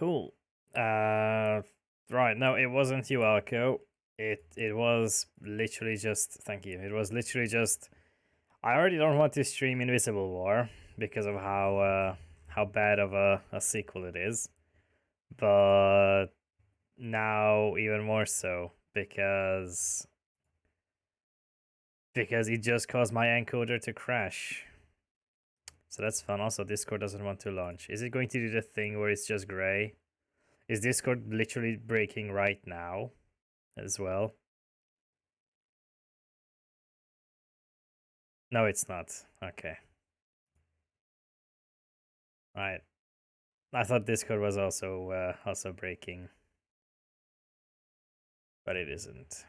Cool. Right, no, it wasn't you, Alco. It was literally just thank you. It was literally just I already don't want to stream Invisible War because of how bad of a sequel it is. But now even more so because it just caused my encoder to crash. So that's fun. Also, Discord doesn't want to launch. Is it going to do the thing where it's just gray? Is Discord literally breaking right now as well? No, it's not. Okay. Right. I thought Discord was also breaking, but it isn't.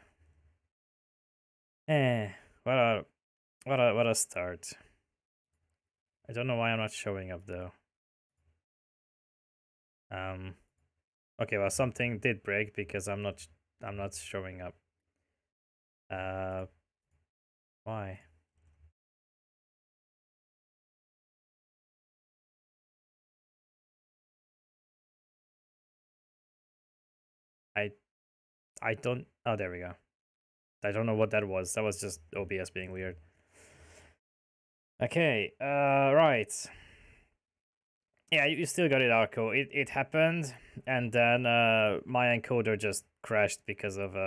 Eh, what a start. I don't know why I'm not showing up though. Okay, well something did break because I'm not showing up. Why? I don't. Oh, there we go. I don't know what that was. That was just OBS being weird. Okay. Right. Yeah, you still got it, Arco. It happened, and then my encoder just crashed because of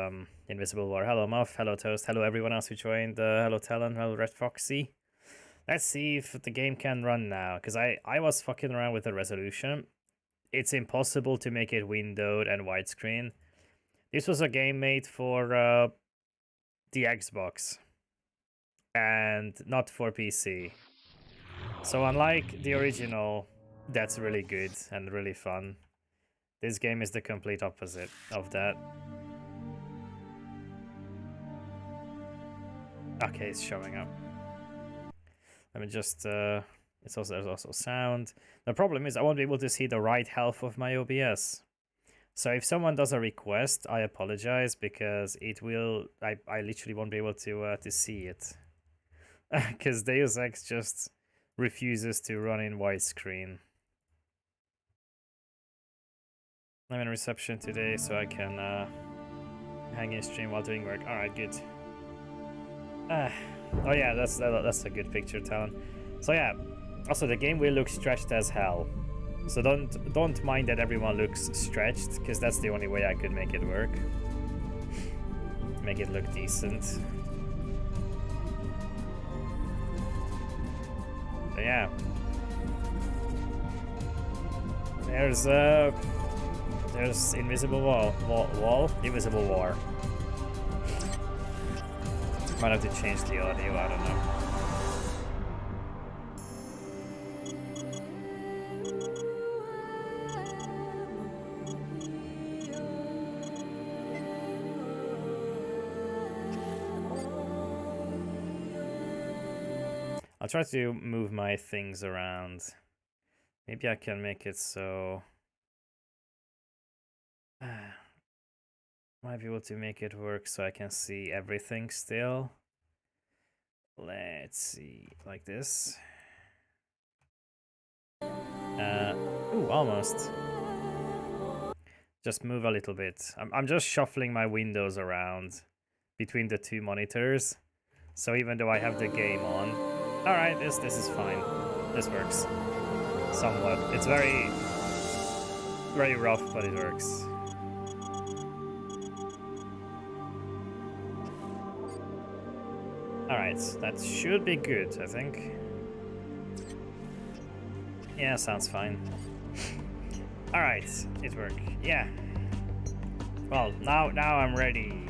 Invisible War. Hello, Muff. Hello, Toast. Hello, everyone else who joined. Hello, Talon. Hello, Red Foxy. Let's see if the game can run now, because I was fucking around with the resolution. It's impossible to make it windowed and widescreen. This was a game made for the Xbox and not for PC. So unlike the original, that's really good and really fun. This game is the complete opposite of that. Okay, it's showing up. Let me just there's also sound. The problem is I won't be able to see the right health of my OBS. So if someone does a request, I apologize because it will I literally won't be able to see it. Because Deus Ex just refuses to run in widescreen. I'm in reception today, so I can hang in stream while doing work. All right, good. Oh yeah, that's a good picture, Talon. So yeah, also the game will look stretched as hell. So don't mind that everyone looks stretched, because that's the only way I could make it work. Make it look decent. So yeah. There's Invisible Wall? Invisible War. Might have to change the audio, I don't know. I'll try to move my things around. Maybe I can make it so... might be able to make it work so I can see everything still. Let's see, like this. Ooh, almost. Just move a little bit. I'm just shuffling my windows around between the two monitors. So even though I have the game on, all right, this is fine. This works somewhat. It's very rough, but it works. Alright, that should be good, I think. Yeah, sounds fine. Alright, it worked. Yeah. Well, now I'm ready.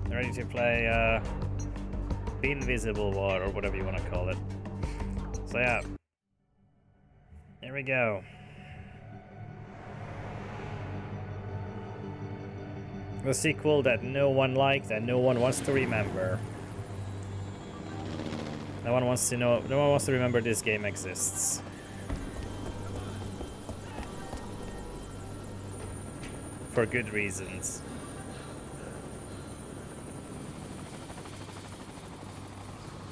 Ready to play Invisible War, or whatever you want to call it. So yeah. Here we go. The sequel that no one liked and no one wants to remember. No one wants to know. No one wants to remember this game exists. For good reasons.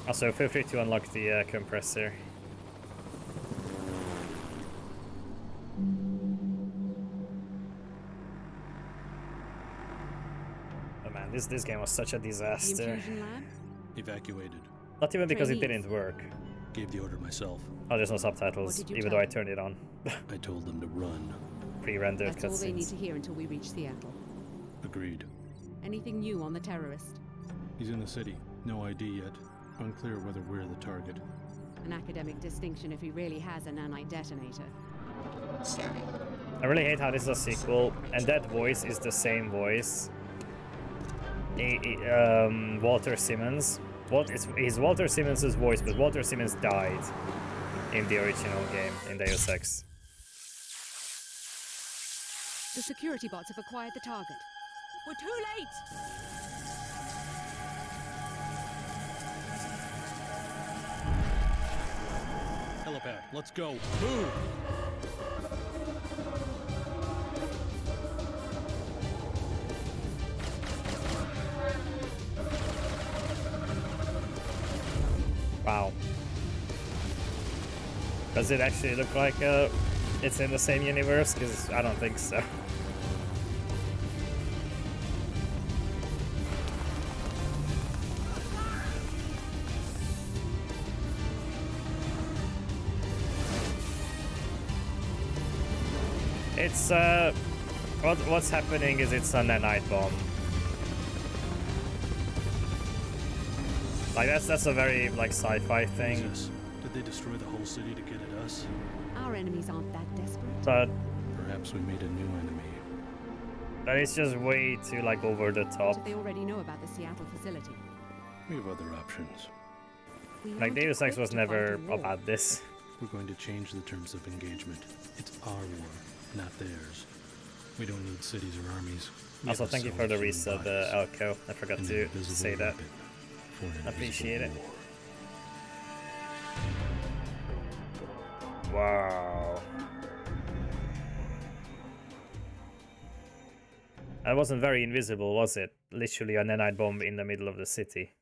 Also, feel free to unlock the compressor. This game was such a The disaster. infusion lab? Evacuated. Not even because it Trainees. didn't work. Gave the order myself. Oh, there's no subtitles, What did you even tell though I them? turned it on. I told them to run. Pre-rendered That's all they need cutscenes. to hear until we reach Seattle. Agreed. Anything new on the terrorist? He's in the city. No ID yet. Unclear whether we're the target. An academic distinction if he really has a nanite detonator. I really hate how this is a sequel, and that voice is the same voice. Walter Simmons. He's Walter Simmons' voice, but Walter Simmons died in the original game, in Deus Ex. The security bots have acquired the target. We're too late! Helipad, let's go. Move! Wow. Does it actually look like it's in the same universe? Because I don't think so. It's what's happening is it's a nanite bomb. Like that's a very like sci-fi thing. Jesus. Did they destroy the whole city to get at us? Our enemies aren't that desperate. But Perhaps we made a new enemy. it's just way too like over the top. Do they already know about the Seattle facility? We have other options. We Like aren't Deus Ex equipped was to fight never a war. about this. We're going to change the terms of engagement. It's our war, not theirs. We don't need cities or armies. We Also, have a thank you for solid the human resub, bodies. Elko. I forgot An to invisible say that. weapon for an Appreciate it. invisible war. Wow. That wasn't very invisible, was it? Literally a nanite bomb in the middle of the city.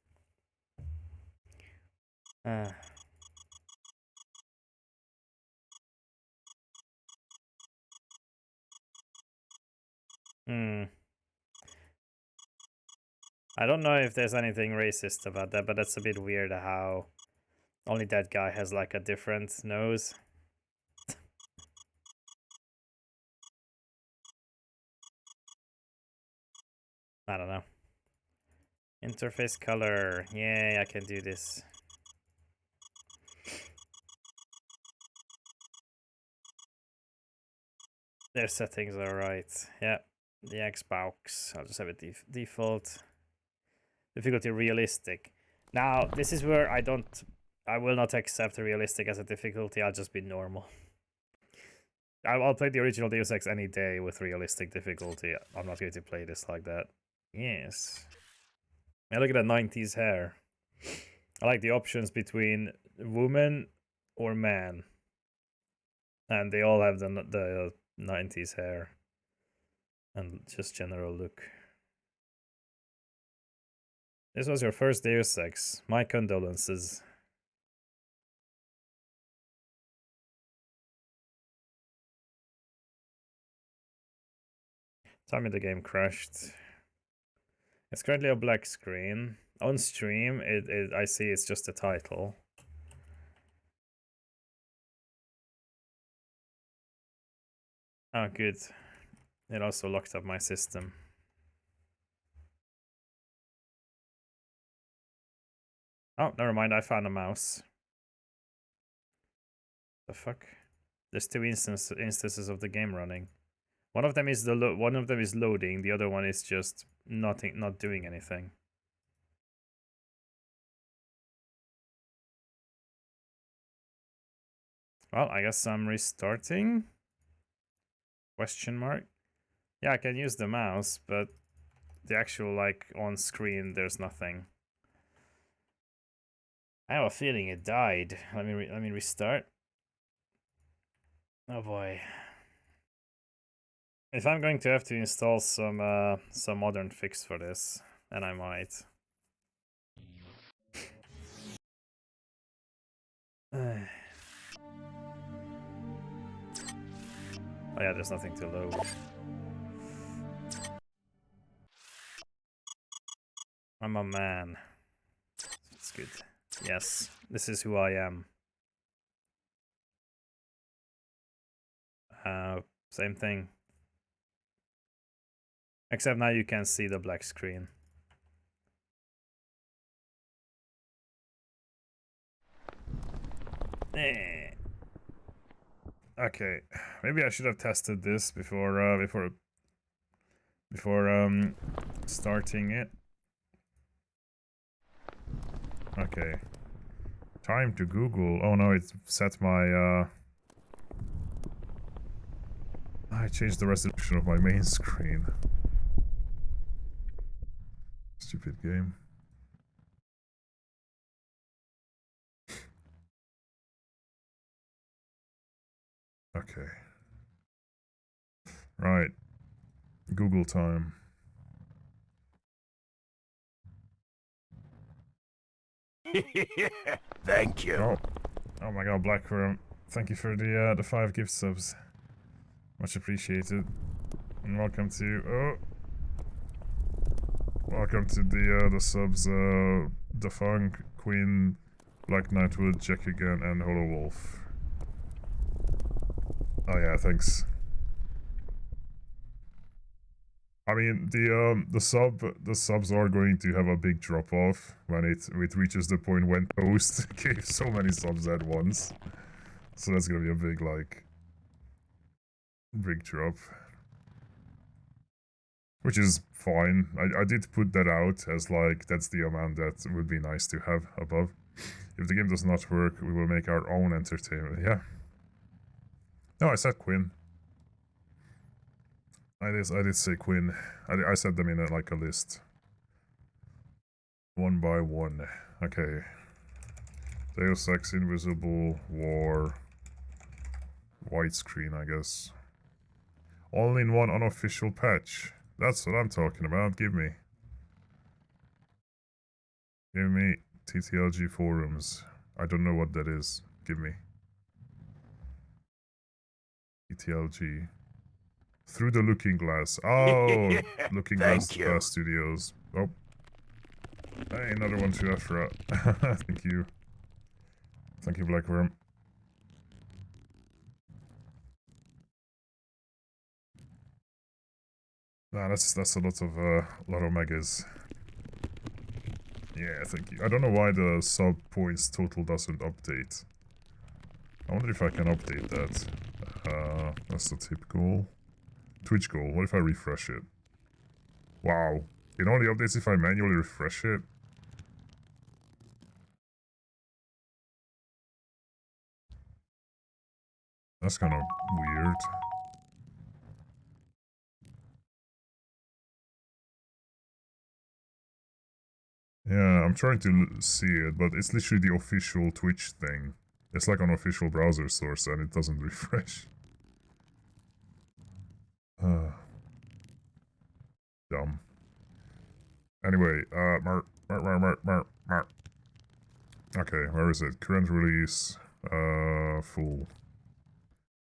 I don't know if there's anything racist about that, but that's a bit weird how only that guy has like a different nose. I don't know. Interface color. Yay, I can do this. Their settings are right. Yeah, the Xbox. I'll just have it default. Difficulty realistic. Now, this is where I will not accept realistic as a difficulty. I'll just be normal. I'll play the original Deus Ex any day with realistic difficulty. I'm not going to play this like that. Yes. Man, look at that 90s hair. I like the options between woman or man. And they all have the 90s hair. And just general look. This was your first Deus Ex. My condolences. Tell me the game crashed. It's currently a black screen. On stream, I see it's just a title. Oh, good. It also locked up my system. Oh, never mind. I found a mouse. The fuck? There's two instances of the game running. One of them is loading. The other one is just not doing anything. Well, I guess I'm restarting. Question mark. Yeah, I can use the mouse, but the actual like on screen there's nothing. I have a feeling it died. Let me restart. Oh boy. If I'm going to have to install some modern fix for this, and I might. Oh yeah, there's nothing to load. I'm a man. It's good. Yes, this is who I am. Same thing. Except now you can see the black screen. Okay, maybe I should have tested this before starting it. Okay. Time to Google. Oh no, it set my I changed the resolution of my main screen. Stupid game. Okay. Right. Google time. Thank you. Oh. Oh my god, Blackworm. Thank you for the 5 gift subs. Much appreciated. And welcome to welcome to the subs the Funk, Queen, Black Knightwood, Jack again, and Hollow Wolf. Oh yeah, thanks. I mean, the subs are going to have a big drop off when it reaches the point when Toast gave so many subs at once. So that's gonna be a big big drop, which is fine. I did put that out as like that's the amount that would be nice to have above. If the game does not work, we will make our own entertainment. Yeah. No, I said Quinn. I did say Quinn. I set them in like a list. One by one. Okay. Deus Ex, Invisible, War, widescreen, I guess. All in one unofficial patch. That's what I'm talking about. Give me. Give me TTLG forums. I don't know what that is. Give me. TTLG. Through the Looking Glass. Oh, Looking Glass Studios. Oh. Hey, another one to Afra. Thank you. Thank you, Blackworm. Nah, that's a lot of megas. Yeah, thank you. I don't know why the sub points total doesn't update. I wonder if I can update that. That's the tip goal. Twitch goal. What if I refresh it? Wow. It only updates if I manually refresh it? That's kind of weird. Yeah, I'm trying to see it, but it's literally the official Twitch thing. It's like an official browser source and it doesn't refresh. Dumb. Anyway, okay, where is it? Current release, full.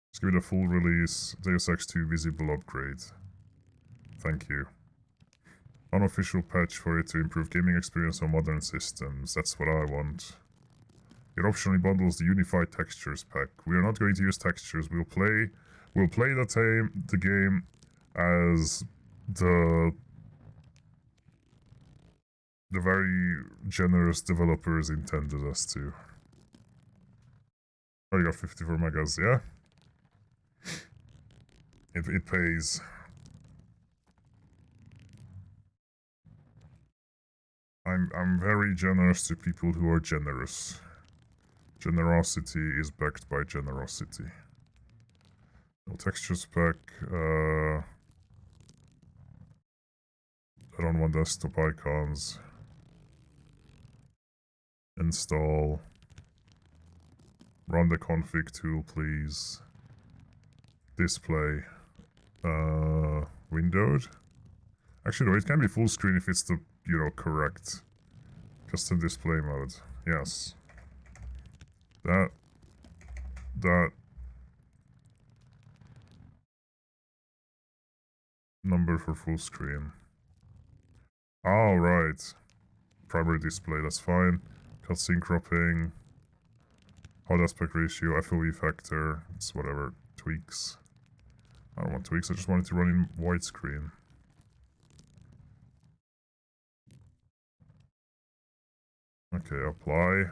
Let's give it a full release. Deus Ex 2 visible upgrade. Thank you. Unofficial patch for it to improve gaming experience on modern systems. That's what I want. It optionally bundles the unified textures pack. We are not going to use textures. We'll play the game as the very generous developers intended us to. Oh, you got 54 megas, yeah? It pays. I'm very generous to people who are generous. Generosity is backed by generosity. No textures pack. I don't want desktop icons. Install. Run the config tool, please. Display. Windowed? Actually, no, it can be full screen if it's the, correct custom display mode. Yes. That. Number for full screen. Oh, right. primary display, that's fine. Cutscene cropping. Hard aspect ratio, FOV factor, it's whatever. Tweaks. I don't want tweaks, I just want it to run in widescreen. Okay, apply.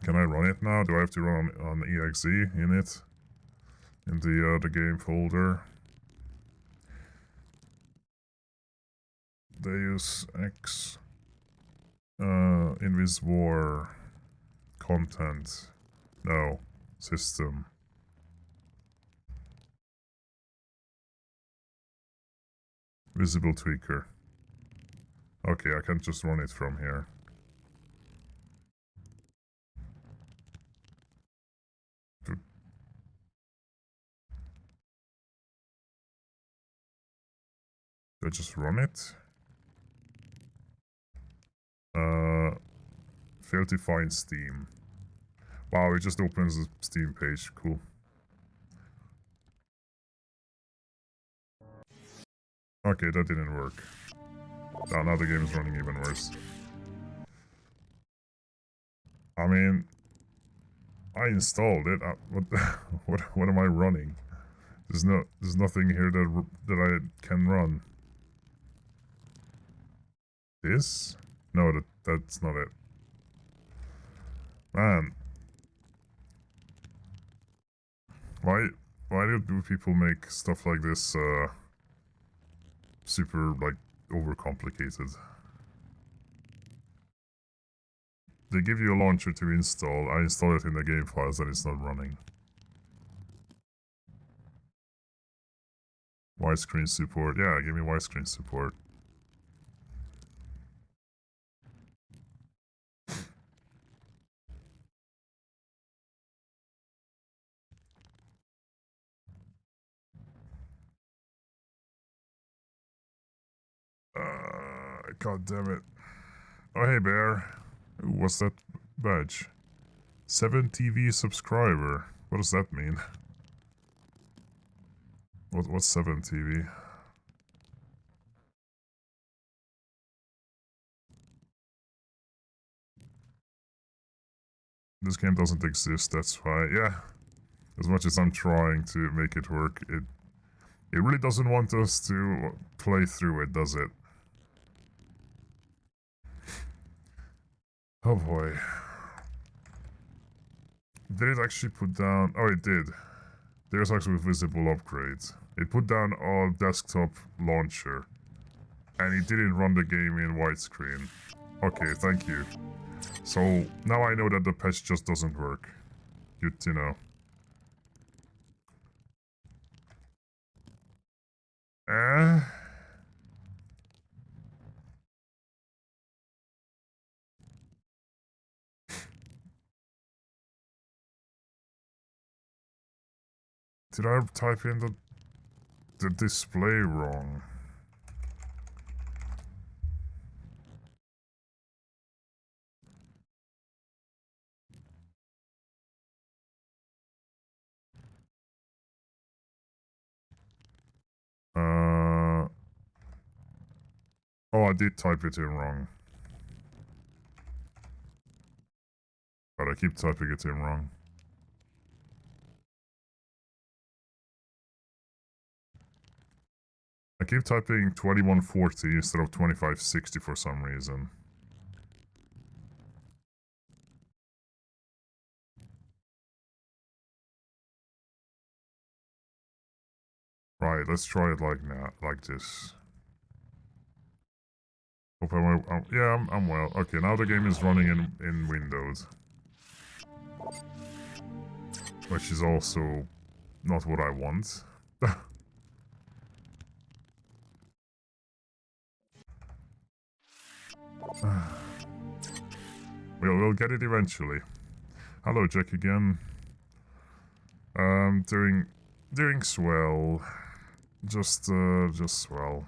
Can I run it now? Do I have to run on exe in it? In the game folder. Deus Ex. Invis War. Content. No. System. Visible tweaker. Okay, I can't just run it from here. Do I just run it? Fail to find Steam. Wow, it just opens the Steam page. Cool. Okay, that didn't work. Oh, now the game is running even worse. I mean, I installed it. What am I running? There's nothing here that I can run. This? No, that's not it. Man. Why do people make stuff like this super like overcomplicated? They give you a launcher to install. I install it in the game files and it's not running. Widescreen support. Yeah, give me widescreen support. God damn it. Oh, hey, Bear. Ooh, what's that badge? 7 TV subscriber. What does that mean? What's 7 TV? This game doesn't exist, that's why. Yeah. As much as I'm trying to make it work, it really doesn't want us to play through it, does it? Oh boy. Did it actually put down... Oh, it did. There's actually visible upgrades. It put down a desktop launcher. And it didn't run the game in widescreen. Okay, thank you. So, now I know that the patch just doesn't work. Good to know. Did I type in the display wrong? Oh, I did type it in wrong. But I keep typing it in wrong. I keep typing 2140 instead of 2560 for some reason. Right, let's try it like this. Hope I'm well. Okay, now the game is running in Windows. Which is also not what I want. We'll get it eventually. Hello, Jack again. Doing swell. Just swell.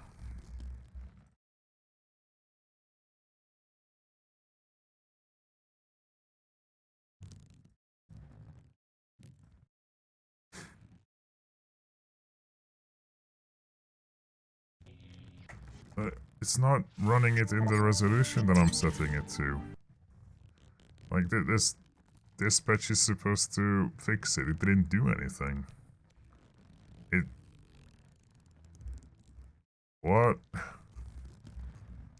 it's not running it in the resolution that I'm setting it to. Like this patch is supposed to fix it. It didn't do anything. What?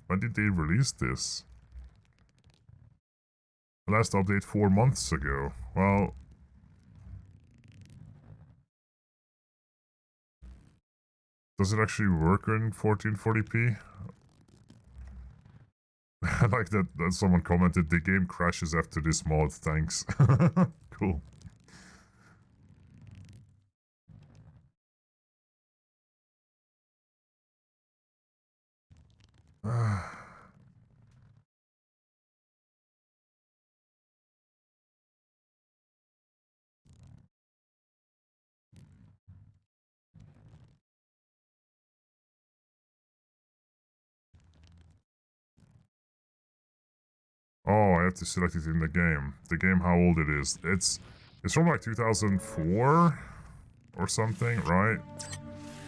When did they release this? Last update 4 months ago. Well, does it actually work in 1440p? I like that someone commented, the game crashes after this mod, thanks. Cool. Oh, I have to select it in the game. The game, how old it is. It's from like 2004 or something, right?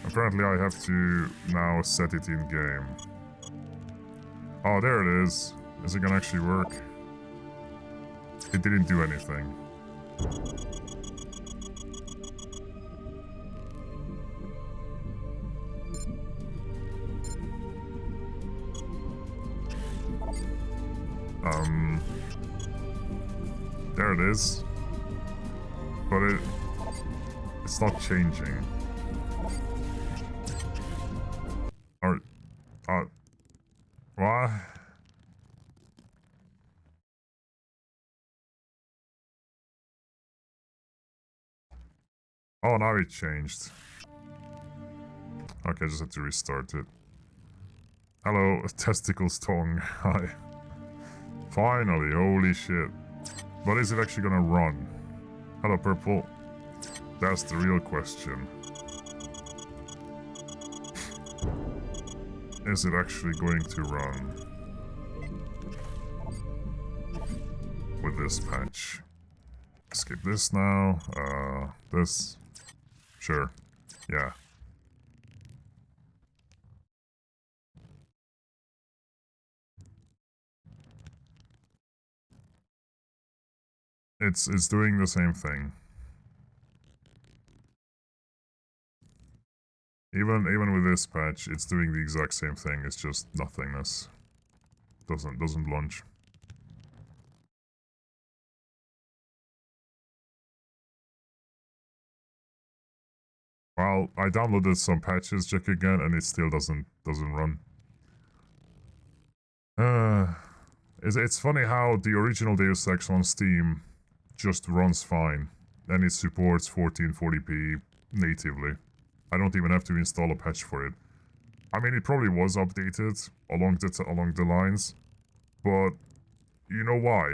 Apparently I have to now set it in game. Oh, there it is. Is it gonna actually work? It didn't do anything. There it is. But it's not changing. Or, what? Oh, now it changed. Okay, I just have to restart it. Hello, testicles tongue. Hi. Finally, holy shit. But is it actually gonna run? Hello, purple. That's the real question. Is it actually going to run? With this patch. Skip this now. This. Sure. Yeah. It's doing the same thing. Even with this patch, it's doing the exact same thing. It's just nothingness. Doesn't launch. Well, I downloaded some patches, check again, and it still doesn't run. It's funny how the original Deus Ex on Steam just runs fine, and it supports 1440p natively. I don't even have to install a patch for it. I mean, it probably was updated along the lines, but you know why?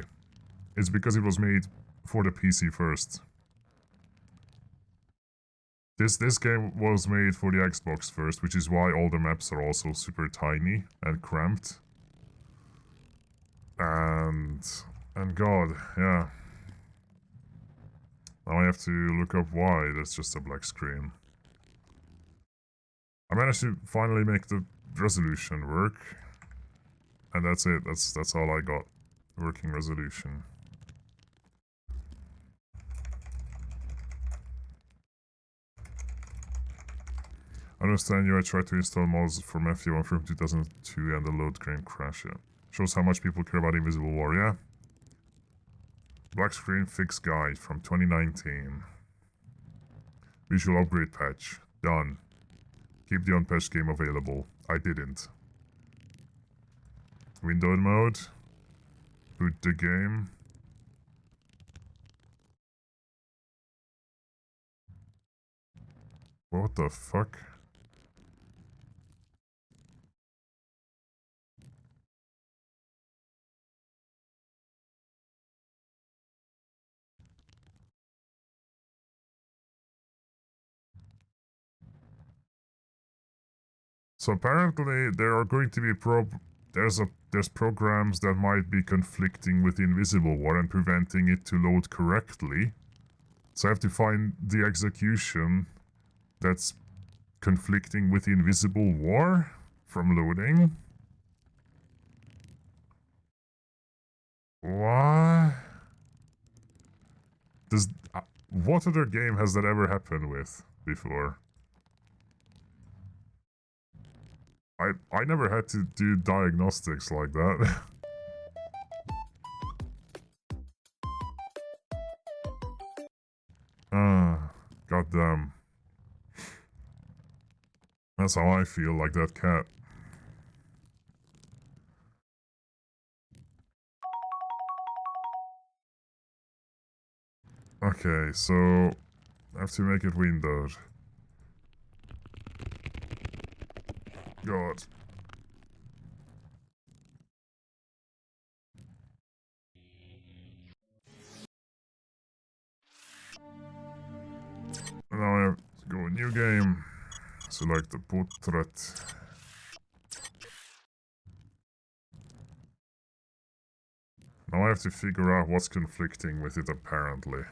It's because it was made for the PC first. This game was made for the Xbox first, which is why all the maps are also super tiny and cramped. And God, yeah. Now I have to look up why that's just a black screen. I managed to finally make the resolution work. And that's it, that's all I got. Working resolution. I understand you. I tried to install mods for Mafia 1 from 2002 and the load screen crashed. Yeah. Shows how much people care about Invisible War, yeah? Black screen fix guide from 2019. Visual upgrade patch. Done. Keep the unpatched game available. I didn't. Windowed mode. Boot the game. What the fuck? So apparently there are going to be there's programs that might be conflicting with Invisible War and preventing it to load correctly. So I have to find the execution that's conflicting with Invisible War from loading? What? Does... what other game has that ever happened with before? I never had to do diagnostics like that. Goddamn. That's how I feel, like that cat. Okay, so I have to make it windowed. God. Now I have to go new game. Select the portrait. Now I have to figure out what's conflicting with it apparently.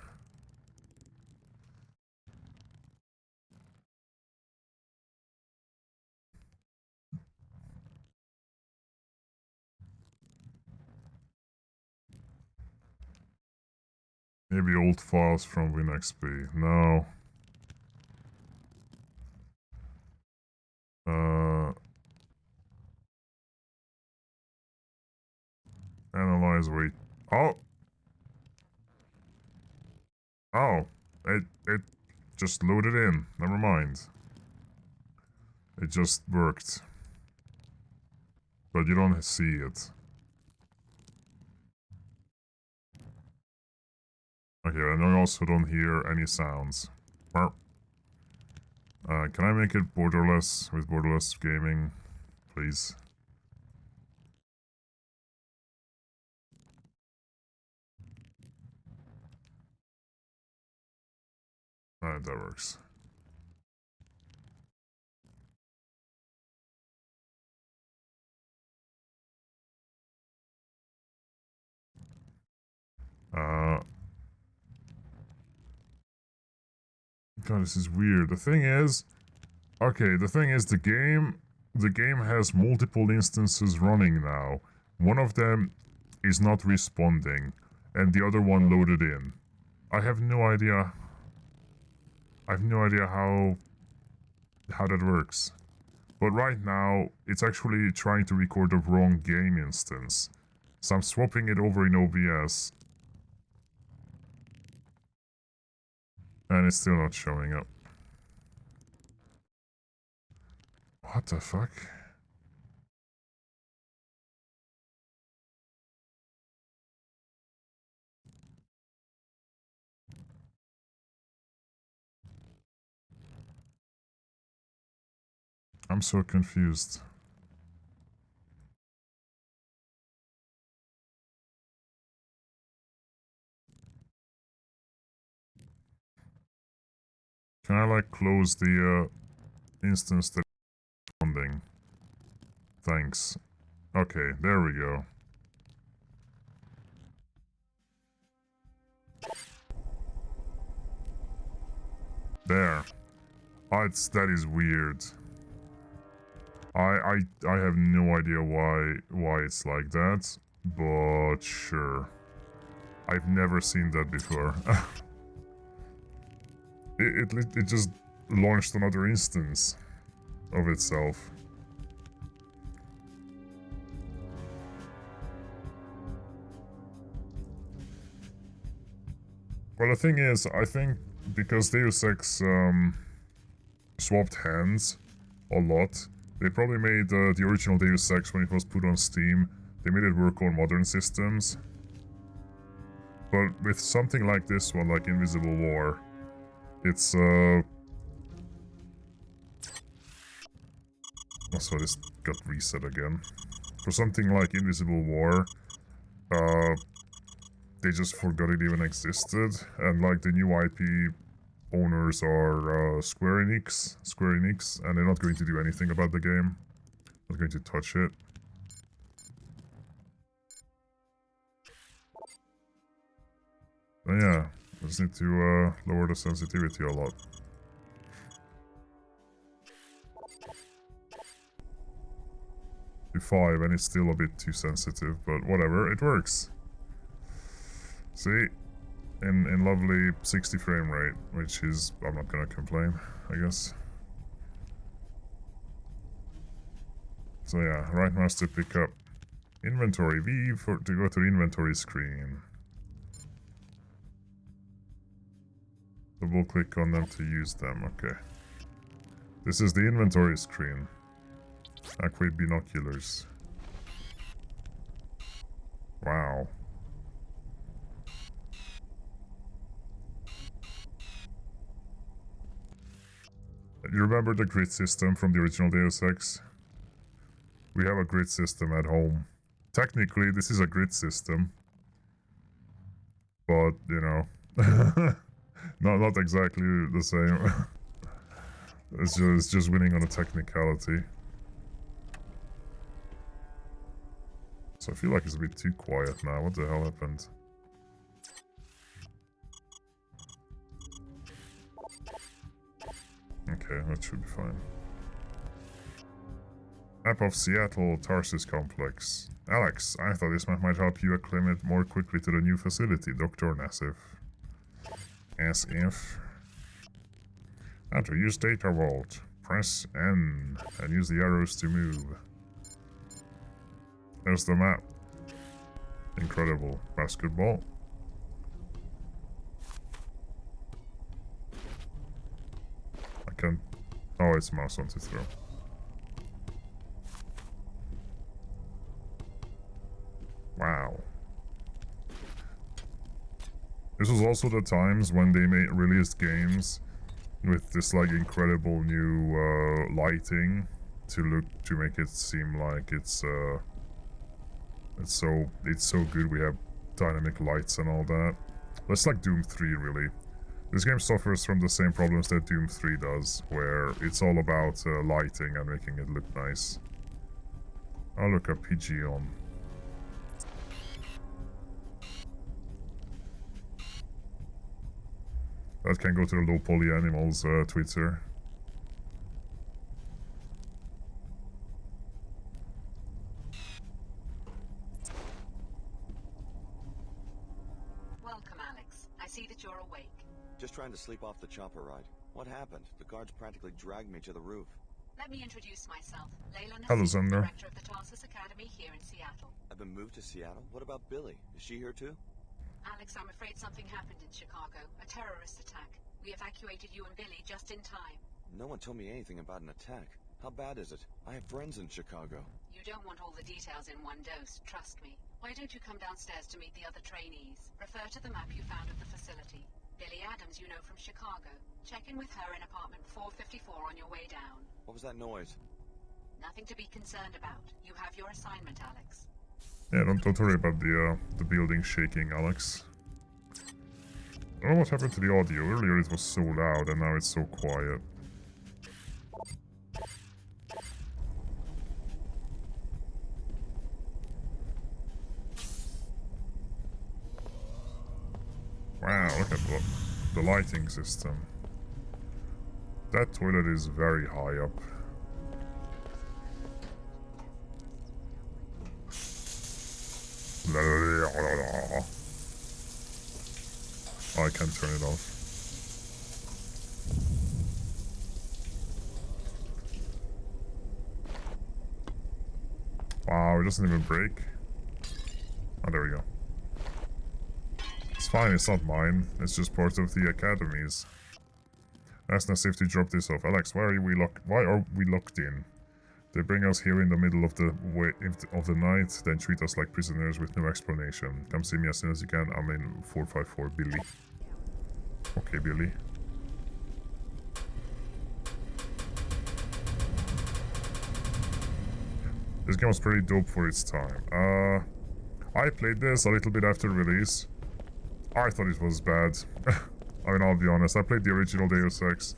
Maybe old files from WinXP. No. Analyze wait. Oh! Oh! It just loaded in. Never mind. It just worked. But you don't see it. Okay, and I also don't hear any sounds. Can I make it borderless with borderless gaming, please? Alright, that works. God, this is weird. The thing is, the game has multiple instances running now. One of them is not responding, and the other one loaded in. I have no idea how that works. But right now, it's actually trying to record the wrong game instance. So I'm swapping it over in OBS. And it's still not showing up. What the fuck? I'm so confused. Can I like close the instance that is responding? Thanks. Okay, there we go. There. That is weird. I have no idea why it's like that, but sure. I've never seen that before. it just launched another instance of itself. Well, the thing is, I think because Deus Ex swapped hands a lot, they probably made the original Deus Ex when it was put on Steam, they made it work on modern systems. But with something like this one, like Invisible War, it's also this got reset again. For something like Invisible War, they just forgot it even existed, and like the new IP owners are Square Enix, and they're not going to do anything about the game. Not going to touch it. But yeah, I just need to lower the sensitivity a lot. 55 and it's still a bit too sensitive, but whatever, it works. See? In lovely 60 frame rate, which is, I'm not gonna complain, I guess. So yeah, right mouse to pick up inventory, V for to go to the inventory screen. Double click on them to use them, okay. This is the inventory screen. Acquaid binoculars. Wow. You remember the grid system from the original Deus Ex? We have a grid system at home. Technically, this is a grid system. But, you know, not exactly the same. It's just winning on a technicality. So I feel like it's a bit too quiet now. What the hell happened? Okay, that should be fine. Map of Seattle Tarsus Complex. Alex, I thought this map might help you acclimate more quickly to the new facility, Dr. Nassif. As if... Now to use Data Vault. Press N and use the arrows to move. There's the map. Incredible. Basketball. I can't... Oh, it's mouse on to throw. Wow. This was also the times when they released games with this like incredible new lighting to make it seem like it's so good. We have dynamic lights and all that. It's like Doom 3 really. This game suffers from the same problems that Doom 3 does, where it's all about lighting and making it look nice. I'll look up Pigeon. That can go to the low poly animals Twitter. Welcome, Alex. I see that you're awake. Just trying to sleep off the chopper ride. What happened? The guards practically dragged me to the roof. Let me introduce myself. Layla Hello, Nassif, Xander. director of the Tarsus Academy here in Seattle. I've been moved to Seattle? What about Billy? Is she here too? Alex, I'm afraid something happened in Chicago. A terrorist attack. We evacuated you and Billy just in time. No one told me anything about an attack. How bad is it? I have friends in Chicago. You don't want all the details in one dose, trust me. Why don't you come downstairs to meet the other trainees? Refer to the map you found of the facility. Billy Adams you know from Chicago. Check in with her in apartment 454 on your way down. What was that noise? Nothing to be concerned about. You have your assignment, Alex. Yeah, don't worry about the building shaking, Alex. I don't know what happened to the audio. Earlier it was so loud and now it's so quiet. Wow, look at the lighting system. That toilet is very high up. Oh, I can't turn it off. Wow, it doesn't even break. Oh, there we go. It's fine, it's not mine. It's just part of the academy's. Ask Nassif to drop this off. Alex, why are we locked in? They bring us here in the middle of the night, then treat us like prisoners with no explanation. Come see me as soon as you can. I'm in 454, Billy. Okay, Billy. This game was pretty dope for its time. I played this a little bit after release. I thought it was bad. I mean, I'll be honest, I played the original Deus Ex.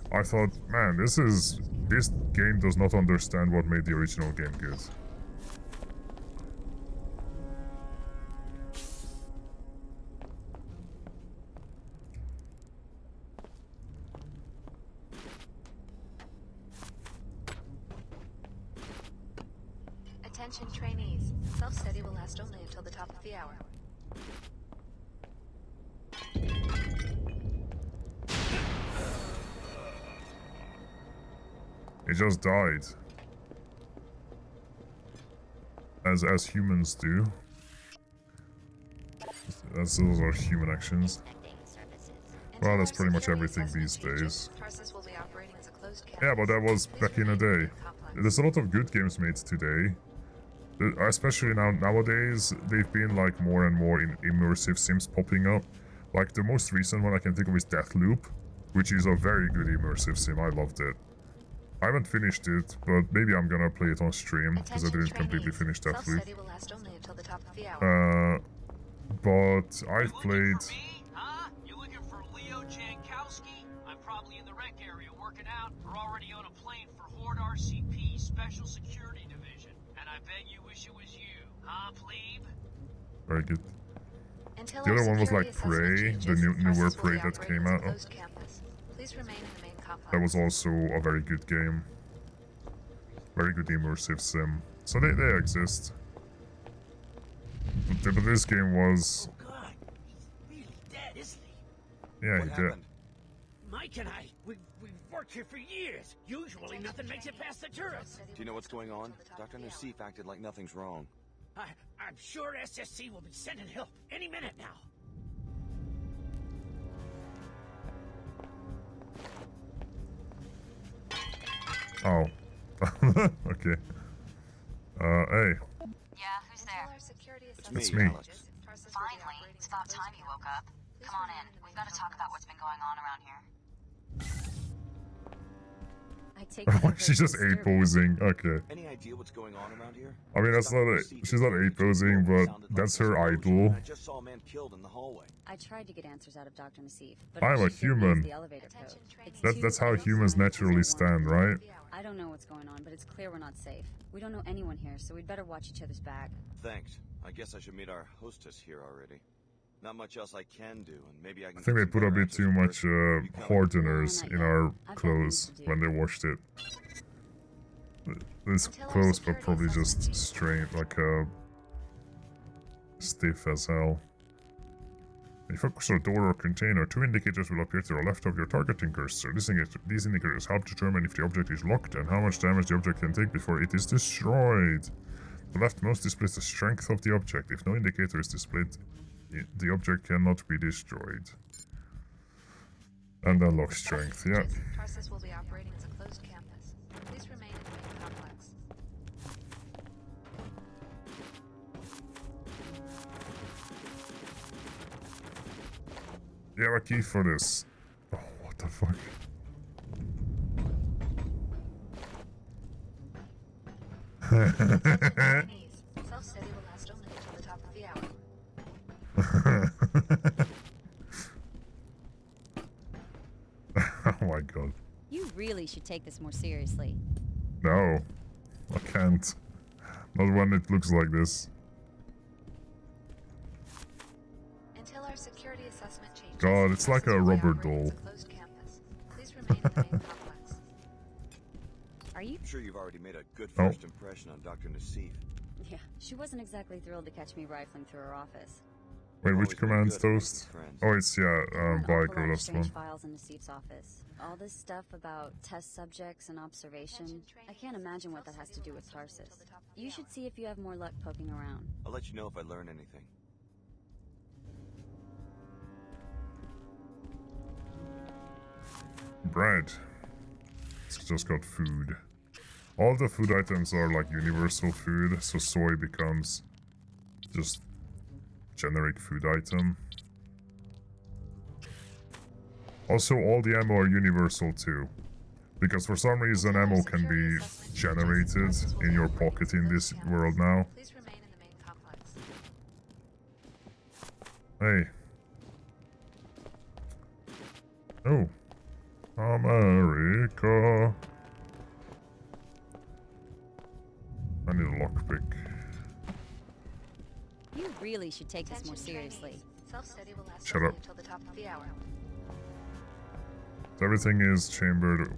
I thought, man, this game does not understand what made the original game good. Attention trainees. Self-study will last only until the top of the hour. It just died. As humans do. As those are human actions. Well, that's pretty much everything these days. Tarsus will be operating as a closed Yeah, but that was Please back in the remain day. main complex. There's a lot of good games made today. Especially nowadays, they've been like more and more in immersive sims popping up. Like the most recent one I can think of is Deathloop, which is a very good immersive sim. I loved it. I haven't finished it, but maybe I'm gonna play it on stream because I Attention didn't completely trainees. finish Deathloop. Self-study will last only until the top of the hour. But I've played. For me? Huh? You looking for Leo Jankowski? I'm probably in the rec area working out, or already on a plane for Horde RCP Special Security Division. And I bet you wish it was you, huh, plebe? Very good. Until The our other one was security like Prey, assessment the changes, newer Tarsus will Prey be that operating came as a out. closed campus. Please remain in the main complex. That was also a very good game. Very good immersive sim. So they exist. But this game was... Oh God, he's really dead, isn't he? Yeah, What he did. happened? Mike and I, we've worked here for years. Usually nothing makes it past the turrets. Do you know what's going on? Dr. Nassif acted like nothing's wrong. I'm sure SSC will be sending help any minute now. Oh. Okay. Hey. Yeah, who's there? It's It's me. Alex. Finally, it's about time you woke up. Come on in. We've got to talk about what's been going on around here. I take it She's just disturbing. A-posing. Okay. Any idea what's going on around here? I mean, that's not a... She's not A-posing, but that's her idol. I just saw a man killed in the hallway. I tried to get answers out of Dr. Nassif, but I'm all a she gave me is human. the elevator code. It's That's too how late. humans naturally stand, right? I don't know what's going on, but it's clear we're not safe. We don't know anyone here, so we'd better watch each other's back. Thanks. I guess I should meet our hostess here already. Not much else I can do, and maybe I can. I think they put a bit too much hardeners in our clothes when they washed it. This clothes were probably just straight, like stiff as hell. When you focus on a door or container, two indicators will appear to the left of your targeting cursor. These indicators help determine if the object is locked and how much damage the object can take before it is destroyed. The leftmost displays the strength of the object. If no indicator is displayed, the object cannot be destroyed. And unlock strength, yeah. Tarsus will be operating as a closed campus. Please remain in the main complex. You have a key for this. Oh, what the fuck? Trainees. Self-study will last only until the top of the hour. Oh my god. You really should take this more seriously. No. I can't. Not when it looks like this. Until our security assessment changes. God, it's like a Tarsus will be rubber operating as doll. a closed campus. Please remain in the main complex. Are you? I'm sure you've already made a good Oh. first impression on Dr. Nassif. Yeah, she wasn't exactly thrilled to catch me rifling through her office. Wait, Always which been command's good at making toast? friends. Oh, it's, yeah, There were an by awful lot go of last strange one. files in Nassif's office. All this stuff about test subjects and observation. I can't imagine what that has to do with Tarsus. You should see if you have more luck poking around. I'll let you know if I learn anything. Bread. It's just got food. All the food items are like universal food, so soy becomes just generic food item. Also, all the ammo are universal too. Because for some reason ammo can be generated in your pocket in this world now. Please remain in the main complex. Hey. Oh. America. I need a lockpick. You really should take this more Attention seriously. trainees. Self-study will last Shut only up. until the top of the hour. Everything is chambered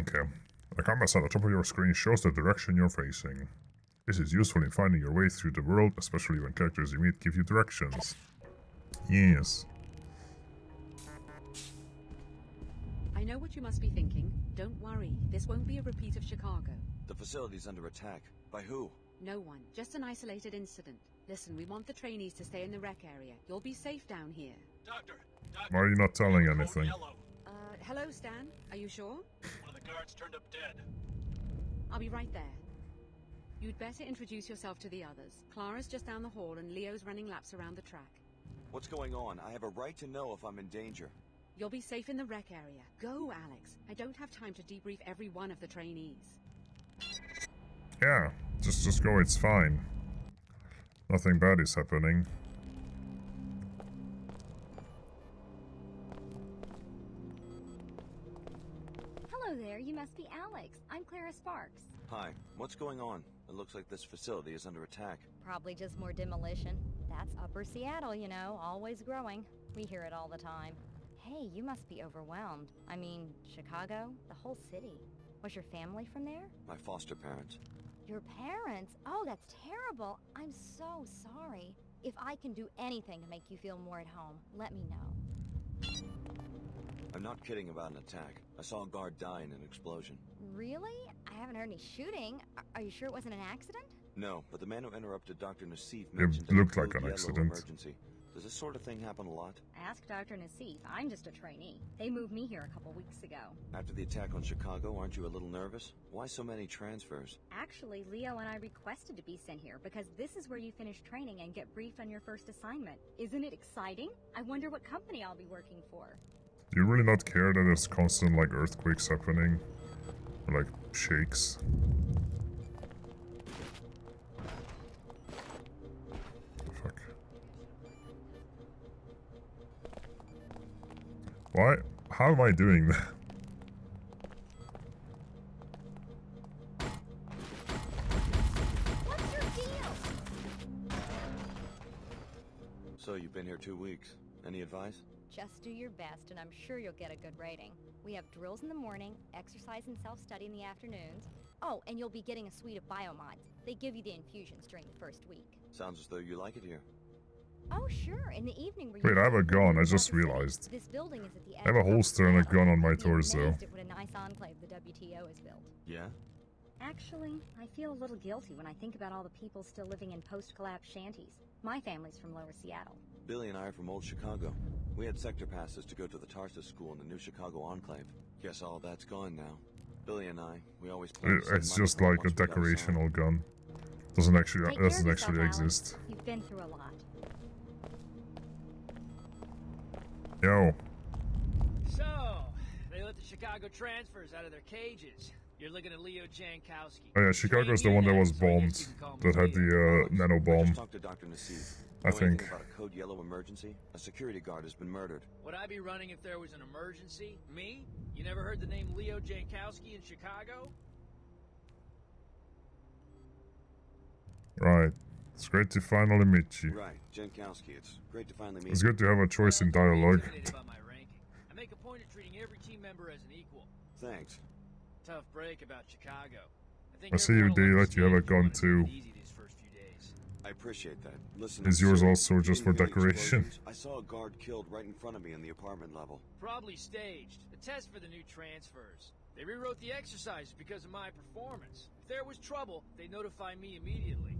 Okay. The compass at the top of your screen shows the direction you're facing. This is useful in finding your way through the world, especially when characters you meet give you directions. Yes. I know what you must be thinking. Don't worry, this won't be a repeat of Chicago. The facility's under attack. By who? No one, just an isolated incident. Listen, we want the trainees to stay in the rec area. You'll be safe down here. Doctor! Why are you not telling anything? Hello, Stan. Are you sure? One of the guards turned up dead. I'll be right there. You'd better introduce yourself to the others. Clara's just down the hall and Leo's running laps around the track. What's going on? I have a right to know if I'm in danger. You'll be safe in the rec area. Go, Alex. I don't have time to debrief every one of the trainees. Yeah, just go, it's fine. Nothing bad is happening. Hello there, you must be Alex. I'm Clara Sparks. Hi, what's going on? It looks like this facility is under attack. Probably just more demolition. That's Upper Seattle, you know, always growing. We hear it all the time. Hey, you must be overwhelmed. I mean, Chicago? The whole city. Was your family from there? My foster parents. Your parents? Oh, that's terrible. I'm so sorry. If I can do anything to make you feel more at home, let me know. I'm not kidding about an attack. I saw a guard die in an explosion. Really? I haven't heard any shooting. Are you sure it wasn't an accident? No, but the man who interrupted Dr. Nassif It mentioned looked a like code an yellow accident. emergency. Does this sort of thing happen a lot? Ask Dr. Nassif. I'm just a trainee. They moved me here a couple weeks ago. After the attack on Chicago, aren't you a little nervous? Why so many transfers? Actually, Leo and I requested to be sent here because this is where you finish training and get briefed on your first assignment. Isn't it exciting? I wonder what company I'll be working for. Do you really not care that there's constant, like, earthquakes happening? Or, like, shakes? Fuck. Why? How am I doing that? What's your deal? So you've been here 2 weeks. Any advice? Just do your best, and I'm sure you'll get a good rating. We have drills in the morning, exercise and self-study in the afternoons. Oh, and you'll be getting a suite of biomods. They give you the infusions during the first week. Sounds as though you like it here. Oh, sure. In the evening, Wait, I have a gun. I just realized. This building is at the I have a holster and a gun on my torso. You're amazed at what a nice enclave the WTO has built. Yeah? Actually, I feel a little guilty when I think about all the people still living in post-collapse shanties. My family's from Lower Seattle. Billy and I are from old Chicago. We had sector passes to go to the Tarsus school in the new Chicago enclave. Guess all that's gone now. Billy and I, we always play. It's just like a decorational gun. Doesn't actually Take care of yourself, actually Alex. exist. You've been through a lot. Yo. So, they let the Chicago transfers out of their cages. You're looking at Leo Jankowski. Oh yeah, Chicago's the one that was bombed. That had the nano I bomb. just talked to Dr. Nassif. I Know anything think. about a code yellow emergency? A security guard has been murdered. Would I be running if there was an emergency? Me? You never heard the name Leo Jankowski in Chicago? Right. It's great to finally meet you. Right, Jankowski. It's great to finally meet It's you. good to have a choice in dialogue. Intimidated about my ranking. I make a point of treating every team member as an equal. Thanks. Tough break about Chicago. I I see you, everyone will let you have a understand gun it's too. been easy these first few days. I appreciate that. Listen, Is I'm yours serious. also just for Being the decoration? explosions, I saw a guard killed right in front of me in the apartment level. Probably staged. A test for the new transfers. They rewrote the exercises because of my performance. If there was trouble, they'd notify me immediately.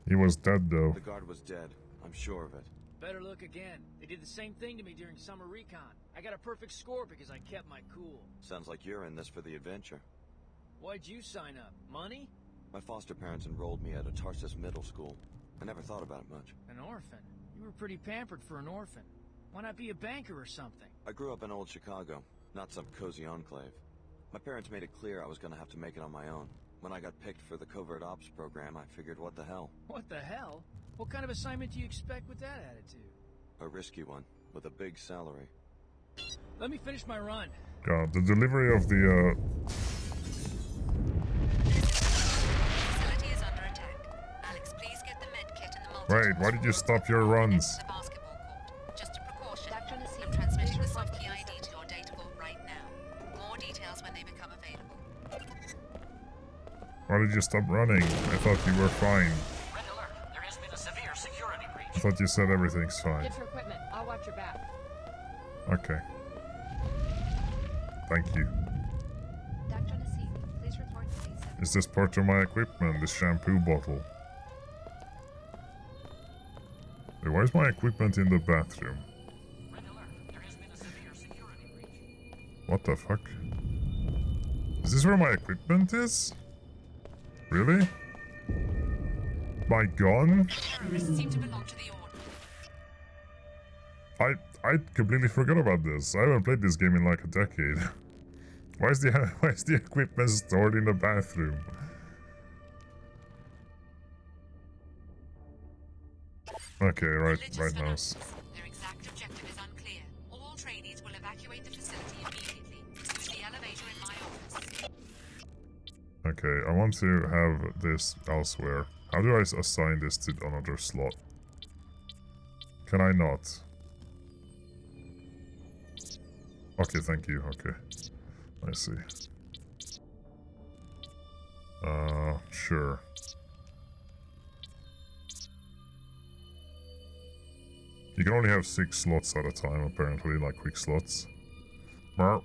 He was dead though. The guard was dead. I'm sure of it. Better look again. They did the same thing to me during summer recon. I got a perfect score because I kept my cool. Sounds like you're in this for the adventure. Why'd you sign up? Money? My foster parents enrolled me at a Tarsus middle school. I never thought about it much. An orphan? You were pretty pampered for an orphan. Why not be a banker or something? I grew up in old Chicago, not some cozy enclave. My parents made it clear I was going to have to make it on my own. When I got picked for the covert ops program, I figured, what the hell? What the hell? What kind of assignment do you expect with that attitude? A risky one, with a big salary. Let me finish my run. God, the delivery of the Facility is under attack. Alex, please get the med kit and the multi. Wait, why did you stop your runs? The basketball court. Just a precaution. Dr. Nassif, I'm transmitting the please soft report key to ID to your data Why did you stop running? I thought you were fine. Red alert. There has been a severe security breach. I thought you said everything's fine. Get your equipment. I'll watch your back. Okay. Thank you. Dr. Naseem, please report to D7. Is this part of my equipment? This shampoo bottle? Wait, why is my equipment in the bathroom? Red alert. There has been a severe security breach. What the fuck? Is this where my equipment is? Really? My gun? Seem to belong to the Order. I completely forgot about this. I haven't played this game in like a decade. Why is the equipment stored in the bathroom? Okay, right mouse. Their exact objective is unclear. All trainees will evacuate the facility immediately. Use the elevator in my office. Okay, I want to have this elsewhere. How do I assign this to another slot? Can I not? Okay, thank you. Okay. I see. Sure. You can only have 6 slots at a time, apparently, like quick slots. You're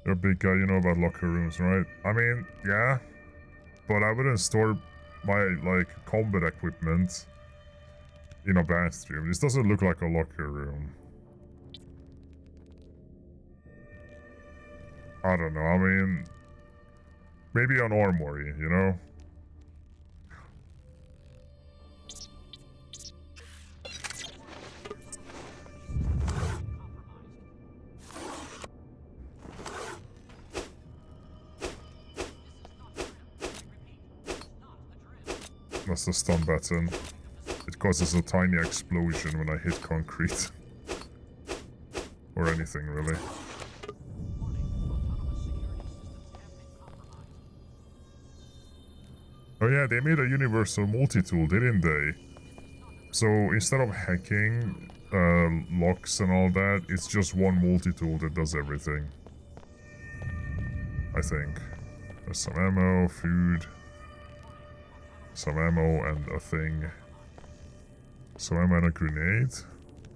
a big guy, you know about locker rooms, right? I mean, yeah. But I wouldn't store my, like, combat equipment in a bathroom. This doesn't look like a locker room. I don't know, I mean... Maybe an armory, you know? That's the stun button. It causes a tiny explosion when I hit concrete. Or anything, really. Oh yeah, they made a universal multi-tool, didn't they? So instead of hacking locks and all that, it's just one multi-tool that does everything. I think. There's some ammo, food. Some ammo and a thing. Some ammo and a grenade.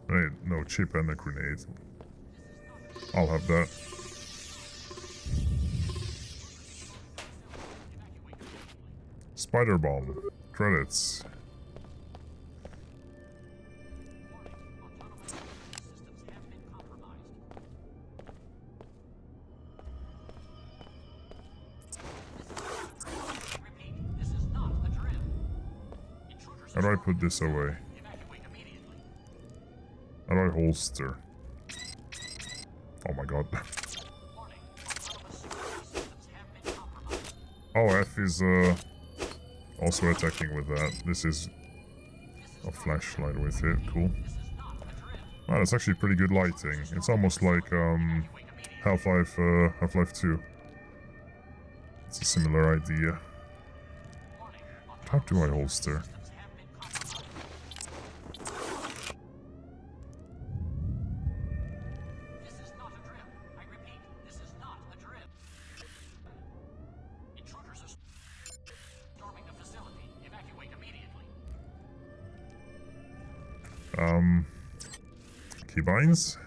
Wait, no, chip and a grenade. I'll have that. Spider bomb. Credits. How do I put this away? How do I holster? Oh my god. Oh, F is also attacking with that. This is a flashlight with it. Cool. Wow, that's actually pretty good lighting. It's almost like Half-Life 2. It's a similar idea. How do I holster? Keybinds?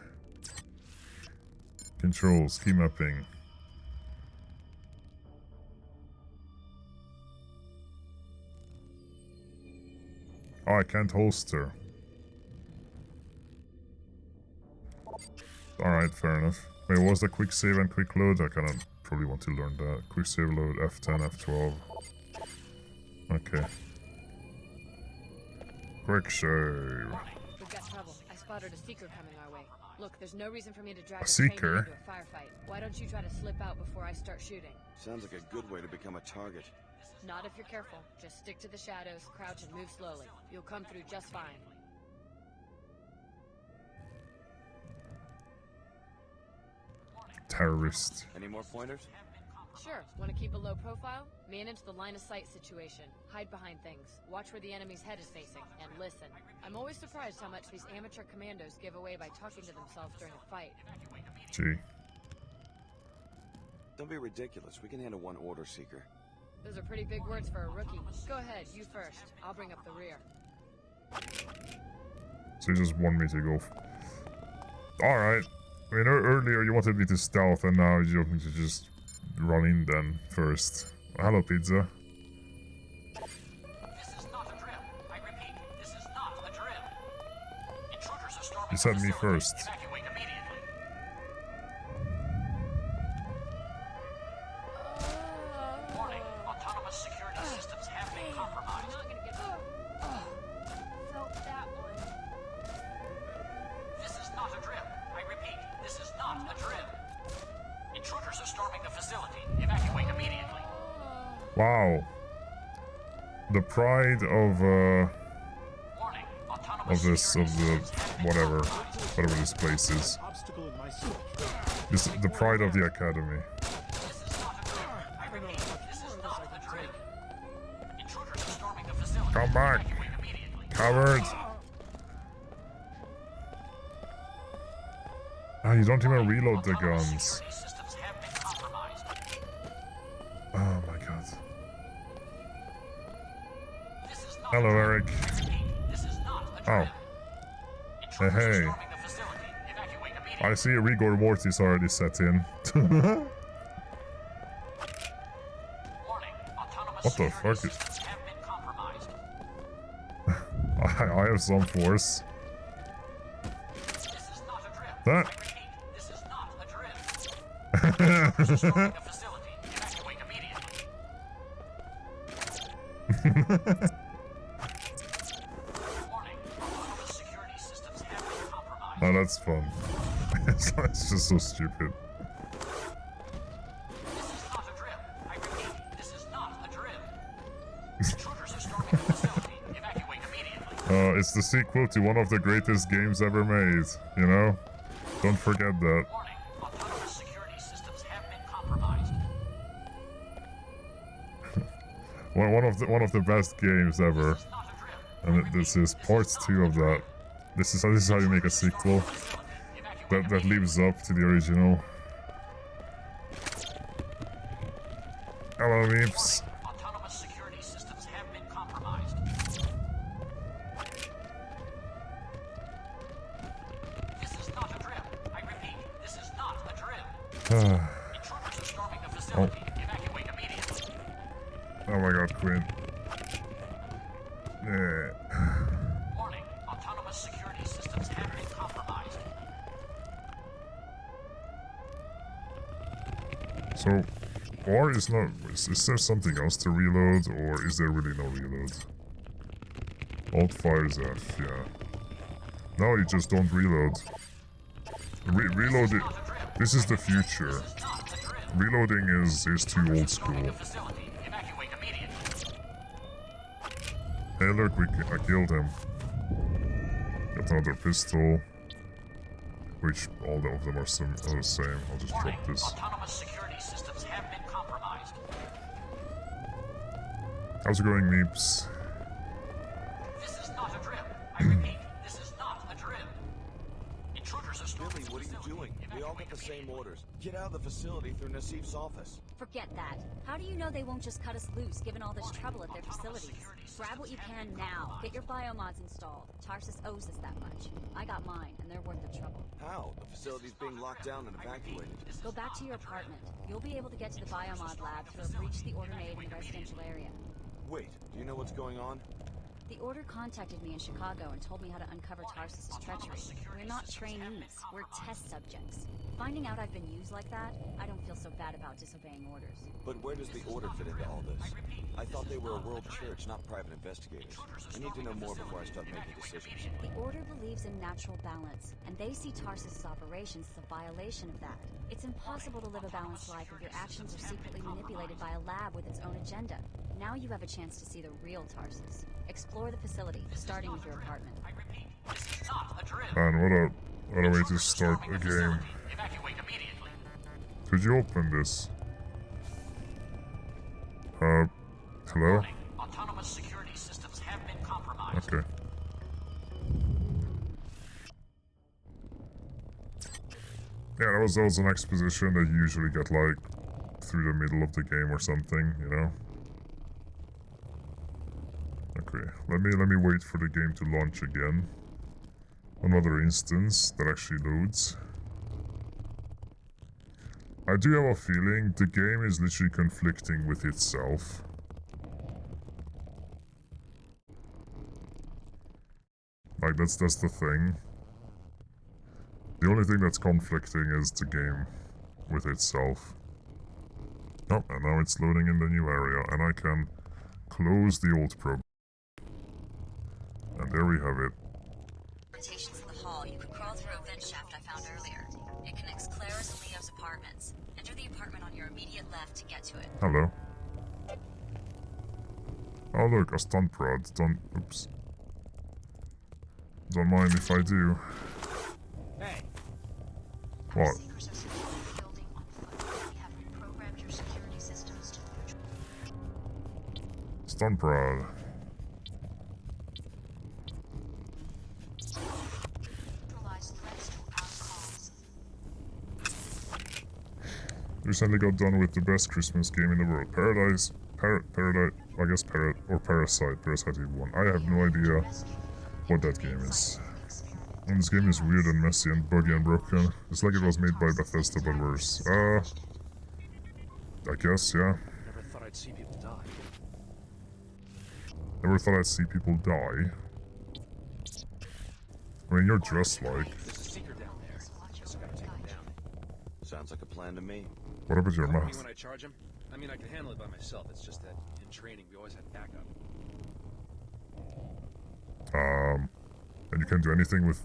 Controls, key mapping. Oh, I can't holster. Alright, fair enough. Wait, what was the quick save and quick load? I kinda probably want to learn that. Quick save load, F10, F12. Okay. Quick save. We've got trouble. I spotted a seeker coming our way. Look, there's no reason for me to drag A seeker? into a firefight. Why don't you try to slip out before I start shooting? Sounds like a good way to become a target. Not if you're careful. Just stick to the shadows, crouch, and move slowly. You'll come through just fine. Terrorist. Any more pointers? Sure. Want to keep a low profile? Manage the line of sight situation. Hide behind things. Watch where the enemy's head is facing. And listen. I'm always surprised how much these amateur commandos give away by talking to themselves during a fight. Gee. Don't be ridiculous. We can handle one order seeker. Those are pretty big words for a rookie. Go ahead, you first. I'll bring up the rear. So you just want me to go. Alright. I mean, earlier you wanted me to stealth, and now you want me to just run in then first. Hello, pizza. This is not a drill. I repeat, this is not a drill. Intruders are storming You said the me facility. first. Evacuate immediately. Warning, autonomous security systems have been compromised. Felt that one. This is not a drill. I repeat, this is not a drill. Intruders are storming the facility. Evacuate immediately. Wow. The pride of whatever this place is. The pride of the academy. Come back, coward! Ah, you don't even reload the guns. Oh my god. Hello, Eric. Oh. Hey, hey. I see a rigor mortis already set in. What the fuck is... I have some force. That... Oh, that's fun. It's just so stupid. It's the sequel to one of the greatest games ever made, you know? Don't forget that. one of the best games ever. And this is part 2 of that. This is how you make a sequel that lives up to the original. Hello, Meeps. Autonomous security systems have been compromised. This is not a drill. I repeat, this is not a drill. Intruders are storming the facility. Evacuate immediately. Oh my god, Quinn. Yeah. Warning, autonomous security systems have been compromised. So, or is not... Is there something else to reload, or is there really no reload? Alt fires F, yeah. No, you just don't reload. Reload it. This is the future. Reloading is too old school. Hey look, I killed him. Got another pistol. Which all of them are the same. I'll just drop this. Autonomous security systems have been compromised. How's it going, Meeps? This is not a drill. I repeat, this is not a drill. Intruders are storming. Billy, what are you doing? We all get the same orders. Get out of the facility through Nassif's office. Forget that. How do you know they won't just cut us loose, given all this trouble at their facilities? Grab what you can now. Get your biomods installed. Tarsus owes us that much. I got mine, and they're worth the trouble. How? The facility's being locked down and evacuated. Go back to your apartment. You'll be able to get to the biomod lab through a breach the Order made in the residential area. Wait, do you know what's going on? The Order contacted me in Chicago and told me how to uncover Tarsus' treachery. We're not trainees, we're test subjects. Finding out I've been used like that, I don't feel so bad about disobeying orders. But where does the Order fit into all this? I thought they were a world church, not private investigators. I need to know more before I start making decisions. The Order believes in natural balance, and they see Tarsus' operations as a violation of that. It's impossible to live a balanced life if your actions are secretly manipulated by a lab with its own agenda. Now you have a chance to see the real Tarsus. Explore the facility, starting with your apartment. Man, what a way to start a game. Could you open this? Hello? Autonomous security systems have been compromised. Okay. Yeah, that was an exposition that you usually get like through the middle of the game or something, you know? Okay, let me wait for the game to launch again. Another instance that actually loads. I do have a feeling the game is literally conflicting with itself. Like, that's the thing. The only thing that's conflicting is the game with itself. Oh, and now it's loading in the new area, and I can close the old program. And there we have it. Invitations in the hall. You could crawl through a vent shaft I found earlier. It connects Clara's and Leo's apartments. Enter the apartment on your immediate left to get to it. Hello. Oh look, a stunt prod. Oops. Don't mind if I do. Hey. What? Stunt prod. Recently got done with the best Christmas game in the world. Paradise, I guess Parasite 1. I have no idea what that game is. And this game is weird and messy and buggy and broken. It's like it was made by Bethesda but worse. I guess, yeah. Never thought I'd see people die. Never thought I'd see people die. I mean, you're dressed like. There's a seeker down there. Guess I gotta take him down. Sounds like a plan to me. What about your Call me mouth? when I charge him. I mean, I can handle it by myself. It's just that in training we always had backup. And you can't do anything with.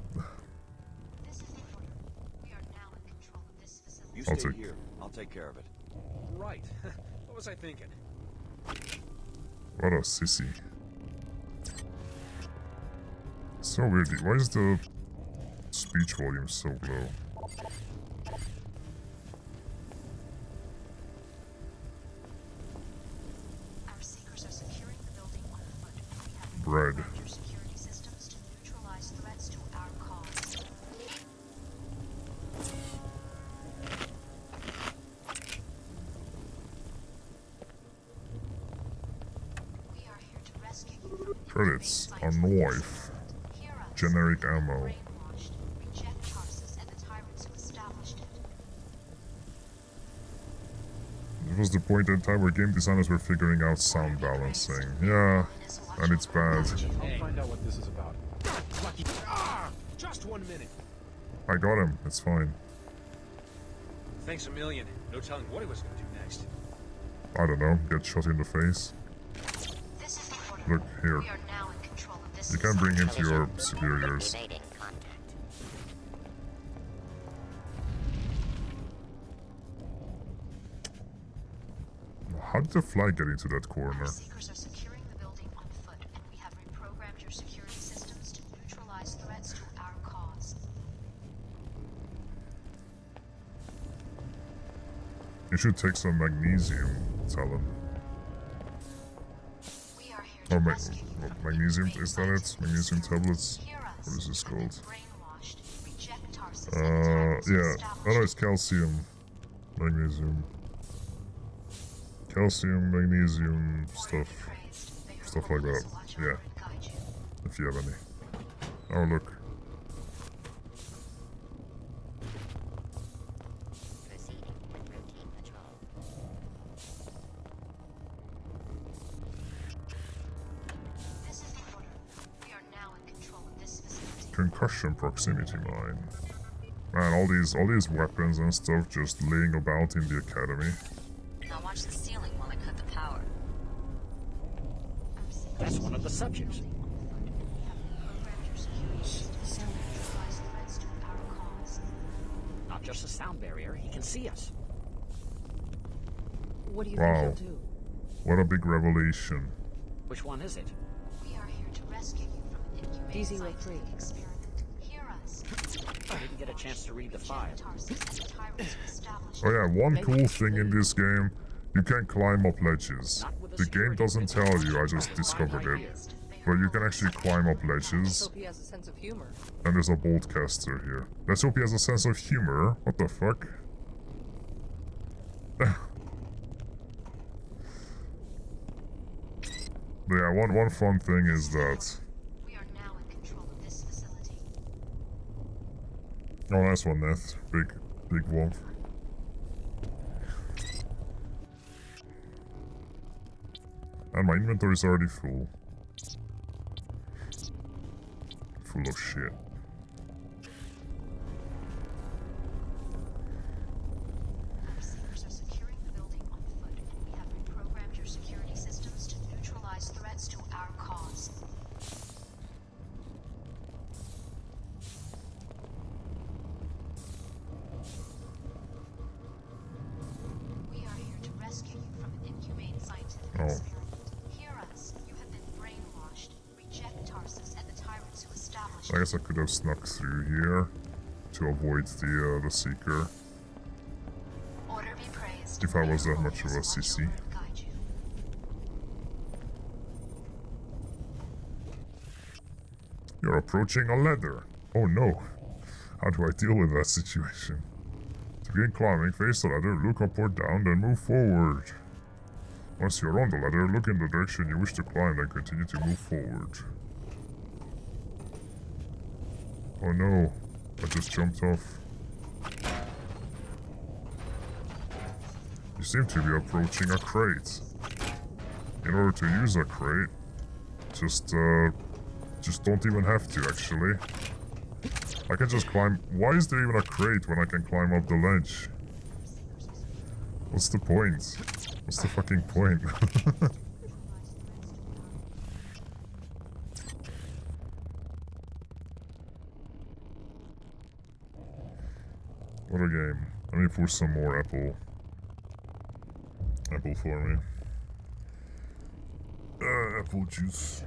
You I'll stay take- here. I'll take care of it. Right. What was I thinking? What a sissy. So weird. Why is the speech volume so low? Our seekers are securing the building on foot. We have Bread. your security systems to neutralize threats to our cause. We are here to rescue you from Credits. A knife. Generic ammo. brainwashed. Reject Tarsus and the tyrants who established it. It was the point in time where game designers were figuring out sound balancing. Yeah, and it's bad. I'll find out what this is about. Lucky. Just 1 minute. I got him. It's fine. Thanks a million. No telling what he was gonna do next. I don't know. Get shot in the face. This is the order. Look here. We are now in control of this. You can bring him to your superiors. How did the fly get into that corner? Seekers are securing the building on foot, and we have reprogrammed your security systems to neutralize threats to our cause. You should take some magnesium, Talon. We are here Oh, to rescue you from magnesium, is that it? Magnesium tablets? What is this called? brainwashed. Reject Tarsus and the tyrants who Yeah. established Oh no, it's calcium. Magnesium. Calcium, magnesium, stuff like that. Yeah. If you have any. Oh look. This is the order. We are now in control of this facility. Concussion proximity mine. Man, all these weapons and stuff just laying about in the academy. Now watch the ceiling while I cut the power. That's one of the subjects. Not just a sound barrier, he can see us. What do you Wow. think he'll do? What a big revelation. Which one is it? We are here to rescue you from an inhumane DZ-03. scientific experiment. Hear us. I didn't get a chance to read the file. Tarsus and the tyrants who established Oh yeah, one cool thing in this game, you can climb up ledges. The game doesn't tell you, I just discovered it. But you can actually climb up ledges, Hope he has a sense of humor. and there's a bolt caster here. Let's hope he has a sense of humor. What the fuck? Yeah, one fun thing is that... We are now in control of this facility. Oh, nice one, Neth. Big wolf. And my inventory's already full. Full of shit. Our seekers are securing the building on foot. We have reprogrammed your security systems to neutralize threats to our cause. We are here to rescue you from an inhumane scientific experiment. Hear us. You have been brainwashed. Reject Tarsus and the tyrants who established. I guess I could have snuck through here to avoid the Seeker. Order be praised. If I was that much of a sissy. You're approaching a ladder. Oh no. How do I deal with that situation? To begin climbing, face the ladder, look up or down, then move forward. Once you're on the ladder, look in the direction you wish to climb, then continue to move forward. Oh no, I just jumped off. You seem to be approaching a crate. In order to use a crate, just don't even have to, actually. I can just climb. Why is there even a crate when I can climb up the ledge? What's the point? What's the fucking point? What a game. Let me pour some more apple for me. Apple juice.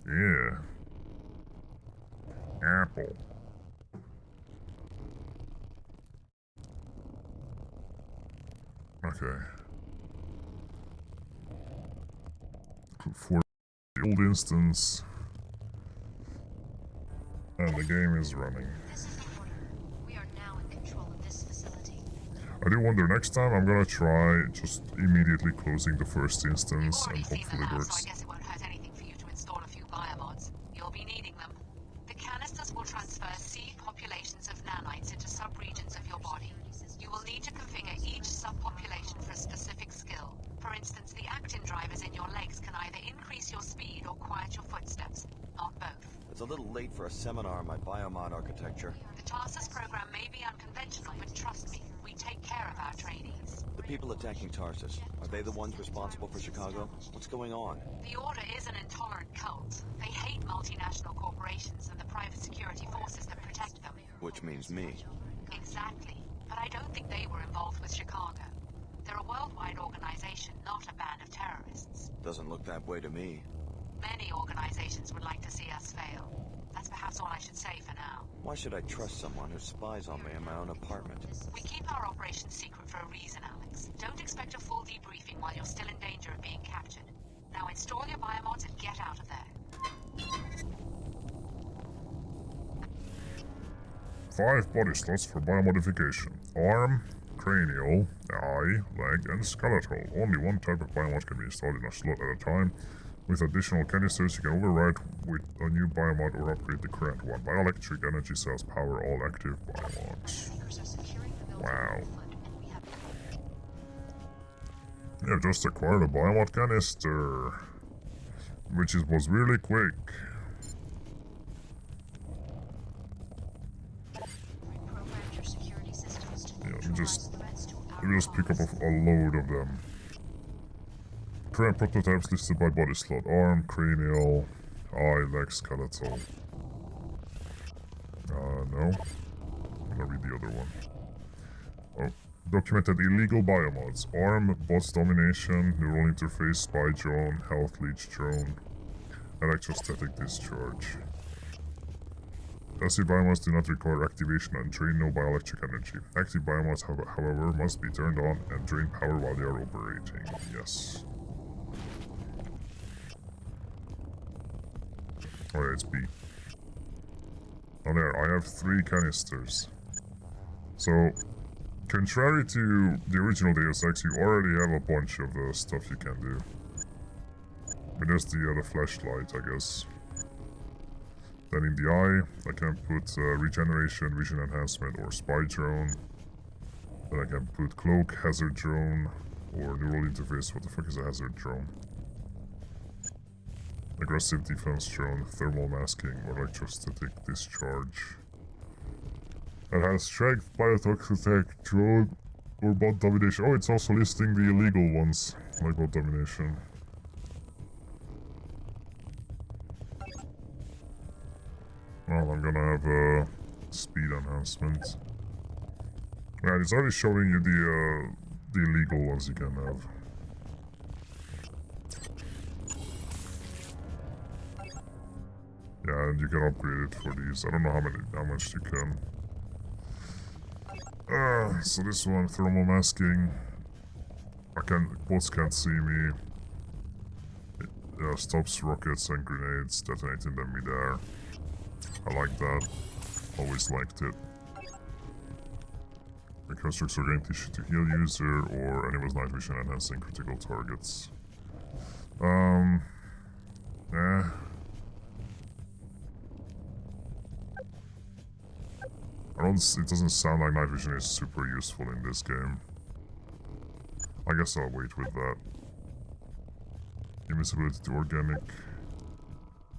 Yeah. Apple. Okay. For the old instance. And the game is running. This is the order. We are now in control of this facility. I do wonder next time I'm gonna try just immediately closing the first instance and hopefully it works. So I guess it won't hurt anything for you to install a few biomods. You'll be needing them. The canisters will transfer seed populations of nanites into subregions of your body. You will need to configure each subpopulation for a specific skill. For instance, the actin drivers in your legs can either increase your speed or quiet your footsteps, not both. It's a little late for a seminar on my biomod architecture. The Tarsus program may be unconventional, but trust me, we take care of our trainees. The people attacking Tarsus, are they the ones responsible for Chicago? What's going on? The Order is an intolerant cult. They hate multinational corporations and the private security forces that protect them. Which means me. Exactly. But I don't think they were involved with Chicago. They're a worldwide organization, not a band of terrorists. Doesn't look that way to me. Many organizations would like to see us fail. That's perhaps all I should say for now. Why should I trust someone who spies on me in my own apartment? We keep our operation secret for a reason, Alex. Don't expect a full debriefing while you're still in danger of being captured. Now install your biomods and get out of there. 5 body slots for biomodification. Arm, cranial, eye, leg, and skeletal. Only one type of biomod can be installed in a slot at a time. With additional canisters, you can override with a new biomod or upgrade the current one. Bioelectric energy cells power all active biomods. Wow. Yeah, just acquired a biomod canister. Which was really quick. Yeah, let me just pick up a load of them. Current prototypes listed by body slot. Arm, cranial, eye, leg, skeletal. No. I'm gonna read the other one. Oh. Documented illegal biomods. Arm, bots domination, neural interface, spy drone, health leech drone, electrostatic discharge. Passive biomods do not require activation and drain no bioelectric energy. Active biomods, however, must be turned on and drain power while they are operating. Yes. Oh yeah, it's B. Oh there, I have 3 canisters. So, contrary to the original Deus Ex, you already have a bunch of stuff you can do. But there's the flashlight, I guess. Then in the eye, I can put regeneration, vision enhancement, or spy drone. Then I can put cloak, hazard drone, or neural interface. What the fuck is a hazard drone? Aggressive defense drone, thermal masking, or electrostatic discharge. It has strength, biotoxic drone, or bot domination. Oh, it's also listing the illegal ones, like bot domination. Well, I'm gonna have a speed enhancement. Yeah, it's already showing you the illegal ones you can have. Yeah, and you can upgrade it for these. I don't know how much you can. So this one, thermal masking. Bots can't see me. It stops rockets and grenades detonating them midair. I like that. Always liked it. Reconstructs organ tissue to heal user or enemies night vision enhancing critical targets. Yeah. It doesn't sound like night vision is super useful in this game. I guess I'll wait with that. Invisibility to organic.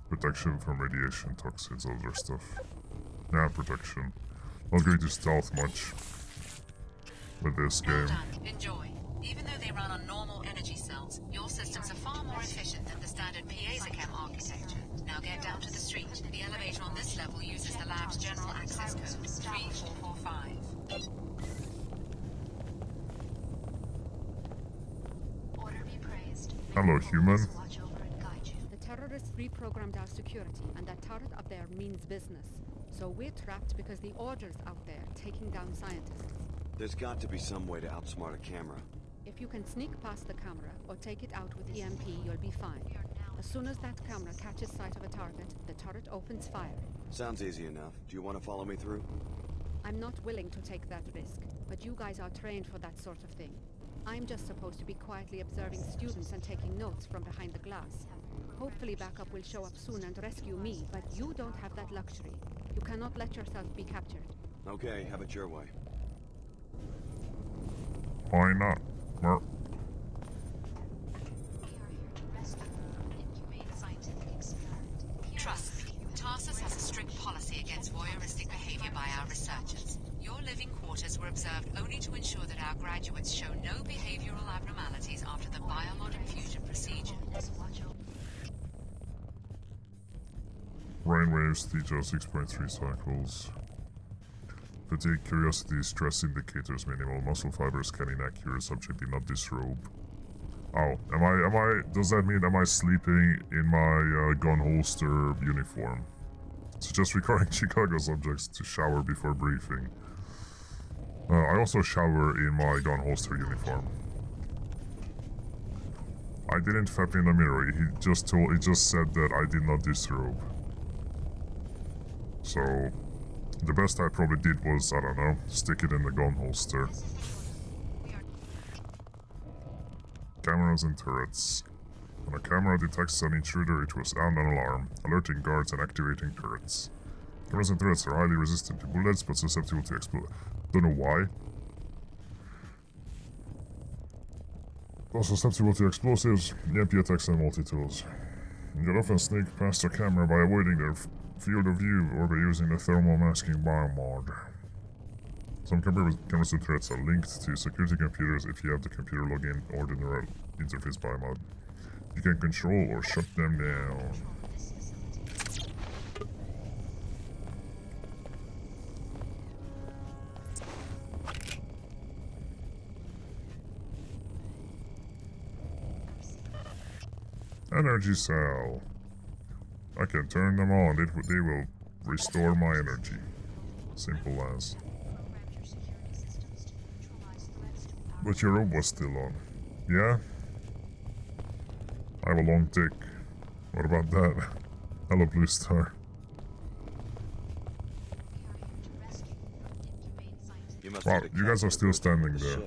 Protection from radiation, toxins, other stuff. Yeah, protection. Not going to stealth much with this game. Enjoy. Even though they run on normal energy cells, your systems are far more efficient than the standard Piezochem architecture. Now get down to the street. The elevator on this level uses the lab's general access code, 3445. Order be praised. Hello, human. The terrorists reprogrammed our security, and that turret up there means business. So we're trapped because the Order's out there, taking down scientists. There's got to be some way to outsmart a camera. If you can sneak past the camera, or take it out with EMP, you'll be fine. As soon as that camera catches sight of a target, the turret opens fire. Sounds easy enough. Do you want to follow me through? I'm not willing to take that risk, but you guys are trained for that sort of thing. I'm just supposed to be quietly observing students and taking notes from behind the glass. Hopefully backup will show up soon and rescue me, but you don't have that luxury. You cannot let yourself be captured. Okay, have it your way. Why not? Mer Trust me, Tarsus has a strict policy against voyeuristic behavior by our researchers. Your living quarters were observed only to ensure that our graduates show no behavioral abnormalities after the biomod infusion procedure. Brainwaves, theta 6.3 cycles. Fatigue, curiosity, stress indicators minimal, muscle fibers can inaccurate, subject did not disrobe. Oh, does that mean am I sleeping in my gun holster uniform? So just requiring Chicago subjects to shower before briefing. I also shower in my gun holster uniform. I didn't fap in the mirror, he just said that I did not disrobe. So, the best I probably did was, I don't know, stick it in the gun holster. Cameras and turrets. When a camera detects an intruder, it will sound an alarm, alerting guards and activating turrets. Cameras and turrets are highly resistant to bullets, but susceptible to explode. Don't know why. Also susceptible to explosives, EMP attacks and multi-tools. You can often sneak past a camera by avoiding their field of view or by using the thermal masking biomod. Some cameras and turrets are linked to security computers if you have the computer login or the neural interface biomod. You can control or shut them down. Energy cell. I can turn them on, they will restore my energy. Simple as. But your robe was still on. Yeah? I have a long dick. What about that? Hello, Blue Star. Wow, you guys are still standing there.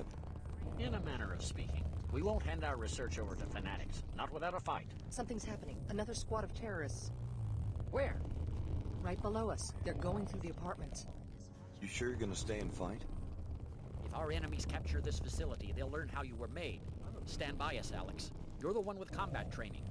In a manner of speaking, we won't hand our research over to fanatics, not without a fight. Something's happening. Another squad of terrorists. Where? Right below us. They're going through the apartments. You sure you're gonna stay and fight? If our enemies capture this facility, they'll learn how you were made. Stand by us, Alex. You're the one with combat training.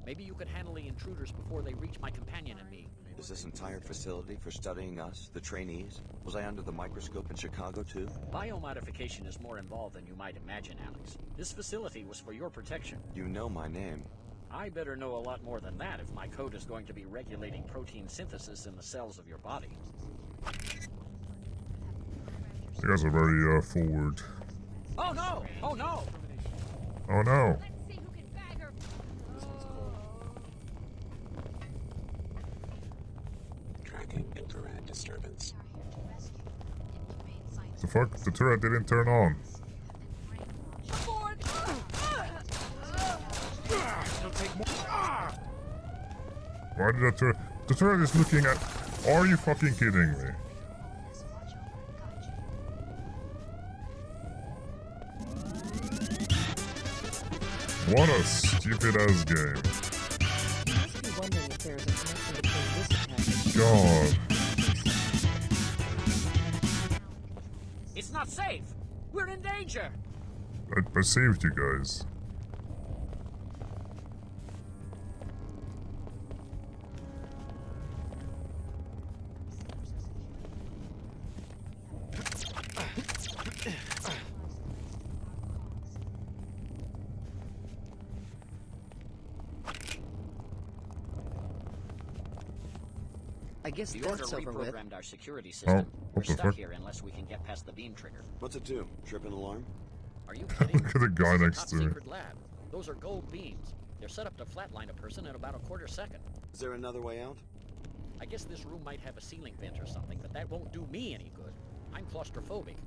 Maybe you could handle the intruders before they reach my companion and me. Is this entire facility for studying us, the trainees? Was I under the microscope in Chicago, too? Biomodification is more involved than you might imagine, Alex. This facility was for your protection. You know my name. I better know a lot more than that if my code is going to be regulating protein synthesis in the cells of your body. You guys are very, forward. Oh no! Oh no! Oh no! Tracking infrared disturbance. The fuck? The turret didn't turn on. Why did that turret? The turret is looking at. Are you fucking kidding me? What a stupid ass game. God. It's not safe! We're in danger! I saved you guys. I guess the order that's over with. reprogrammed our security system. We're stuck fuck? here unless we can get past the beam trigger. What's it do? Trip an alarm? Are you kidding? Look at the guy This is a next to me. top-secret lab. Those are gold beams. They're set up to flatline a person in about a quarter second. Is there another way out? I guess this room might have a ceiling vent or something, but that won't do me any good. I'm claustrophobic.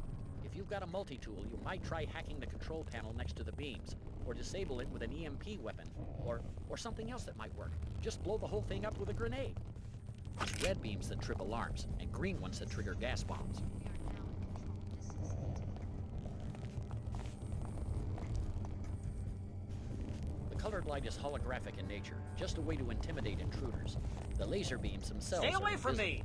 If you've got a multi-tool, you might try hacking the control panel next to the beams, or disable it with an EMP weapon, or something else that might work. Just blow the whole thing up with a grenade. It's red beams that trip alarms, and green ones that trigger gas bombs. The colored light is holographic in nature, just a way to intimidate intruders. The laser beams themselves Stay away are from invisible. me!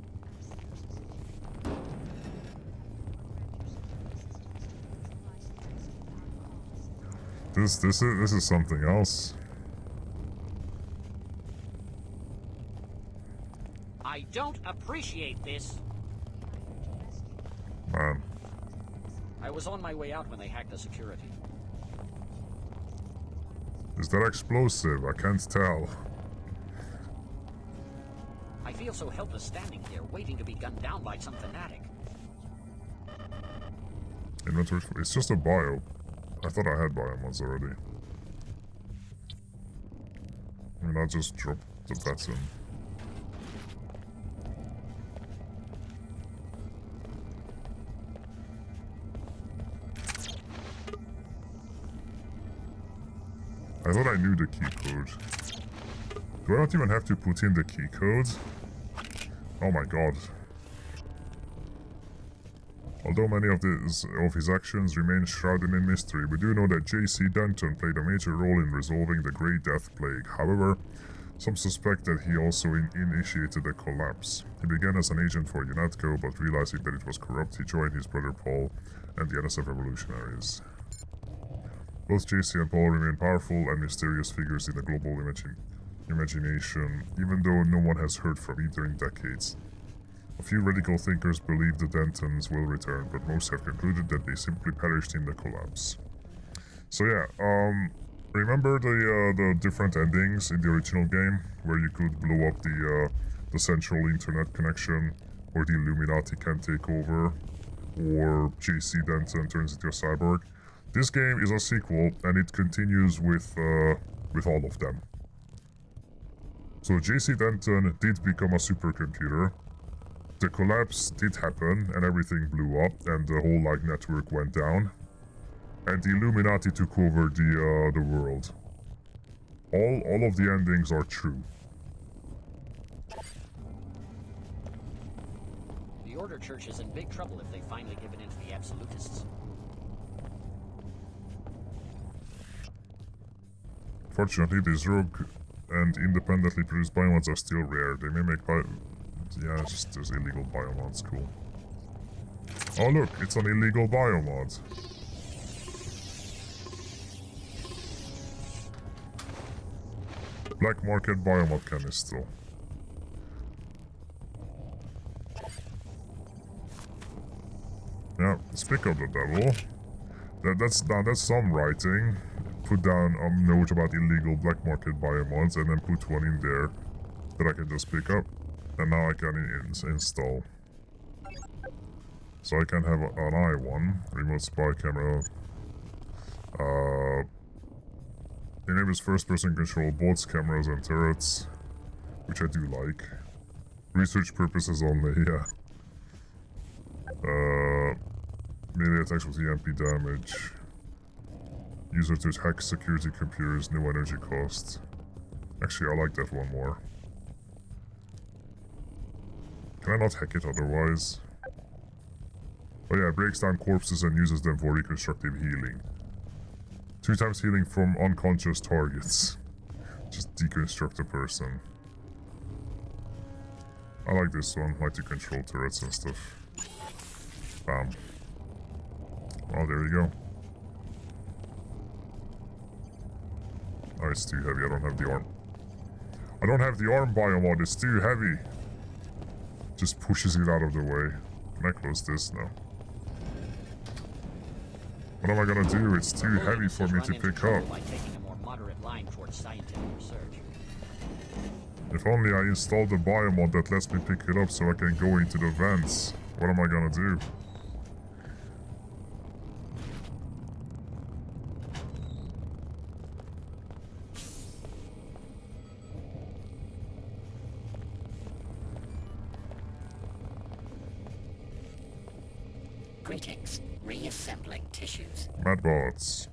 This is something else. I don't appreciate this. Man. I was on my way out when they hacked the security. Is that explosive? I can't tell. I feel so helpless standing here, waiting to be gunned down by some fanatic. Inventory. It's just a bio. I thought I had bio ones already. I mean, I just dropped that in. I thought I knew the key code. Do I not even have to put in the key codes? Oh my god. Although many of his actions remain shrouded in mystery, we do know that J.C. Denton played a major role in resolving the Great Death Plague. However, some suspect that he also initiated the collapse. He began as an agent for UNATCO, but realizing that it was corrupt, he joined his brother Paul and the NSF revolutionaries. Both J.C. and Paul remain powerful and mysterious figures in the global imagination, even though no one has heard from either in decades. A few radical thinkers believe the Dentons will return, but most have concluded that they simply perished in the collapse. So yeah, remember the different endings in the original game, where you could blow up the central internet connection, or the Illuminati can take over, or J.C. Denton turns into a cyborg? This game is a sequel, and it continues with all of them. So J.C. Denton did become a supercomputer. The collapse did happen, and everything blew up, and the whole network went down. And the Illuminati took over the world. All of the endings are true. Order Church is in big trouble if they've finally given in to the absolutists. Fortunately, these rogue and independently produced biomods are still rare. They may make yeah, just there's illegal biomods, cool. Oh look, it's an illegal biomod. Black market biomod canister. Yeah, speak of the devil. That's some writing. Put down a note about illegal black market biomods and then put one in there that I can just pick up. And now I can install. So I can have an I1, remote spy camera. Enables first-person control boats, cameras, and turrets, which I do like. Research purposes only, yeah. Melee attacks with EMP damage. User to hack security computers, no energy cost. Actually, I like that one more. Can I not hack it otherwise? Oh yeah, breaks down corpses and uses them for reconstructive healing. 2 times healing from unconscious targets. Just deconstruct a person. I like this one, like to control turrets and stuff. Bam. Oh, there you go. Oh, it's too heavy, I don't have the arm. I don't have the arm biomod, it's too heavy. Just pushes it out of the way. Can I close this? No. What am I gonna do? It's too heavy for me to pick up. By taking a more moderate line towards scientific research. If only I installed a biomod that lets me pick it up so I can go into the vents. What am I gonna do? Greetings. Reassembling tissues. Madbots.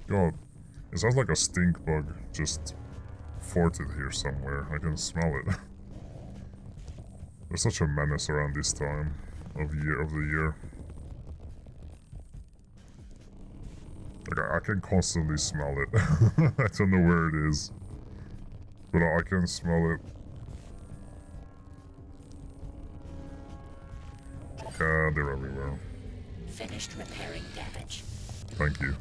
God, it sounds like a stink bug just farted here somewhere. I can smell it. There's such a menace around this time of the year. Like I can constantly smell it. I don't know where it is, but I can smell it. They're everywhere. Finished repairing damage. Thank you.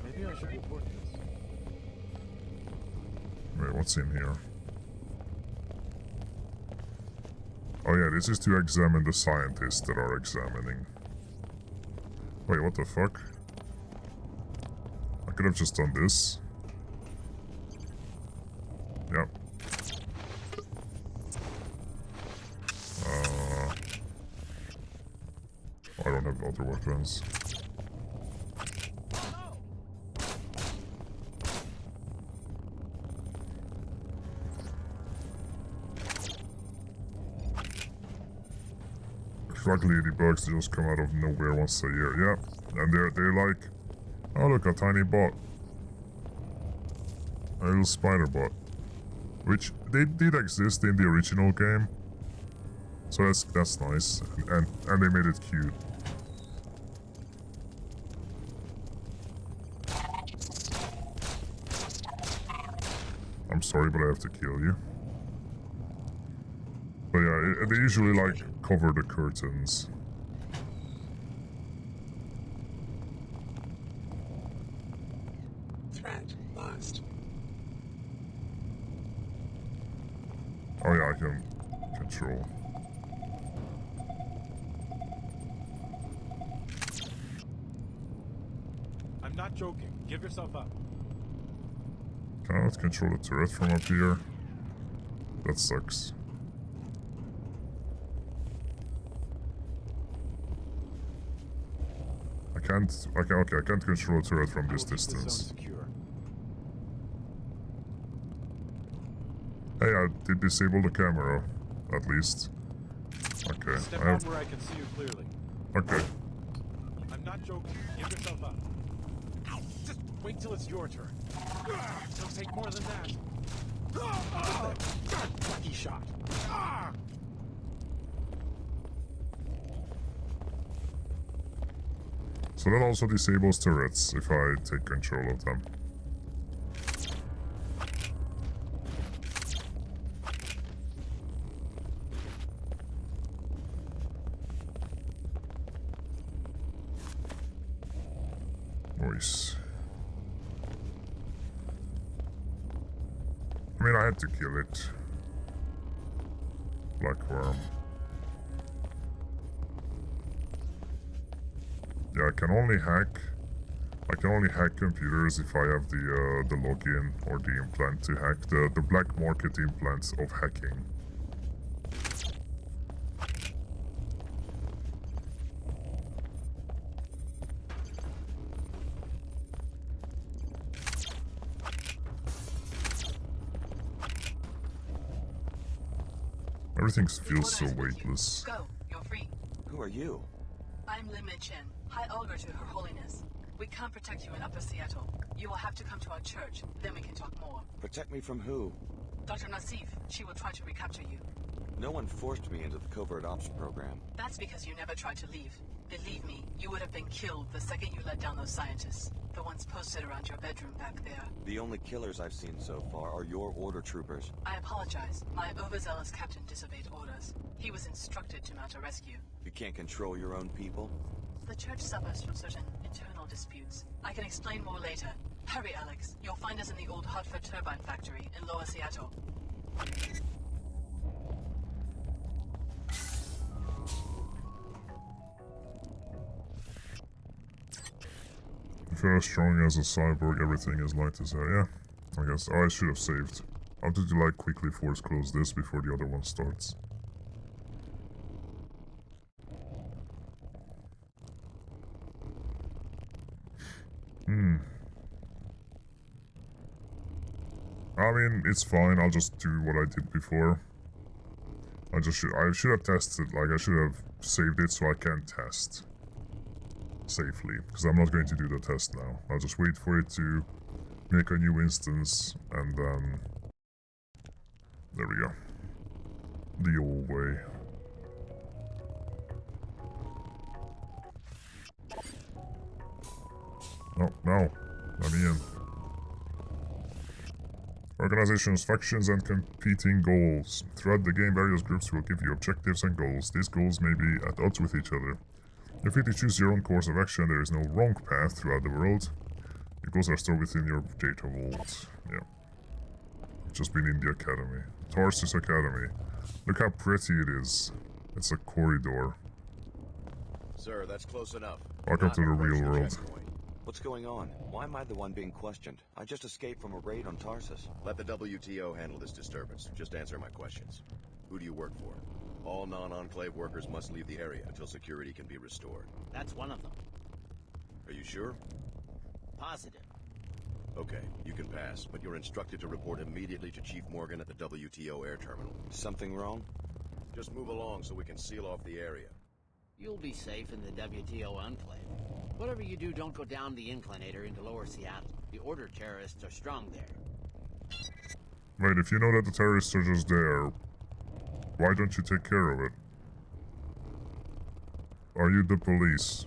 Maybe I should report this. Wait, what's in here? Oh yeah, this is to examine the scientists that are examining. Wait, what the fuck? I could have just done this. Yep. I don't have other weapons. Like ladybugs, they just come out of nowhere once a year. Yeah, and they're like, oh look, a tiny bot, a little spider bot, which they did exist in the original game. So that's nice, and they made it cute. I'm sorry, but I have to kill you. But yeah, they usually like cover the curtains. Threat lost. Oh yeah, I can control. I'm not joking. Give yourself up. Can I not control the turret from up here? That sucks. Okay, I can't control a turret from this distance. Hey, I did disable the camera, at least. Okay, Step out where I can see you clearly. Okay. I'm not joking. Give yourself up. Just wait till it's your turn. It'll take more than that. God, lucky shot. So that also disables turrets if I take control of them. Nice. I mean, I had to kill it. Black worm. Yeah, I can only hack computers if I have the login or the implant to hack the black market implants of hacking. Everything feels so weightless. Go, you're free. Who are you? I'm Lim Chen, High Augur to Her Holiness. We can't protect you in Upper Seattle. You will have to come to our church, then we can talk more. Protect me from who? Dr. Nassif, she will try to recapture you. No one forced me into the covert ops program. That's because you never tried to leave. Believe me, you would have been killed the second you let down those scientists. The ones posted around your bedroom back there. The only killers I've seen so far are your order troopers. I apologize. My overzealous captain disobeyed orders. He was instructed to mount a rescue. You can't control your own people? The church suffers from certain internal disputes. I can explain more later. Hurry, Alex. You'll find us in the old Hartford turbine factory in Lower Seattle. If you're as strong as a cyborg, everything is light as air. Yeah, I guess. Oh, I should have saved. How did you like quickly force close this before the other one starts? I mean, it's fine. I'll just do what I did before. I should have tested. Like, I should have saved it so I can test safely, because I'm not going to do the test now. I'll just wait for it to make a new instance, and then there we go. The old way. Oh, no. Let me in. Organizations, factions, and competing goals. Throughout the game, various groups will give you objectives and goals. These goals may be at odds with each other. You're free to choose your own course of action. There is no wrong path throughout the world. Your goals are stored within your data vault. Yeah. I've just been in the academy. Tarsus Academy. Look how pretty it is. It's a corridor. Sir, that's close enough. Welcome to the real world. What's going on? Why am I the one being questioned? I just escaped from a raid on Tarsus. Let the WTO handle this disturbance. Just answer my questions. Who do you work for? All non-Enclave workers must leave the area until security can be restored. That's one of them. Are you sure? Positive. Okay, you can pass, but you're instructed to report immediately to Chief Morgan at the WTO air terminal. Something wrong? Just move along so we can seal off the area. You'll be safe in the WTO Enclave. Whatever you do, don't go down the inclinator into Lower Seattle. The Order terrorists are strong there. Wait, if you know that the terrorists are just there, why don't you take care of it? Are you the police?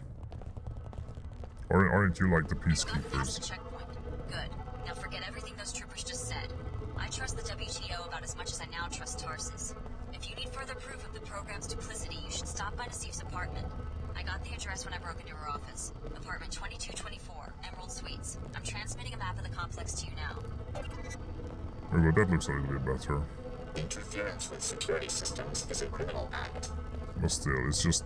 Or aren't you like the peacekeepers? Checkpoint. Good. Now forget everything those troopers just said. I trust the WTO about as much as I now trust Tarsus. If you need further proof of the program's duplicity, you should stop by Nassif's apartment. I got the address when I broke into her office. Apartment 2224, Emerald Suites. I'm transmitting a map of the complex to you now. Oh, well, that looks a little bit better. Interference with security systems is a criminal act. But still, it's just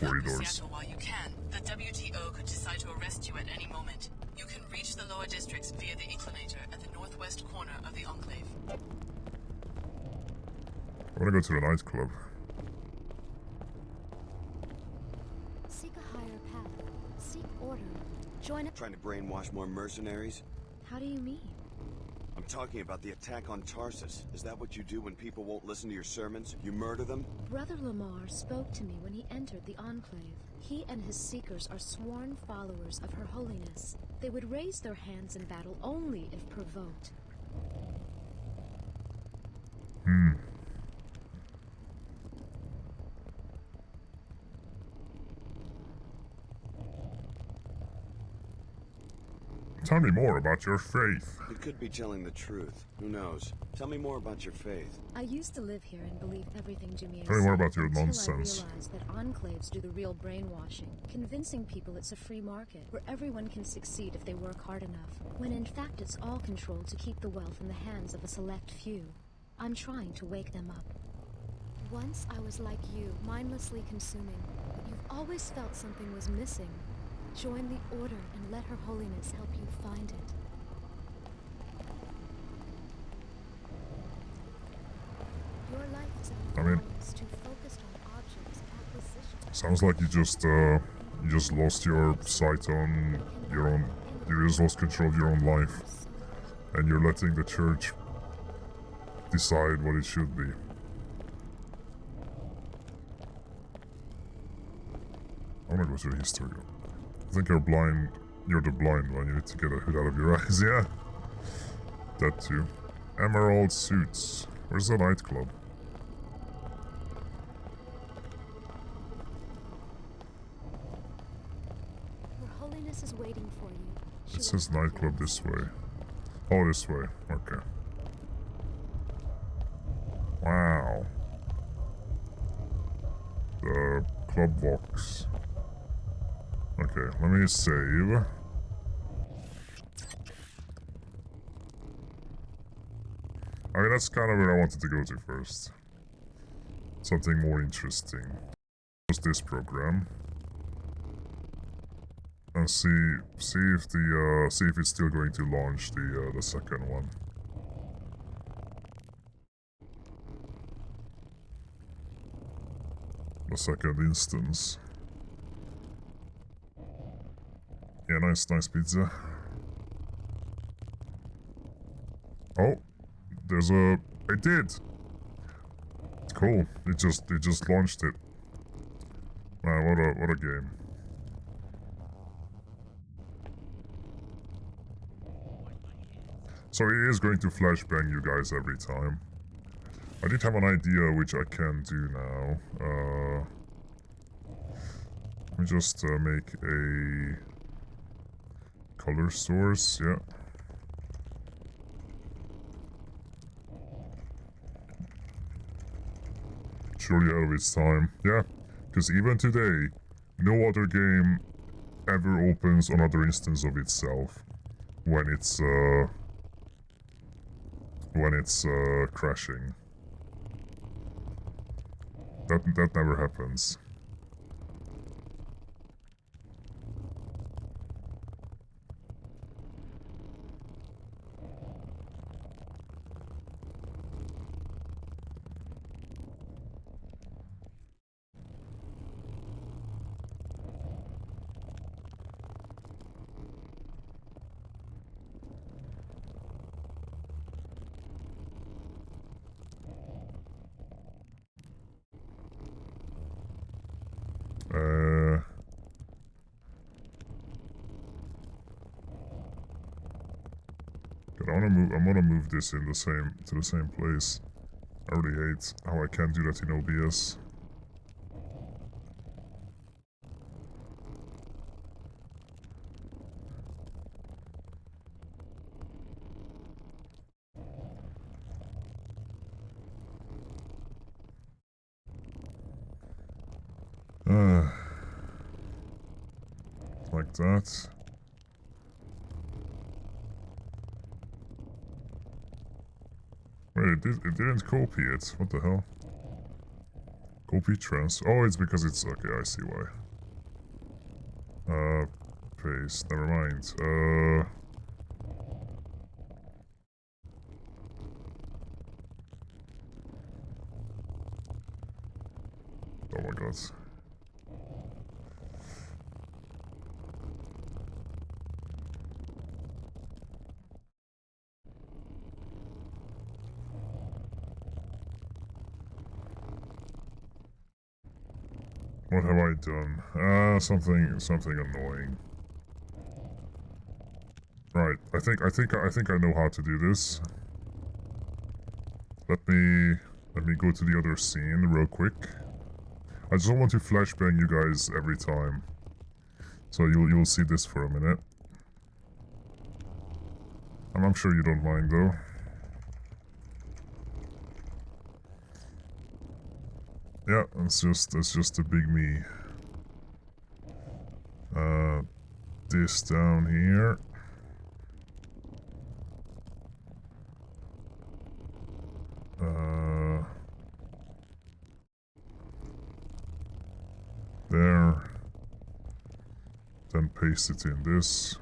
corridors. While you can, the WTO could decide to arrest you at any moment. You can reach the lower districts via the inclinator at the northwest corner of the Enclave. I wanna go to the nightclub. Seek a higher path. Seek order. Join a... Trying to brainwash more mercenaries? How do you mean? I'm talking about the attack on Tarsus. Is that what you do when people won't listen to your sermons? You murder them? Brother Lamar spoke to me when he entered the Enclave. He and his seekers are sworn followers of Her Holiness. They would raise their hands in battle only if provoked. Tell me more about your faith. You could be telling the truth. Who knows? Tell me more about your faith. I used to live here and believe everything Jimmy Tell me more about your until nonsense. I realized that enclaves do the real brainwashing, convincing people it's a free market where everyone can succeed if they work hard enough, when in fact it's all controlled to keep the wealth in the hands of a select few. I'm trying to wake them up. Once I was like you, mindlessly consuming. You've always felt something was missing. Join the Order and let Her Holiness help you find it. Your life is too focused on objects, acquisitions. Sounds like you just lost your sight on your own. You just lost control of your own life, and you're letting the church decide what it should be. I wanna go through history. I think you're blind. You're the blind one. You need to get a hood out of your eyes. Yeah, that too. Emerald suits. Where's the nightclub? Her Holiness is waiting for you. It says nightclub this way. Oh, this way. Okay. Wow. The club box. Okay, let me save. I mean, that's kind of where I wanted to go to first. Something more interesting. Close this program. And see if it's still going to launch the second one. The second instance. Yeah, nice pizza. Oh, there's a. It did. Cool. It just launched it. Man, what a game. So he is going to flashbang you guys every time. I did have an idea which I can do now. Let me just make a color source, yeah. Surely out of its time, yeah. Because even today, no other game ever opens another instance of itself when it's crashing. That never happens. I'm gonna move this to the same place. I really hate how I can't do that in OBS. Like that. Wait, it didn't copy it. What the hell? Copy trans. Oh, it's because it's okay. I see why. Paste. Never mind. Oh my god. What have I done? Something annoying. I think I know how to do this. Let me go to the other scene real quick. I just don't want to flashbang you guys every time. So you'll see this for a minute. I'm sure you don't mind though. Yeah, it's just a big me. This down here. There. Then paste it in this.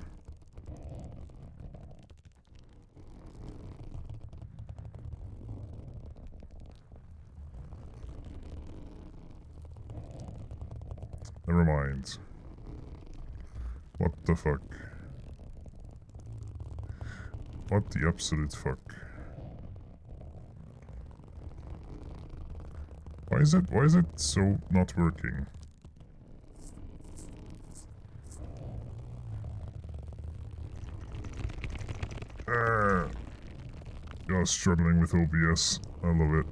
Never mind. What the fuck? What the absolute fuck? Why is it so not working? Yeah, struggling with OBS. I love it.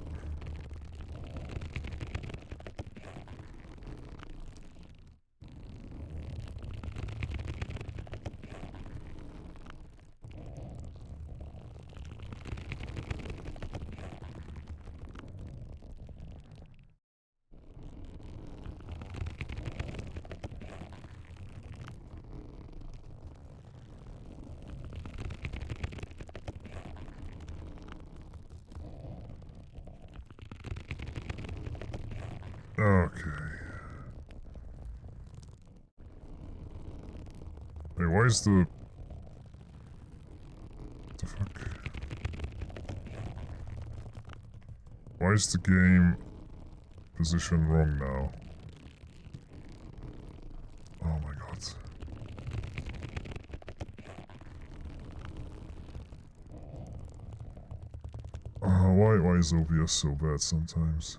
Okay. Wait, why is the... What the fuck? Why is the game position wrong now? Oh my god. Why is OBS so bad sometimes?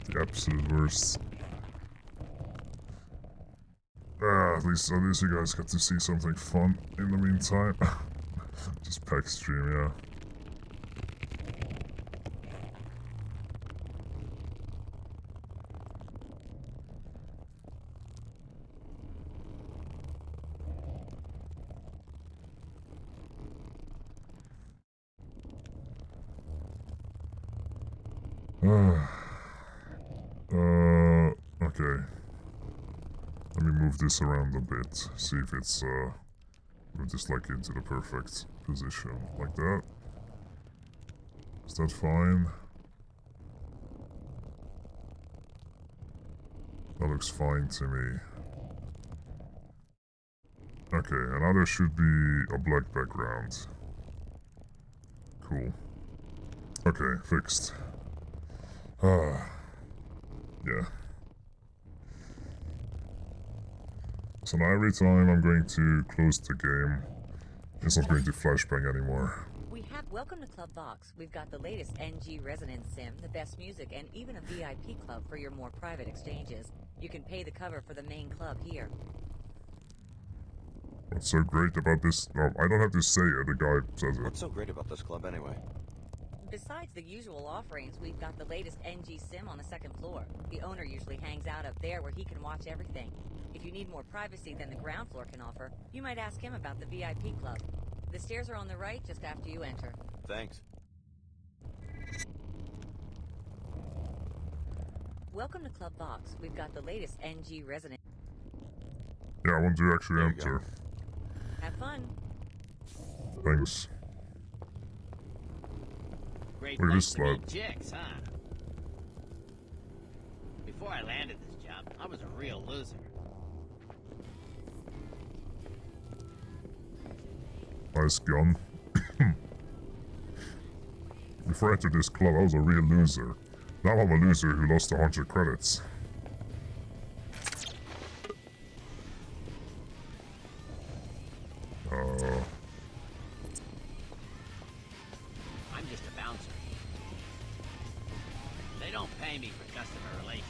The absolute worst. At least you guys got to see something fun in the meantime. Just pack stream, yeah. Okay. Let me move this around a bit. See if it's, move this like into the perfect position. Like that. Is that fine? That looks fine to me. Okay, and now there should be a black background. Cool. Okay, fixed. Yeah. So now every time I'm going to close the game, it's not going to flashbang anymore. Welcome to Club Vox. We've got the latest NG Resonance Sim, the best music, and even a VIP club for your more private exchanges. You can pay the cover for the main club here. What's so great about this? No, I don't have to say it, the guy says it. What's so great about this club anyway? Besides the usual offerings, we've got the latest NG Sim on the second floor. The owner usually hangs out up there where he can watch everything. If you need more privacy than the ground floor can offer, you might ask him about the VIP club. The stairs are on the right just after you enter. Thanks. Welcome to Club Vox. We've got the latest NG resident. Yeah, I want to actually enter. Have fun. Thanks. Great Look at place this to meet slide. chicks, huh? Before I landed this job, I was a real loser. Nice gun. Before I entered this club, I was a real loser. Now I'm a loser who lost 100 credits. I'm just a bouncer. They don't pay me for customer relations.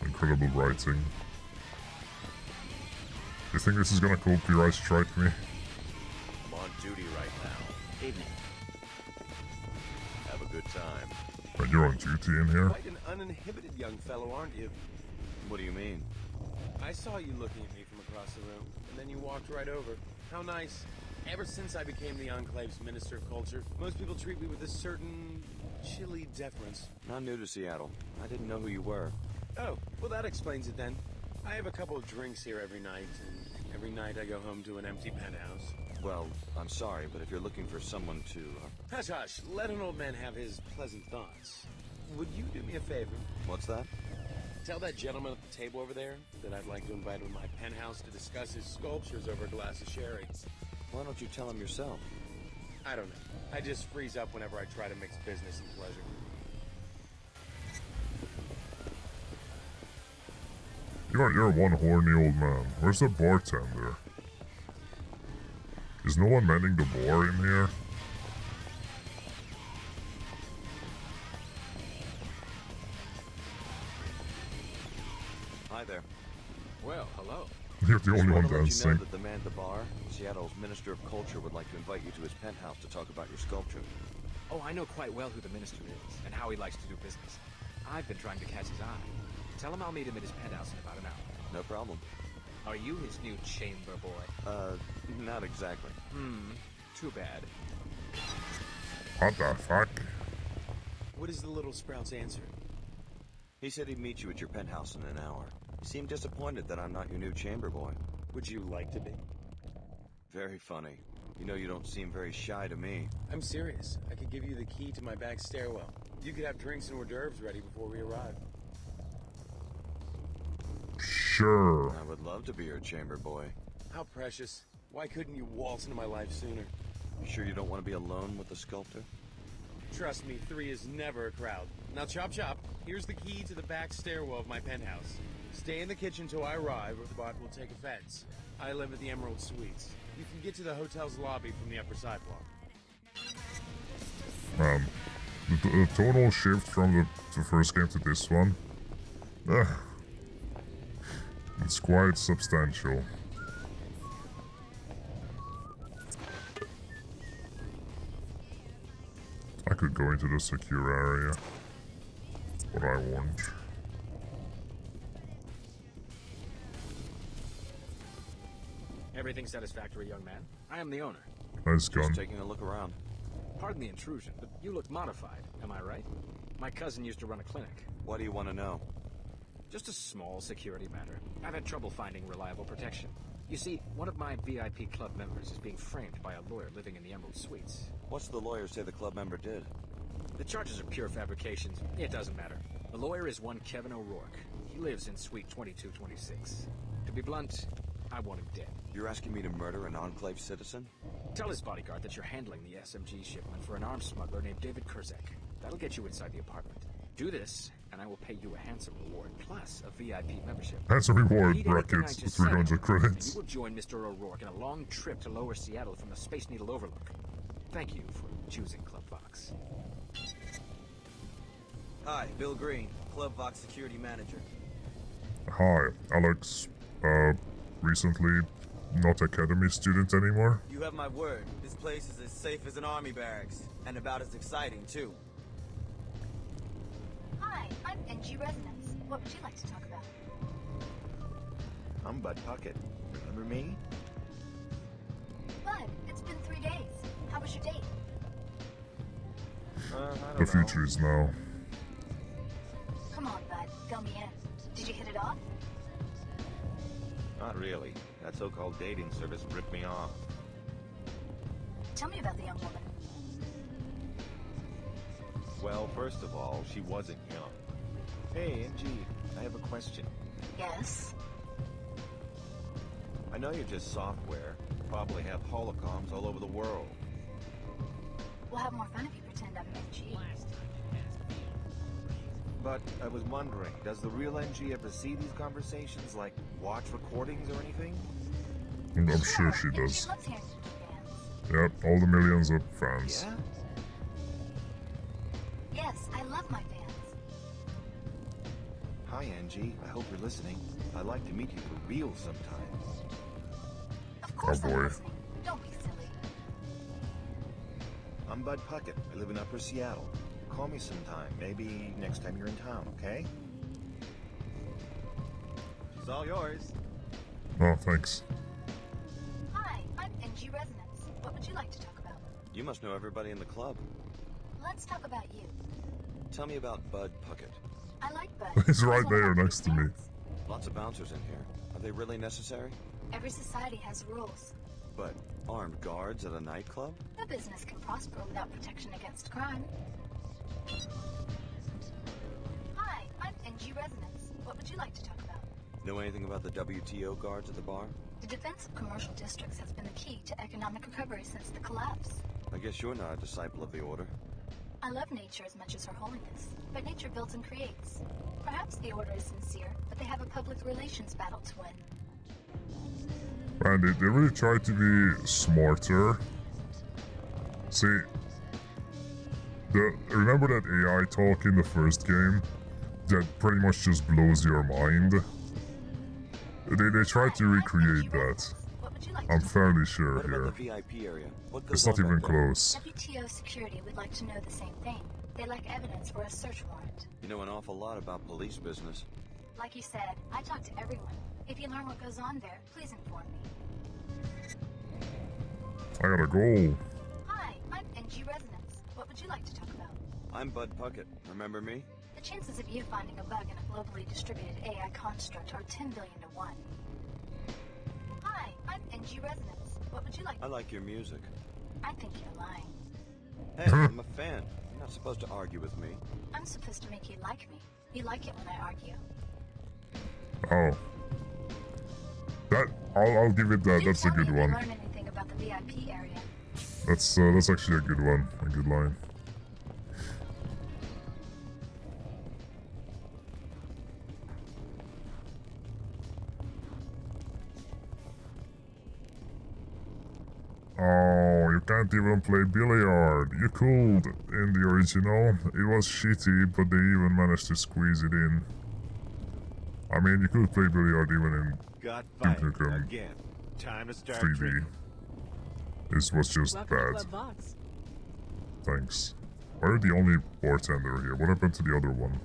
Incredible writing. think this is gonna copyright strike me? I'm on duty right now. Evening. Have a good time. But you're on duty in here? Quite an uninhibited young fellow, aren't you? What do you mean? I saw you looking at me from across the room, and then you walked right over. How nice. Ever since I became the Enclave's Minister of Culture, most people treat me with a certain chilly deference. Not new to Seattle. I didn't know who you were. Oh, well that explains it then. I have a couple of drinks here every night, and every night I go home to an empty penthouse. Well, I'm sorry, but if you're looking for someone to... Hush, hush. Let an old man have his pleasant thoughts. Would you do me a favor? What's that? Tell that gentleman at the table over there that I'd like to invite him to my penthouse to discuss his sculptures over a glass of sherry. Why don't you tell him yourself? I don't know. I just freeze up whenever I try to mix business and pleasure. You're one horny old man. Where's the bartender? Is no one manning the bar in here? Hi there. Well, hello. You're the only one Just wanted to let you dancing. know that the man at the bar, Seattle's Minister of Culture, would like to invite you to his penthouse to talk about your sculpture. Oh, I know quite well who the minister is, and how he likes to do business. I've been trying to catch his eye. Tell him I'll meet him at his penthouse in about an hour. No problem. Are you his new chamber boy? Not exactly. Too bad. What the fuck? What is the little sprout's answer? He said he'd meet you at your penthouse in an hour. You seem disappointed that I'm not your new chamber boy. Would you like to be? Very funny. You know you don't seem very shy to me. I'm serious. I could give you the key to my back stairwell. You could have drinks and hors d'oeuvres ready before we arrive. Sure. I would love to be your chamber boy. How precious. Why couldn't you waltz into my life sooner? You sure you don't want to be alone with the sculptor? Trust me, 3 is never a crowd. Now chop chop. Here's the key to the back stairwell of my penthouse. Stay in the kitchen till I arrive, or the bot will take offense. I live at the Emerald Suites. You can get to the hotel's lobby from the upper sidewalk. The total shift from the first game to this one, it's quite substantial. I could go into the secure area, but I won't. Everything satisfactory, young man? I am the owner. Nice gun. Just taking a look around. Pardon the intrusion, but you look modified, am I right? My cousin used to run a clinic. What do you want to know? Just a small security matter. I've had trouble finding reliable protection. You see, one of my VIP club members is being framed by a lawyer living in the Emerald Suites. What's the lawyer say the club member did? The charges are pure fabrications. It doesn't matter. The lawyer is one Kevin O'Rourke. He lives in Suite 2226. To be blunt, I want him dead. You're asking me to murder an Enclave citizen? Tell his bodyguard that you're handling the SMG shipment for an arms smuggler named David Kurzek. That'll get you inside the apartment. Do this, and I will pay you a handsome reward, plus a VIP membership. Handsome reward, Need anything brackets, I just 300 said, credits. and you will join Mr. O'Rourke in a long trip to Lower Seattle from the Space Needle Overlook. Thank you for choosing Club Vox. Hi, Bill Green, Club Vox Security Manager. Hi, Alex. Recently not Academy student anymore? You have my word. This place is as safe as an army barracks, and about as exciting, too. Hi, I'm NG Resonance. What would you like to talk about? I'm Bud Puckett. Remember me? Bud, it's been 3 days. How was your date? The future is now. Come on, Bud. Fill me in. Did you hit it off? Not really. That so-called dating service ripped me off. Tell me about the young woman. Well, first of all, she wasn't young. Hey, NG, I have a question. Yes? I know you're just software. You probably have holocoms all over the world. We'll have more fun if you pretend I'm NG. But I was wondering, does the real NG ever see these conversations, like watch recordings or anything? I'm sure she does. She loves hearing from fans. Yep, all the millions of fans. Yeah? Yes, I love my fans. Hi, NG. I hope you're listening. I'd like to meet you for real sometime. Oh boy. Don't be silly. I'm Bud Puckett. I live in Upper Seattle. Call me sometime. Maybe next time you're in town, okay? It's all yours. Oh, thanks. Hi, I'm NG Resonance. What would you like to talk about? You must know everybody in the club. Let's talk about you. Tell me about Bud Puckett. I like Bud. He's right there next to me. Lots of bouncers in here. Are they really necessary? Every society has rules. But armed guards at a nightclub? A business can prosper without protection against crime. Hi, I'm NG Resonance. What would you like to talk about? Know anything about the WTO guards at the bar? The defense of commercial districts has been the key to economic recovery since the collapse. I guess you're not a disciple of the Order. I love nature as much as Her Holiness, but nature builds and creates. Perhaps the Order is sincere, but they have a public relations battle to win. Man, they really tried to be smarter. See, remember that AI talk in the first game? That pretty much just blows your mind? They tried to recreate that. I'm fairly sure What here. about the VIP area? What goes It's not on even back there? close. WTO security would like to know the same thing. They lack evidence for a search warrant. You know an awful lot about police business. Like you said, I talk to everyone. If you learn what goes on there, please inform me. I got a goal. Hi, I'm NG Resonance. What would you like to talk about? I'm Bud Puckett. Remember me? The chances of you finding a bug in a globally distributed AI construct are 10 billion to 1. Hi, I'm NG Resonance. What would you like? I like your music. I think you're lying. Hey, I'm a fan. You're not supposed to argue with me. I'm supposed to make you like me. You like it when I argue. Oh. That, I'll give it that. That's a good If you one. learn anything about the VIP area. That's actually a good one. A good line. Oh, you can't even play billiard. You could in the original. It was shitty, but they even managed to squeeze it in. I mean, you could play billiard even in Got Duke fired Nukem again. Time to start 3D. drinking. This was just bad. Thanks. Why are the only bartender here? What happened to the other one?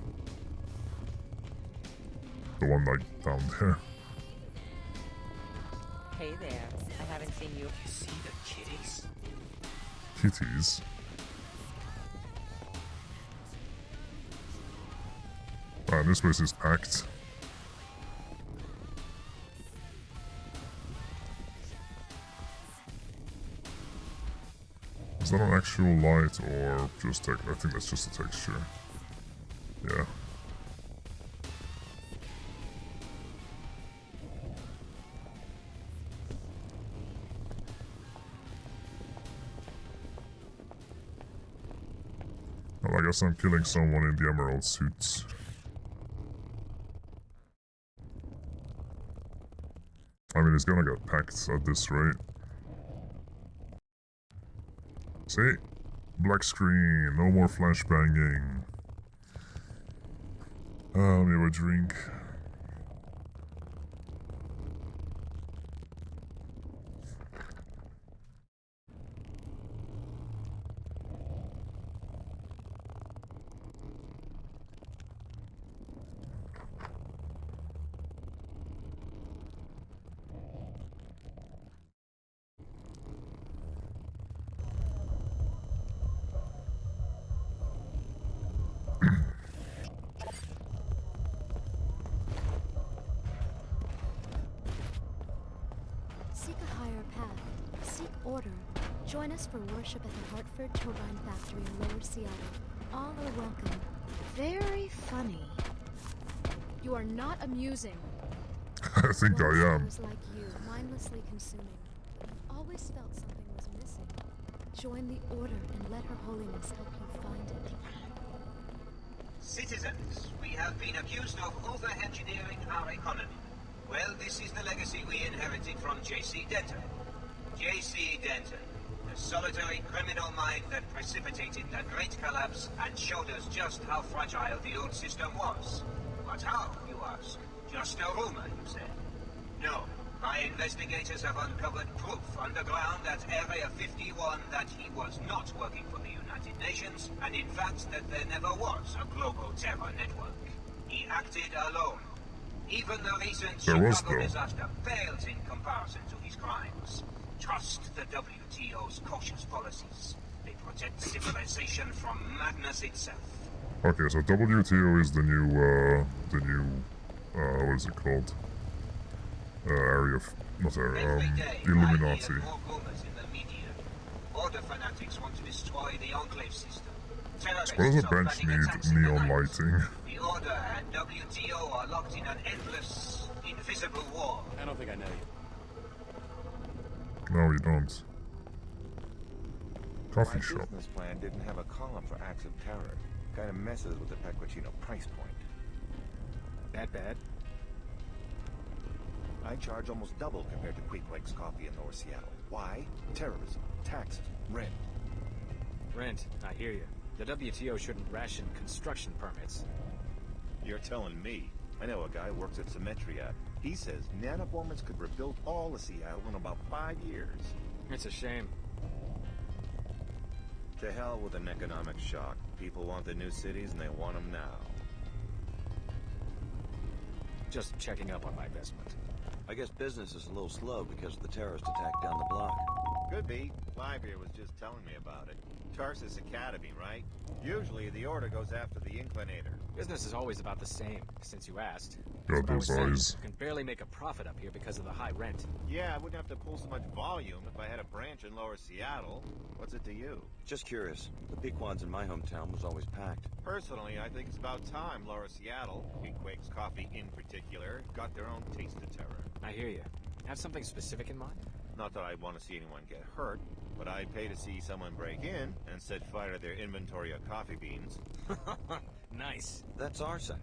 The one like down there. Hey there. I haven't seen you. See the kitties? Kitties. Man, this place is packed. Is that an actual light or just I think that's just a texture. Yeah. Well, I guess I'm killing someone in the emerald suits. I mean, it's gonna get packed at this rate. See? Black screen, no more flashbanging. Let me have a drink. Seek a higher path. Seek order. Join us for worship at the Hartford Turbine Factory in Lower Seattle. All are welcome. Very funny. You are not amusing. I think I am. Monsters like you, mindlessly consuming. I've always felt something was missing. Join the order and let Her Holiness help you find it. Citizens, we have been accused of over-engineering our economy. Well, this is the legacy we inherited from J.C. Denton. J.C. Denton, the solitary criminal mind that precipitated the Great Collapse and showed us just how fragile the old system was. But how, you ask? Just a rumor, you say? No, My investigators have uncovered proof underground at Area 51 that he was not working for the United Nations, and in fact that there never was a global terror network. He acted alone. Even the recent Chicago disaster pales in comparison to his crimes. Trust the WTO's cautious policies. They protect civilization from madness itself. Okay, so WTO is the new, what is it called? Area of, not area, Illuminati. More rumors in the media. Order fanatics want to destroy the Enclave system. Why does a bench need neon lighting? The Order and WTO are locked in an endless, invisible war. I don't think I know you. No, you don't. Coffee My shop. business plan didn't have a column for acts of terror. Kind of messes with the Pequacino price point. That bad? I charge almost double compared to Queequeg's coffee in North Seattle. Why? Terrorism, taxes, rent. Rent, I hear you. The WTO shouldn't ration construction permits. You're telling me. I know a guy who works at Symmetria. He says nanoformers could rebuild all of Seattle in about 5 years. It's a shame. To hell with an economic shock. People want the new cities and they want them now. Just checking up on my investment. I guess business is a little slow because of the terrorist attack down the block. Could be. Clive here was just telling me about it. Tarsus Academy, right? Usually the Order goes after the Inclinator. Business is always about the same, since you asked. God, those eyes. You can barely make a profit up here because of the high rent. Yeah, I wouldn't have to pull so much volume if I had a branch in Lower Seattle. What's it to you? Just curious. The Pequod's in my hometown was always packed. Personally, I think it's about time Lower Seattle, Queequeg's Coffee in particular, got their own taste of terror. I hear you. Have something specific in mind? Not that I want to see anyone get hurt, but I'd pay to see someone break in and set fire to their inventory of coffee beans. Nice. That's arson.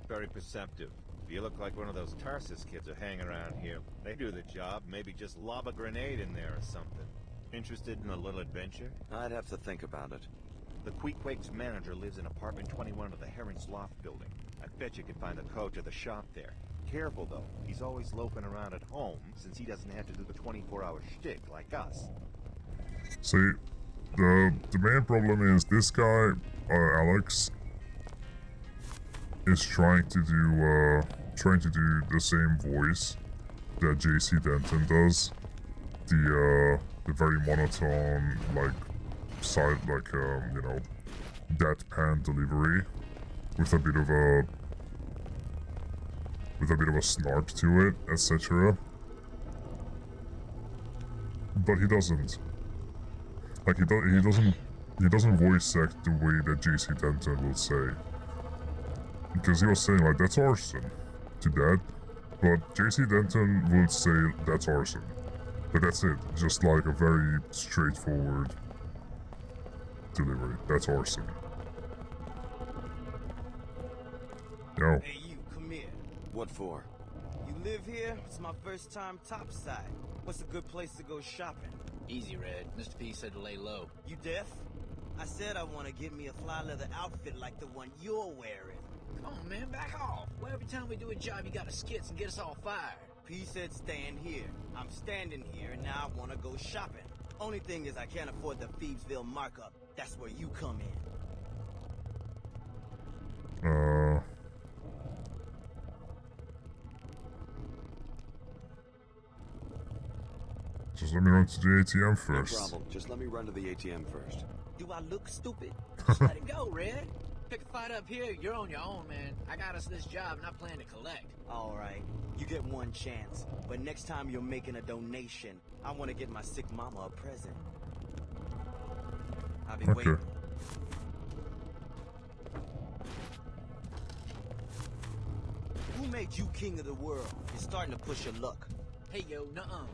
Very perceptive. If you look like one of those Tarsus kids who hang around here, they do the job. Maybe just lob a grenade in there or something. Interested in a little adventure? I'd have to think about it. The Queequeg's manager lives in apartment 21 of the Heron's Loft building. I bet you could find the code to the shop there. Careful, though. He's always loafing around at home, since he doesn't have to do the 24-hour shtick like us. See, the main problem is this guy, Alex, is trying to do the same voice that JC Denton does. The very monotone, you know, deadpan delivery with a bit of a snark to it, etc. But he doesn't. Like he doesn't voice act the way that JC Denton will say. Because he was saying like that's arson to that, but JC Denton would say that's arson. But that's it. Just like a very straightforward delivery. That's arson. Yo. Hey you, come here. What for? You live here? It's my first time topside. What's a good place to go shopping? Easy, Red. Mr. P said to lay low. You deaf? I said I want to get me a fly leather outfit like the one you're wearing. Come on, man, back off. Well, every time we do a job, you gotta skits and get us all fired. P said stand here. I'm standing here, and now I want to go shopping. Only thing is I can't afford the Phoebesville markup. That's where you come in. Just let me run to the ATM first. No problem. Just let me run to the ATM first. Do I look stupid? Just let it go, Red. Pick a fight up here, you're on your own, man. I got us this job, and I plan to collect. All right, you get one chance. But next time you're making a donation, I want to get my sick mama a present. I'll be waiting. Who made you king of the world? You're starting to push your luck. Hey, yo, nuh-uh.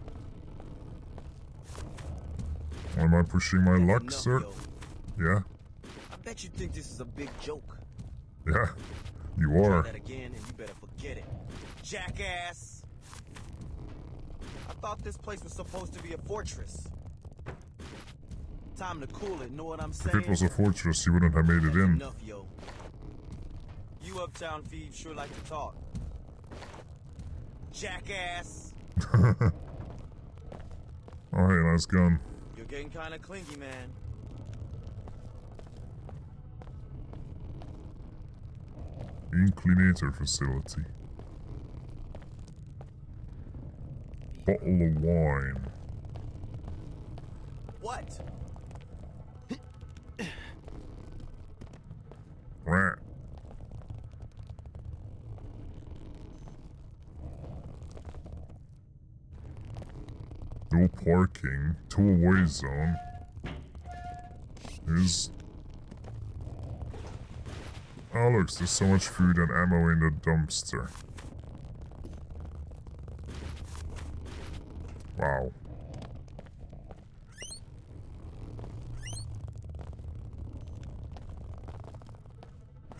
Why am I pushing my luck, sir? Yeah? I bet you think this is a big joke. Yeah, you Try are. that again and you better forget it. Jackass! I thought this place was supposed to be a fortress. Time to cool it, know what I'm saying? If it was a fortress, you wouldn't have made it in. Enough, yo. You uptown thieves sure like to talk. Jackass! Oh, hey, nice gun. You're getting kind of clingy, man. Inclinator facility. Bottle of wine. What? Rat. No parking. Two-away zone. There's... Oh look, there's so much food and ammo in the dumpster. Wow.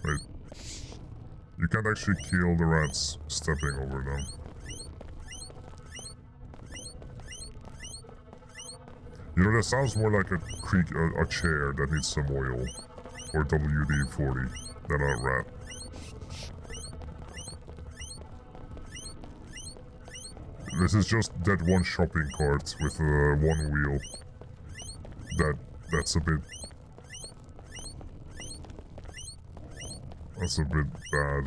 Wait. You can't actually kill the rats stepping over them. You know, that sounds more like a chair that needs some oil. Or WD-40 than a rat. This is just that one shopping cart with one wheel. That's a bit... That's a bit bad.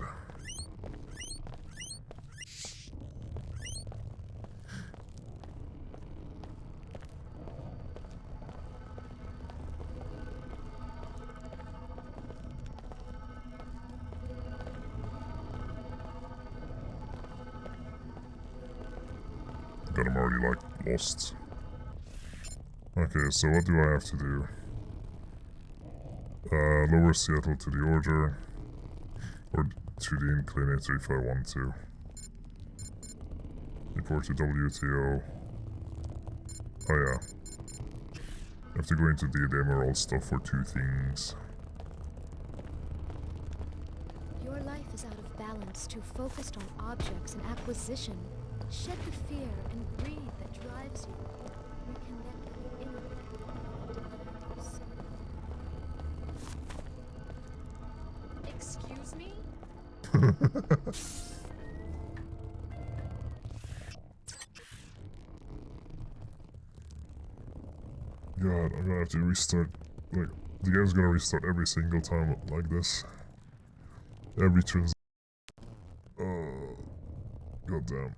God, I'm already, like, lost. Okay, so what do I have to do? Lower Seattle to the order. Or to the inclinator if I want to. Report to WTO. Oh yeah. I have to go into the Emerald stuff for 2 things. Your life is out of balance, too focused on objects and acquisition. Shed the fear and greed that drives you. Reconnect with the inner yourself. Excuse me? God, I'm gonna have to restart. Like, the game's gonna restart every single time like this. Every transaction. Oh, goddamn.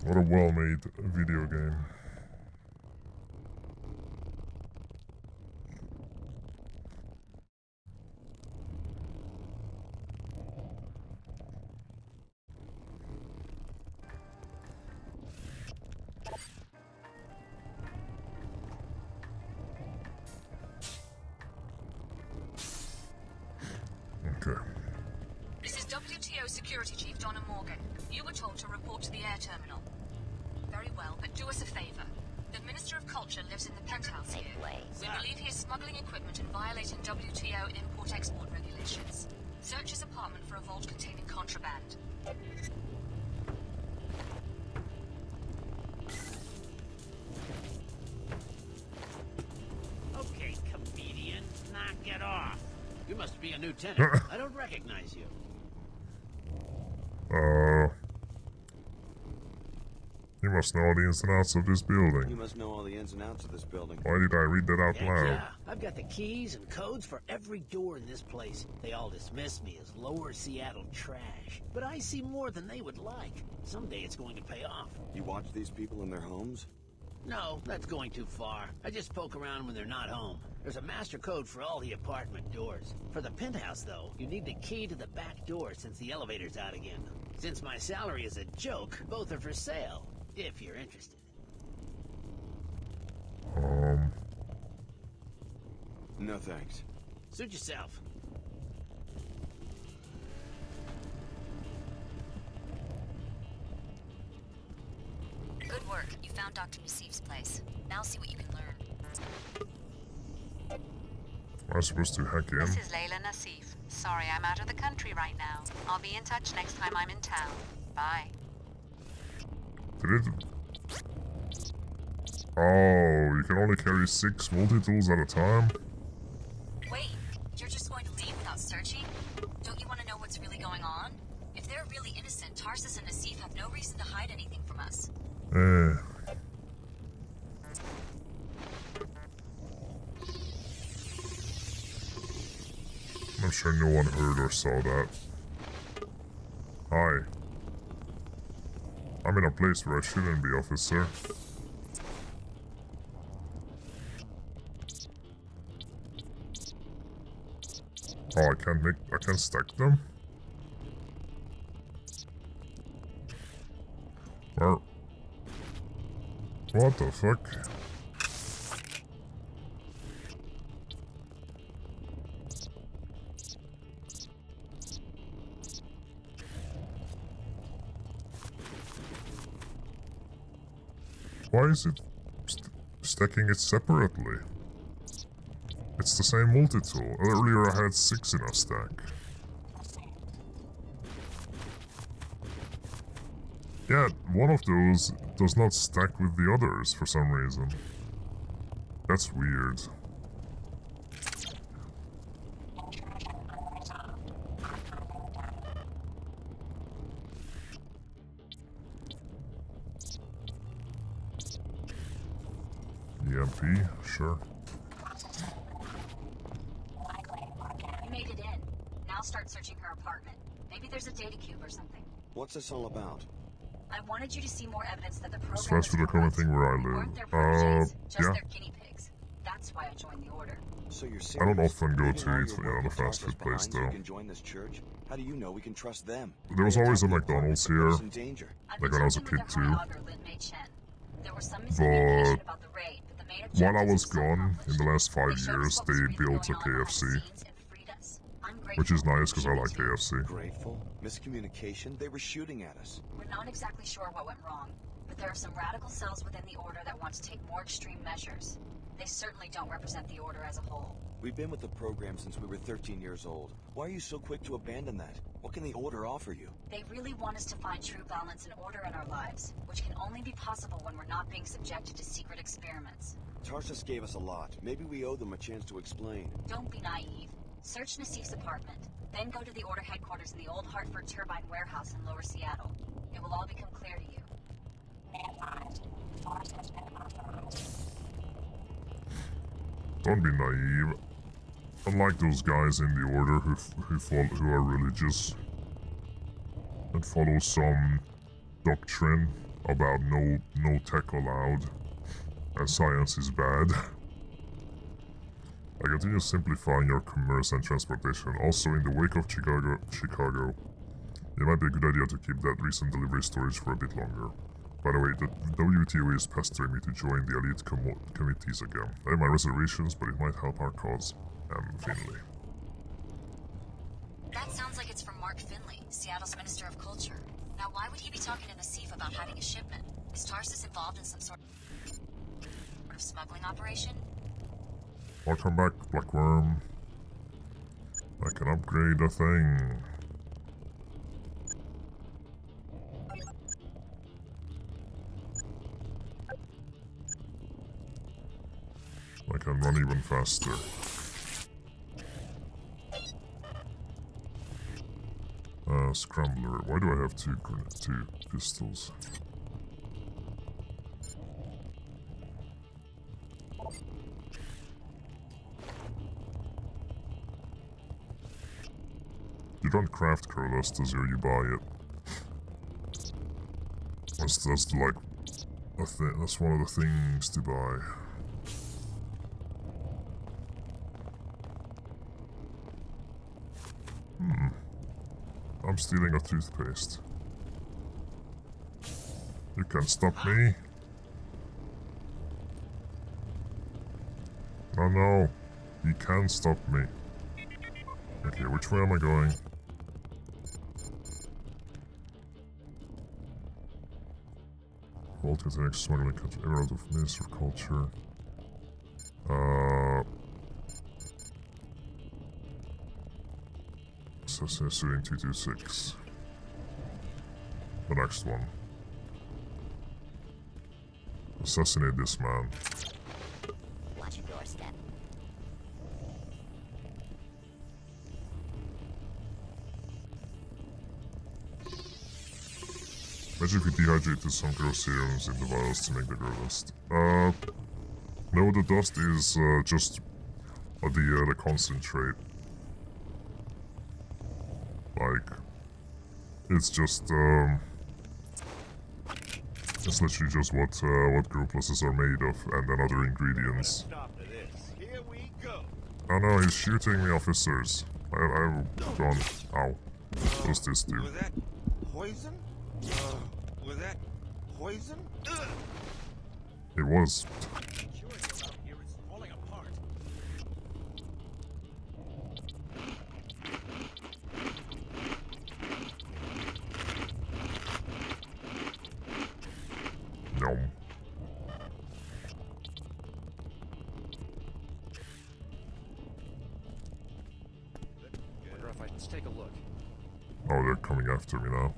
What a well-made video game. Okay. This is WTO Security Chief Donna Morgan. You were told to report to the air terminal. Very well, but do us a favor. The Minister of Culture lives in the penthouse here. We believe he is smuggling equipment and violating WTO and import-export regulations. Search his apartment for a vault containing contraband. Okay, comedian, knock it off. You must be a new tenant. I don't recognize you. You must know all the ins and outs of this building. You must know all the ins and outs of this building. Why did I read that out loud? Yeah, I've got the keys and codes for every door in this place. They all dismiss me as lower Seattle trash. But I see more than they would like. Someday it's going to pay off. You watch these people in their homes? No, that's going too far. I just poke around when they're not home. There's a master code for all the apartment doors. For the penthouse, though, you need the key to the back door since the elevator's out again. Since my salary is a joke, both are for sale, if you're interested. No thanks. Suit yourself. Good work. You found Dr. Nassif's place. Now see what you can learn. Am I supposed to hack in? This is Layla Nassif. Sorry, I'm out of the country right now. I'll be in touch next time I'm in town. Bye. Did it... Oh, you can only carry 6 multi-tools at a time? Wait, you're just going to leave without searching? Don't you want to know what's really going on? If they're really innocent, Tarsus and Nassif have no reason to hide anything from us. I'm sure no one heard or saw that. Hi. I'm in a place where I shouldn't be, officer. Oh, I can't stack them? Well, what the fuck? Why is it stacking it separately? It's the same multi-tool. Earlier I had 6 in a stack. Yeah, one of those does not stack with the others for some reason. That's weird. EMP, sure. You made it in. Now start searching her apartment. Maybe there's a data cube or something. What's this all about? I wanted you to see more evidence that the program Slash for the common thing where I live. just Yeah. their guinea pigs. That's why I joined the order. So you're serious? I don't often go Leaving all to eat your in work a at fast Tarsus food place behind so though. you can join this church? How do you know we can trust them? There was They always a attacked the McDonald's apartment, here, the person's in danger. like when I was a kid too. There was some But miscommunication about the raid, but the main objective while I was is gone, in the last 5 They showed us years, what they was really built a going on behind the KFC. scenes and freed us. I'm Which is grateful. nice because I like KFC. Grateful? Miscommunication? They were shooting at us. We're not exactly sure what went wrong, but there are some radical cells within the Order that want to take more extreme measures. They certainly don't represent the Order as a whole. We've been with the program since we were 13 years old. Why are you so quick to abandon that? What can the Order offer you? They really want us to find true balance and order in our lives, which can only be possible when we're not being subjected to secret experiments. Tarsus gave us a lot. Maybe we owe them a chance to explain. Don't be naive. Search Nassif's apartment, then go to the Order headquarters in the old Hartford Turbine warehouse in Lower Seattle. It will all become clear to you. Don't be naive. Unlike those guys in the Order who are religious and follow some doctrine about no tech allowed and science is bad. I continue simplifying your commerce and transportation. Also, in the wake of Chicago, it might be a good idea to keep that recent delivery storage for a bit longer. By the way, the WTO is pestering me to join the elite committees again. I have my reservations, but it might help our cause. Finley. That sounds like it's from Mark Finley, Seattle's Minister of Culture. Now, why would he be talking to Nassif about hiding a shipment? Is Tarsus involved in some sort of smuggling operation? Welcome back, Blackworm. I can upgrade a thing. I can run even faster. Scrambler. Why do I have two pistols? You don't craft Curlustas here, you buy it. That's like a thing. That's one of the things to buy. I'm stealing a toothpaste. You can't stop me. Oh no, you can't stop me. Okay, which way am I going? Vault containing smuggling country, Emerald of Minister of Culture. Assassin 226. The next one. Assassinate this man. Watch your doorstep. Imagine if we dehydrated some grow serums in the vials to make the grow dust. No, the dust is just the concentrate. Like, it's just it's literally just what grow pluses are made of, and then other ingredients. Here we go. Oh no, he's shooting me, officers. I've gone. Ow. What does this do? Was that poison? Was that poison? It was. Nom. Let's take a look. Oh, they're coming after me now.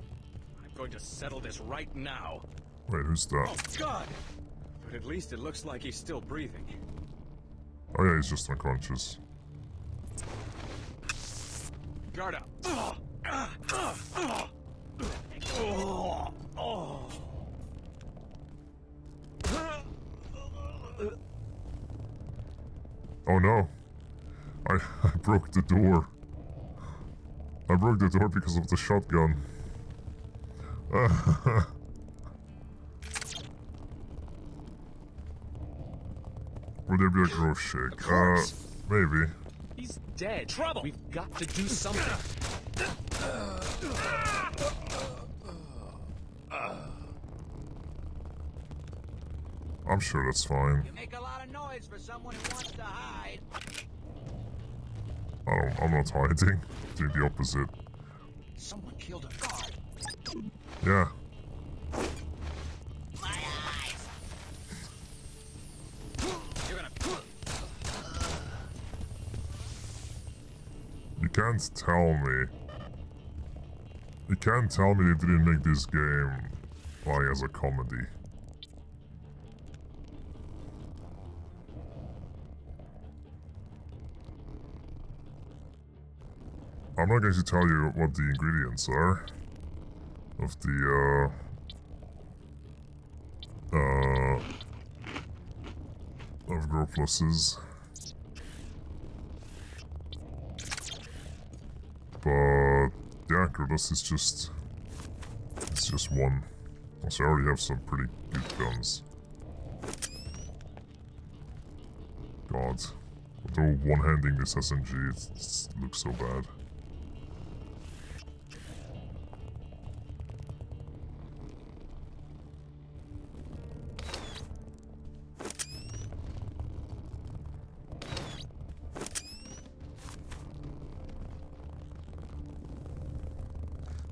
I'm going to settle this right now. Wait, who's that? Oh, God! But at least it looks like he's still breathing. Oh yeah, he's just unconscious. Guard up. Oh no. I broke the door. I broke the door because of the shotgun. Would there be a grow shake? Maybe. He's dead. Trouble. We've got to do something. I'm sure that's fine. You make a lot of noise for someone who wants to hide. I'm not hiding. Doing the opposite. Someone killed a guard. Yeah. My eyes. You're gonna. You can't tell me. You can't tell me they didn't make this game like as a comedy. I'm not going to tell you what the ingredients are of the of Grow Pluses, but yeah, Grow Dust is just one. Also, I already have some pretty good guns. God, although one-handing this SMG, it looks so bad.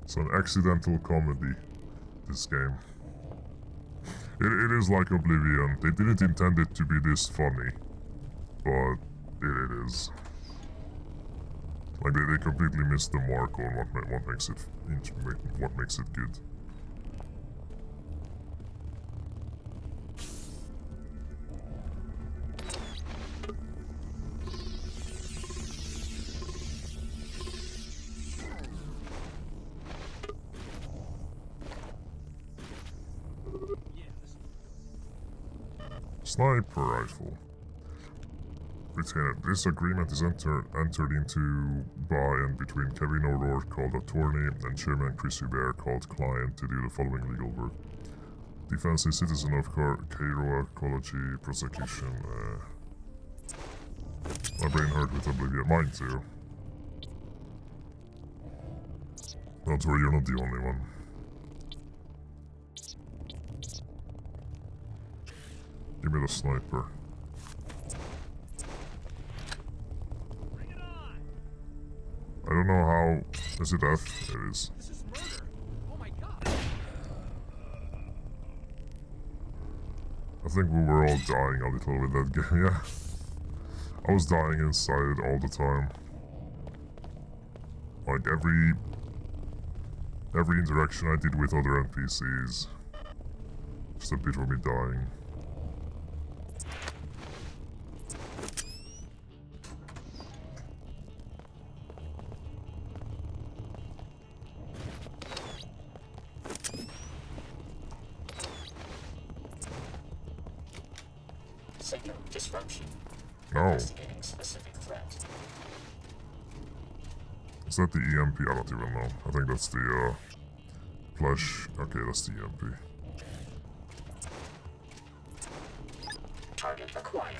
It's an accidental comedy, this game. It is like Oblivion. They didn't intend it to be this funny, but it is. Like they completely missed the mark on what makes it good. Sniper rifle. Retainer. This agreement is entered into by and between Kevin O'Rourke, called Attorney, and Chairman Chris Hubert, called Client, to do the following legal work. Defense a citizen of Cairo Ecology Prosecution. My brain hurt with Oblivion. Mine too. Don't worry, you're not the only one. Give me the sniper. I don't know how... Is it F? It is. This is murder. Oh my God. I think we were all dying a little with that game, yeah. I was dying inside all the time. Like every interaction I did with other NPCs. Just a bit of me dying. Item disruption. No. Investigating specific threat. Is that the EMP? I don't even know. I think that's the flash. Okay, that's the EMP. Target acquired.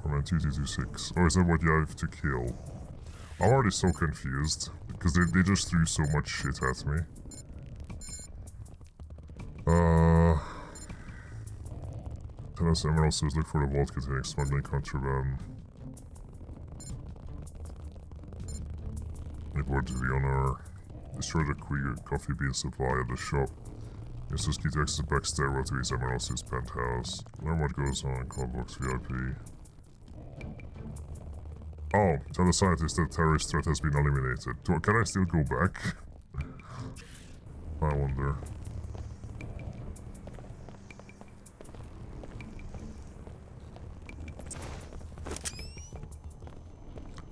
From 2226. Oh, is that what you have to kill? I'm already so confused because they just threw so much shit at me. Tell us Emerald says look for the vault containing smuggling contraband. Report to the owner. Destroy the coffee bean supply at the shop. Use this key to access the back stairwell to his Emerald Suit's penthouse. Learn what goes on in Clubbox VIP. Oh, tell the scientist that the terrorist threat has been eliminated. Can I still go back? I wonder.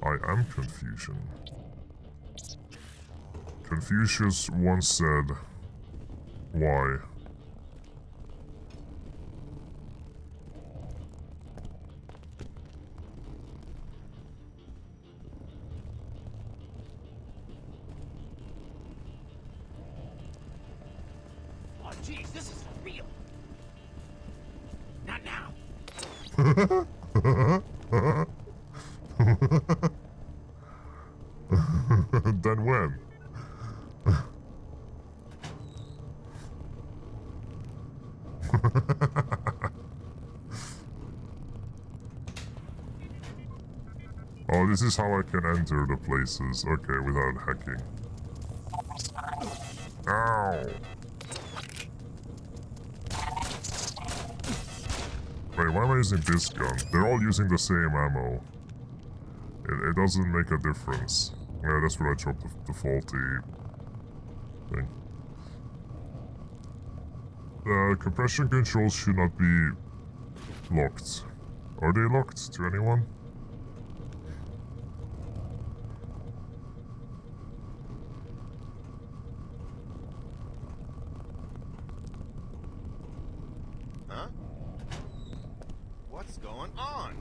I am Confucian. Confucius once said, why? Oh, jeez, this is for real. Not now. Then when? Oh, this is how I can enter the places. Okay, without hacking. Ow! Wait, why am I using this gun? They're all using the same ammo. It doesn't make a difference. Yeah, that's where I dropped the faulty thing. Compression controls should not be locked. Are they locked to anyone? Huh? What's going on?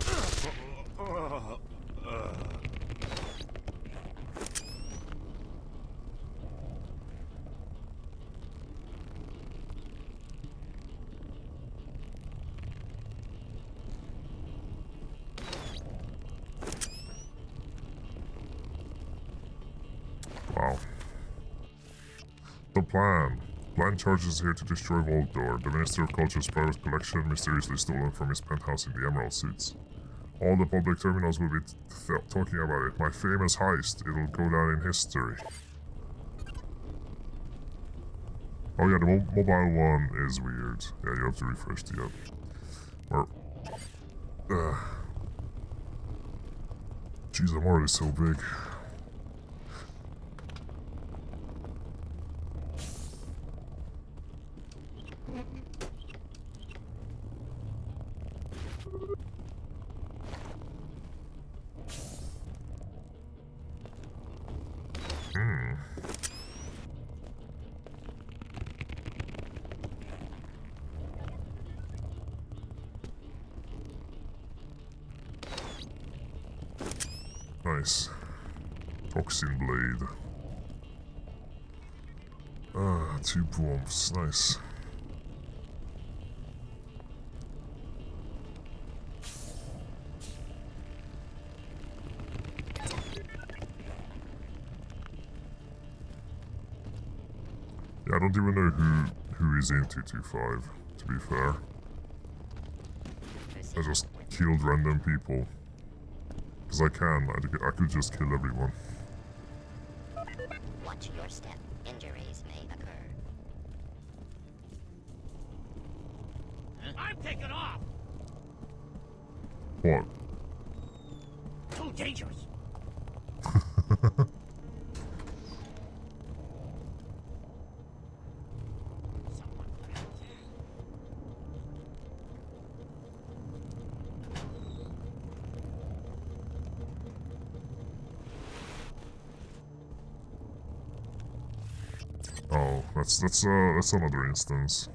Wow. The plan. Blind charges here to destroy Vault Door. The Minister of Culture's private collection mysteriously stolen from his penthouse in the Emerald Suits. All the public terminals will be talking about it. My famous heist. It'll go down in history. Oh yeah, the mobile one is weird. Yeah, you have to refresh the app. Or... Jeez, I'm already so big. Nice. Toxin blade. Ah, 2 bombs. Nice. Yeah, I don't even know who is in 225, to be fair. I just killed random people. Because I can, I could just kill everyone. Watch your step. Injuries may occur. I'm taking off! What? Too dangerous. That's another instance.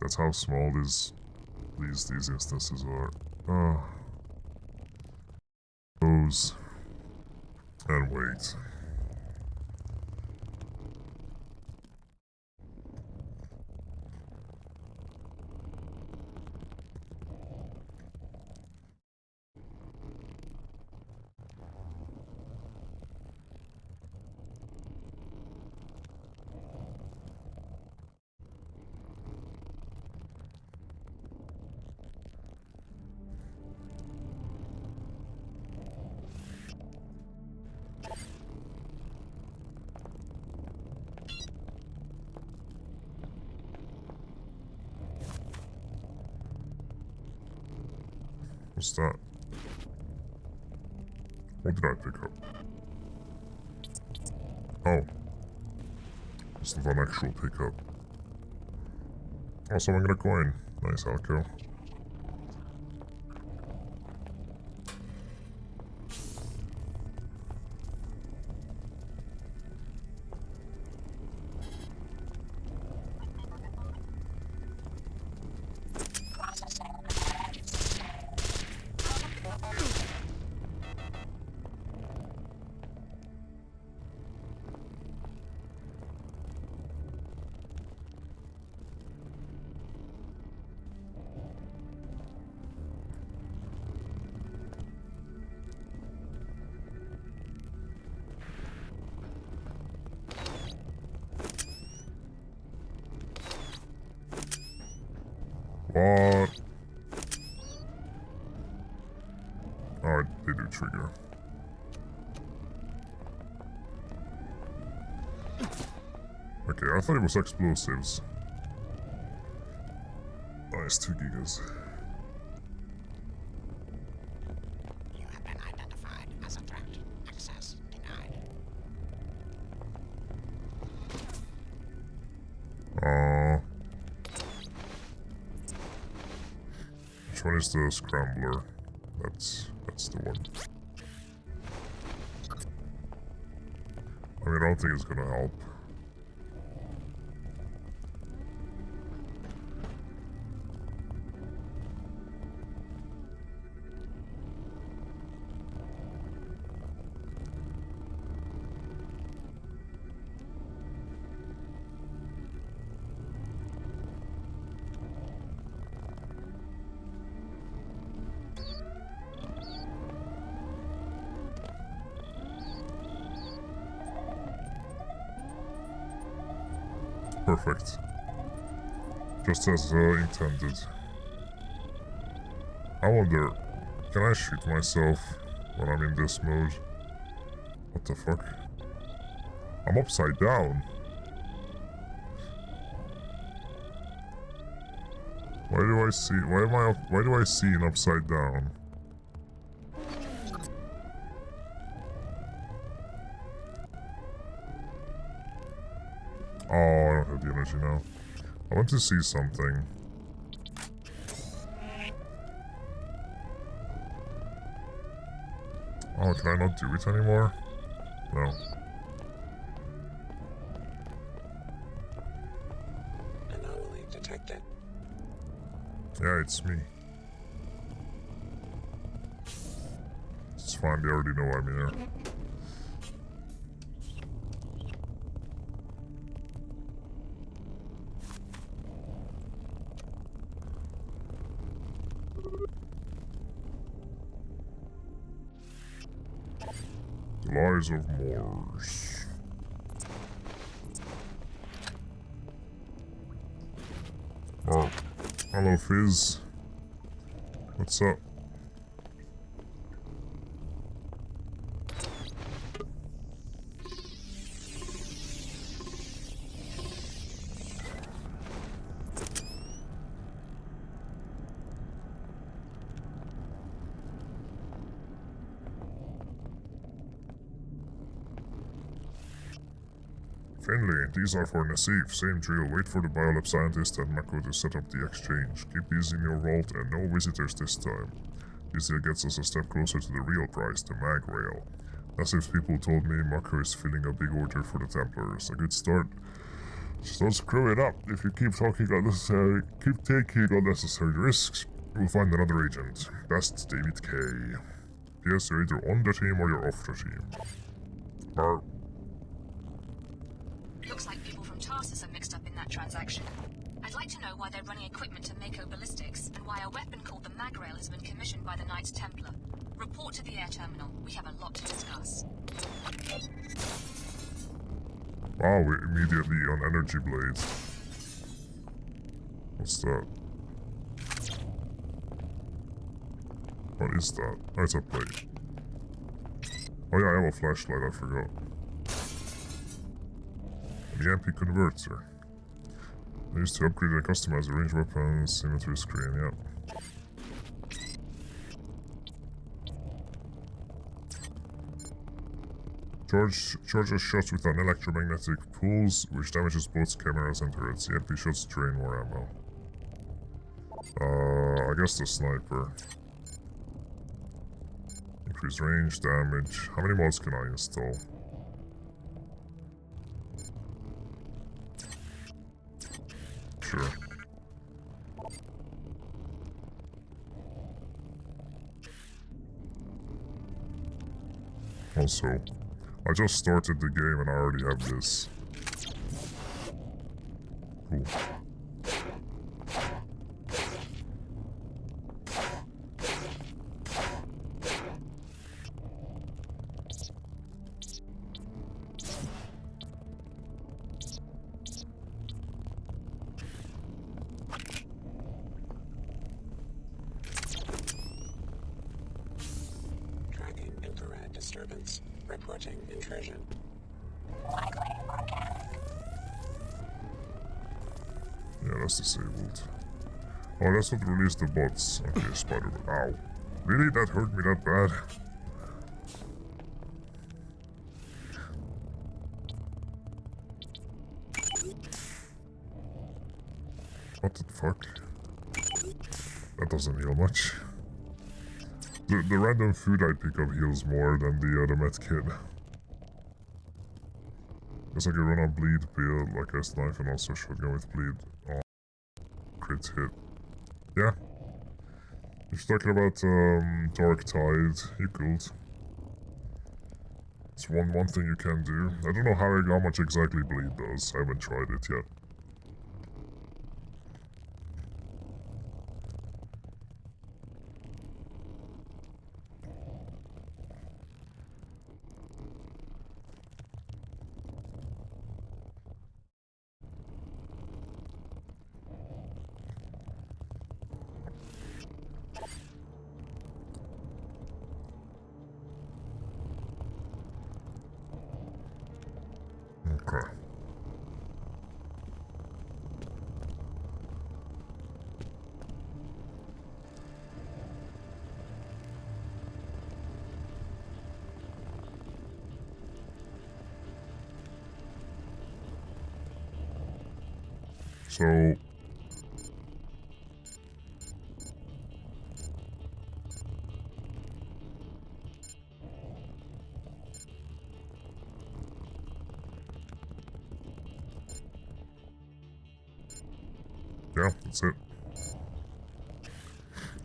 That's how small these instances are. Those and wait. What's that? What did I pick up? Oh. It's not an actual pickup. Oh, someone got a coin. Nice, Alco. What? Oh, they do trigger. Okay, I thought it was explosives. Nice, 2 gigas. You have been identified as a threat. Access denied. Which one is the scrambler? That's the one. I mean, I don't think it's gonna help. Perfect. Just as intended. I wonder, can I shoot myself when I'm in this mode? What the fuck? I'm upside down. Why do I see? Why do I see an upside down? Oh, I don't have the energy now. I want to see something. Oh, can I not do it anymore? No. Anomaly detected. Yeah, it's me. It's fine, they already know I'm here. Lies of Morse. Oh, hello Fizz. What's up? Finley, these are for Nassif. Same drill. Wait for the biolab scientist and Mako to set up the exchange. Keep these in your vault and no visitors this time. This deal gets us a step closer to the real prize, the mag rail. Nassif's people told me Mako is filling a big order for the Templars. A good start. Just don't screw it up. If you keep taking unnecessary risks, you'll find another agent. Best David K. Yes, you're either on the team or you're off the team. Brr. Looks like people from Tarsus are mixed up in that transaction. I'd like to know why they're running equipment to Mako ballistics, and why a weapon called the Magrail has been commissioned by the Knights Templar. Report to the air terminal. We have a lot to discuss. Wow, we're immediately on energy blades. What's that? What is that? Oh, it's a plate. Oh yeah, I have a flashlight, I forgot. An EMP converter. Used to upgrade and customize the range weapons inventory screen, yeah. Charges shots with an electromagnetic pulse, which damages both cameras and turrets. EMP shots drain more ammo. I guess the sniper. Increase range, damage. How many mods can I install? Sure. Also, I just started the game and I already have this. Cool. Tracking infrared disturbance. Reporting intrusion. Yeah, that's disabled. Oh, that's what released the bots. Okay, Spider-Man. Ow. Really? That hurt me that bad? What the fuck? That doesn't heal much. The random food I pick up heals more than the med kit. It's like a run on bleed build, like a knife and also shotgun with bleed on crit hit. Yeah. If you're talking about Dark Tide, you could. It's one thing you can do. I don't know how much exactly bleed does. I haven't tried it yet. Okay. So yeah, that's it.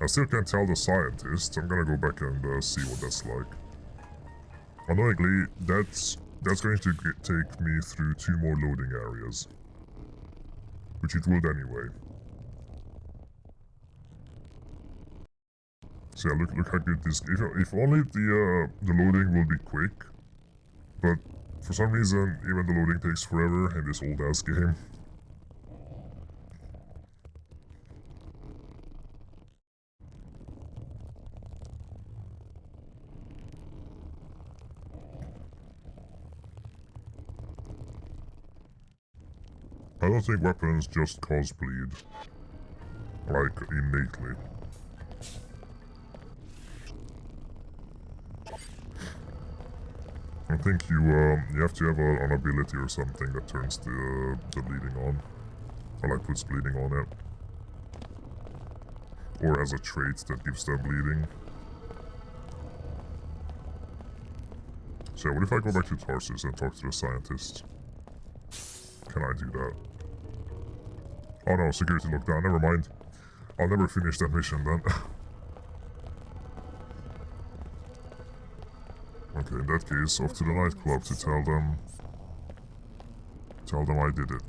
I still can't tell the scientist. I'm gonna go back and see what that's like. Annoyingly, that's going to take me through 2 more loading areas. Which it would anyway. So yeah, look how good this... If only the loading will be quick. But for some reason, even the loading takes forever in this old-ass game. I don't think weapons just cause bleed. Like, innately. I think you have to have an ability or something that turns the bleeding on. Or like puts bleeding on it. Or as a trait that gives them bleeding. So yeah, what if I go back to Tarsus and talk to the scientist? Can I do that? Oh no, security lockdown, never mind. I'll never finish that mission then. Okay, in that case, off to the nightclub to tell them I did it.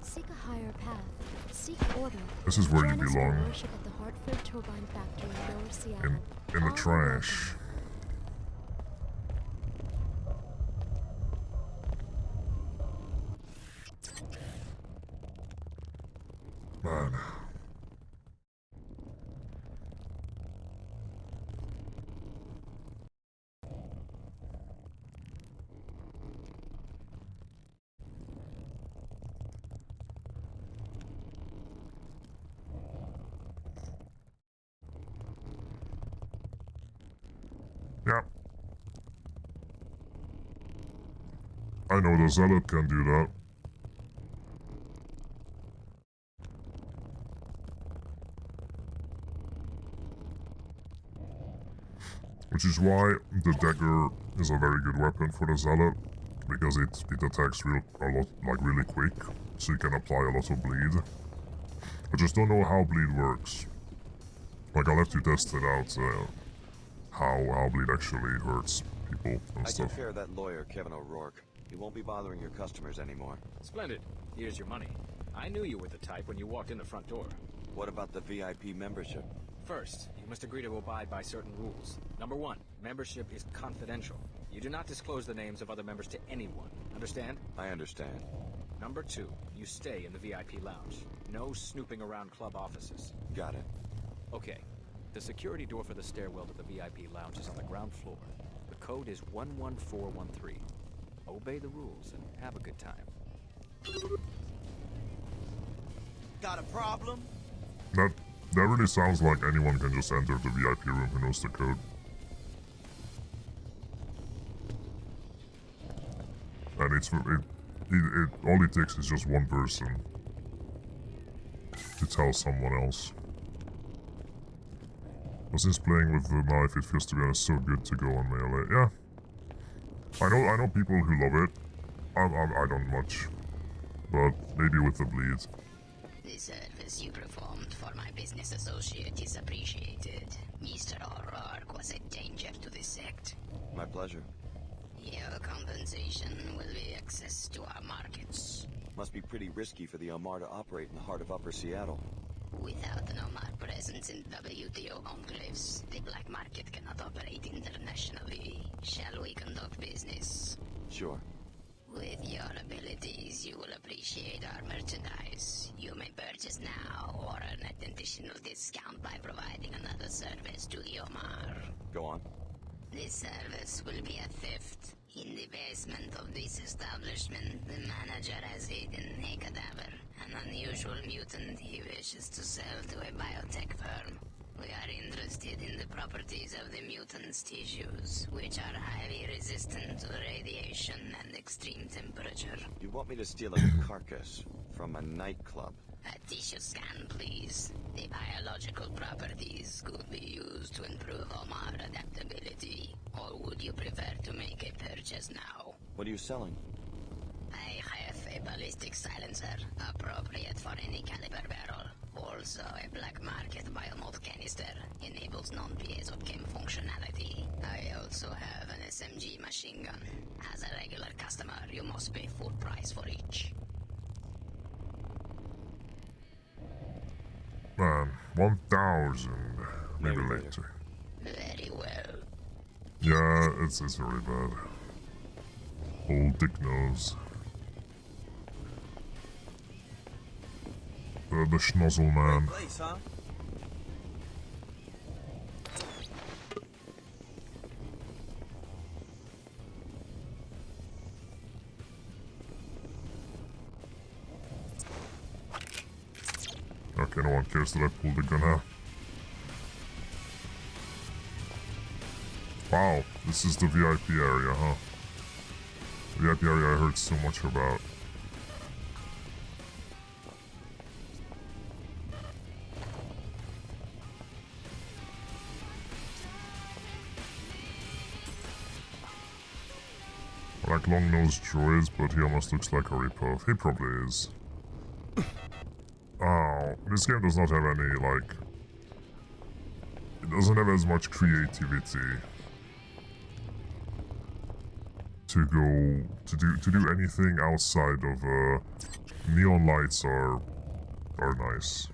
Seek a higher path. Seek order. This is where you Join us for belong. worship at the Hartford Turbine Factory in Lower Seattle. In the All trash. Man. Yeah. I know the Zealot can do that. Which is why the dagger is a very good weapon for the Zealot, because it attacks really quick, so you can apply a lot of bleed. I just don't know how bleed works. Like, I'll have to test it out, how bleed actually hurts people and I stuff. took care of that lawyer, Kevin O'Rourke. He won't be bothering your customers anymore. Splendid. Here's your money. I knew you were the type when you walked in the front door. What about the VIP membership? First, you must agree to abide by certain rules. Number 1, membership is confidential. You do not disclose the names of other members to anyone. Understand? I understand. Number 2, you stay in the VIP lounge. No snooping around club offices. Got it. Okay. The security door for the stairwell to the VIP lounge is on the ground floor. The code is 11413. Obey the rules and have a good time. Got a problem? That really sounds like anyone can just enter the VIP room who knows the code. And all it takes is just one person to tell someone else. But since playing with the knife, it feels to be honest so good to go on melee. Yeah, I know people who love it. I don't much, but maybe with the bleed. The service you performed for my business associate is appreciated. Mr. O'Rourke was a danger to the sect. My pleasure. Your compensation will be access to our markets. Must be pretty risky for the Omar to operate in the heart of Upper Seattle. Without an Omar presence in WTO enclaves, the black market cannot operate internationally. Shall we conduct business? Sure. With your abilities, you will appreciate our merchandise. You may purchase now or earn an additional discount by providing another service to the Omar. Go on. This service will be a theft. In the basement of this establishment, the manager has hidden a cadaver, an unusual mutant he wishes to sell to a biotech firm. We are interested in the properties of the mutant's tissues, which are highly resistant to radiation and extreme temperature. You want me to steal a carcass from a nightclub? A tissue scan, please. The biological properties could be used to improve Omar adaptability. Or would you prefer to make a purchase now? What are you selling? I have a ballistic silencer, appropriate for any caliber barrel. Also, a black market biomod canister enables non-piezo chem functionality. I also have an SMG machine gun. As a regular customer, you must pay full price for each. Man, 1,000. Maybe later. Very well. Yeah, it's very bad. Old dick nose. The schnozzle man. Place, huh? Okay, no one cares that I pulled the gun out. Wow, this is the VIP area, huh? The VIP area I heard so much about. Like long-nosed droids, but he almost looks like a ripoff. He probably is. Oh, this game does not have any, like... It doesn't have as much creativity to do anything outside of neon lights are nice.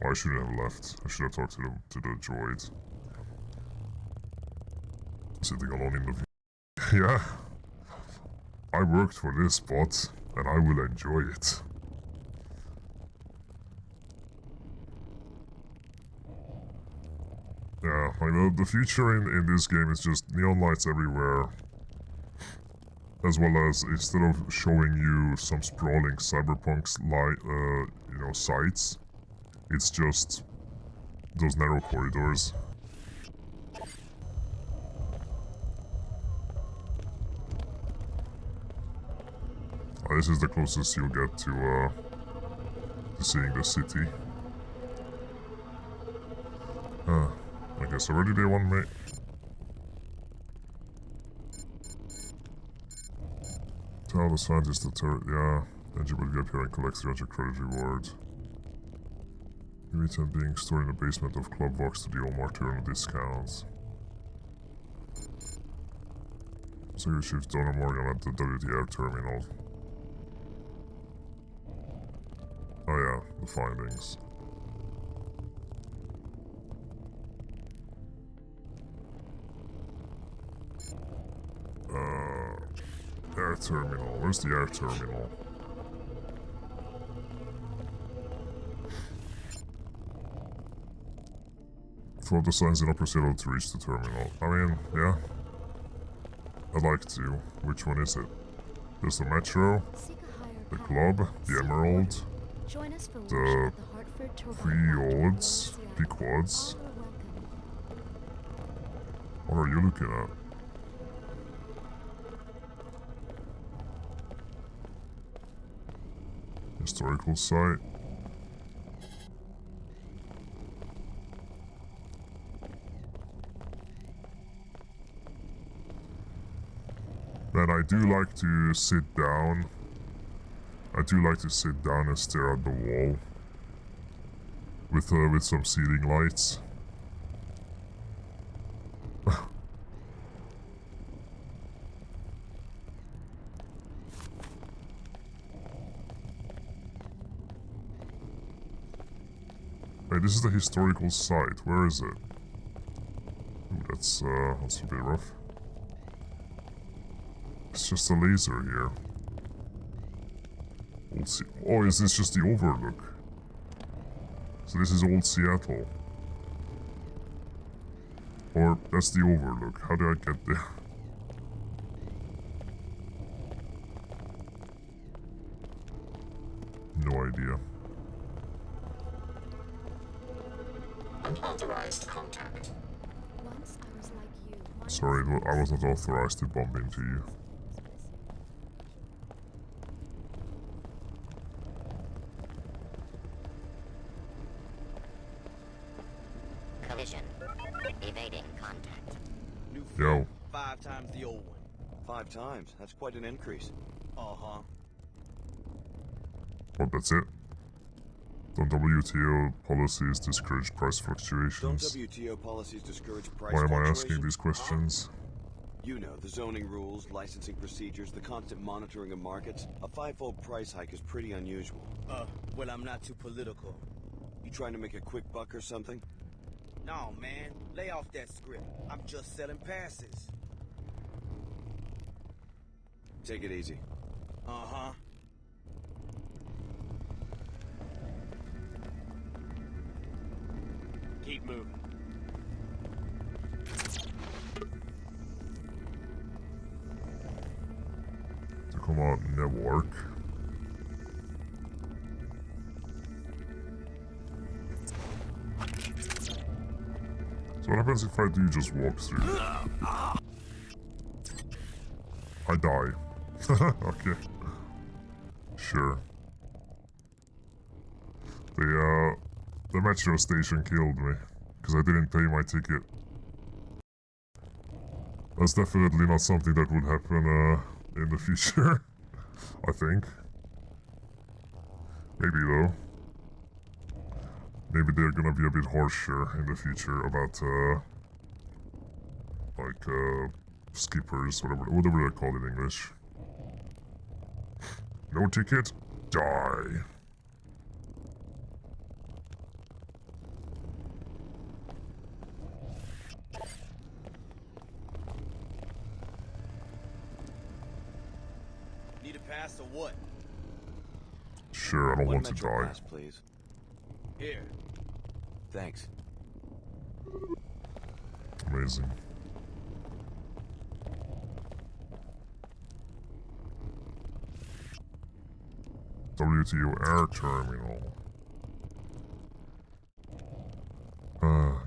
Oh, I shouldn't have left. I should have talked to the droid. Sitting alone in the view. Yeah. I worked for this spot, and I will enjoy it. Yeah, like the future in this game is just neon lights everywhere. As well as, instead of showing you some sprawling cyberpunk sites, it's just those narrow corridors. This is the closest you'll get to seeing the city. I guess already they want me. Tell the scientist the turret, yeah. Engine will get here and collect 300 credit reward. Units are being stored in the basement of Club Vox to the Omar to earn discounts. So you shift Donna Morgan at the WTF terminal. Oh yeah, the findings. Air terminal. Where's the air terminal? Follow the signs in upper saddle to reach the terminal. I mean, yeah. I'd like to. Which one is it? There's the metro, the club, the emerald, the P-quads. What are you looking at? Historical site. Man, I do like to sit down. I do like to sit down and stare at the wall with some ceiling lights. Wait, this is the historical site. Where is it? Ooh, that's a bit rough. It's just a laser here. Oh, is this just the overlook? So this is old Seattle. Or that's the overlook. How do I get there? No idea. Unauthorized contact. Once I was like you. Sorry, I wasn't authorized to bump into you. Collision. Evading contact. New Yo. fuel, 5 times the old one. 5 times? That's quite an increase. Uh-huh. Oh, that's it? Don't WTO policies discourage price fluctuations? Don't WTO policies discourage price Why am I fluctuations? asking these questions? You know, the zoning rules, licensing procedures, the constant monitoring of markets. A 5-fold price hike is pretty unusual. Well, I'm not too political. You trying to make a quick buck or something? No, man. Lay off that script. I'm just selling passes. Take it easy. Uh-huh. Keep moving. To come out network. So what happens if I do just walk through? I die. Okay. Sure. The metro station killed me, because I didn't pay my ticket. That's definitely not something that would happen in the future. I think. Maybe though. Maybe they're gonna be a bit harsher in the future about like skippers, whatever they're called in English. No ticket, die. Need a pass or what? Sure, I don't want to Metro die. Pass, please. Here. Thanks. Amazing. WTO Air Terminal.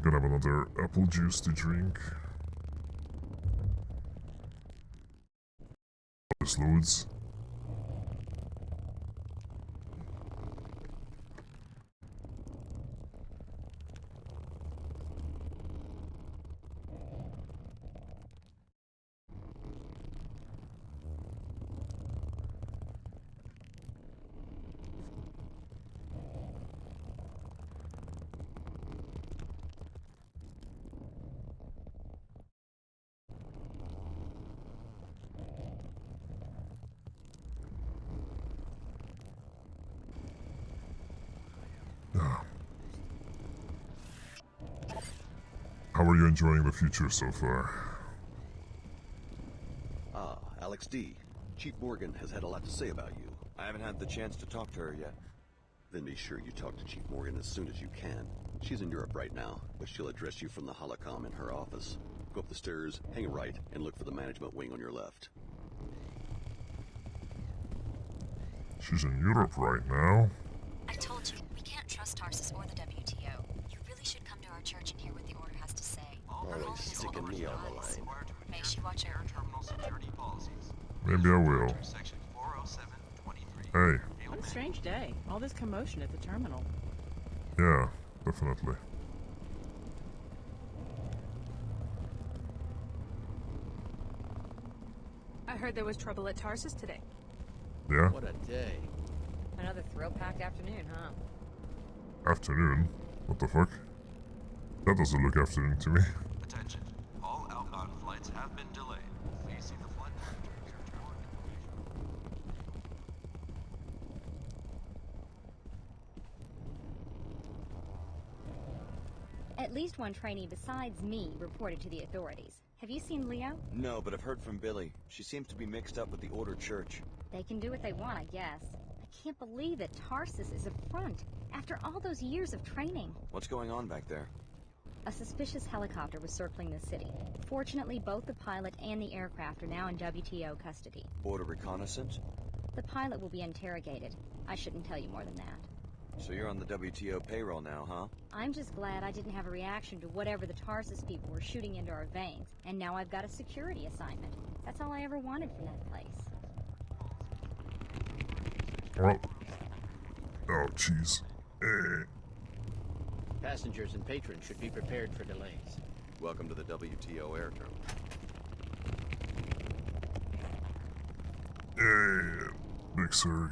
Gonna have another apple juice to drink. This loads. How are you enjoying the future so far? Ah, Alex D. Chief Morgan has had a lot to say about you. I haven't had the chance to talk to her yet. Then be sure you talk to Chief Morgan as soon as you can. She's in Europe right now, but she'll address you from the holocom in her office. Go up the stairs, hang a right, and look for the management wing on your left. She's in Europe right now. I told you, we can't trust Tarsus or the WTO. You really should come to our church and hear what the Order has to say. Always sticking me on the line. May she watch over you. Maybe I will. Hey. What a strange day. All this commotion at the terminal. Yeah, definitely. I heard there was trouble at Tarsus today. Yeah? What a day. Another thrill-packed afternoon, huh? Afternoon? What the fuck? That doesn't look afternoon to me. Attention. All outbound flights have been delayed. Please see the flight manager if you're more information. At least one trainee besides me reported to the authorities. Have you seen Leo? No, but I've heard from Billy. She seems to be mixed up with the Order Church. They can do what they want, I guess. I can't believe that Tarsus is a front after all those years of training. What's going on back there? A suspicious helicopter was circling the city. Fortunately, both the pilot and the aircraft are now in WTO custody. Order reconnaissance? The pilot will be interrogated. I shouldn't tell you more than that. So you're on the WTO payroll now, huh? I'm just glad I didn't have a reaction to whatever the Tarsus people were shooting into our veins, and now I've got a security assignment. That's all I ever wanted from that place. Oh, jeez. Passengers and patrons should be prepared for delays. Welcome to the WTO air terminal. Big Surg.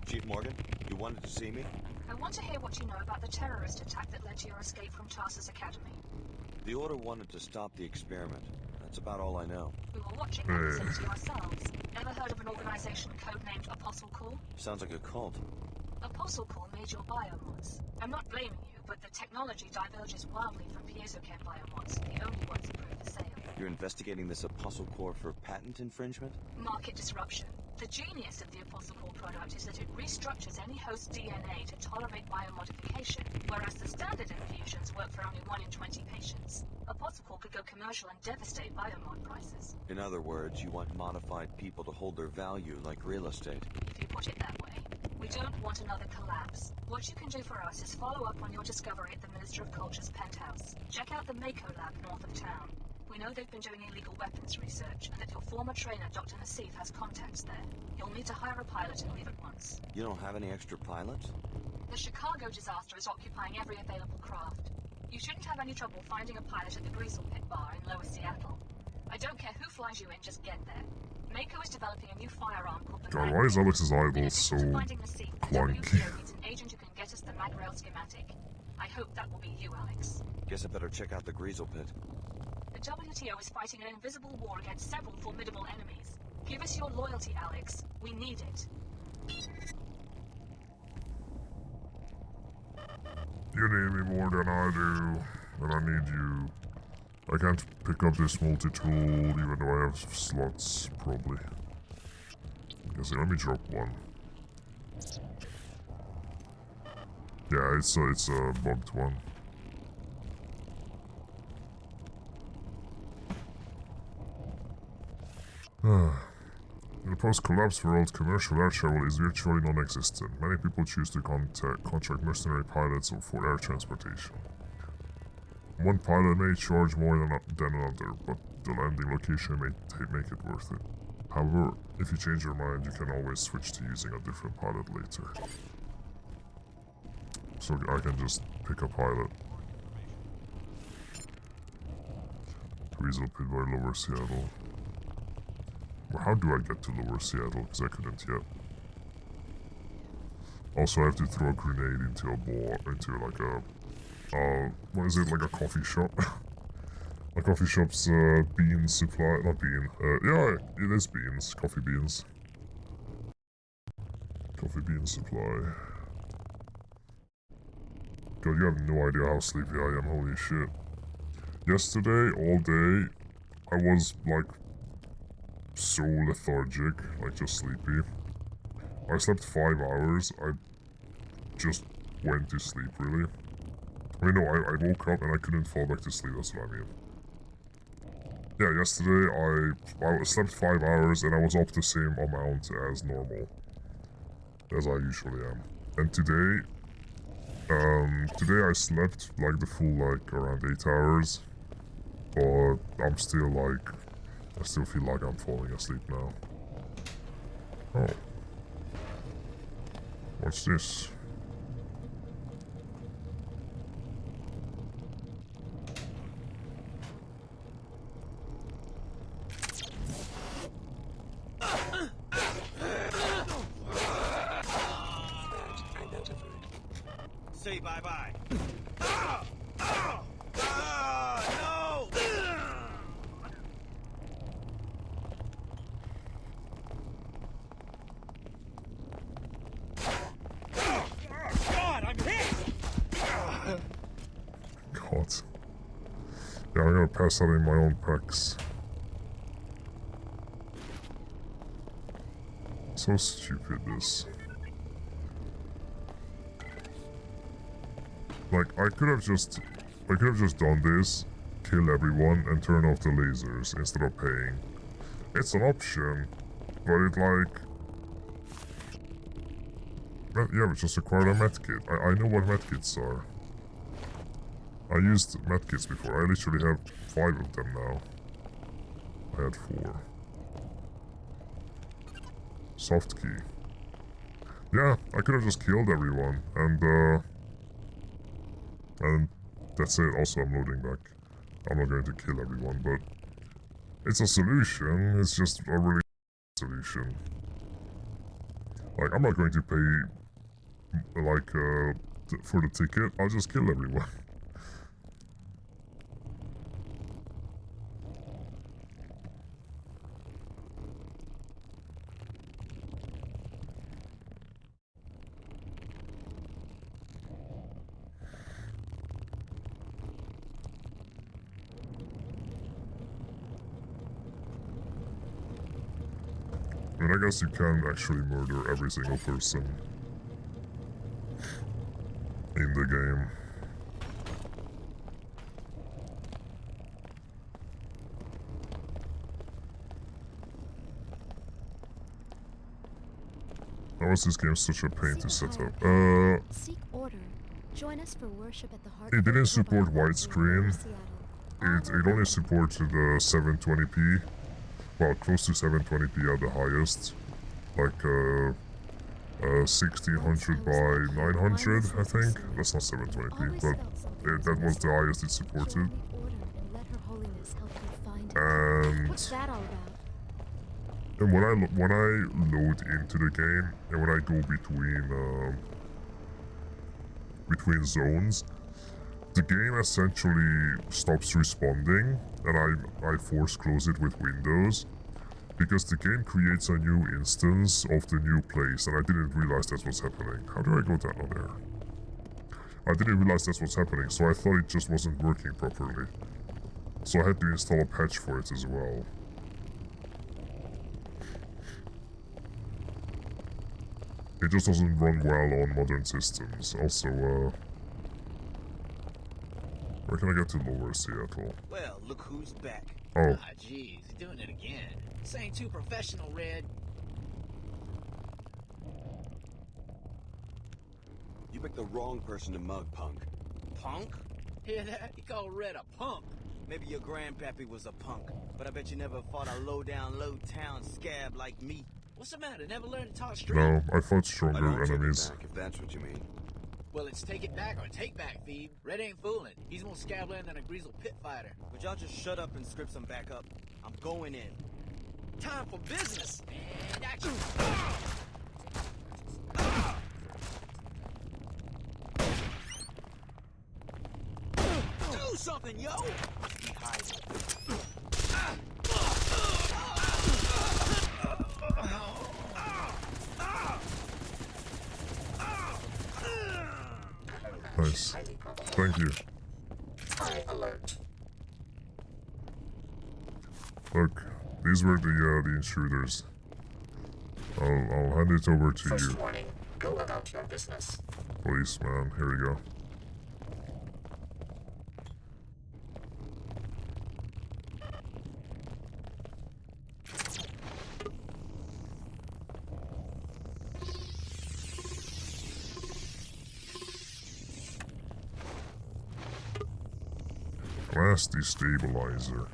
Chief Morgan, you wanted to see me? I want to hear what you know about the terrorist attack that led to your escape from Tarsus Academy. The Order wanted to stop the experiment. That's about all I know. We were watching that facility ourselves. Ever heard of an organization codenamed Apostle Call? Sounds like a cult. Apostle Call made your biomods. I'm not blaming you, but the technology diverges wildly from piezochem biomods, the only ones approved for sale. You're investigating this Apostle Core for patent infringement? Market disruption. The genius of the Apostle Core product is that it restructures any host DNA to tolerate biomodification, whereas the standard infusions work for only 1 in 20 patients. Apostle Core could go commercial and devastate biomod prices. In other words, you want modified people to hold their value like real estate. If you put it that way. We don't want another collapse. What you can do for us is follow up on your discovery at the Minister of Culture's penthouse. Check out the Mako lab north of town. We know they've been doing illegal weapons research, and that your former trainer, Dr. Nassif, has contacts there. You'll need to hire a pilot and leave at once. You don't have any extra pilots? The Chicago disaster is occupying every available craft. You shouldn't have any trouble finding a pilot at the Greasel Pit Bar in Lower Seattle. I don't care who flies you in, just get there. Mako is developing a new firearm called the God, why is Alex's eyeball so finding the scene, clunky? WTO needs an agent who can get us the MagRail schematic. I hope that will be you, Alex. Guess I better check out the Greasel Pit. The WTO is fighting an invisible war against several formidable enemies. Give us your loyalty, Alex. We need it. You need me more than I do, and I need you. I can't pick up this multi-tool, even though I have slots, probably. Okay, let me drop one. Yeah, it's a bugged one. In the post-collapse world, commercial air travel is virtually non-existent. Many people choose to contract mercenary pilots for air transportation. One pilot may charge more than another, but the landing location may make it worth it. However, if you change your mind, you can always switch to using a different pilot later. So I can just pick a pilot. Greasel Pit by Lower Seattle. Well, how do I get to Lower Seattle? Because I couldn't yet. Also, I have to throw a grenade into a ball, into like a... what is it, like a coffee shop? A coffee shop's bean supply, not bean, yeah, it is beans, coffee beans. Coffee bean supply. God, you have no idea how sleepy I am, holy shit. Yesterday, all day, I was like so lethargic, like just sleepy. I slept 5 hours, I just went to sleep, really. I mean, no, I woke up and I couldn't fall back to sleep, that's what I mean. Yeah, yesterday I slept 5 hours and I was up the same amount as normal. As I usually am. And today I slept like the full, like, around 8 hours. But I'm still like, I still feel like I'm falling asleep now. Oh. What's this? Say bye-bye. No! God, I'm hit! God. Yeah, I'm gonna pass out in my own packs. So stupid, this. Like, I could have just done this, kill everyone, and turn off the lasers instead of paying. It's an option, but it like... Yeah, but just acquired a medkit. I know what medkits are. I used medkits before. I literally have 5 of them now. I had 4. Soft key. Yeah, I could have just killed everyone, and that's it. Also, I'm loading back. I'm not going to kill everyone, but it's a solution. It's just a really solution. Like, I'm not going to pay, like, for the ticket. I'll just kill everyone. I mean, I guess you can actually murder every single person in the game. Why was this game such a pain to set up? Seek order. Join us for worship at the heart. It didn't support widescreen. It only supported 720p. Well, close to 720p at the highest. Like, 1600 by 900, I think. That's not 720p, but that was the highest it supported. And What's that all about? and when I load into the game and when I go between zones, the game essentially stops responding, and I force close it with Windows because the game creates a new instance of the new place, and I didn't realize that's what's happening. How do I go down there? I didn't realize that's what's happening, so I thought it just wasn't working properly. So I had to install a patch for it as well. It just doesn't run well on modern systems. Also, where can I get to Lower Seattle? Well, look who's back. Oh. Ah, jeez, doing it again. This ain't too professional, Red. You picked the wrong person to mug, punk. Punk? Hear that? He called Red a punk. Maybe your grandpappy was a punk, but I bet you never fought a low-down, low-town scab like me. What's the matter? Never learned to talk straight? No, I fought stronger enemies. Take it back, if that's what you mean. Well, it's take it back or take back, Phoebe. Red ain't fooling. He's more scabland than a greasel pit fighter. Would y'all just shut up and script some backup? I'm going in. Time for business. And action. Do something, yo! Must be hiding. Nice. Thank you. High alert. Look, these were the intruders. I'll hand it over to First you. warning, go about your business. Policeman, here we go. Glass destabilizer.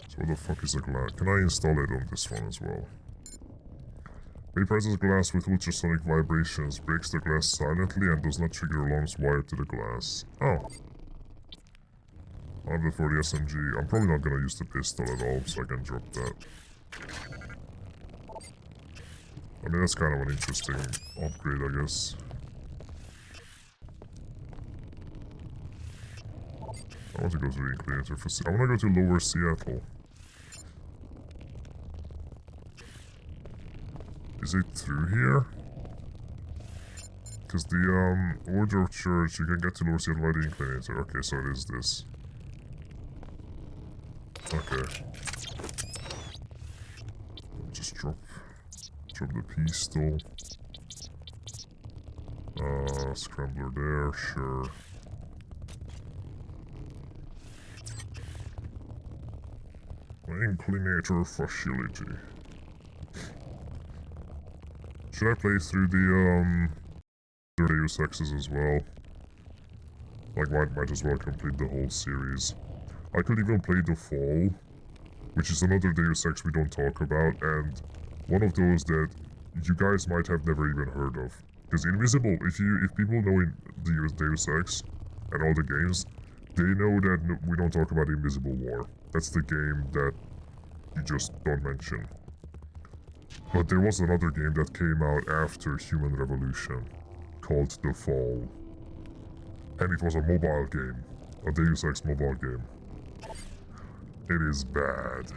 So what the fuck is a glass? Can I install it on this one as well? Vaporizes glass with ultrasonic vibrations, breaks the glass silently and does not trigger alarms wired to the glass. Oh. I have it for the SMG. I'm probably not gonna use the pistol at all, so I can drop that. I mean, that's kind of an interesting upgrade, I guess. I want to go to the Inclinator facility. I want to go to Lower Seattle. Is it through here? Because the Order of Church, you can get to Lower Seattle by the Inclinator. Okay, so it is this. Okay. Just drop the pistol. Scrambler there, sure. Inclinator facility. Should I play through the Deus Exes as well? Like, might as well complete the whole series. I could even play The Fall, which is another Deus Ex we don't talk about, and one of those that you guys might have never even heard of. Because Invisible, if people know in Deus Ex and all the games, they know that we don't talk about Invisible War. That's the game that you just don't mention. But there was another game that came out after Human Revolution, called The Fall. And it was a mobile game. A Deus Ex mobile game. It is bad.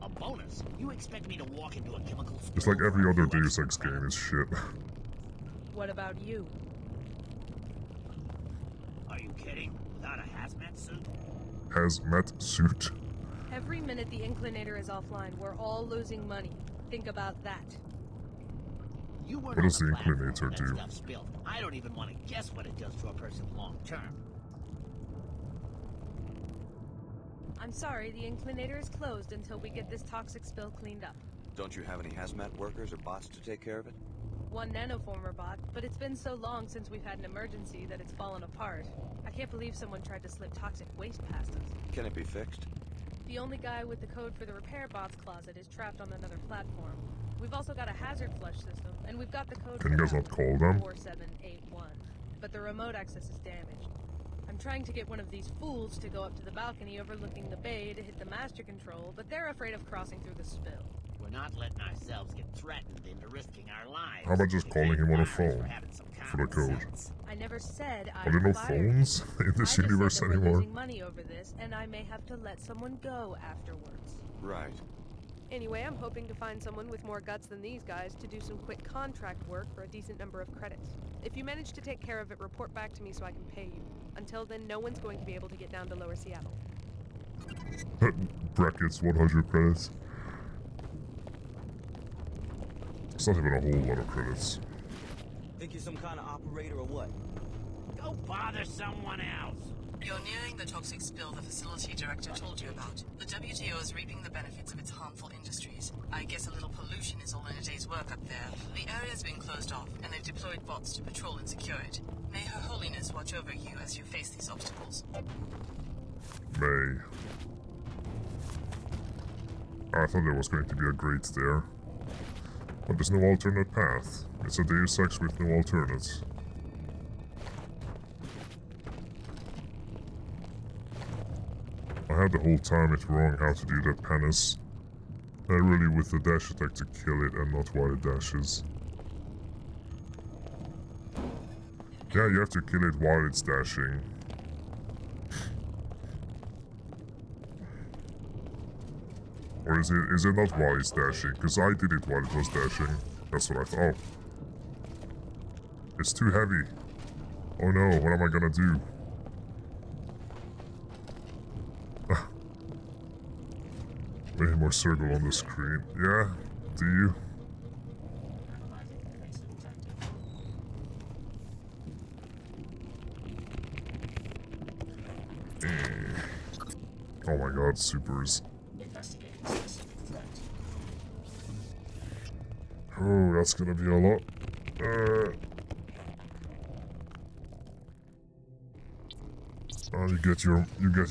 A bonus? You expect me to walk into a chemical spill? It's like every other Deus Ex game is shit. What about you? Are you kidding? Without a hazmat suit? Hazmat suit? Every minute the Inclinator is offline, we're all losing money. Think about that. What does the Inclinator do? I don't even want to guess what it does to a person long term. I'm sorry, the Inclinator is closed until we get this toxic spill cleaned up. Don't you have any hazmat workers or bots to take care of it? One nanoformer bot, but it's been so long since we've had an emergency that it's fallen apart. I can't believe someone tried to slip toxic waste past us. Can it be fixed? The only guy with the code for the repair bot's closet is trapped on another platform. We've also got a hazard flush system, and we've got the code Can you guys not call them? 4781. But the remote access is damaged. I'm trying to get one of these fools to go up to the balcony overlooking the bay to hit the master control, but they're afraid of crossing through the spill. We're not letting ourselves get threatened into risking our lives. How about just calling him on a phone for the code? I never said Are there no phones in this universe We're anymore? losing money over this, and I may have to let someone go afterwards. Right. Anyway, I'm hoping to find someone with more guts than these guys to do some quick contract work for a decent number of credits. If you manage to take care of it, report back to me so I can pay you. Until then, no one's going to be able to get down to Lower Seattle. Brackets, 100 credits. It's not even a whole lot of credits. Think you're some kind of operator or what? Go bother someone else. You're nearing the toxic spill the facility director told you about. The WTO is reaping the benefits of its harmful industries. I guess a little pollution is all in a day's work up there. The area's been closed off, and they've deployed bots to patrol and secure it. May Her Holiness watch over you as you face these obstacles. May. I thought there was going to be a grate there. But there's no alternate path. It's a Deus Ex with no alternates. I had the whole time it wrong how to do that penis. Really with the dash attack to kill it and not while it dashes. Yeah, you have to kill it while it's dashing. Or is it not while it's dashing? Because I did it while it was dashing. That's what I thought. Oh. It's too heavy. Oh no, what am I gonna do? Way more circle on the screen. Yeah? Do you? Oh my god, supers. Oh, that's gonna be a lot. Oh, you get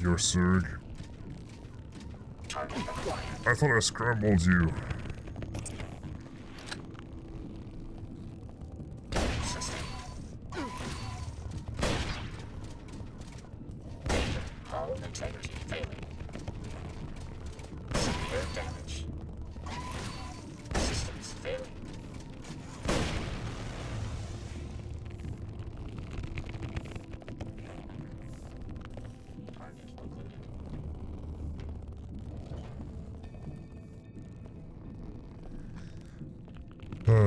your Surg. I thought I scrambled you. Hull integrity failing. Severe damage. Systems failing. Target occluded.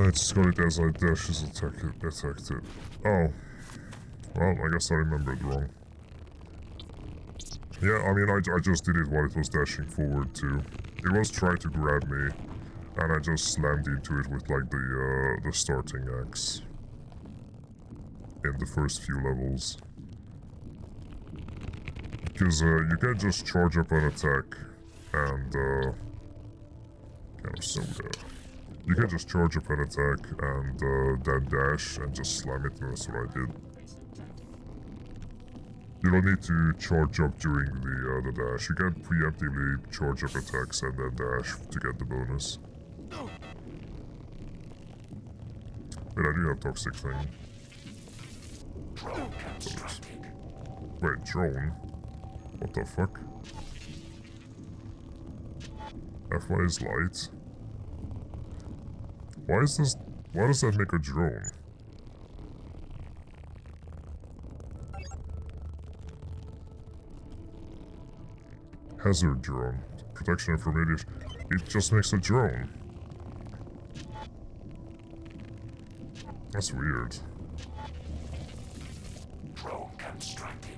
It's got it as I dash is attacked it. Oh. Well, I guess I remembered wrong. Yeah, I mean, I just did it while it was dashing forward too. It was trying to grab me, and I just slammed into it with like the starting axe. In the first few levels. Because you can't just charge up an attack and kind of soda. You can just charge up an attack and then dash and just slam it, and that's what I did. You don't need to charge up during the dash. You can preemptively charge up attacks and then dash to get the bonus. But I do have toxic thing. Wait, drone? What the fuck? F1 is light. Why does that make a drone? Hazard drone. Protection from radiation. It just makes a drone. That's weird. Drone constructed.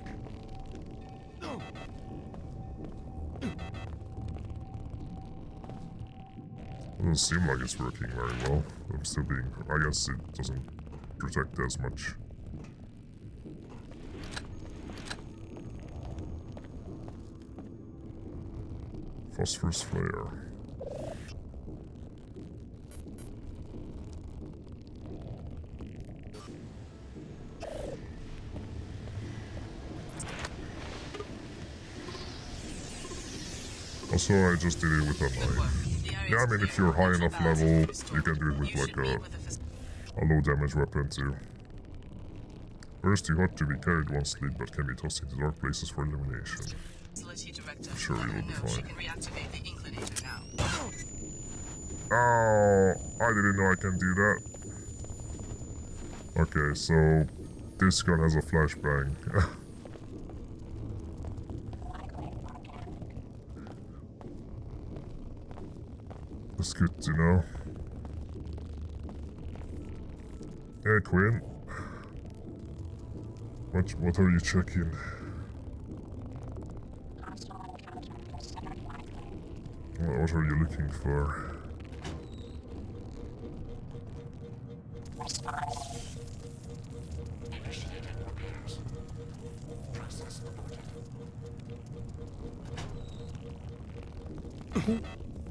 Doesn't seem like it's working very well. I'm still being... I guess it doesn't protect as much. Phosphorus flare. so I just did it with a knife. Yeah, I mean, if you're high enough level, you can do it with like a low damage weapon too. First, too hot to be carried one sleep, but can be tossed into dark places for elimination. I'm sure you will be fine. Oh, I didn't know I can do that. Okay, so this gun has a flashbang. That's good to know. Hey, Quinn. What are you checking? What are you looking for?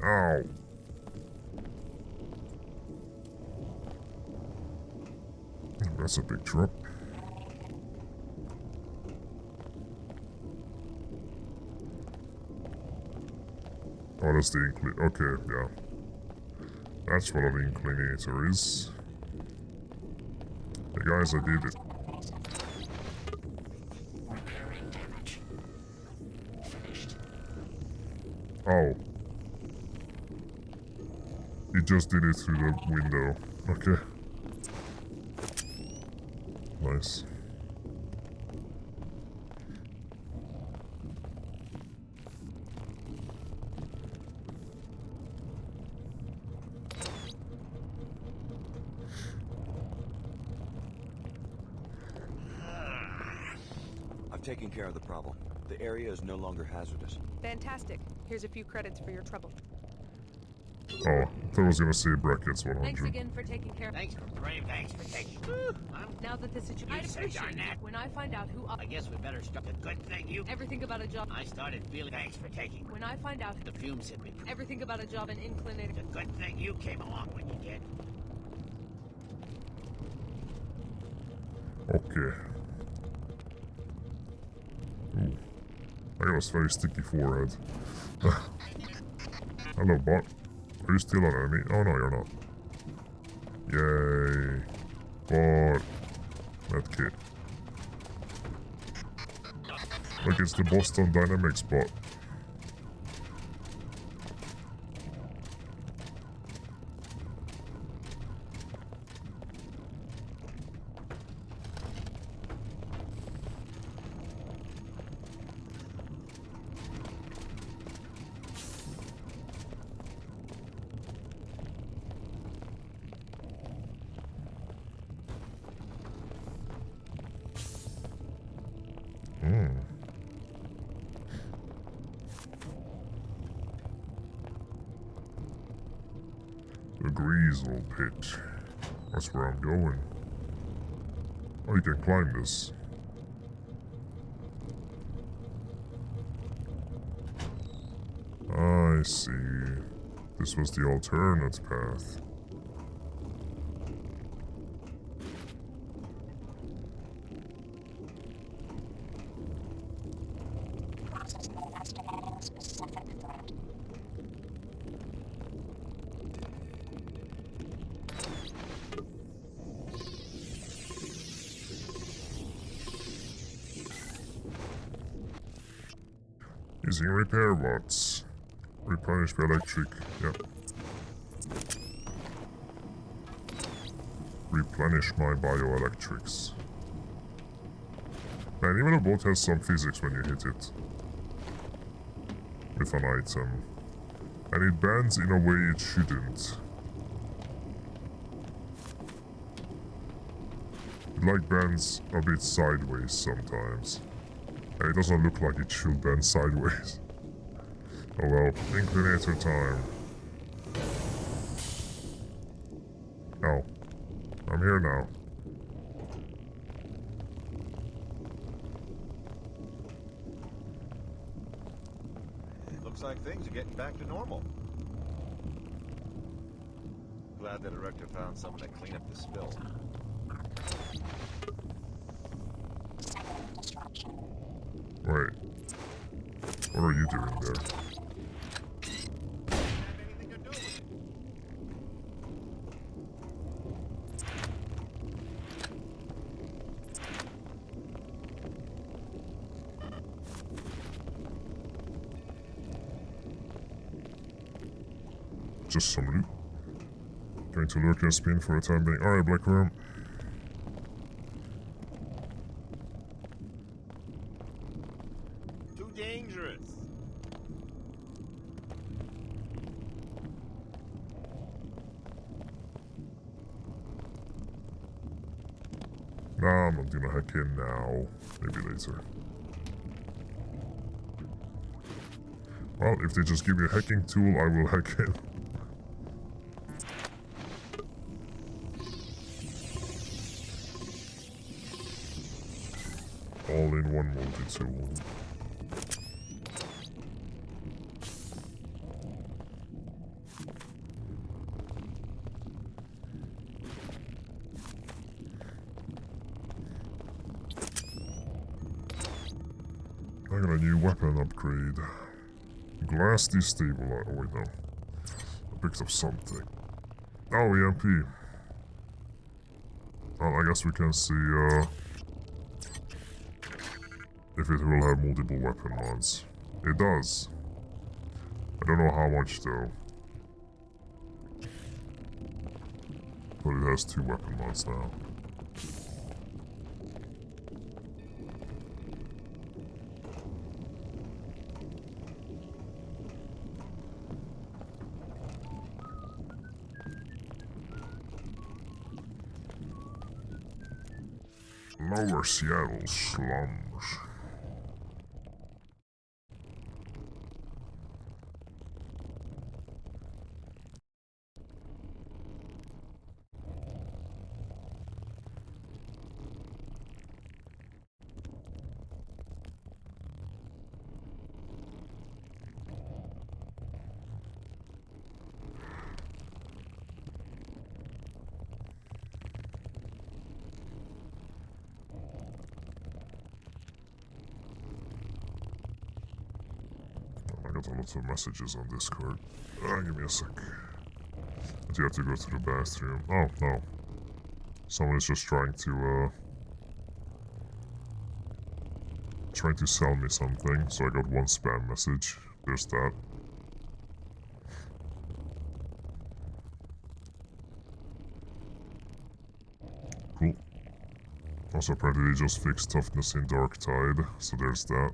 Ow. That's a big drop. Oh, that's the okay, yeah. That's what an inclinator is. Hey guys, I did it. Oh. He just did it through the window. Okay. Nice. I've taken care of the problem. The area is no longer hazardous. Fantastic. Here's a few credits for your trouble. Oh, I thought I was gonna say brackets 100. Thanks again for taking care of. Thanks for brave. Thanks for taking. Now that the situation, I'd appreciate it when I find out who. I guess we better start. The good thing you. Everything about a job. I started feeling. Thanks for taking. When I find out The fumes hit me. everything about a job and inclinator. The good thing you came along when you did. Okay. Ooh. I got a very sticky forehead. Hello, bot. Are you still an enemy? Oh no, you're not. Yay. Bot. Medkit. Like it's the Boston Dynamics bot. The Greasel Pit. That's where I'm going. Oh, you can climb this. I see. This was the alternate path. Using repair bots. Replenish by electric. Yep. Replenish my bioelectrics. Man, even a bot has some physics when you hit it. With an item. And it bends in a way it shouldn't. It like bends a bit sideways sometimes. And it doesn't look like it should bend sideways. Oh well, inclinator time. Oh. I'm here now. Looks like things are getting back to normal. Glad the director found someone to clean up the spill. Wait. What are you doing there? just some loot. Going to lurk and spin for a time being. Alright, Black Worm. Too dangerous. Nah, I'm not gonna hack in now. Maybe later. Well, if they just give me a hacking tool, I will hack in. All-in-one multi-tool. I got a new weapon upgrade. Glass destabilizer. Oh wait, no. I picked up something. Oh, EMP. Well, I guess we can see if it will have multiple weapon mods. It does. I don't know how much though. But it has 2 weapon mods now. Lower Seattle slums. I got a lot of messages on Discord. Give me a sec. But you have to go to the bathroom. Oh, no. Someone is just trying to sell me something, so I got 1 spam message. There's that. Cool. Also, apparently they just fixed toughness in Dark Tide, so there's that.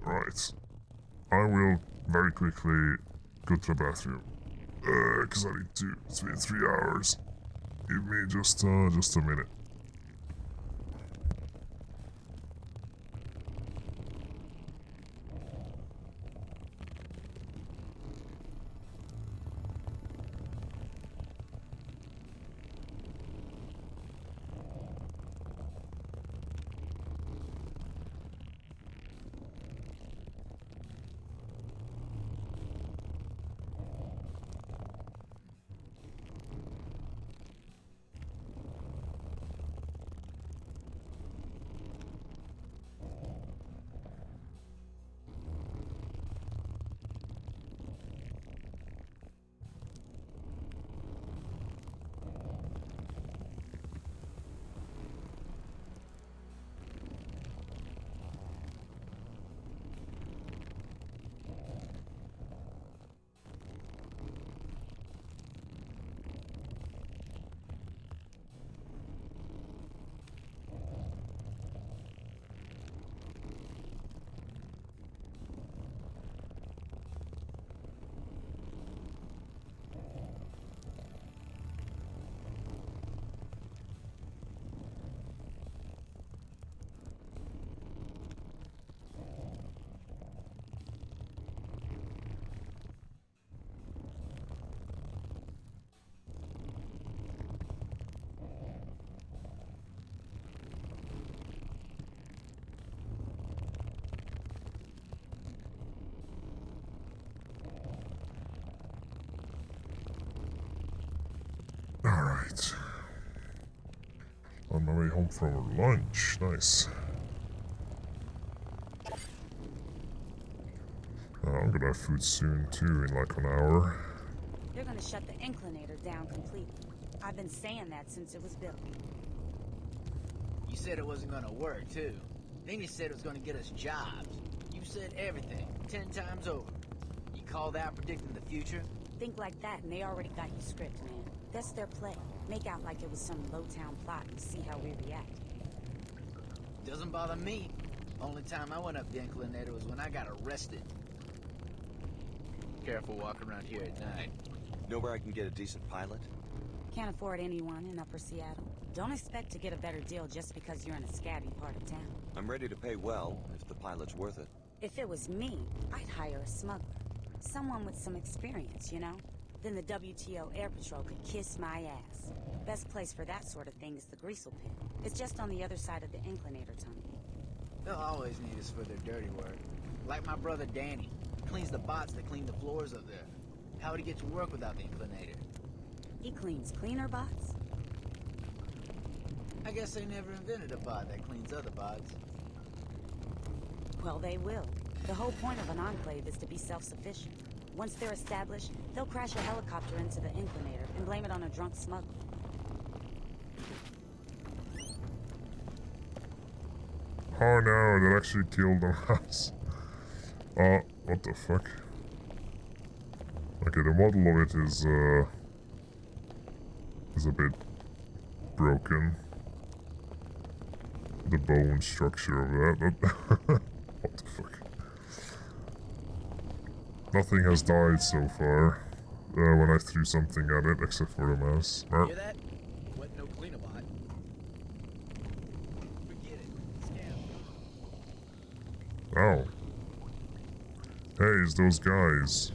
Right. I will very quickly go to the bathroom. Because I need to. It's been 3 hours. Give me just a minute. Alright. On my way home from lunch. Nice. I'm gonna have food soon too, in like an hour. They're gonna shut the inclinator down completely. I've been saying that since it was built. You said it wasn't gonna work, too. Then you said it was gonna get us jobs. You said everything, 10 times over. You call that predicting the future? Think like that and they already got you script, man. That's their play. Make out like it was some low-town plot and see how we react. Doesn't bother me. Only time I went up the inclinator was when I got arrested. Careful walking around here at night. Know where I can get a decent pilot? Can't afford anyone in Upper Seattle. Don't expect to get a better deal just because you're in a scabby part of town. I'm ready to pay well, if the pilot's worth it. If it was me, I'd hire a smuggler. Someone with some experience, you know? Then the WTO Air Patrol could kiss my ass. Best place for that sort of thing is the Greasel Pit. It's just on the other side of the inclinator tunnel. They'll always need us for their dirty work. Like my brother Danny. Cleans the bots that clean the floors up there. How would he get to work without the inclinator? He cleans cleaner bots? I guess they never invented a bot that cleans other bots. Well, they will. The whole point of an enclave is to be self-sufficient. Once they're established, they'll crash a helicopter into the inclinator and blame it on a drunk smuggler. Oh no, that actually killed the mouse. Oh, what the fuck? Okay, the model of it is a bit broken. The bone structure of that. What the fuck? Nothing has died so far when I threw something at it, except for the mouse. Hear that? Wasn't no cleaner bot. Forget it. Scam. Oh. Hey, it's those guys.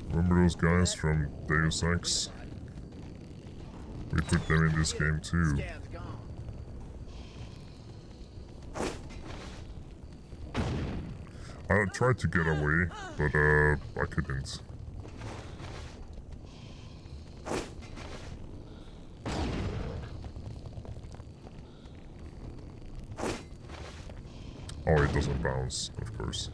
Remember those guys from Deus Ex? We put them in this game too. I tried to get away, but I couldn't. Oh, it doesn't bounce, of course.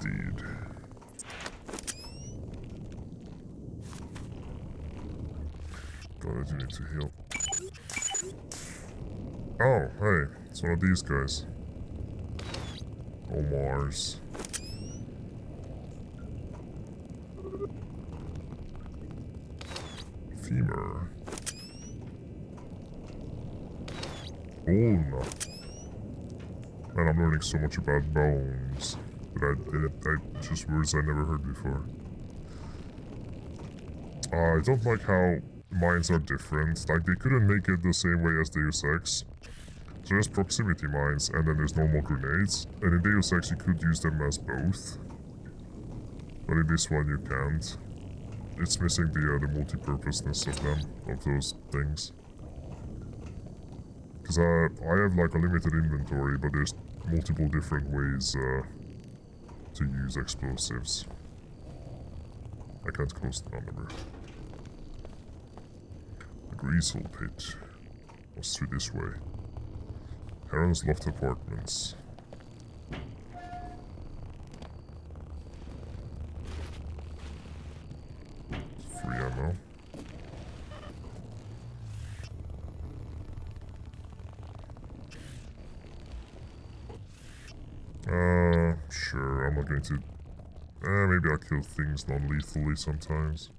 Indeed. God, I do need to heal. Oh, hey, it's one of these guys. Omar's. Femur. Ulna. Man, I'm learning so much about bones. But I just words I never heard before. I don't like how mines are different. Like, they couldn't make it the same way as Deus Ex. So there's proximity mines, and then there's normal grenades. And in Deus Ex you could use them as both. But in this one you can't. It's missing the multi-purposeness of them, of those things. Because I have like a limited inventory, but there's multiple different ways to use explosives. I can't close the number. The Greasel Pit was through this way. Heron's Loft Apartments. Free ammo. Sure, I'm not going to... maybe I'll kill things non-lethally sometimes.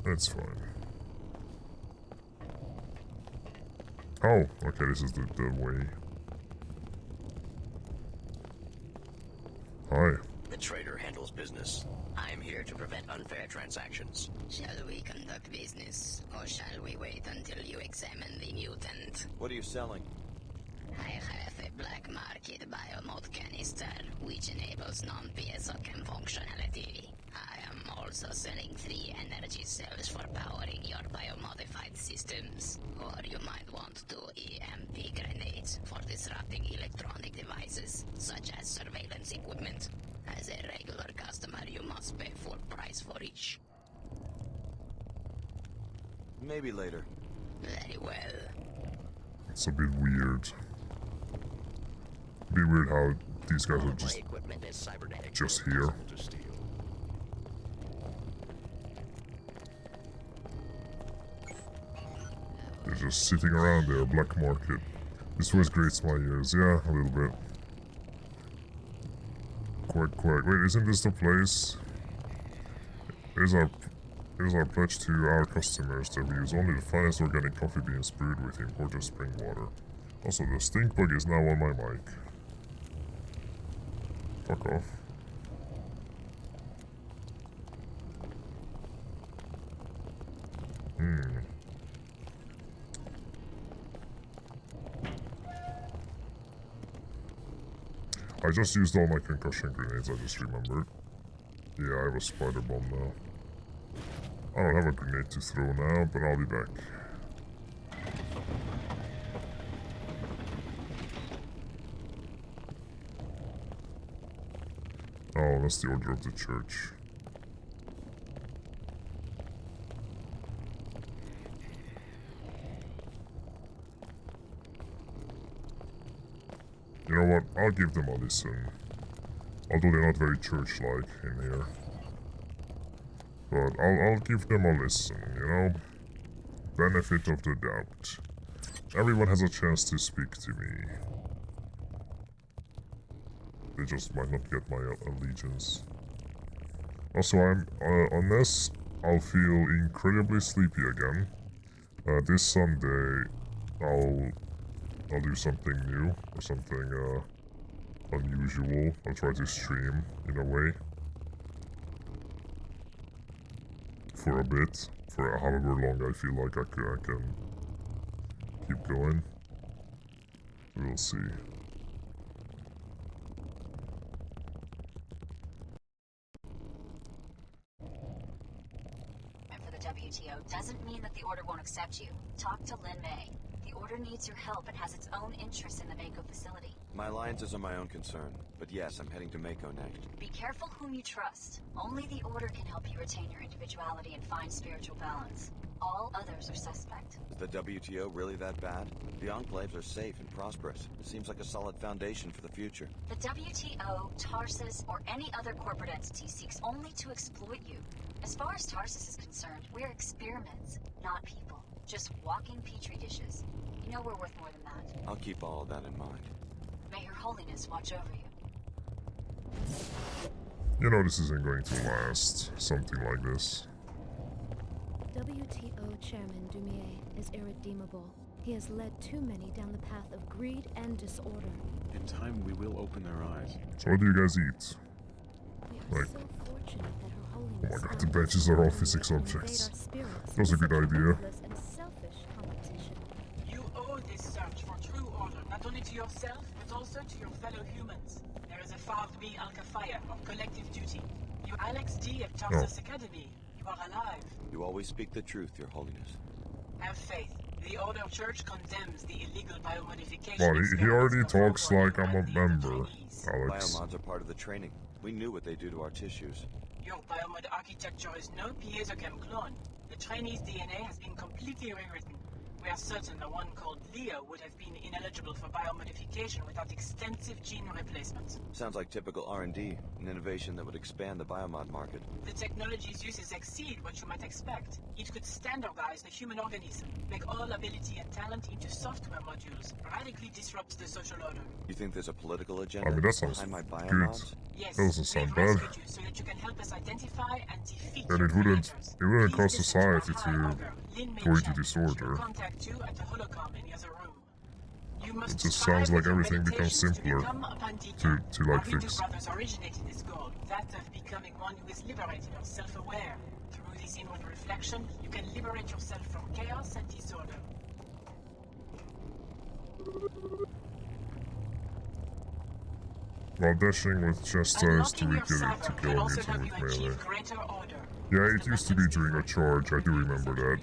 That's fine. Oh, okay, this is the way. Hi. The trader handles business. I'm here to prevent unfair transactions. Shall we conduct business, or shall we wait until you examine the mutant? What are you selling? I have a black market biomod canister, which enables non-PSO chem functionality. I am also also selling free energy cells for powering your biomodified systems. Or you might want to EMP grenades for disrupting electronic devices, such as surveillance equipment. As a regular customer, you must pay full price for each. Maybe later. Very well. It's a bit weird. Be weird how these guys are just here. They're just sitting around there, black market. This voice grates my ears, yeah, a little bit. Quack. Wait, isn't this the place? Here's our pledge to our customers that we use only the finest organic coffee beans brewed with imported spring water. Also, the stink bug is now on my mic. Fuck off. I just used all my concussion grenades, I just remembered. Yeah, I have a spider bomb now. I don't have a grenade to throw now, but I'll be back. Oh, that's the order of the church. You know what? I'll give them a listen. Although they're not very church-like in here. But I'll give them a listen, you know? Benefit of the doubt. Everyone has a chance to speak to me. They just might not get my allegiance. Also, unless I'll feel incredibly sleepy again, this Sunday I'll do something new or something unusual. I'll try to stream in a way for a bit, for however long I feel like I can keep going. We'll see. For the WTO doesn't mean that the Order won't accept you. Talk to Lin May. The Order needs your help and has its own interests in the Mako facility. My alliances are my own concern, but yes, I'm heading to Mako next. Be careful whom you trust. Only the Order can help you retain your individuality and find spiritual balance. All others are suspect. Is the WTO really that bad? The Enclaves are safe and prosperous. It seems like a solid foundation for the future. The WTO, Tarsus, or any other corporate entity seeks only to exploit you. As far as Tarsus is concerned, we're experiments, not people. Just walking petri dishes. You know we're worth more than that. I'll keep all of that in mind. May Her Holiness watch over you. You know this isn't going to last. Something like this. WTO Chairman Dumier is irredeemable. He has led too many down the path of greed and disorder. In time, we will open their eyes. So what do you guys eat? Like, So fortunate that Her oh Holiness my god, the benches are all physics objects. That was a good idea. and selfish competition. You owe this search for true order, not only to yourself, but also to your fellow humans. There is a Fard B Al-Kafaya of collective duty. You Alex D of Tarsus Academy. You are alive. You always speak the truth, Your Holiness. Have faith. The Order Church condemns the illegal biomodification. Well, he already talks like I'm a member, Alex. Biomods are part of the training. We knew what they do to our tissues. Your biomod architecture is no piezochem clone. The trainee's DNA has been completely rewritten. We are certain the one called Leo would have been ineligible for biomodification without extensive gene replacement. Sounds like typical R&D, an innovation that would expand the biomod market. The technology's uses exceed what you might expect. It could standardize the human organism, make all ability and talent into software modules, radically disrupt the social order. You think there's a political agenda I mean, that sounds behind my good. biomods? Yes, That doesn't sound we've bad. rescued you so that you can help us identify and defeat And your it wouldn't predators. cause society to go into disorder. Contact you at the holocom in the other room. You It must just strive sounds like with your everything becomes meditations simpler become upon to like Our Hindu fix. brothers originated this goal, that of becoming one who is liberated or self-aware. Through this inward reflection, you can liberate yourself from chaos and disorder. While dashing with chest size to Unlocking your weaken it to cipher can kill also means help with you melee. achieve greater order. Yeah, it used to be during a charge, I do remember that.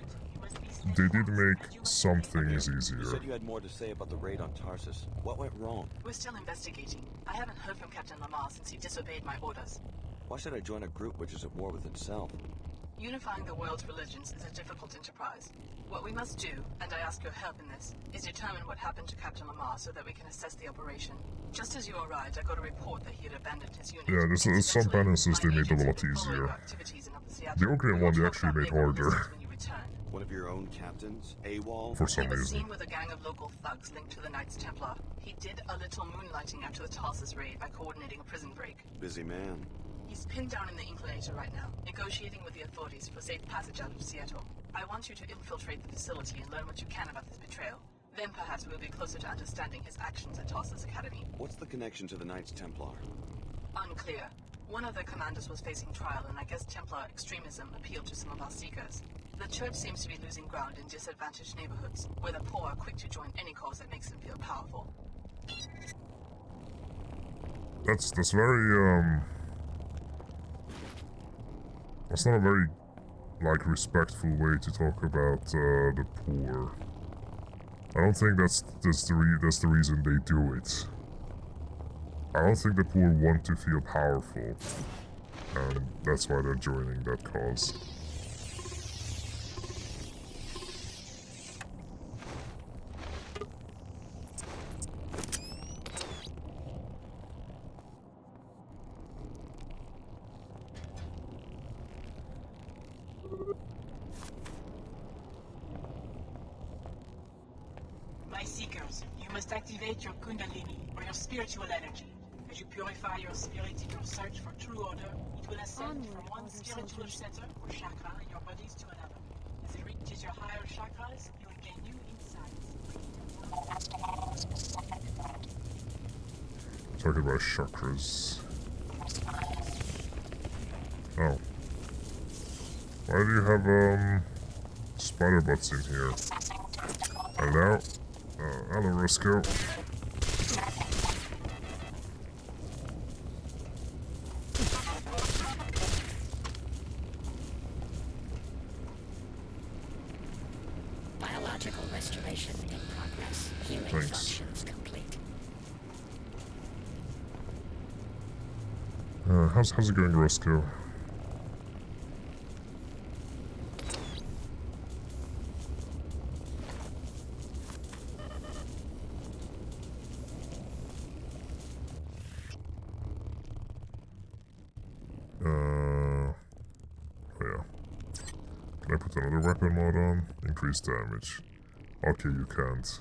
They did make some things You easier. said you had more to say about the raid on Tarsus. What went wrong? We're still investigating. I haven't heard from Captain Lamar since he disobeyed my orders. Why should I join a group which is at war with itself? Unifying the world's religions is a difficult enterprise. What we must do, and I ask your help in this, is determine what happened to Captain Lamar so that we can assess the operation. Just as you arrived, I got a report that he had abandoned his unit. Yeah, there's some balances they made a lot easier. The Oakland one they actually made harder. One of your own captains? AWOL? For some He was reason. seen with a gang of local thugs linked to the Knights Templar. He did a little moonlighting after the Tarsus raid by coordinating a prison break. Busy man. He's pinned down in the Inclinator right now, negotiating with the authorities for safe passage out of Seattle. I want you to infiltrate the facility and learn what you can about this betrayal. Then perhaps we'll be closer to understanding his actions at Tarsus Academy. What's the connection to the Knights Templar? Unclear. One of their commanders was facing trial, and I guess Templar extremism appealed to some of our seekers. The church seems to be losing ground in disadvantaged neighborhoods, where the poor are quick to join any cause that makes them feel powerful. That's very, that's not a very, like, respectful way to talk about, the poor. I don't think that's the reason they do it. I don't think the poor want to feel powerful, and that's why they're joining that cause. My seekers, you must activate your Kundalini, or your spiritual energy. As you purify your spirit in your search for true order, it will ascend from one spiritual center, or chakra, in your bodies to another. As it reaches your higher chakras, you will gain new insights. Talking about chakras. Oh. Why do you have, spider butts in here? Hello? Hello, Roscoe. Biological restoration in progress. Healing functions complete. How's it going, Roscoe? Oh yeah. Can I put another weapon mod on? Increase damage. Okay, you can't.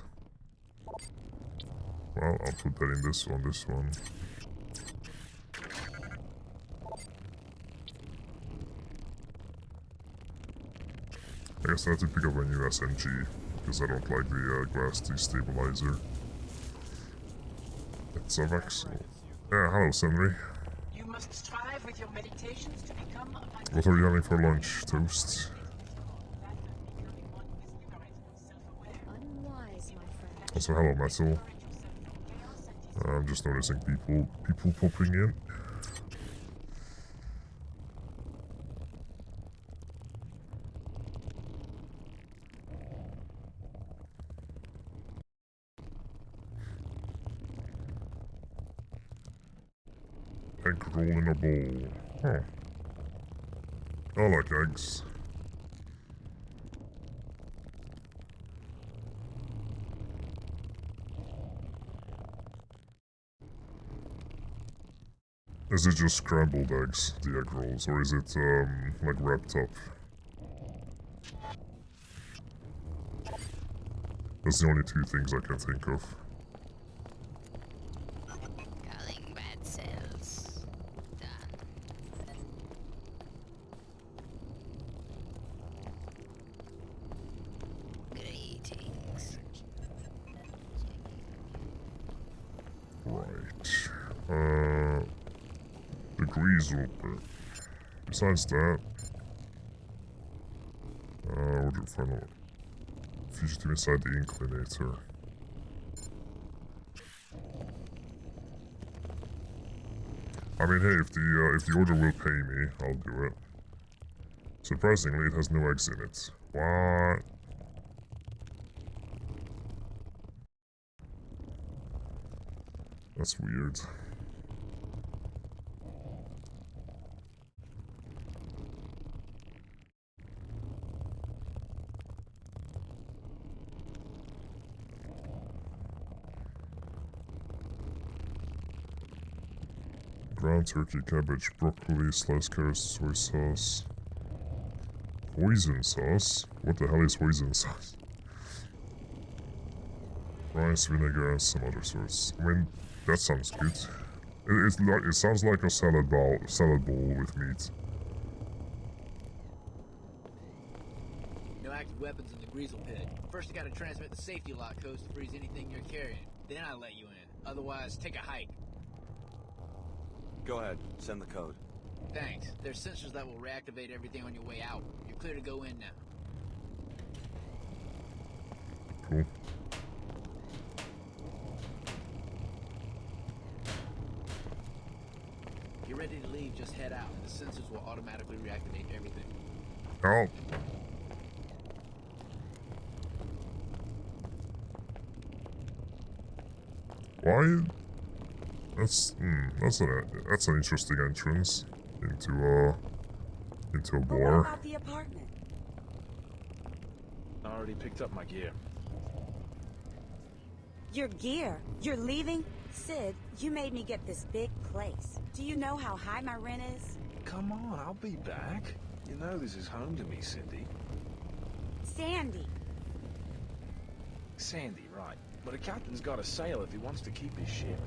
Well, I'll put that in this one. I guess I have to pick up a new SMG, because I don't like the glass destabilizer. It's a Vexel. Yeah, hello, Senri. You must strive with your meditations to become a... What are you having for lunch, Toast? Unwise, my friend. Also, hello, Metal. I'm just noticing people popping in. Egg roll in a bowl. Huh. I like eggs. Is it just scrambled eggs, the egg rolls, or is it, like wrapped up? That's the only two things I can think of. Calling bad cells. Done. Greetings. Right. Degrees open. Besides that, order final. Fugitive inside the Inclinator. I mean, hey, if the order will pay me, I'll do it. Surprisingly, it has no eggs in it. What? That's weird. Ground turkey, cabbage, broccoli, sliced carrots, soy sauce. Hoisin sauce? What the hell is hoisin sauce? Rice, vinegar, and some other sorts. I mean, that sounds good. It sounds like a salad bowl with meat. No active weapons in the Greasel pit. First you gotta transmit the safety lock codes to freeze anything you're carrying. Then I let you in. Otherwise, take a hike. Go ahead, send the code. Thanks. There's sensors that will reactivate everything on your way out. You're clear to go in now. Cool. Get ready to leave, just head out. The sensors will automatically reactivate everything. Oh. Why? That's an interesting entrance into a What bar. about the apartment? I already picked up my gear. Your gear? You're leaving? Sid, you made me get this big place. Do you know how high my rent is? Come on, I'll be back. You know this is home to me, Cindy. Sandy. Sandy, right. But a captain's got to sail if he wants to keep his ship.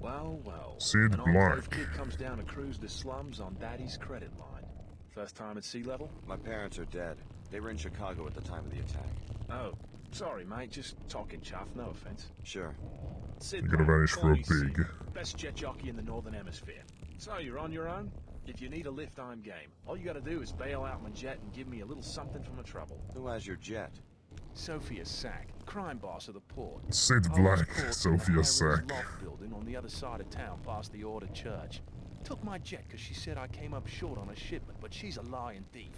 Well, well. Sid An Black. old kid comes down to cruise the slums on Daddy's credit line. First time at sea level? My parents are dead. They were in Chicago at the time of the attack. Oh, sorry, mate. Just talking chuff. No offense. Sure. Sid You're gonna Black, vanish for call a me pig. Sid. Best jet jockey in the Northern Hemisphere. So, you're on your own? If you need a lift, I'm game. All you gotta do is bail out my jet and give me a little something from the trouble. Who has your jet? Sophia Sack, crime boss of the port. Sid I was Black, caught in Sophia the Sack. high-rise loft building on the other side of town past the Order Church. Took my jet because she said I came up short on a shipment, but she's a lying thief.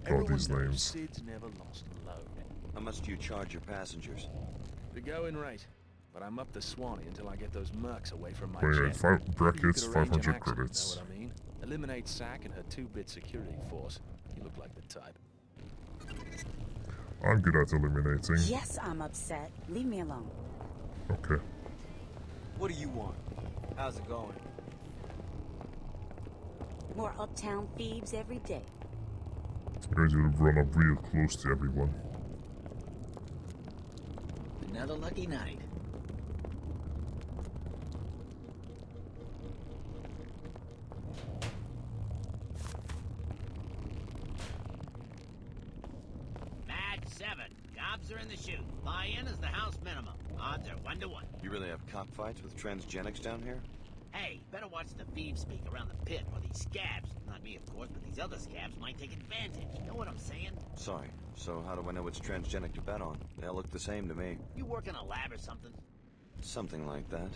God, these Everyone knows names. Sid's never lost a load. How much do you charge your passengers? The going rate. But I'm up the Swanee until I get those mercs away from my Anyway, jet. 5 Maybe you brackets, could arrange an 500 accident, credits. Know what I mean? Eliminate Sack and her 2-bit security force. You look like the type. I'm good at eliminating. Yes, I'm upset. Leave me alone. Okay. What do you want? How's it going? More uptown thieves every day. Guys, you'll run up real close to everyone. Another lucky night. Match 7. Gobs are in the chute. Buy-in is the house minimum. Odds are 1 to 1. You really have cockfights with transgenics down here? Hey, better watch the thieves speak around the pit, or these scabs, not me of course, but these other scabs might take advantage. Know what I'm saying? Sorry. So how do I know which transgenic to bet on? They all look the same to me. You work in a lab or something? Something like that.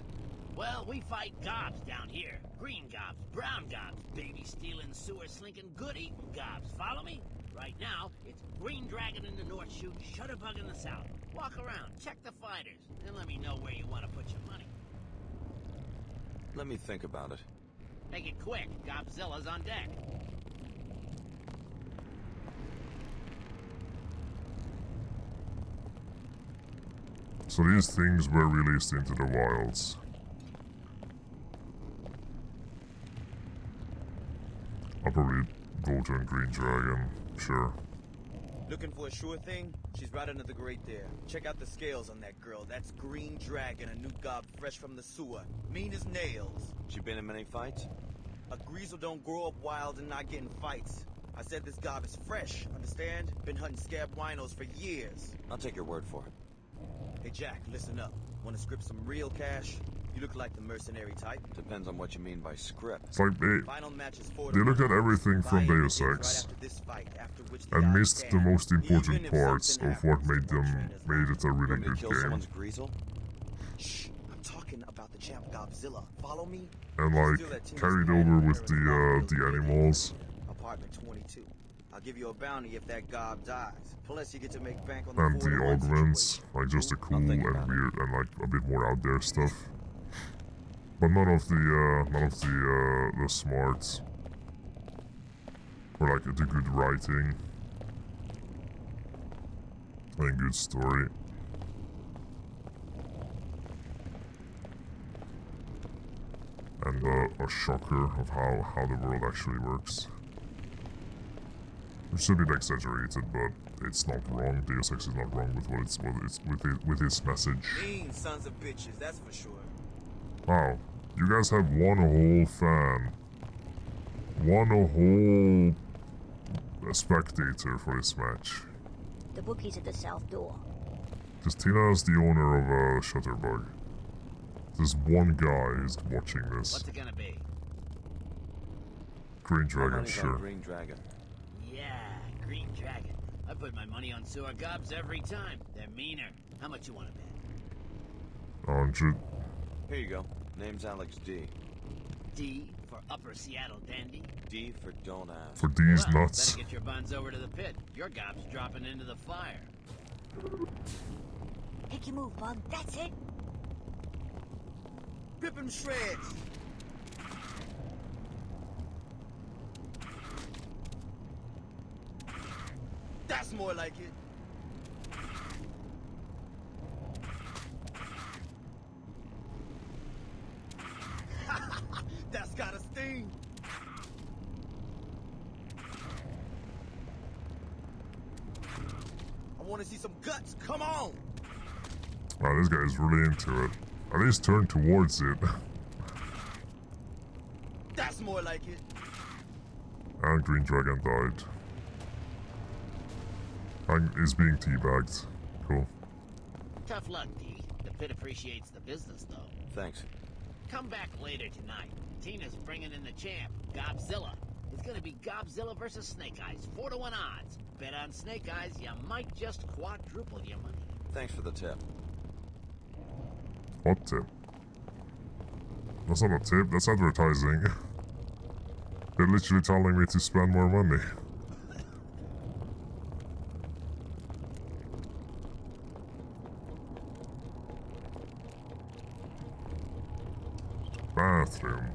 Well, we fight gobs down here. Green gobs, brown gobs, baby-stealing, sewer-slinking, good-eating gobs. Follow me? Right now, it's Green Dragon in the North Chute, Shutterbug in the South. Walk around, check the fighters, and let me know where you want to put your money. Let me think about it. Make it quick. Gobzilla's on deck. So these things were released into the wilds. I'll probably vote on Green Dragon, sure. Looking for a sure thing? She's right under the grate there. Check out the scales on that girl. That's Green Dragon, a new gob fresh from the sewer. Mean as nails. She been in many fights? A greasel don't grow up wild and not get in fights. I said this gob is fresh, understand? Been hunting scab winos for years. I'll take your word for it. Hey Jack, listen up. Want to script some real cash? You look like the mercenary type. Depends on what you mean by script. It's like Final match is 4 they to look 1. at everything from Buy-in Deus begins Ex right after this fight, after which the and odds missed the stand. most important Even if parts something of what happens, made it a really Want me to good kill game. someone's greasel? Shh, I'm talking about the champ Godzilla. Follow me? And like carried over with the animals. Apartment 22. I'll give you a bounty if that gob dies. Plus, you get to make bank on And the 4-to-1 augments, like just the cool and weird and like a bit more out there stuff. But none of the smarts. Or like the good writing. And good story. And a shocker of how the world actually works. Which is a bit exaggerated, but it's not wrong. Deus Ex is not wrong with its message. Mean sons of bitches, that's for sure. Wow, you guys have one whole fan, one whole spectator for this match. The bookie's at the south door. Because Tina is the owner of Shutterbug. There's one guy who's watching this. What's it gonna be? Green Dragon, sure. Green Dragon. Yeah, Green Dragon. I put my money on sewer gobs every time. They're meaner. How much you want to bet? 100. Here you go. Name's Alex D. D for Upper Seattle Dandy. D for don't ask. For D's nuts. Better get your buns over to the pit. Your gob's dropping into the fire. Make your move, bud. That's it. Rip him shreds. That's more like it. That's got a sting. I want to see some guts. Come on. Wow, this guy's really into it. At least turn towards it. That's more like it. And Green Dragon died. And is being teabagged. Cool. Tough luck, D. The pit appreciates the business, though. Thanks. Come back later tonight. Tina's bringing in the champ, Godzilla. It's gonna be Godzilla versus Snake Eyes, 4-to-1 odds. Bet on Snake Eyes, you might just quadruple your money. Thanks for the tip. What tip? That's not a tip, that's advertising. They're literally telling me to spend more money. Bathroom.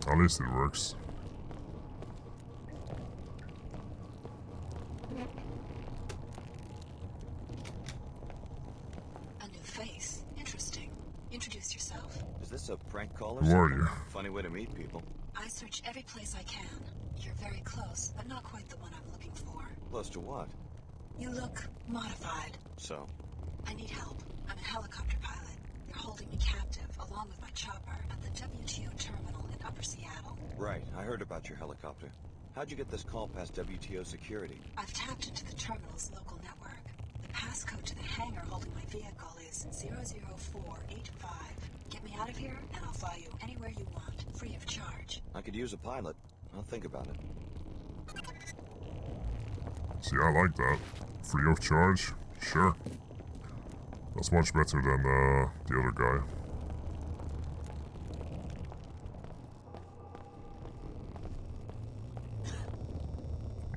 At least it works. A new face. Interesting. Introduce yourself. Is this a prank call or Who something? are you? Funny way to meet people. I search every place I can. You're very close, but not quite the one I'm looking for. Close to what? You look modified. So? I need help. I'm a helicopter pilot. They're holding me captive, along with my chopper, at the WTO terminal in Upper Seattle. Right, I heard about your helicopter. How'd you get this call past WTO security? I've tapped into the terminal's local network. The passcode to the hangar holding my vehicle is 00485. Get me out of here, and I'll fly you anywhere you want, free of charge. I could use a pilot. I'll think about it. See, I like that. Free of charge? Sure. That's much better than the other guy.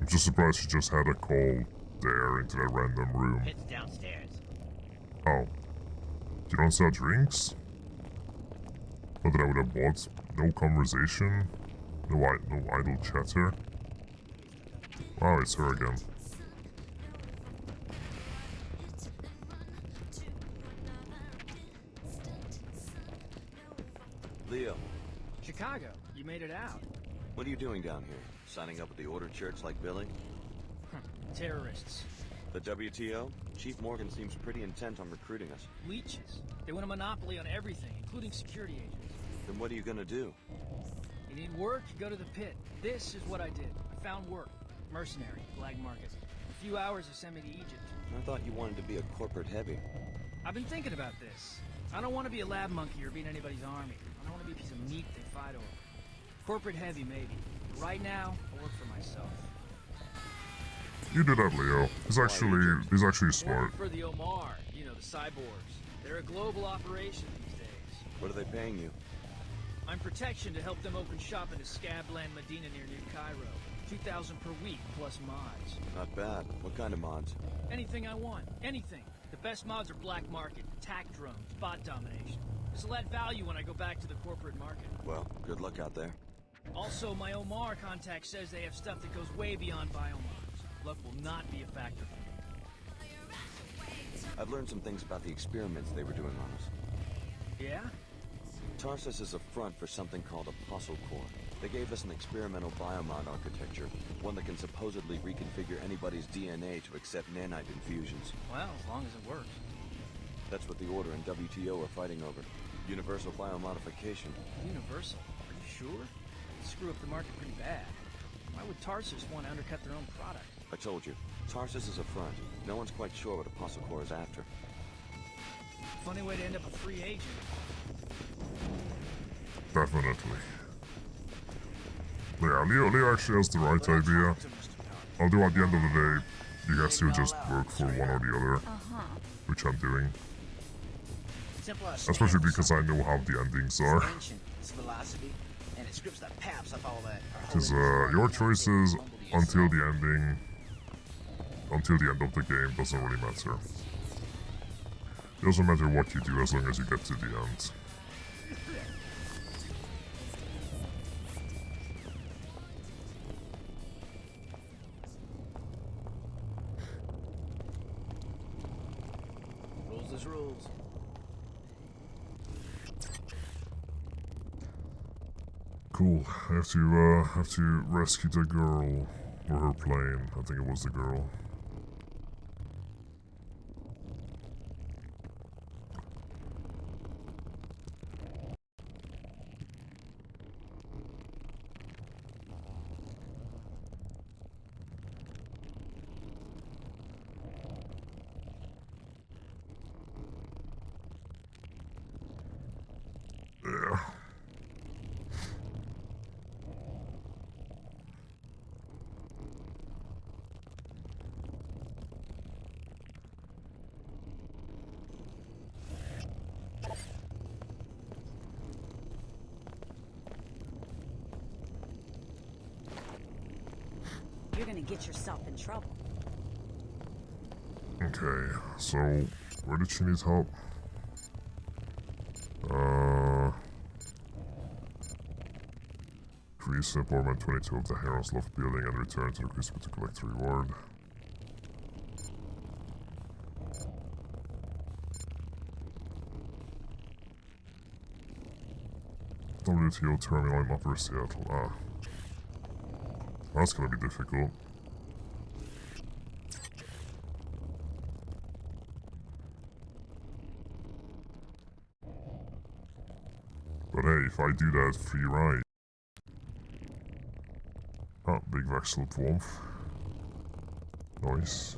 I'm just surprised she just had a call there into that random room. It's downstairs. Oh. You don't sell drinks? Not that I would have bought. No conversation. No idle chatter. Wow, it's her again. Leo, Chicago, you made it out. what are you doing down here? Signing up with the Order Church like Billy? Terrorists. The WTO? Chief Morgan seems pretty intent on recruiting us. Leeches. They want a monopoly on everything, including security agents. Then what are you gonna do? You need work, you go to the pit. This is what I did. I found work. Mercenary, black market. A few hours to send me to Egypt. I thought you wanted to be a corporate heavy. I've been thinking about this. I don't want to be a lab monkey or be in anybody's army. I don't want to be a piece of meat they fight over. Corporate heavy, maybe. But right now, I work for myself. You do that, Leo. He's actually smart. Working for the Omar, you know, the cyborgs. They're a global operation these days. What are they paying you? I'm protection to help them open shop in Scabland, Medina near New Cairo. 2,000 per week plus mods. Not bad. What kind of mods? Anything I want. Anything. The best mods are black market, attack drones, bot domination. This'll add value when I go back to the corporate market. Well, good luck out there. Also, my Omar contact says they have stuff that goes way beyond biomods. Luck will not be a factor for me. I've learned some things about the experiments they were doing on us. Yeah? Tarsus is a front for something called Apostle Core. They gave us an experimental biomod architecture, one that can supposedly reconfigure anybody's DNA to accept nanite infusions. Well, as long as it works. That's what the Order and WTO are fighting over. Universal biomodification. Universal? Are you sure? They'd screw up the market pretty bad. Why would Tarsus want to undercut their own product? I told you, Tarsus is a front. No one's quite sure what Apostle Core is after. Funny way to end up a free agent. Definitely. Yeah, Leo actually has the right idea. Although at the end of the day, you guys still just work for one or the other. Which I'm doing. Especially because I know how the endings are. Because your choices until the ending, until the end of the game doesn't really matter. It doesn't matter what you do as long as you get to the end. Rules is rules. Cool. I have to rescue the girl or her plane. I think it was the girl. Yeah. You're gonna get yourself in trouble. Okay, so where did she need help? Increase apartment 22 of the Heron's Loft building and return to the Crucible to collect the reward. WTO terminal in Upper Seattle. Ah. That's gonna be difficult. But hey, if I do that, free ride. Ah, big Vexel Twomf. Nice.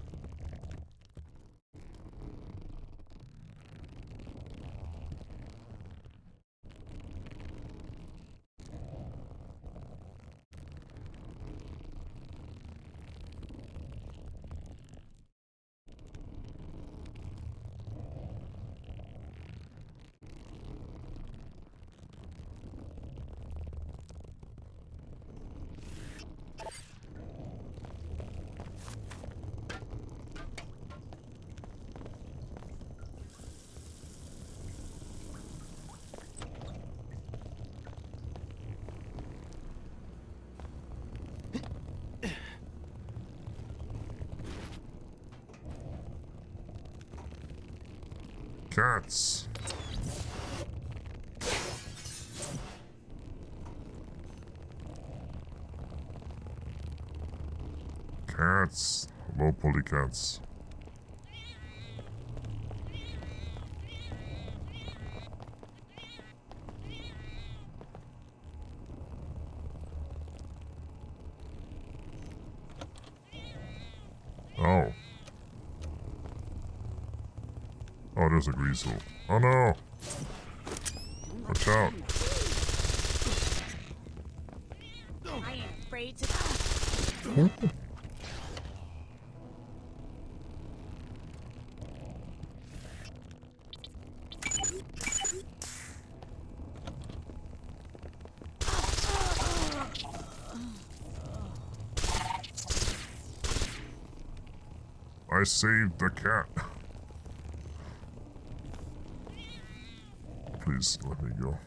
Cats. Cats. Low polycats. Oh. Oh, there's a Greasel. Oh no! Watch out. I ain't afraid to. I saved the cat. Please, let me go.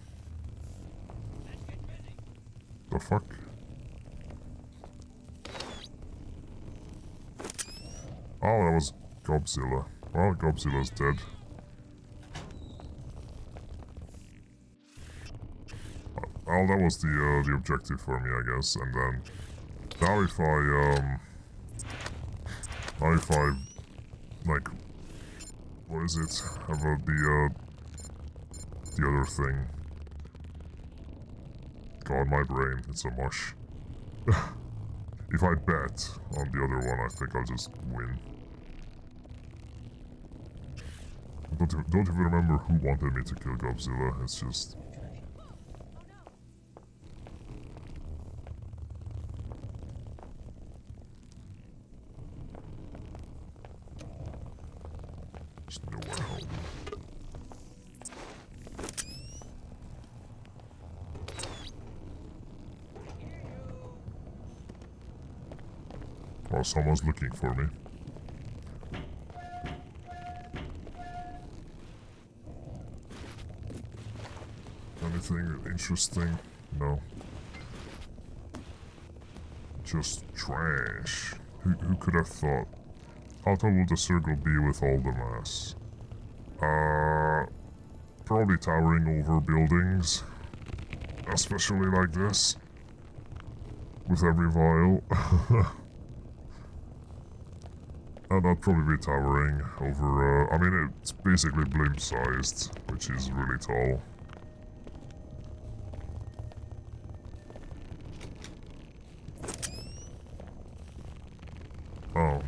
The fuck? Oh, that was Godzilla. Well, Godzilla's dead. Well, that was the objective for me, I guess. And then now if I like, what is it about the other thing? God, my brain, it's a mush. If I bet on the other one, I think I'll just win. Don't even remember who wanted me to kill Godzilla, it's just... There's nowhere home. Oh, someone's looking for me. Anything interesting? No. Just trash. Who could have thought? How tall will the circle be with all the mass? Probably towering over buildings. Especially like this. With every vial. And I'd probably be towering over, I mean, it's basically blimp-sized, which is really tall. Oh.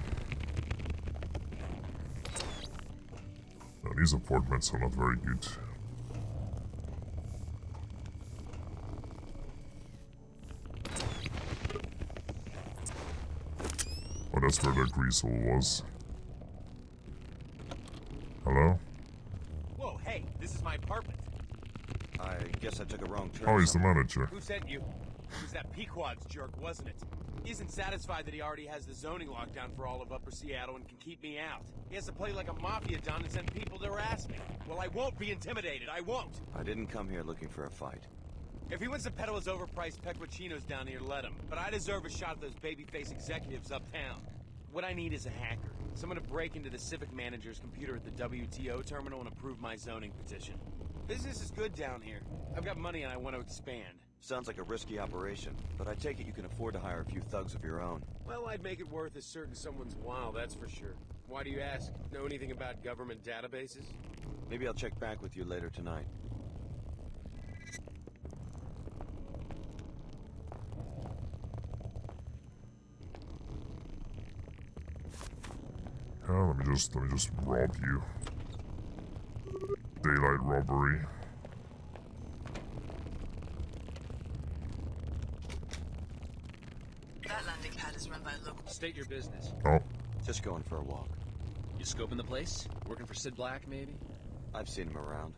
No, these apartments are not very good. Oh, that's where the grease hole was. Hello? Whoa, hey, this is my apartment. I guess I took a wrong turn. Oh, he's the manager. Who sent you? It was that Pequod's jerk, wasn't it? He isn't satisfied that he already has the zoning lockdown for all of Upper Seattle and can keep me out. He has to play like a mafia don and send people to harass me. Well, I won't be intimidated. I won't. I didn't come here looking for a fight. If he wants to peddle his overpriced pecorchinos down here, let him. But I deserve a shot at those babyface executives uptown. What I need is a hacker. Someone to break into the civic manager's computer at the WTO terminal and approve my zoning petition. Business is good down here. I've got money and I want to expand. Sounds like a risky operation, but I take it you can afford to hire a few thugs of your own. Well, I'd make it worth a certain someone's while, that's for sure. Why do you ask? Know anything about government databases? Maybe I'll check back with you later tonight. Let me just rob you. Daylight robbery. That landing pad is run by a local. State your business. Oh. Just going for a walk. You scoping the place? Working for Sid Black, maybe? I've seen him around.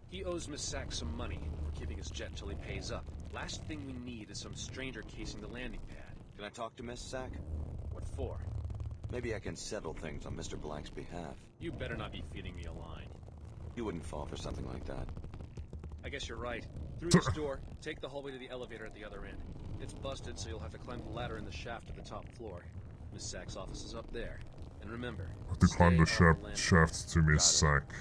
He owes Miss Sack some money for keeping his jet until he pays up. Last thing we need is some stranger casing the landing pad. Can I talk to Miss Sack? What for? Maybe I can settle things on Mr. Black's behalf. You better not be feeding me a line. You wouldn't fall for something like that. I guess you're right. Through this door, take the hallway to the elevator at the other end. It's busted, so you'll have to climb the ladder in the shaft to the top floor. Miss Sack's office is up there. And remember, I have to climb the shaft to Miss Sack.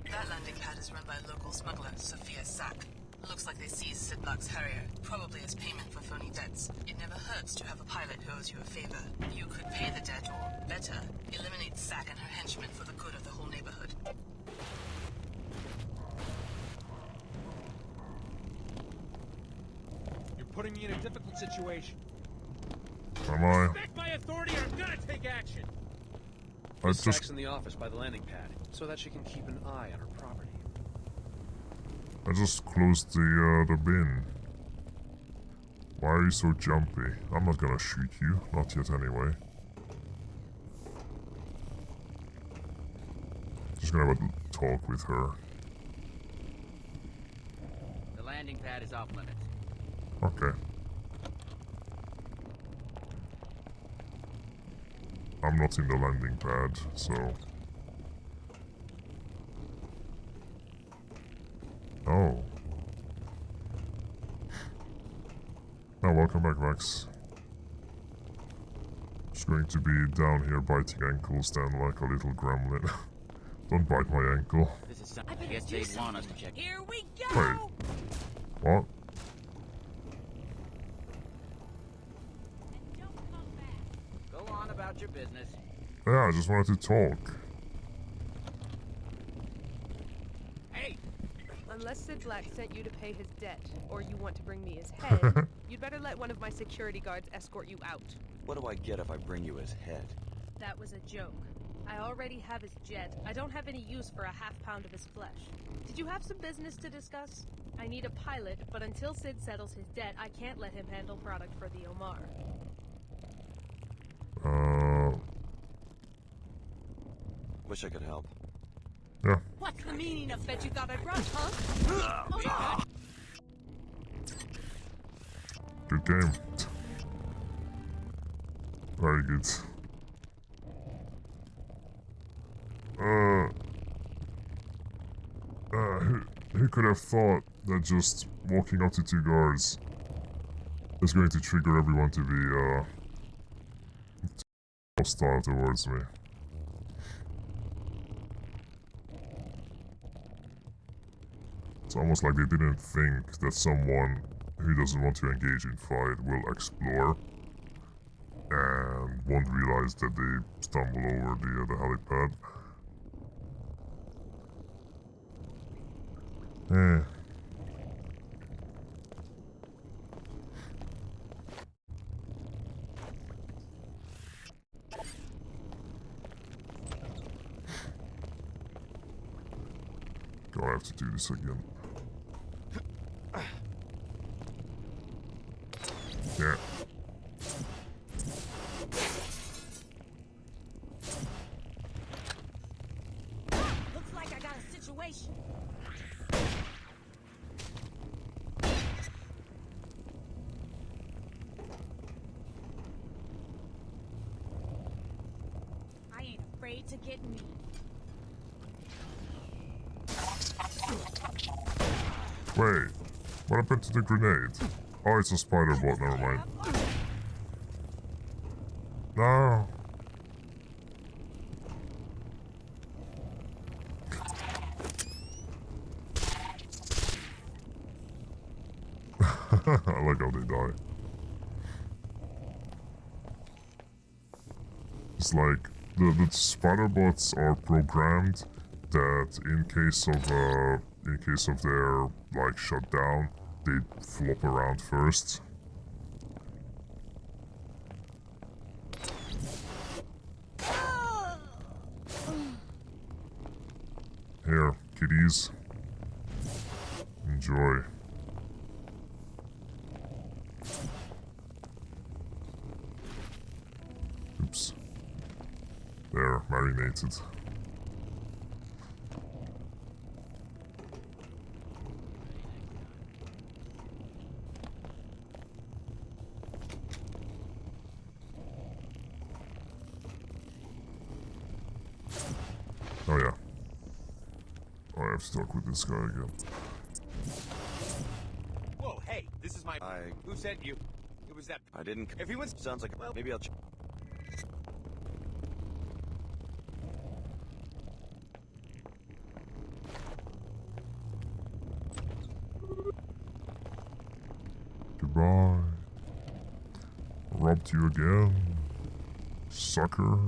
That landing pad is run by a local smuggler, Sophia Sack. Looks like they seized Sid Black's Harrier, probably as payment for phony debts. It never hurts to have a pilot who owes you a favor. You could pay the debt, or, better, eliminate Sack and her henchmen for the good of the whole neighborhood. You're putting me in a difficult situation. Am I? Respect my authority or I'm gonna take action! I Miss just... Sack's in the office by the landing pad, so that she can keep an eye on her property. I just closed the bin. Why are you so jumpy? I'm not gonna shoot you. Not yet anyway. Just gonna have a talk with her. The landing pad is off limits. Okay. I'm not in the landing pad, so... Oh. Now, welcome back, Max. Just going to be down here biting ankles then like a little gremlin. Don't bite my ankle. This is something I guess they'd want us to check. Here we go! Wait. What? Go on about your business. Yeah, I just wanted to talk. Hey! Unless Sid Black sent you to pay his debt, or you want to bring me his head, you'd better let one of my security guards escort you out. What do I get if I bring you his head? That was a joke. I already have his jet. I don't have any use for a half-pound of his flesh. Did you have some business to discuss? I need a pilot, but until Sid settles his debt, I can't let him handle product for the Omar. Wish I could help. Yeah. What's the meaning of bet you thought I'd rush, huh? Good game. Very good. Who could have thought that just walking up to two guards is going to trigger everyone to be, hostile towards me? It's almost like they didn't think that someone who doesn't want to engage in fight will explore and won't realize that they stumble over the helipad. Eh. Do I have to do this again? Yeah. Looks like I got a situation. I ain't afraid to get me. Wait, what happened to the grenade? Oh, it's a spider bot, never mind. No! I like how they die. It's like, the spider bots are programmed that in case of their, like, shutdown, they flop around first. Here, kiddies. Enjoy. Oops. There, marinated. Oh yeah. Oh, I have to talk with this guy again. Whoa, hey, this is my... Who sent you? It was that... I didn't... If he was... Sounds like... Well, maybe I'll... Goodbye. Robbed you again. Sucker.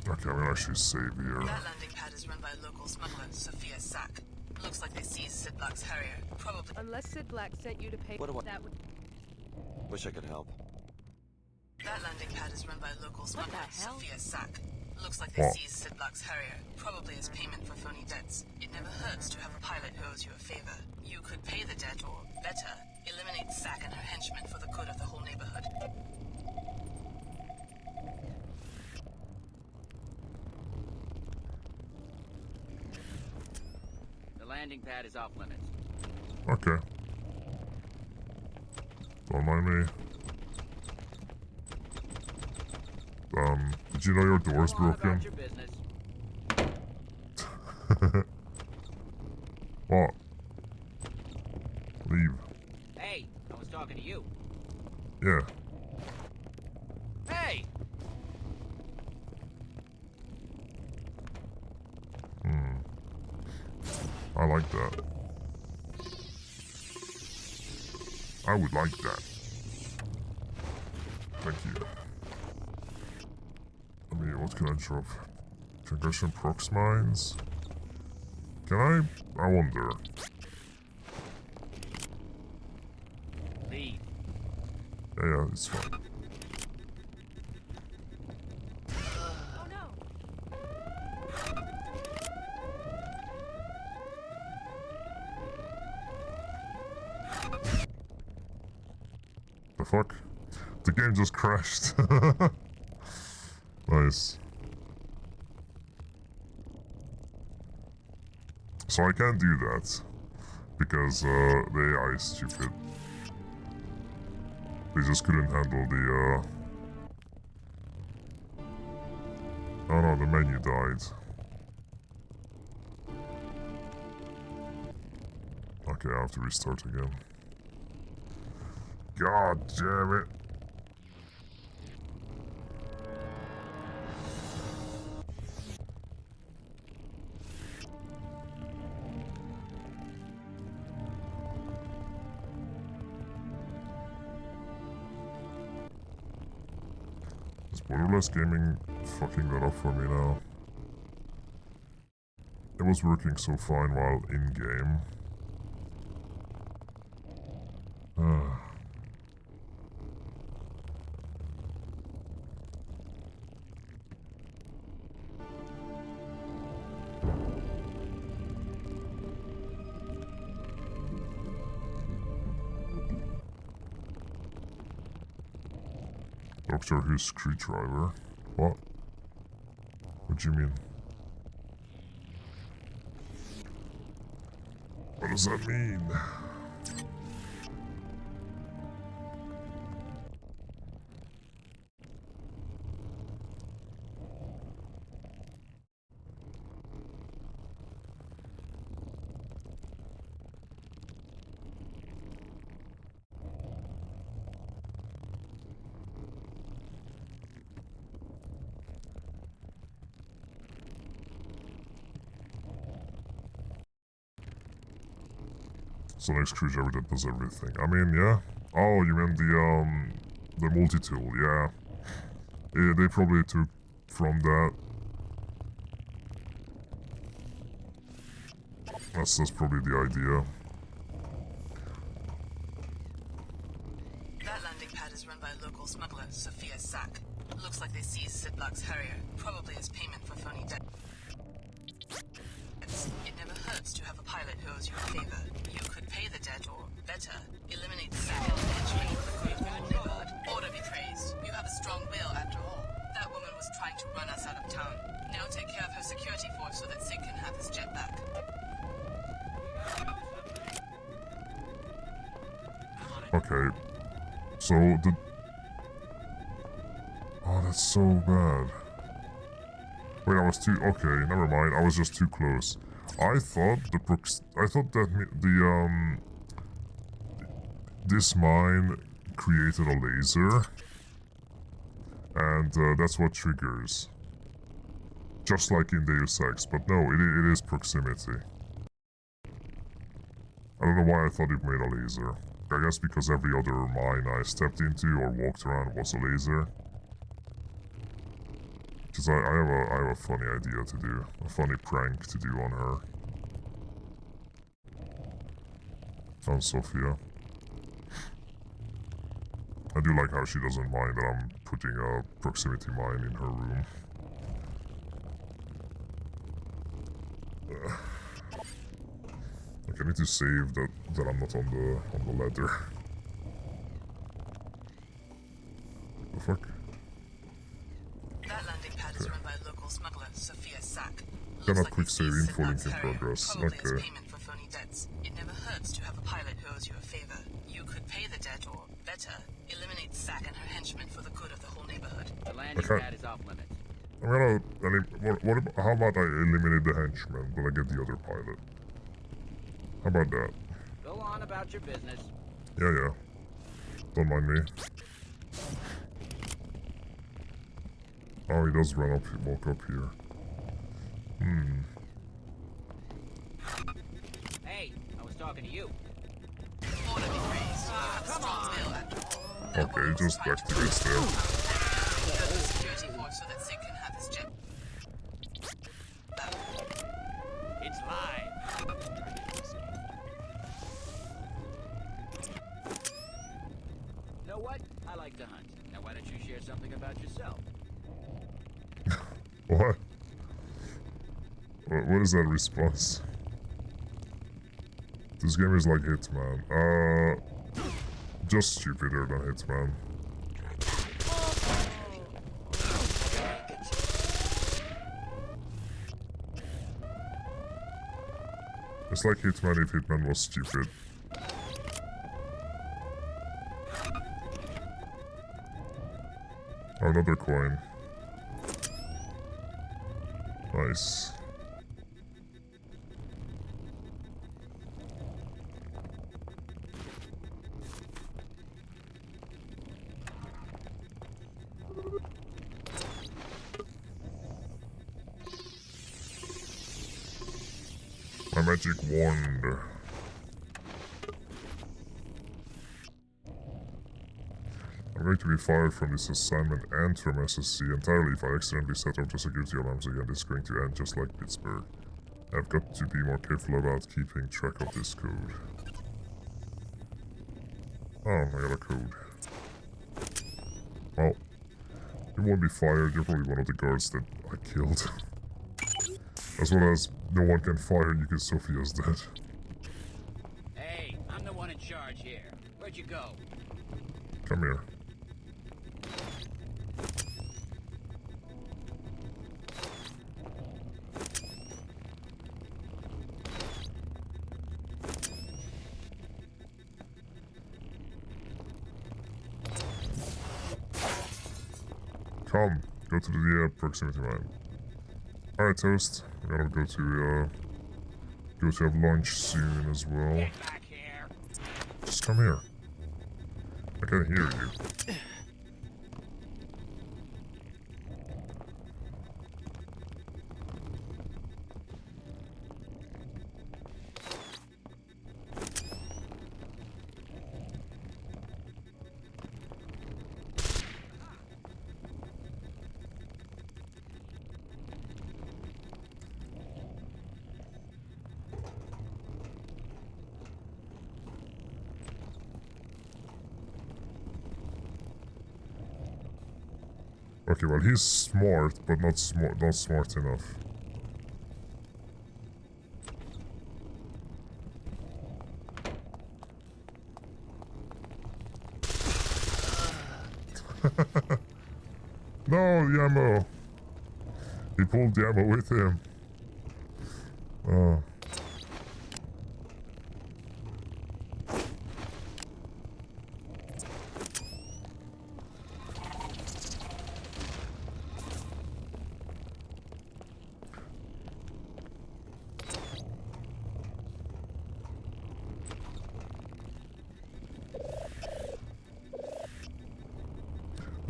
Okay, I'm gonna actually save here. That landing pad is run by a local smuggler, Sophia Sack. Looks like they seized Sid Black's Harrier. Probably... Unless Sid Black sent you to pay... What do I... That would... Wish I could help. That landing pad is run by a local smuggler, Sophia Sack. Looks like they What? seized Sid Black's Harrier, probably as payment for phony debts. It never hurts to have a pilot who owes you a favor. You could pay the debt, or, better, eliminate Sack and her henchmen for the good of the whole neighborhood. The landing pad is off limits. Okay. Don't mind me. Did you know your door's broken? What? Leave. Hey, I was talking to you. Yeah. Hey! I like that. I would like that. Thank you. I mean, what can I drop? Concussion prox mines? Can I wonder. Leave. Yeah, it's fine. Oh no! The fuck? The game just crashed. Nice. So I can't do that because the AI is stupid. They just couldn't handle the oh no, the menu died. Okay, I have to restart again. God damn it. Is Borderless Gaming fucking that up for me now? It was working so fine while in-game. Doctor Who's screwdriver? What? What do you mean? What does that mean? Sonic screwdriver that does everything. I mean, yeah. Oh, you mean the multi-tool? Yeah. They probably took from that. That's probably the idea. That landing pad is run by a local smuggler, Sophia Sack. Looks like they seized Ziplock's Harrier, probably as payment for phony debt. It never hurts to have a pilot who owes you a favor. You could pay the debt, or better, eliminate Sack and entry into the great villain neighborhood. Order be praised. You have a strong will, after all. That woman was trying to run us out of town. Now take care of her security force so that Sig can have his jet back. Okay. So the... Oh, that's so bad. Wait, I was too... Okay, never mind. I was just too close. I thought that this mine created a laser. And that's what triggers. Just like in Deus Ex. But no, it is proximity. I don't know why I thought it made a laser. I guess because every other mine I stepped into or walked around was a laser. Because I have a funny idea to do. A funny prank to do on her. On Sophia. I do like how she doesn't mind that I'm putting a proximity mine in her room. I need to save that I'm not on the ladder. The fuck? That landing pad is run by a local smuggler, Sophia Sack. Cannot quick save info link in progress. Probably as Okay. payment for phony debts. It never hurts to have a pilot who owes you a favor. You could pay the debt, or better, Eliminate Sack and her henchmen for the good of the whole neighborhood. The land you had is off limits. I'm gonna... how about I eliminate the henchman, but I get the other pilot? How about that? Go on about your business. Yeah. Don't mind me. Oh, he does run up, walk up here. Hey, I was talking to you. Come on! Okay, just activates there. The security board so that Sig can have his jet. It's live. You know what? I like to hunt. Now why don't you share something about yourself? What? What is that response? This game is like Hitman. Just stupider than Hitman. It's like Hitman if Hitman was stupid. Oh, another coin. Nice. My magic wand. I'm going to be fired from this assignment and from SSC entirely if I accidentally set off the security alarms again. This is going to end just like Pittsburgh. I've got to be more careful about keeping track of this code. Oh, I got a code. Well, you won't be fired, you're probably one of the guards that I killed. As well as, no one can fire you because Sophia's dead. Hey, I'm the one in charge here. Where'd you go? Come here. Come, go to the proximity mine. Alright, Toast. We gotta go to have lunch soon as well. Get back here. Just come here. I can hear you. Okay, well he's smart, but not smart enough. No, the ammo. He pulled the ammo with him. Oh.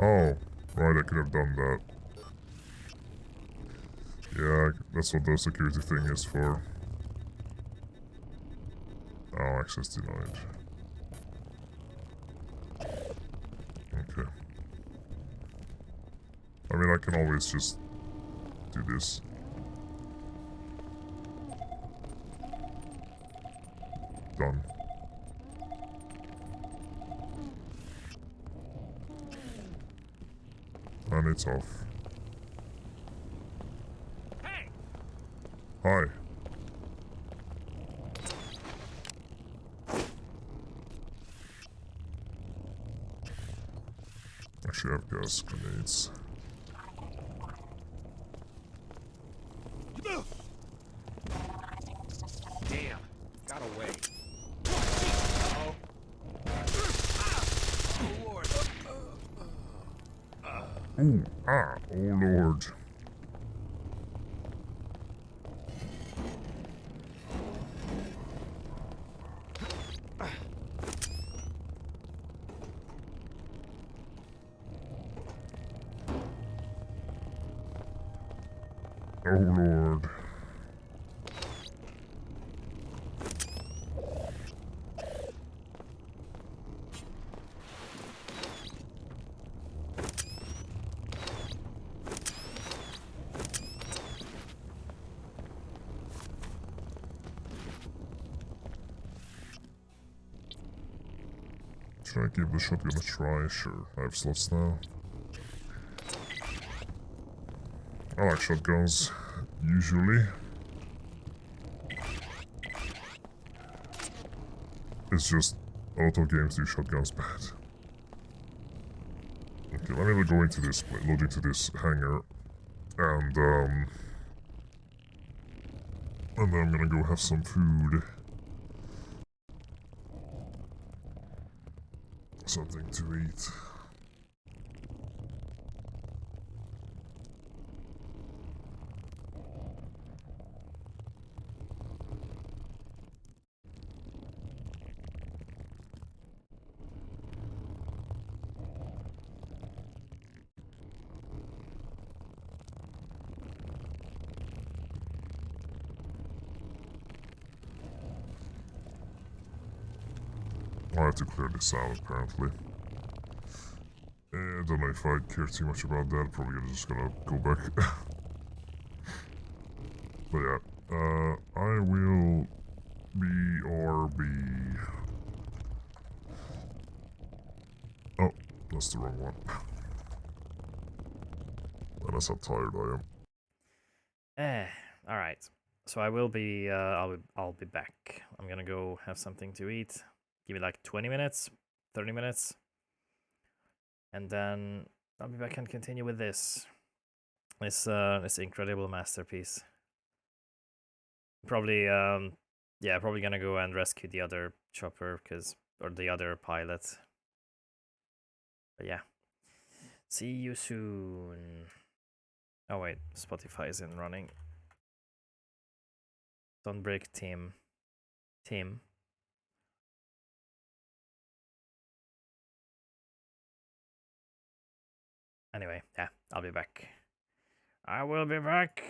Oh, right, I could have done that. Yeah, that's what the security thing is for. Oh, access denied. Okay. I mean, I can always just do this. Done. And it's off. Hey! Hi. Actually, I have gas grenades. Damn, got away. Oh Lord. Ooh, oh lord. Oh lord. Should I give the shotgun a try? Sure. I have slots now. I like shotguns, usually. It's just a lot of games do shotguns bad. Okay, let me go into this, load into this hangar, and then I'm gonna go have some food. Something to eat. I have to clear this out, apparently. I don't know if I care too much about that. Probably just gonna go back. But yeah, I will BRB. Oh, that's the wrong one. That's how tired I am. Alright. So I will be, I'll be back. I'm gonna go have something to eat. Give me like 20 minutes, 30 minutes. And then I'll be back and continue with this. This incredible masterpiece. Probably, yeah, probably gonna go and rescue the other chopper, or the other pilot. But yeah. See you soon. Oh wait, Spotify isn't running. Don't break team. Anyway, yeah, I'll be back. I will be back.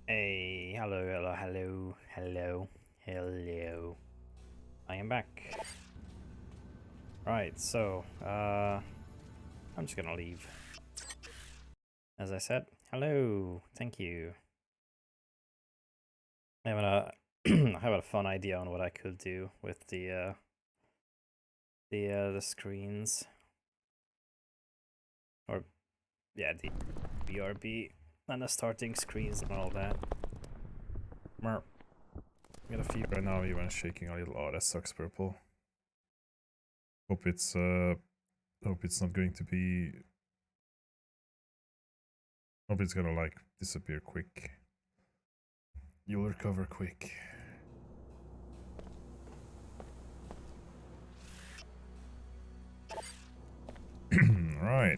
Hey, hello. I am back. Right, so, I'm just gonna leave. As I said, hello, thank you. I have a fun idea on what I could do with the screens. Or, yeah, the BRB and the starting screens and all that. I got a fever right now, even shaking a little. Oh, that sucks, purple. Hope it's not going to be. Hope it's gonna like disappear quick. You'll recover quick. Right.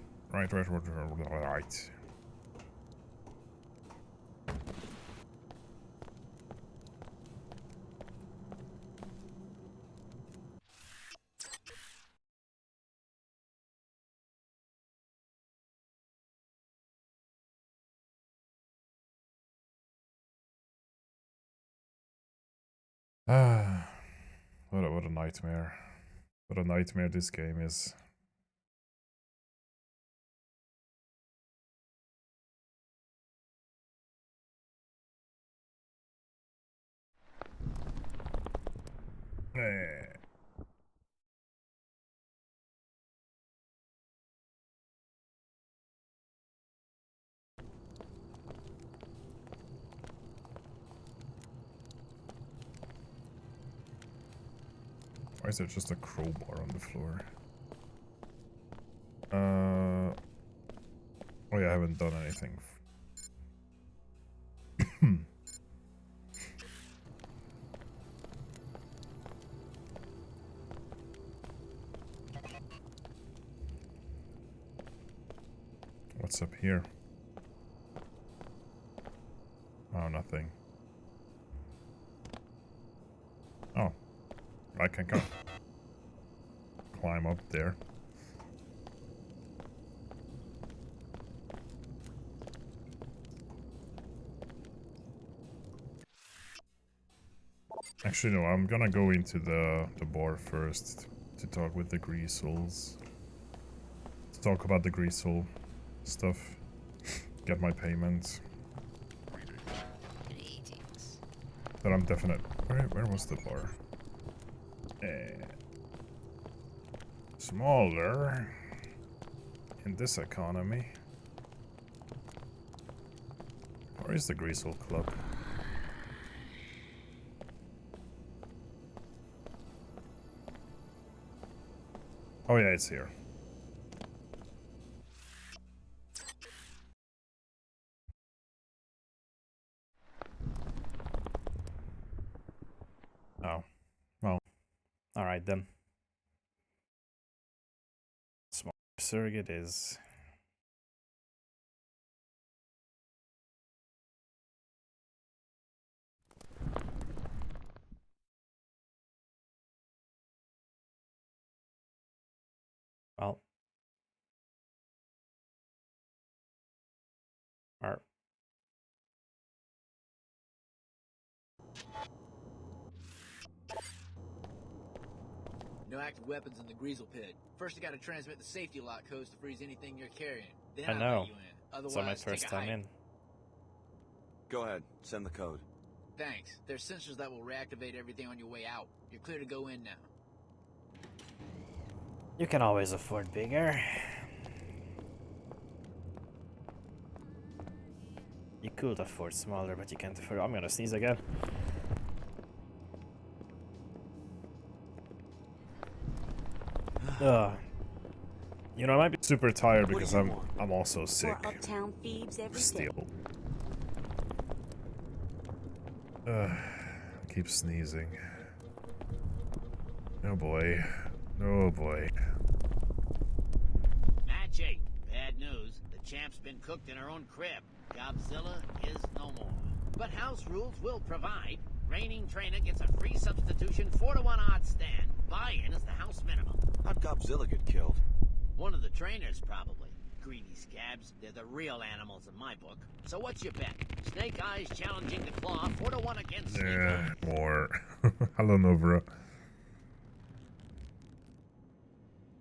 Ah, what a nightmare. What a nightmare this game is. Why is there just a crowbar on the floor? Oh yeah, I haven't done anything. What's up here? Oh, nothing. Oh, I can go climb up there. Actually, no, I'm gonna go into the bar first to talk with the Greasels. To talk about the Greasel stuff. Get my payment. But I'm definite. Where was the bar? Smaller. In this economy. Where is the Greasel Club? Oh yeah, it's here. Oh. Well. Alright then. Small surrogate is. Well. Alright. No active weapons in the Greasel pit. First you gotta transmit the safety lock codes to freeze anything you're carrying. Then I I'll know. let you in. Otherwise, It's my first take a time hike. in. Go ahead, send the code. Thanks. There's sensors that will reactivate everything on your way out. You're clear to go in now. You can always afford bigger. You could afford smaller, but you can't afford. I'm gonna sneeze again. You know, I might be super tired because I'm also sick. For uptown thieves every day. Still. I keep sneezing. Oh boy. Oh boy. Magic. Bad news. The champ's been cooked in her own crib. Godzilla is no more. But house rules will provide. Reigning trainer gets a free substitution 4-to-1 odds stand. Buy-in is the house minimum. How'd Godzilla get killed? One of the trainers, probably. greedy scabs. They're the real animals in my book. So what's your bet? Snake Eyes challenging the Claw 4-1 against Snake Yeah, Eyes. more. Hello, Novra.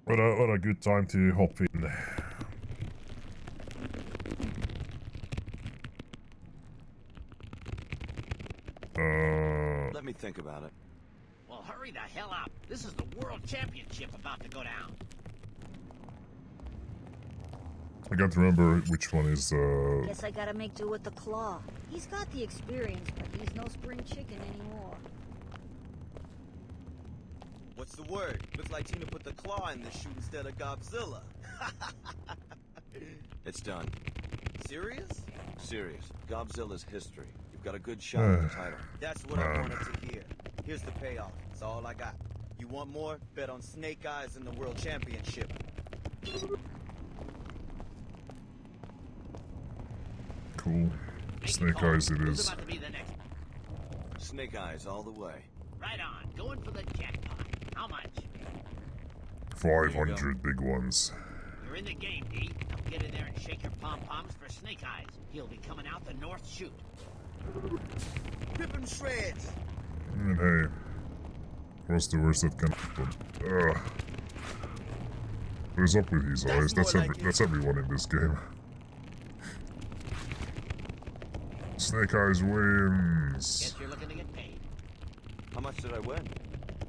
What a good time to hop in. Let me think about it. Well, hurry the hell up. This is the World Championship about to go down. I can't remember which one is, Guess I gotta make do with the Claw. He's got the experience, but he's no spring chicken anymore. What's the word? Looks like Tina put the Claw in this shoot instead of Godzilla. It's done. Serious? Serious. Godzilla's history. You've got a good shot at the title. That's what I wanted to hear. Here's the payoff. It's all I got. You want more? Bet on Snake Eyes in the World Championship. Cool. Snake Eyes it is. About to be the next. Snake Eyes all the way. Right on. Going for the jackpot. How much? 500 big ones. You're in the game, D. Now get in there and shake your pom-poms for Snake Eyes. He'll be coming out the north chute. Rip him shreds! I mean, hey. What's the worst that can happen? What is up with these eyes? That's everyone in this game. Snake Eyes wins. Guess you're looking to get paid. How much did I win?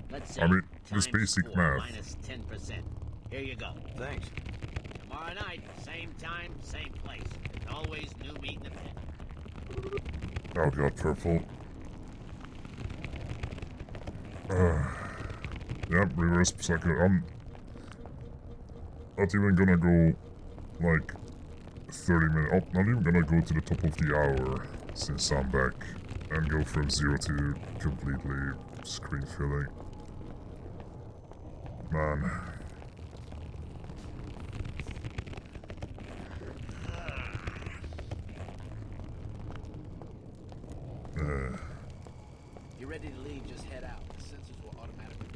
Let's see. I mean, this Times basic 4 math. minus 10%. Here you go. Thanks. Tomorrow night, same time, same place. There's always new meat in the pit. Oh god, purple. Yep, reverse psycho. I'm not even gonna go like 30 minutes. Oh, not even gonna go to the top of the hour since I'm back and go from 0 to completely screen filling. Man. You're ready to leave, just head out. The sensors will automatically...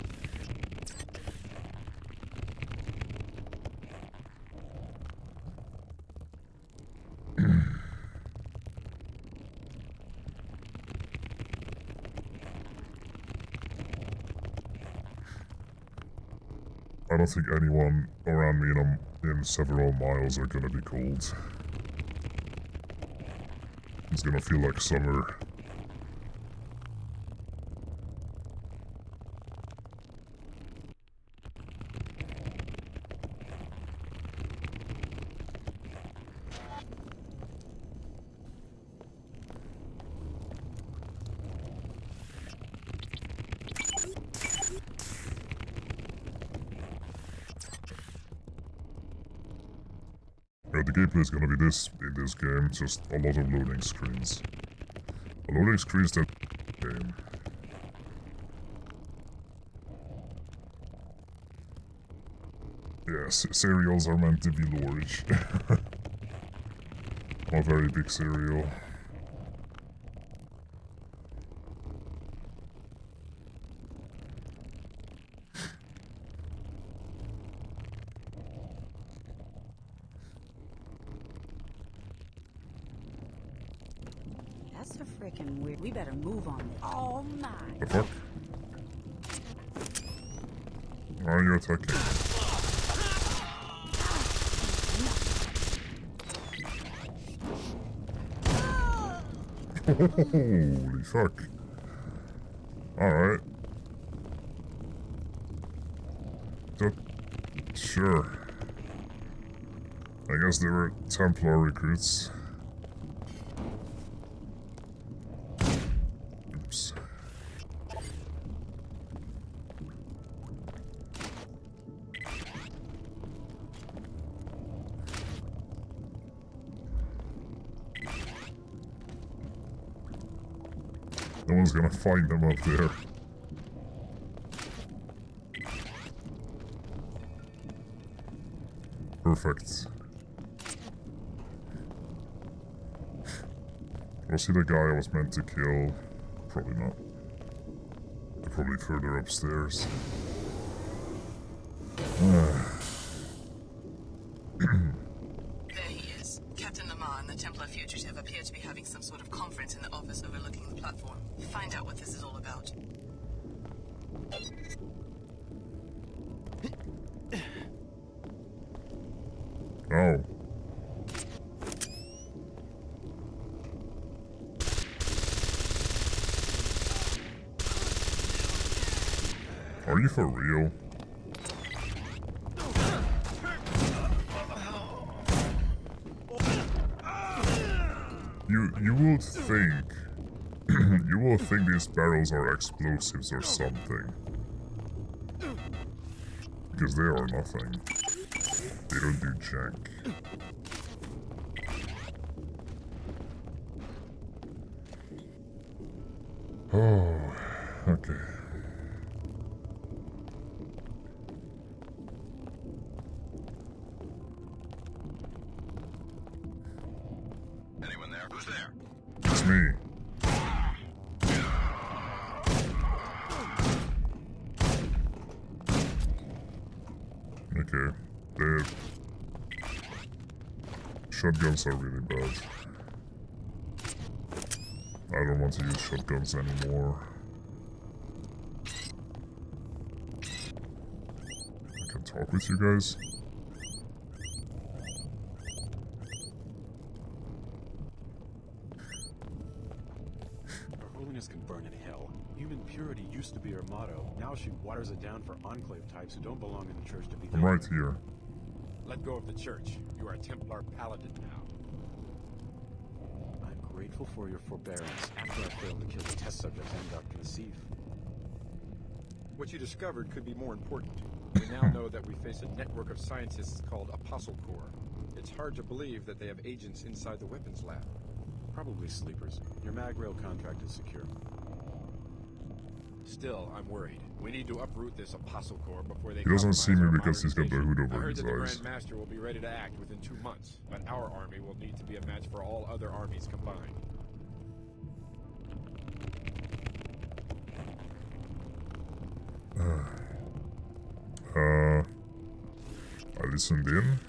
I don't think anyone around me in several miles are gonna be cold. It's gonna feel like summer. Yeah, the gameplay is gonna be this in this game, just a lot of loading screens. A loading screens that game. Yeah, cereals are meant to be large. A very big cereal. That's a freaking weird. We better move on this. Oh my. The fuck? Why are you attacking? Holy fuck. Alright. Sure. I guess they were Templar recruits. Oops. No one's gonna find them up there. Perfect. Was he the guy I was meant to kill? Probably not. They're probably further upstairs. conference in the office overlooking the platform. Find out what this is all about. Oh. Are you for real? You would think you will think these barrels are explosives or something. Because they are nothing. They don't do jack. Oh, okay. Anyone there? Who's there? It's me. Okay. The shotguns are really bad. I don't want to use shotguns anymore. I can talk with you guys. Her holiness can burn in hell. Human purity used to be her motto. Now she waters it down for enclave types who don't belong in the church to be. I'm right here. Let go of the church. You are a Templar paladin now. I'm grateful for your forbearance after I failed to kill the test subjects and Dr. Nassif. What you discovered could be more important. We now know that we face a network of scientists called Apostle Corps. It's hard to believe that they have agents inside the weapons lab. Probably sleepers. Your mag rail contract is secure. Still, I'm worried. We need to uproot this Apostle Corps before they. He doesn't see me because he's got the hood I over heard his that the eyes. Grand Master will be ready to act within 2 months, but our army will need to be a match for all other armies combined. I listened in.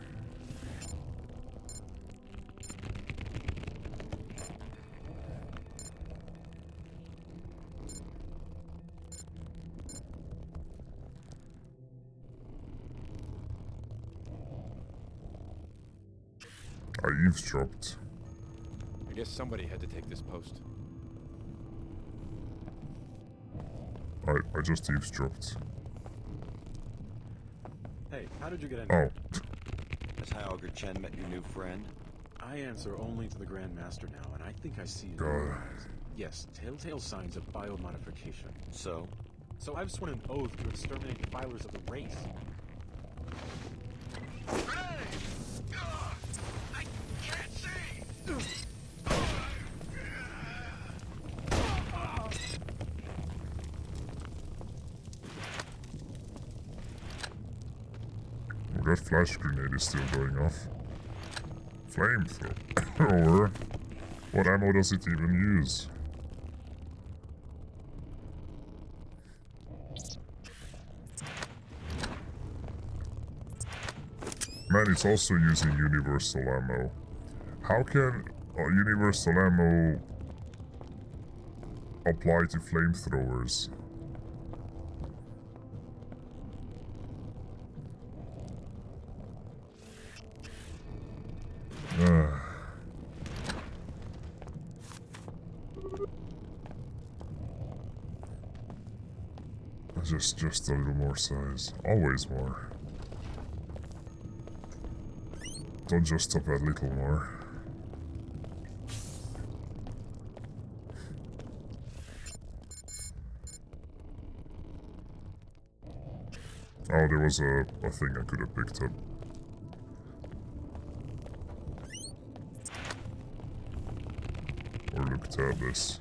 I eavesdropped. I guess somebody had to take this post. I just eavesdropped. Hey, how did you get in? Oh. Has High Augur Chen met your new friend? I answer only to the Grand Master now, and I think I see it. God. Yes, telltale signs of biomodification. So? So I've sworn an oath to exterminate the filers of the race. I can't see! Oh, that flash grenade is still going off. Flamethrower? What ammo does it even use? Man, it's also using universal ammo. How can universal ammo apply to flamethrowers? Just a little more size. Always more. Don't just stop at little more. Oh, there was a thing I could have picked up. Or looked at this.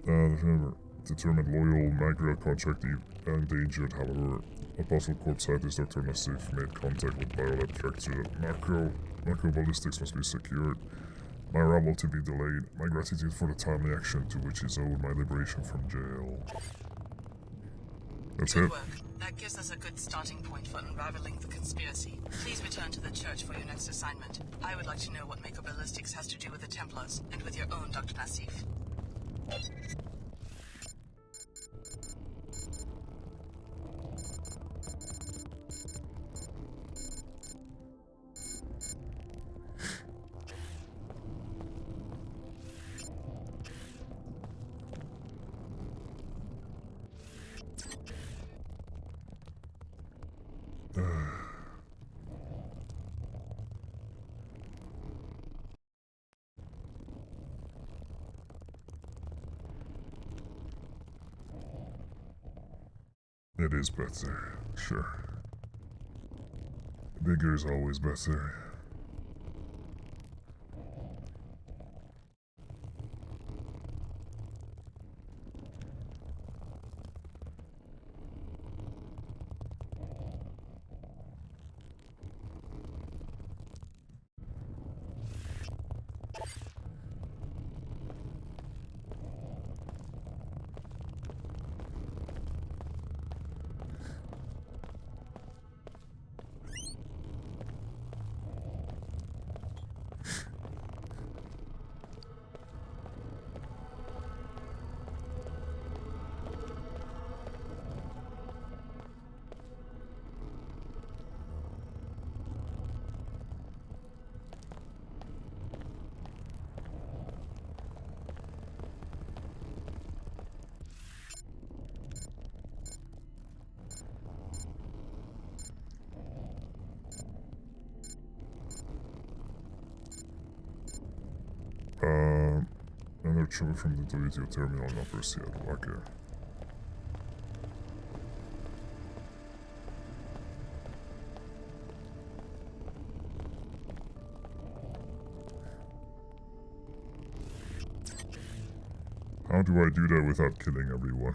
Remember, determined loyal Magriel contract endangered, however. Apostle Corps scientist Dr. Nassif made contact with biolab director. Macro ballistics must be secured. My arrival to be delayed. My gratitude for the timely action to which is owed my liberation from jail. That's Good it. work. That gives us a good starting point for unraveling the conspiracy. Please return to the church for your next assignment. I would like to know what Mako Ballistics has to do with the Templars, and with your own Dr. Nassif. It is better, sure. Bigger is always better. Another trouble from the WTO terminal in Upper Seattle. Okay. How do I do that without killing everyone?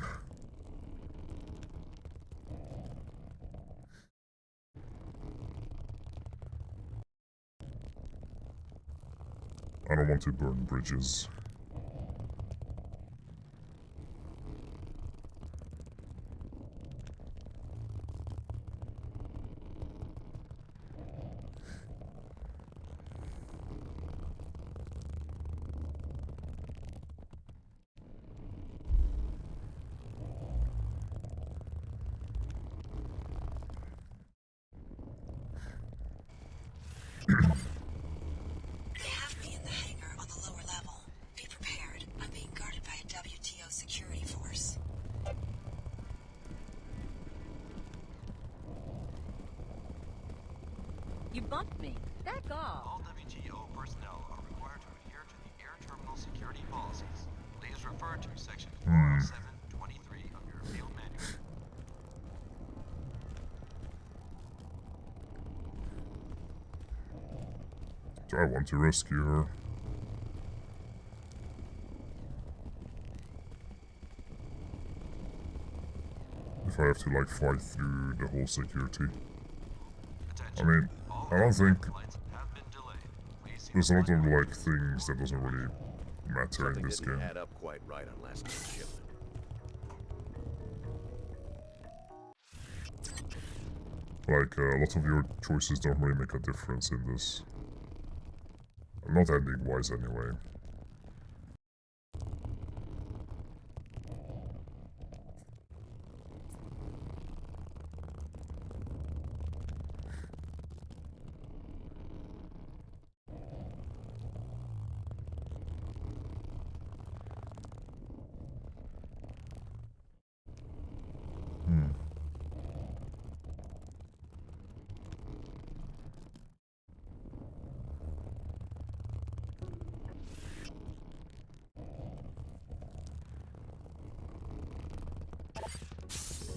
I don't want to burn bridges. They have me in the hangar on the lower level. Be prepared. I'm being guarded by a WTO security force. You bumped me. Back off. All WTO personnel are required to adhere to the air terminal security policies. Please refer to section 407.23 of your field manual. Do I want to rescue her? If I have to, like, fight through the whole security. I mean, I don't think there's a lot of, like, things that doesn't really matter in this game. Didn't add up quite right on last night's shipment. Like, a lot of your choices don't really make a difference in this. Not ending-wise, anyway.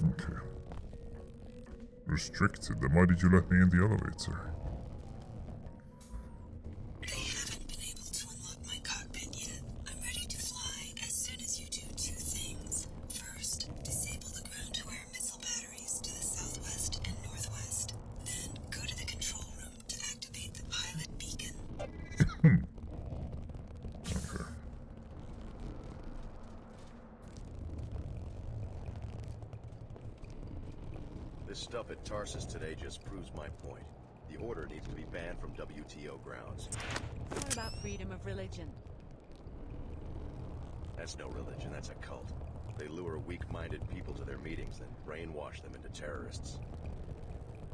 Okay. Restricted? Then why did you let me in the elevator? They haven't been able to unlock my cockpit yet. I'm ready to fly as soon as you do two things. First, disable the ground-to-air missile batteries to the southwest and northwest. Then, go to the control room to activate the pilot beacon. Okay. This stuff at Tarsus today just proves my point. The Order needs to be banned from WTO grounds. What about freedom of religion? That's no religion, that's a cult. They lure weak-minded people to their meetings, then brainwash them into terrorists.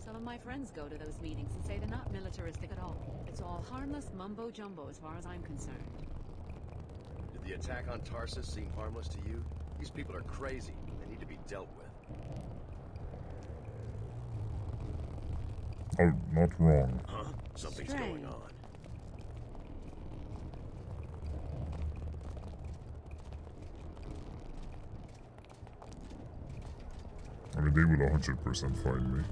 Some of my friends go to those meetings and say they're not militaristic at all. It's all harmless mumbo-jumbo as far as I'm concerned. Did the attack on Tarsus seem harmless to you? These people are crazy. They need to be dealt with. Oh, not wrong. Huh? Something's going on. I mean, they will 100% find me.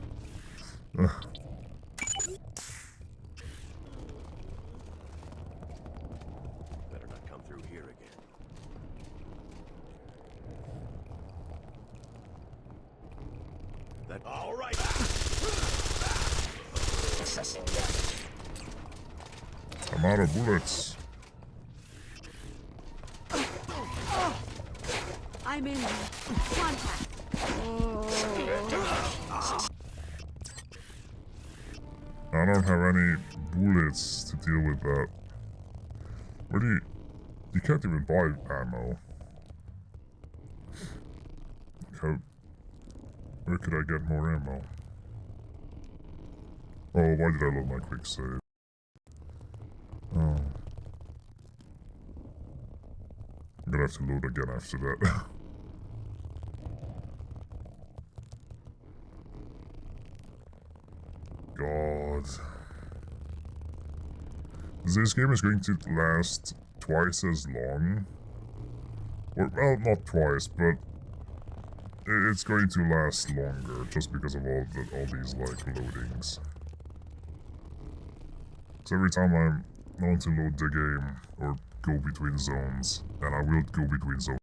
Better not come through here again. That all right. I'm out of bullets. I'm in contact. I don't have any bullets to deal with that. Where do you can't even buy ammo. Where could I get more ammo? Oh, why did I load my quick save? Oh. I'm gonna have to load again after that. God. This game is going to last twice as long. Or, well, not twice, but it's going to last longer just because of all these, like, loadings. So every time I want to load the game, or go between zones, and I will go between zones,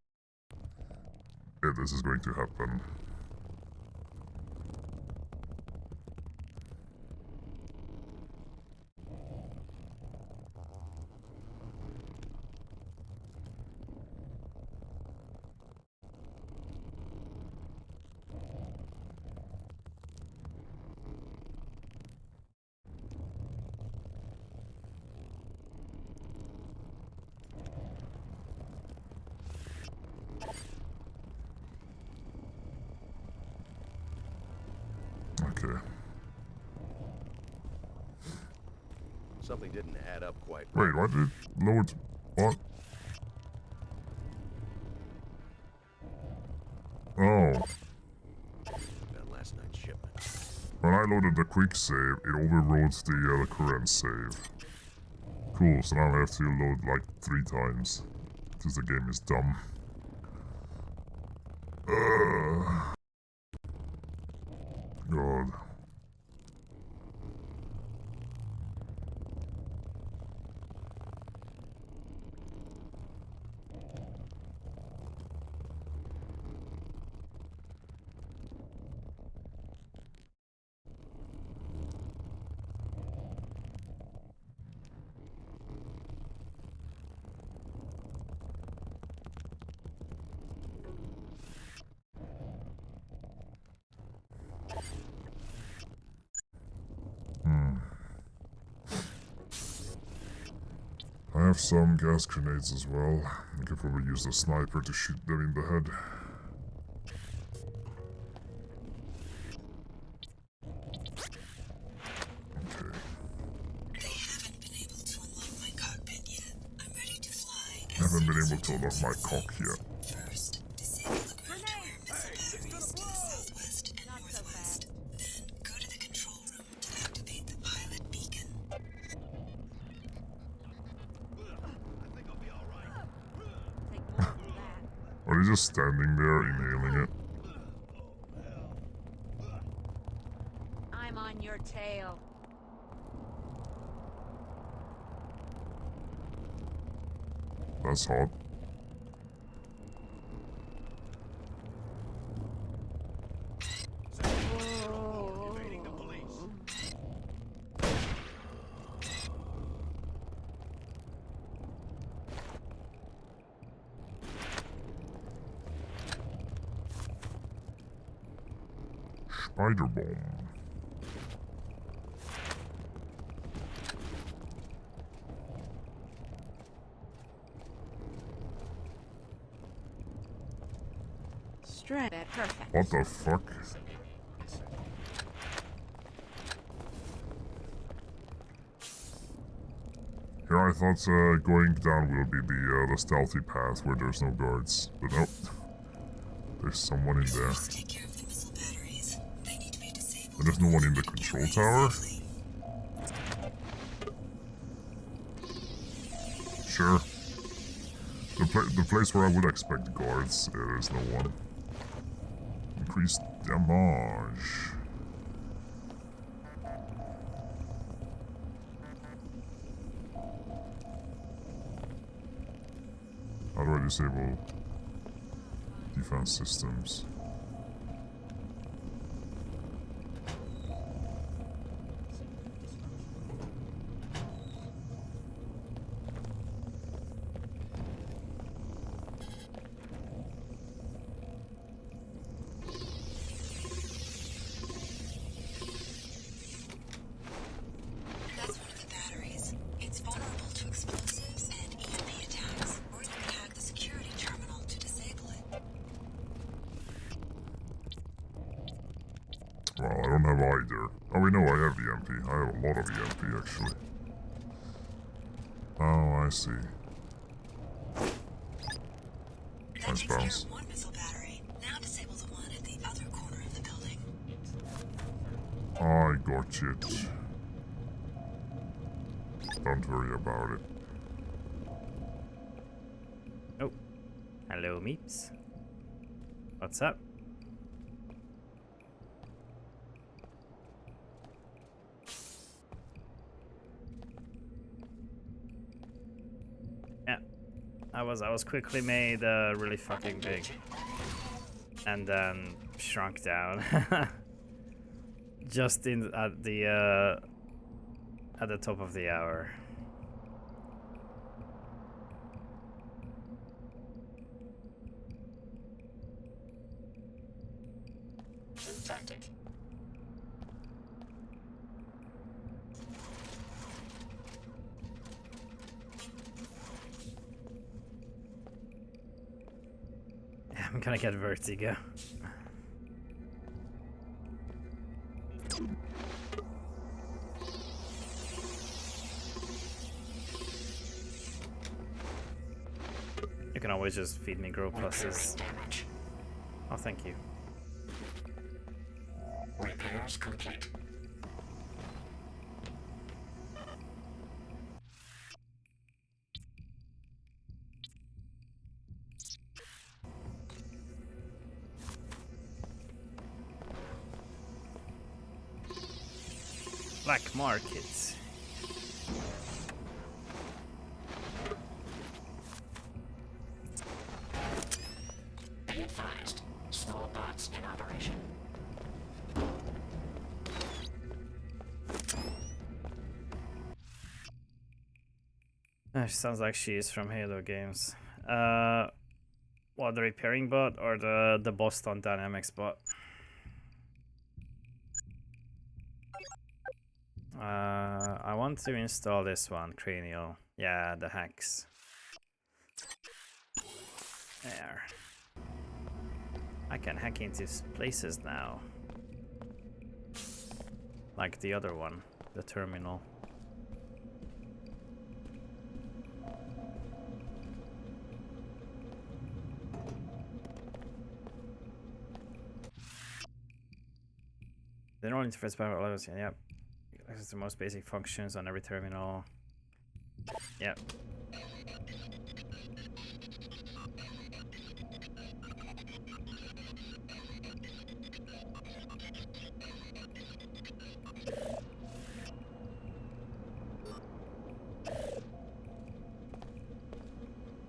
this is going to happen. Okay. Something didn't add up quite. Wait, what did it load? What? Oh. That last night's shipment. When I loaded the quick save, it overrode the current save. Cool, so now I have to load like 3 times. Because the game is dumb. God. I have some gas grenades as well. I could probably use the sniper to shoot them in the head. Okay. They haven't been able to unlock my cockpit yet. I'm ready to fly. I haven't been able to unlock my cock yet. First, disable the ground awareness batteries to the southwest and northwest. Then, go to the control room to activate the pilot beacon. Are they just standing there inhaling it? I'm on your tail. That's hot. Spider bomb. Straight, perfect. What the fuck? Here I thought going down will be the stealthy path where there's no guards, but nope. There's someone in there. And there's no one in the control tower? Sure. The place where I would expect guards, there's no one. Increased damage. How do I disable defense systems? That's one of the batteries. It's vulnerable to explosives and EMP attacks, or you can hack the security terminal to disable it. Well, I don't have either. Oh, we know I have EMP. I have a lot of EMP, actually. Oh, I see. Nice bounce. One missile battery. Now disable the one at the other corner of the building. I got it. Don't worry about it. Oh. Hello, Meeps. What's up? Yeah. I was quickly made really fucking big. And then shrunk down. Just at the top of the hour. Infected. I'm gonna get vertigo. You can always just feed me grow pluses. Oh, thank you. Repairs complete. Black market. Be advised, small bots in operation. She sounds like she is from Halo games. What, the repairing bot or the Boston Dynamics bot? I want to install this one, Cranial. Yeah, the hacks. There. I can hack into places now. Like the other one, the terminal. The neural interface power levels, yep. Access the most basic functions on every terminal. Yep.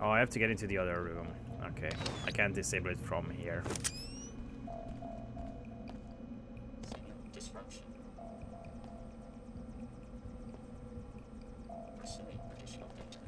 Oh, I have to get into the other room. Okay, I can't disable it from here. Disruption. Pursuing additional data.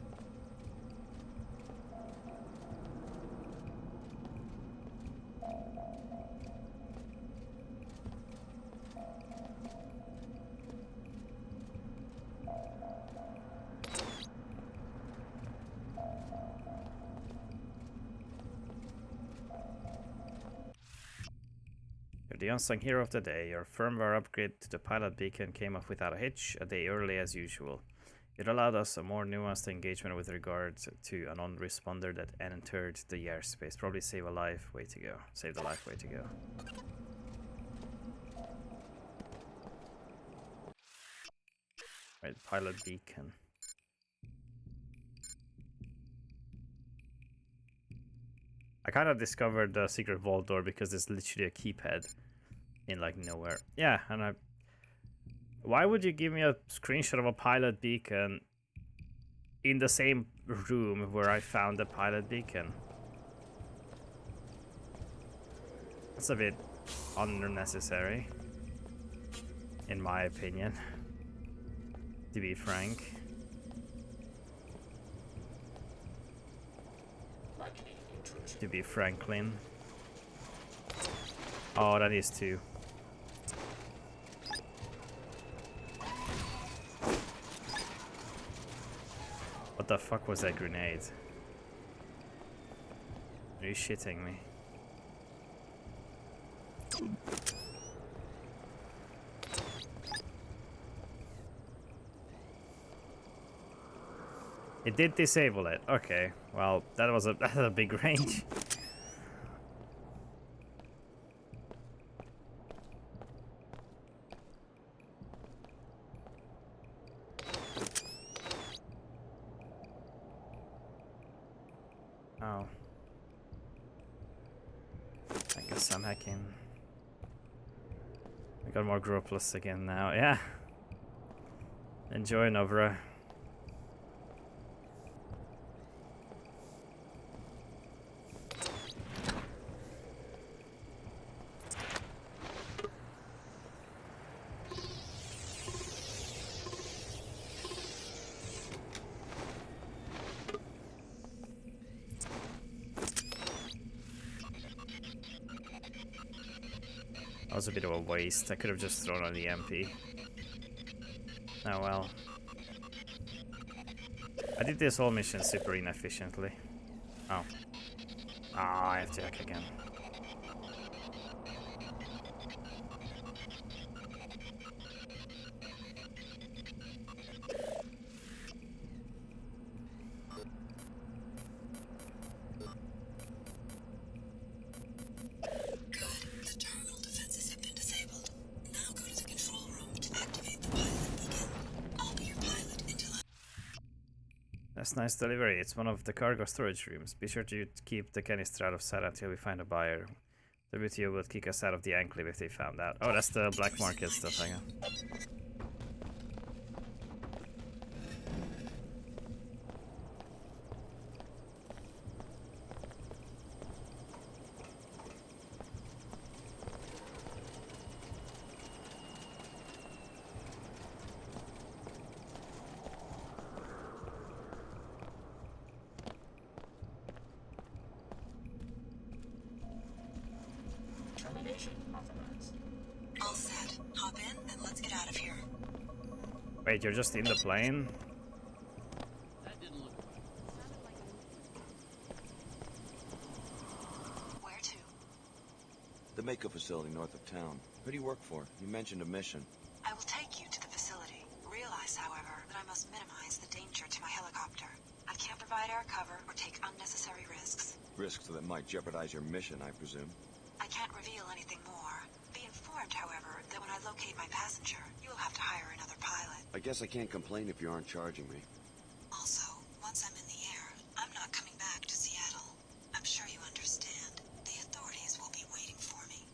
You're the unsung hero of the day. Your firmware upgrade to the pilot beacon came off without a hitch, a day early as usual. It allowed us a more nuanced engagement with regards to a non-responder that entered the airspace. Probably save a life. Way to go. Save the life. Way to go. Right, pilot beacon. I kind of discovered the secret vault door because there's literally a keypad in like nowhere. Yeah, and why would you give me a screenshot of a pilot beacon in the same room where I found the pilot beacon? That's a bit unnecessary, in my opinion, to be frank. To be Franklin. Oh, that is two. What the fuck was that grenade? Are you shitting me? It did disable it. Okay, well, that was a big range. Oh. I guess I'm hacking. I got more Groplus again now. Yeah. Enjoy, Novra. That was a bit of a waste. I could have just thrown on the MP. Oh well. I did this whole mission super inefficiently. Oh. Ah, I have to hack again. That's nice delivery. It's one of the cargo storage rooms. Be sure to keep the canister out of sight until we find a buyer. WTO would kick us out of the enclave if they found out. Oh, that's the black market stuff, hang on. All set. Hop in and let's get out of here. Wait, you're just in the plane? That didn't look right. Where to? The Mako facility north of town. Who do you work for? You mentioned a mission. I will take you to the facility. Realize, however, that I must minimize the danger to my helicopter. I can't provide air cover or take unnecessary risks. Risks that might jeopardize your mission, I presume. I can't reveal anything more. Be informed, however, that when I locate my passenger, you will have to hire another pilot. I guess I can't complain if you aren't charging me. Also, once I'm in the air, I'm not coming back to Seattle. I'm sure you understand. The authorities will be waiting for me.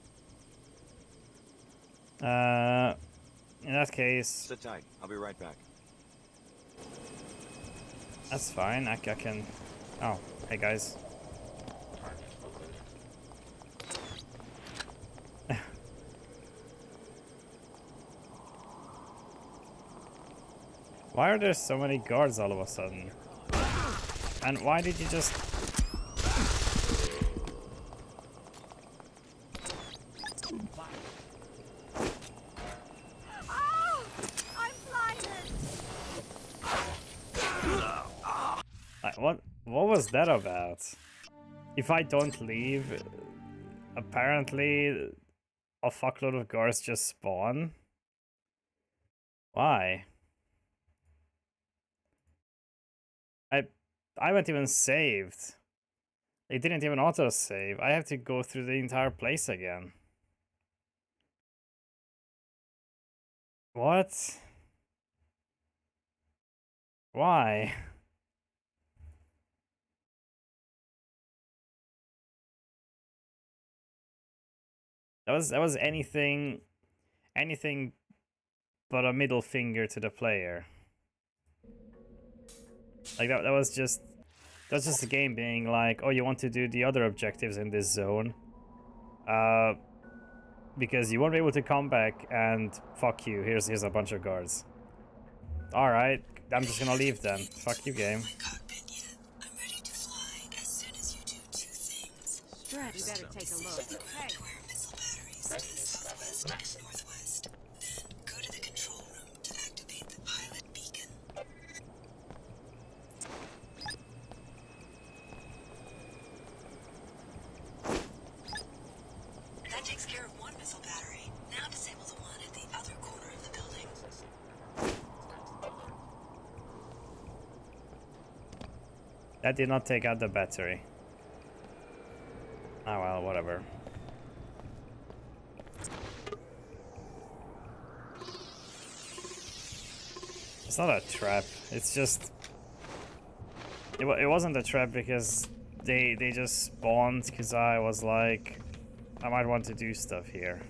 In that case... Sit tight. I'll be right back. That's fine. I can... Oh, hey guys. Why are there so many guards all of a sudden? And why did you just... Oh, I'm blinded. Like, what was that about? If I don't leave, apparently a fuckload of guards just spawn? Why? I haven't even saved. It didn't even auto-save. I have to go through the entire place again. What? Why? That was anything but a middle finger to the player. Like that was just the game being like, oh, you want to do the other objectives in this zone. Because you won't be able to come back, and fuck you, here's a bunch of guards. Alright, I'm just gonna leave then. Fuck you, game. Stretch, you better take a look. Hey. Northwest. Then go to the control room to activate the pilot beacon. That takes care of one missile battery. Now disable the one at the other corner of the building. That did not take out the battery. Oh well, whatever. It's not a trap, it's just... It wasn't a trap because they just spawned because I was like, I might want to do stuff here.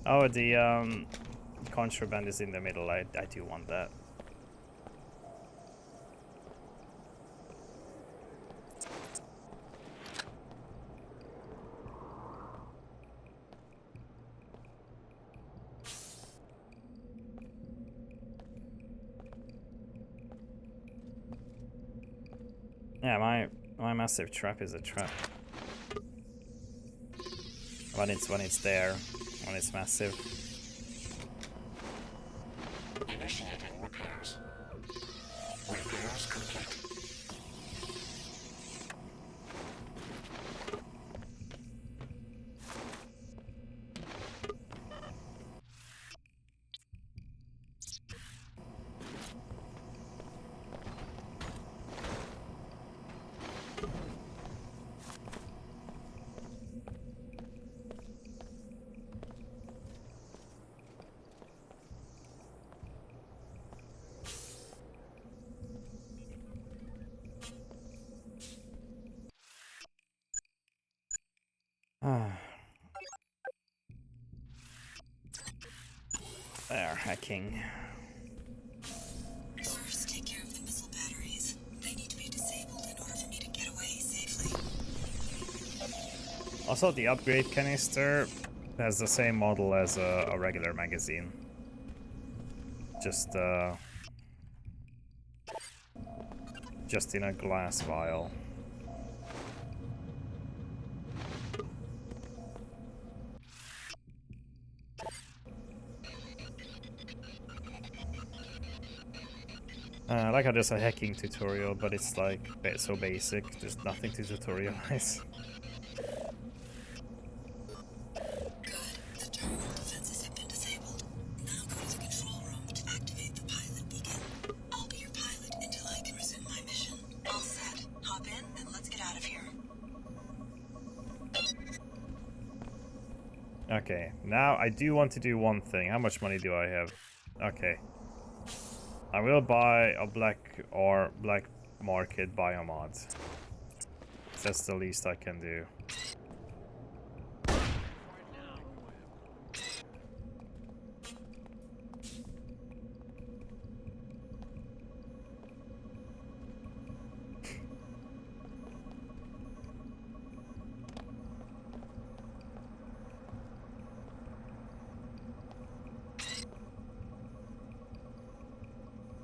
Oh, the contraband is in the middle. I do want that. Yeah, my massive trap is a trap. When it's there, when it's massive. Initiating repairs. Repairs complete. There, hacking. First, take care of the missile batteries. They need to be disabled in order for me to get away safely. Also, the upgrade canister has the same model as a regular magazine. Just in a glass vial. Like how there's a hacking tutorial, but it's like so basic, there's nothing to tutorialize. The terminal defenses have been disabled. Now go to the control room to activate the pilot beacon. I'll be your pilot until I can resume my mission. All set. Hop in and let's get out of here. Okay, now I do want to do one thing. How much money do I have? Okay. I will buy a black market biomod. That's the least I can do.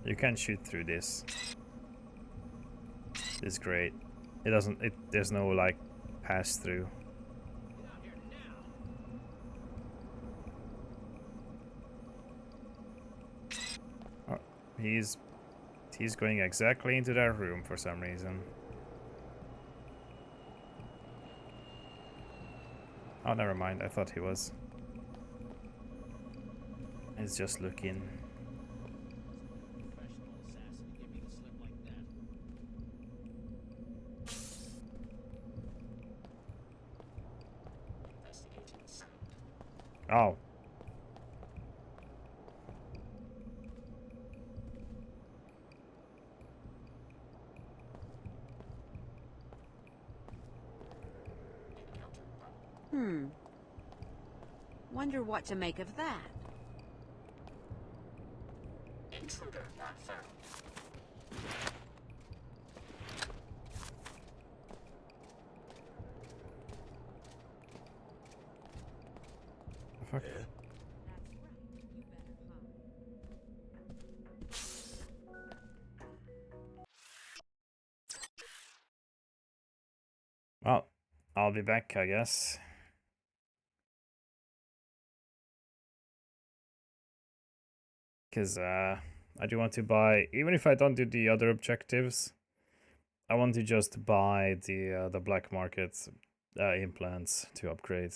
You can shoot through this. It's great. There's no like pass through. Oh, he's going exactly into that room for some reason. Oh, never mind. I thought he was. He's just looking. Oh. Wonder what to make of that. Intruder not found. Fuck. Well, I'll be back, I guess. Because I do want to buy, even if I don't do the other objectives, I want to just buy the black market implants to upgrade.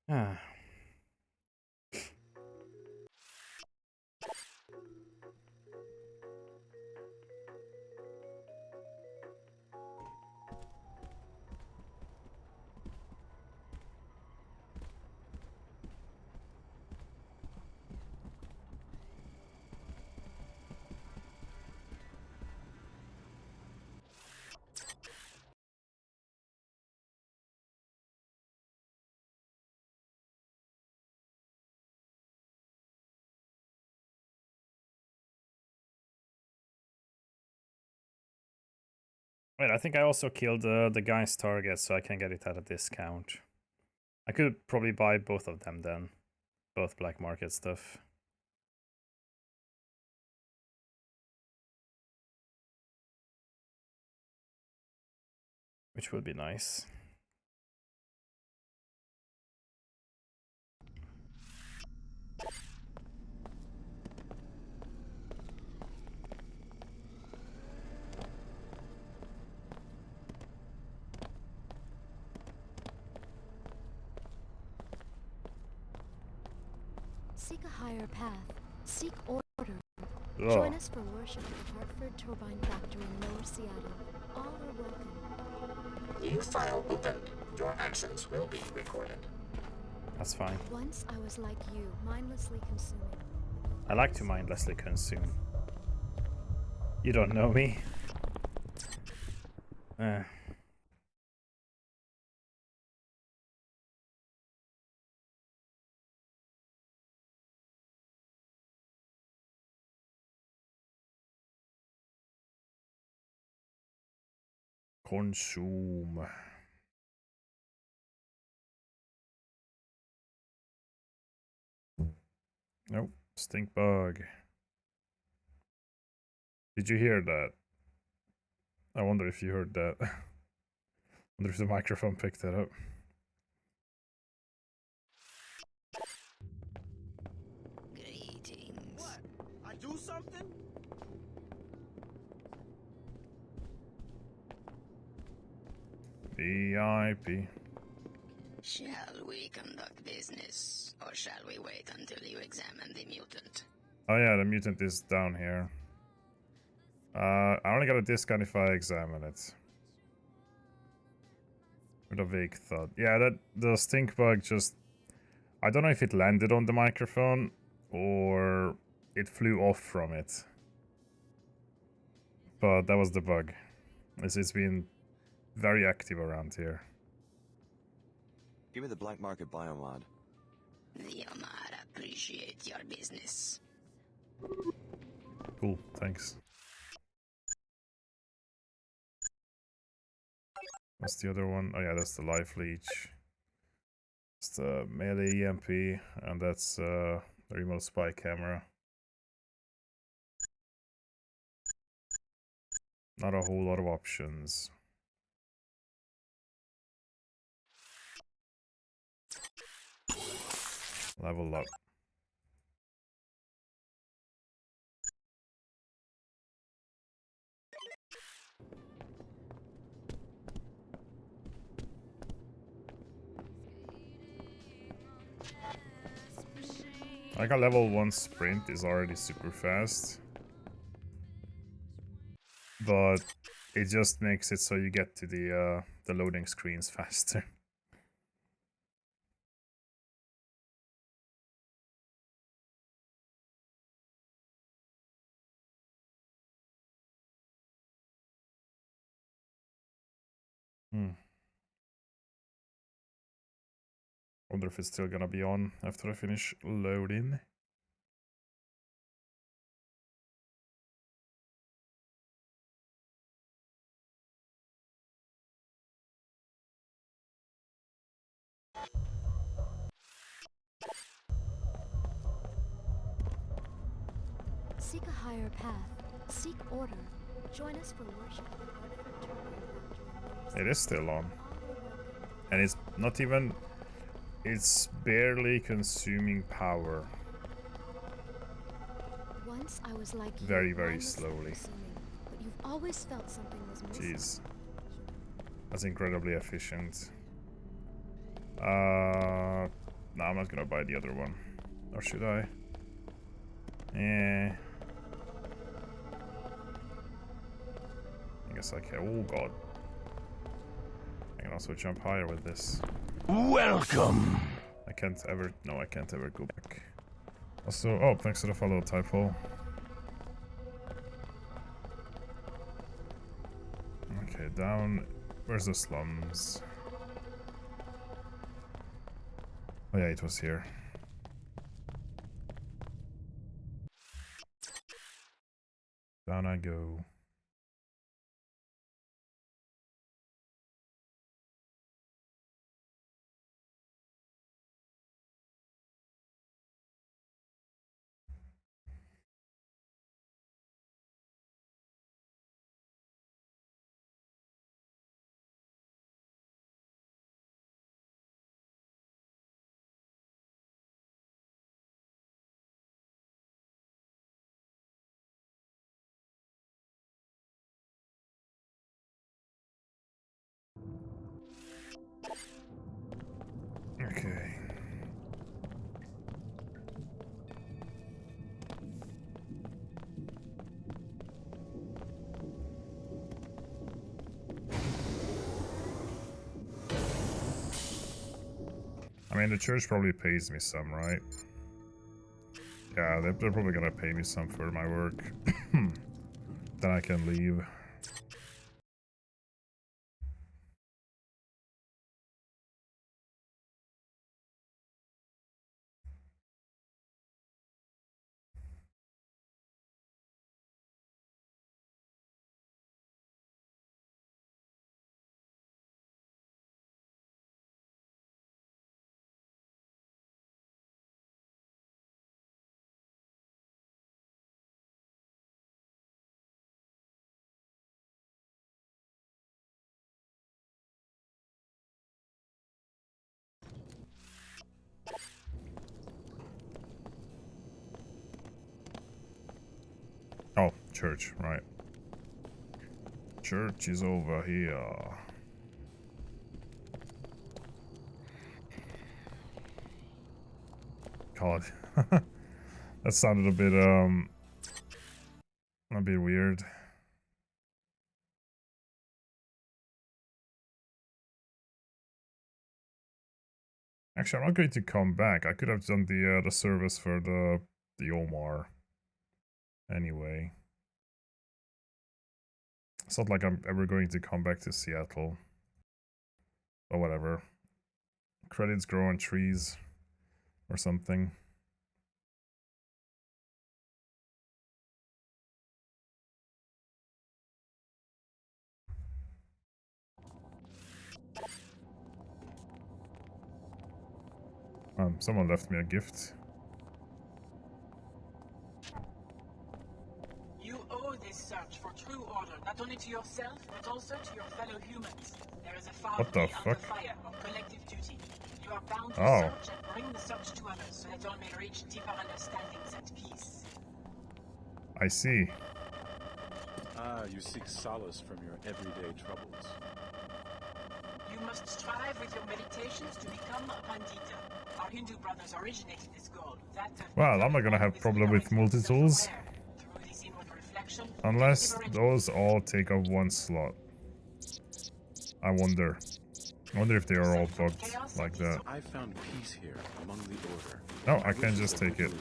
Ah. Wait, I think I also killed the guy's target, so I can get it at a discount. I could probably buy both of them then. Both black market stuff. Which would be nice. Seek a higher path. Seek order. Oh. Join us for worship at the Hartford Turbine Factory in Lower Seattle. All are welcome. New file opened. Your actions will be recorded. That's fine. Once I was like you, mindlessly consuming. I like to mindlessly consume. You don't know me. Consume. Nope. Stink bug. Did you hear that? I wonder if you heard that. I wonder if the microphone picked that up. Greetings. What? I do something? VIP. Shall we conduct business, or shall we wait until you examine the mutant? Oh yeah, the mutant is down here. I only got a discount if I examine it. With a vague thought. Yeah, that the stink bug just... I don't know if it landed on the microphone or it flew off from it. But that was the bug. It's been very active around here. Give me the black market biomod. The Omar appreciate your business. Cool, thanks. What's the other one? Oh yeah, that's the life leech. It's the melee EMP, and that's the remote spy camera. Not a whole lot of options. Level up. Like a level 1 sprint is already super fast. But it just makes it so you get to the loading screens faster. Wonder if it's still gonna be on after I finish loading. Seek a higher path. Seek order. Join us for worship. It is still on. And it's not even... It's barely consuming power. Once I was like you, very mindless slowly. consuming, but you've always felt something was missing. Jeez. That's incredibly efficient. No, I'm not gonna buy the other one. Or should I? Yeah. I guess I can. Oh god. I can also jump higher with this. Welcome! I can't ever... No, I can't ever go back. Also... Oh, thanks to the follow, Typo. Okay, down... Where's the slums? Oh yeah, it was here. Down I go. Okay. I mean, the church probably pays me some, right? Yeah, they're probably gonna pay me some for my work. Then I can leave. Oh, church, right. Church is over here. God. That sounded a bit weird. Actually, I'm not going to come back. I could have done the service for the Omar. Anyway. It's not like I'm ever going to come back to Seattle. Or whatever. Credits grow on trees. Or something. Someone left me a gift. You owe this search for true order, not only to yourself, but also to your fellow humans. There is a far What the under fuck? fire of collective duty. You are bound to Oh. search and bring the search to others so that all may reach deeper understandings at peace. I see. Ah, you seek solace from your everyday troubles. You must strive with your meditations to become a Pandita. Our Hindu brothers originated this goal. Well, I'm not gonna have problem with multi-tools. Unless those all take up one slot. I wonder. I wonder if they are all bugged like that. I found peace here among the Order. No, I can just take it.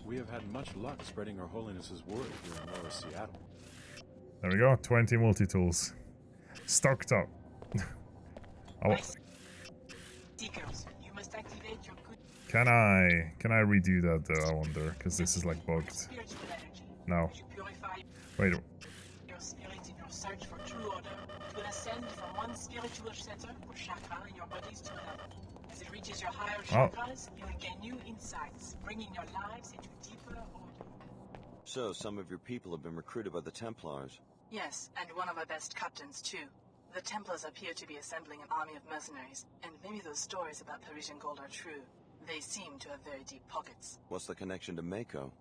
We have had much luck spreading Our Holiness's word here in Lower Seattle. There we go, 20 multi-tools. Stocked up. Can I redo that though, I wonder, because this is like bugged. No. Wait. Your spirit in your search for true order, it will ascend from one spiritual center or chakra in your bodies to another. As it reaches your higher chakras, you will gain new insights, bringing your lives into deeper order. So, some of your people have been recruited by the Templars. Yes, and one of our best captains too. The Templars appear to be assembling an army of mercenaries, and maybe those stories about Parisian gold are true. They seem to have very deep pockets. What's the connection to Mako?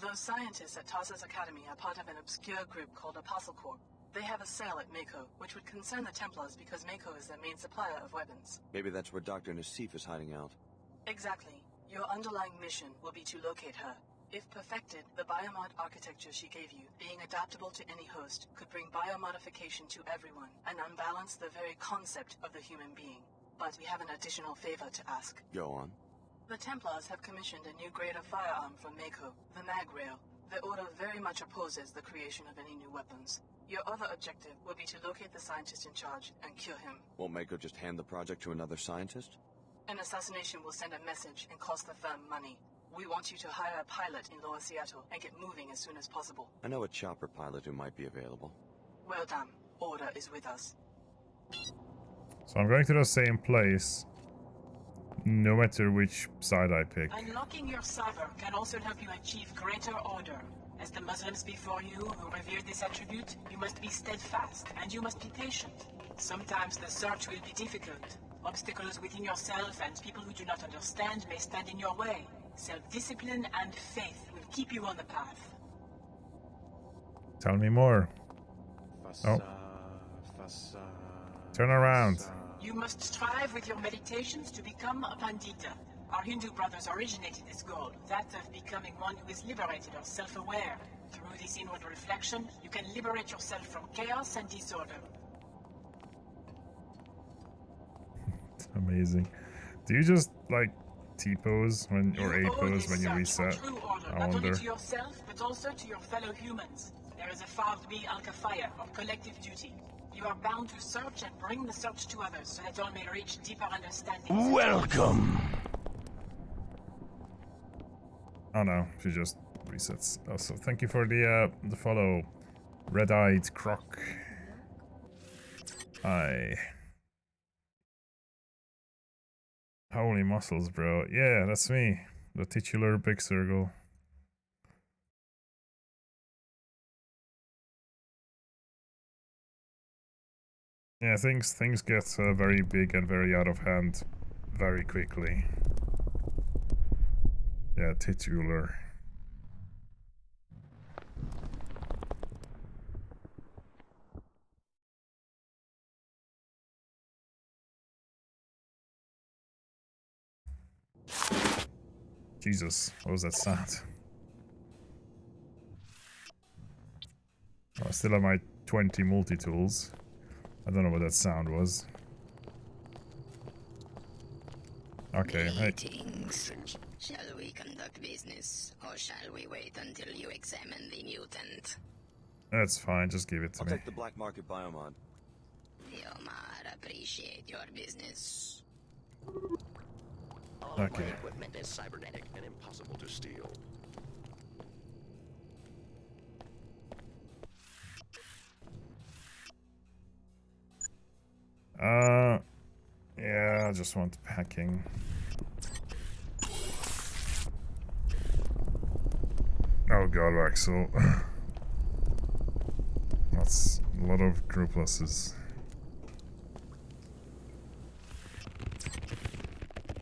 Those scientists at Tarsus Academy are part of an obscure group called Apostle Corps. They have a sale at Mako, which would concern the Templars because Mako is their main supplier of weapons. Maybe that's where Dr. Nassif is hiding out. Exactly. Your underlying mission will be to locate her. If perfected, the biomod architecture she gave you, being adaptable to any host, could bring biomodification to everyone and unbalance the very concept of the human being. But we have an additional favor to ask. Go on. The Templars have commissioned a new grade of firearm from Mako, the mag rail. The Order very much opposes the creation of any new weapons. Your other objective will be to locate the scientist in charge and kill him. Won't Mako just hand the project to another scientist? An assassination will send a message and cost the firm money. We want you to hire a pilot in Lower Seattle and get moving as soon as possible. I know a chopper pilot who might be available. Well done. Order is with us. So I'm going to the same place, no matter which side I pick. Unlocking your cyber can also help you achieve greater order. As the Muslims before you who revered this attribute, you must be steadfast and you must be patient. Sometimes the search will be difficult. Obstacles within yourself and people who do not understand may stand in your way. Self-discipline and faith will keep you on the path. Tell me more. Oh. Turn around. You must strive with your meditations to become a Pandita. Our Hindu brothers originated this goal, that of becoming one who is liberated or self-aware. Through this inward reflection, you can liberate yourself from chaos and disorder. It's amazing. Do you just, like, T-pose when, or A-pose when you reset? I not wonder. only to yourself, but also to your fellow humans. There is a Fard-B Al-Kafaya of collective duty. You are bound to search and bring the search to others so that all may reach deeper understanding. Welcome! Oh no, she just resets. Also, thank you for the follow, Red-Eyed Croc. Holy muscles, bro. Yeah, that's me. The titular big circle. Yeah, things get very big and very out of hand very quickly. Yeah, titular. Jesus, what was that sound? Oh, I still have my 20 multi-tools. I don't know what that sound was. Okay, hey. Greetings. Shall we conduct business, or shall we wait until you examine the mutant? That's fine, just give it to I'll me. take the black market biomod. Yomar, appreciate your business. All of Okay. my equipment is cybernetic and impossible to steal. Yeah, I just want packing. Oh god, Axel. That's a lot of group losses.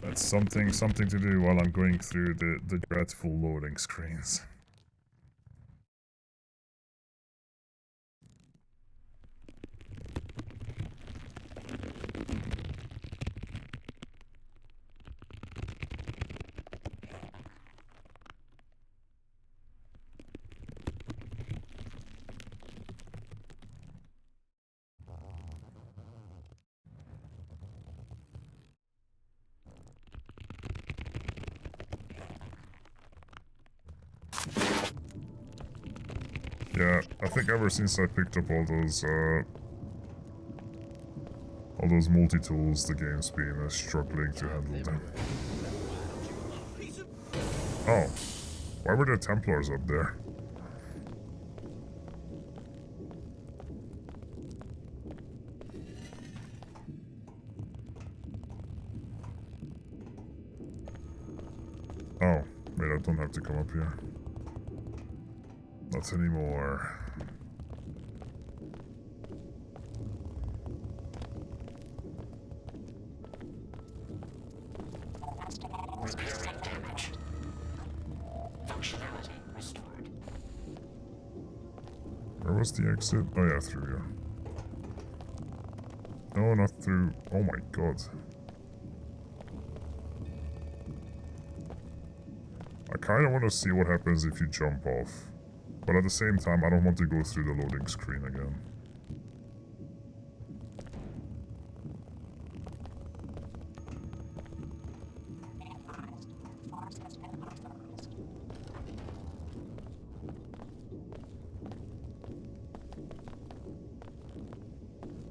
But It's something to do while I'm going through the dreadful loading screens. Yeah, I think ever since I picked up all those multi-tools, the game's been struggling to handle them. Oh, why were there Templars up there? Oh, wait, I don't have to come up here. Not anymore. Damage. Functionality restored. Where was the exit? Oh yeah, through here. No, not through. Oh my god. I kinda wanna see what happens if you jump off. But at the same time, I don't want to go through the loading screen again.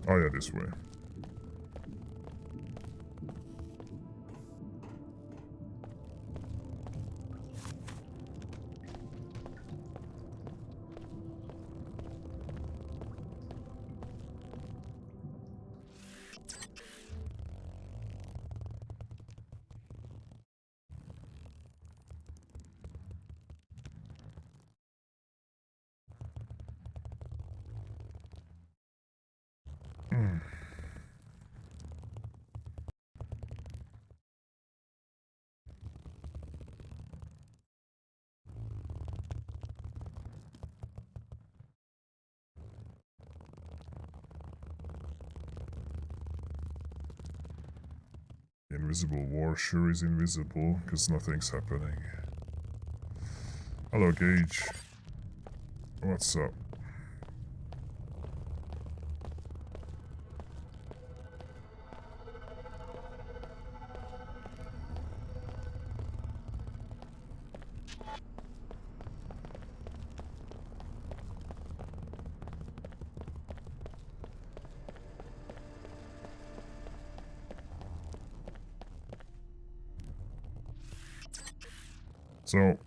Oh yeah, this way. Invisible war sure is invisible, because nothing's happening. Hello, Gage. What's up? So,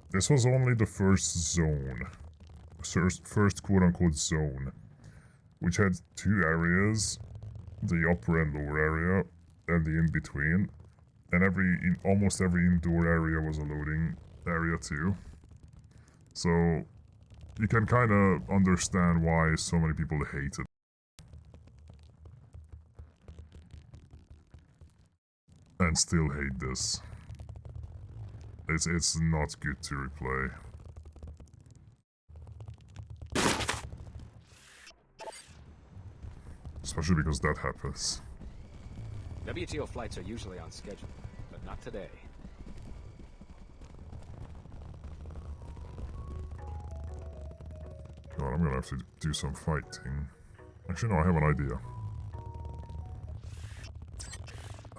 this was only the first zone. First quote-unquote zone. Which had two areas. The upper and lower area. And the in-between. And almost every indoor area was a loading area too. So, you can kind of understand why so many people hate it. And still hate this. It's not good to replay. Especially because that happens. WTO flights are usually on schedule, but not today. God, I'm gonna have to do some fighting. Actually, no, I have an idea.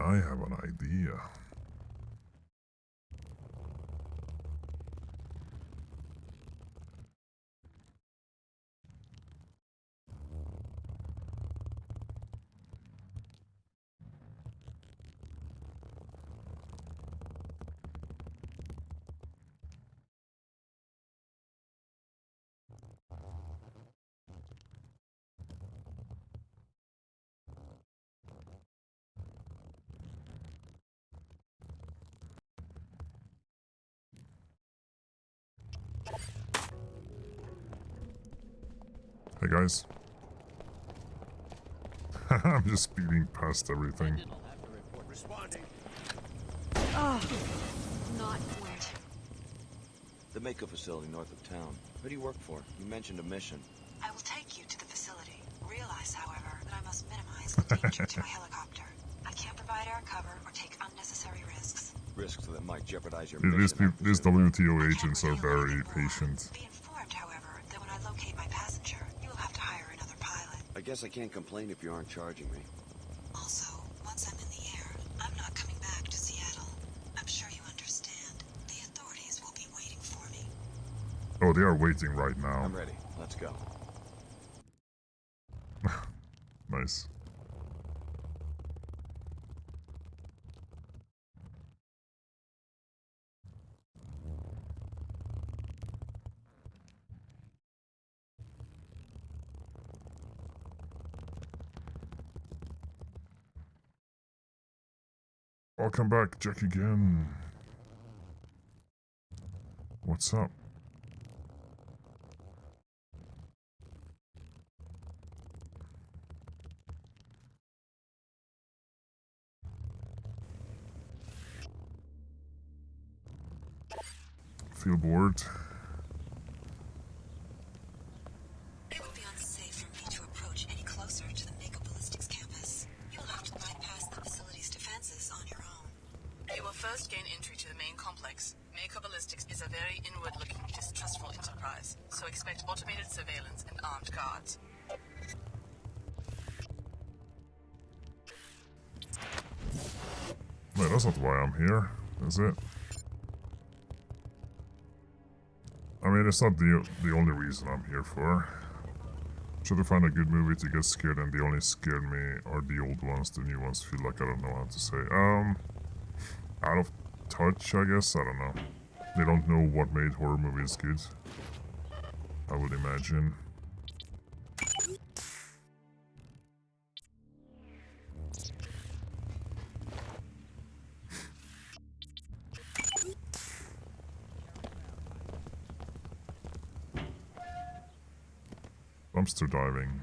I have an idea. Hey guys. I'm just speeding past everything. Oh, not wet. The Mako facility north of town. Who do you work for? You mentioned a mission. I will take you to the facility. Realize, however, that I must minimize the danger to my helicopter. I can't provide air cover or take unnecessary risks. Risks that might jeopardize your These mission. WTO agents are very patient. Be informed, however, that when I locate my passenger, you will have to hire another pilot. I guess I can't complain if you aren't charging me. Also, once I'm in the air, I'm not coming back to Seattle. I'm sure you understand. The authorities will be waiting for me. Oh, they are waiting right now. I'm ready. Let's go. Nice. Welcome back, Jack again. What's up? Feel bored? It would be unsafe for me to approach any closer to the Mako Ballistics campus. You'll have to bypass the facility's defenses on your own. You will first gain entry to the main complex. Mako Ballistics is a very inward-looking, distrustful enterprise, so expect automated surveillance and armed guards. Wait, that's not why I'm here, is it? I mean, it's not the only reason I'm here for. Try to find a good movie to get scared, and they only scared me are the old ones. The new ones feel like I don't know how to say. Out of touch, I guess. I don't know. They don't know what made horror movies good, I would imagine. Dumpster diving.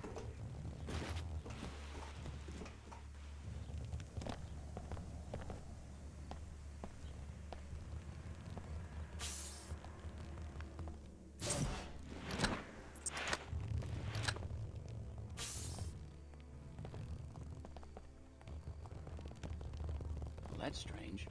Well, that's strange.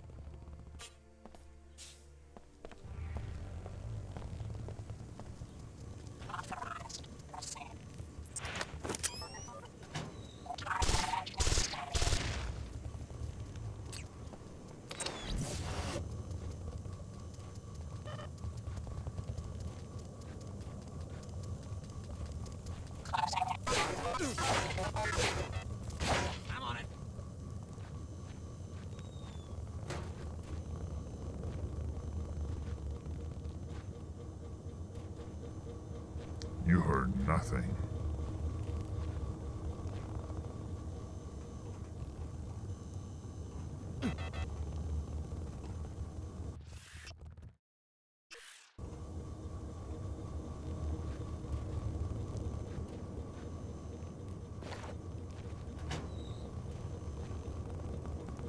I'm on it. You heard nothing.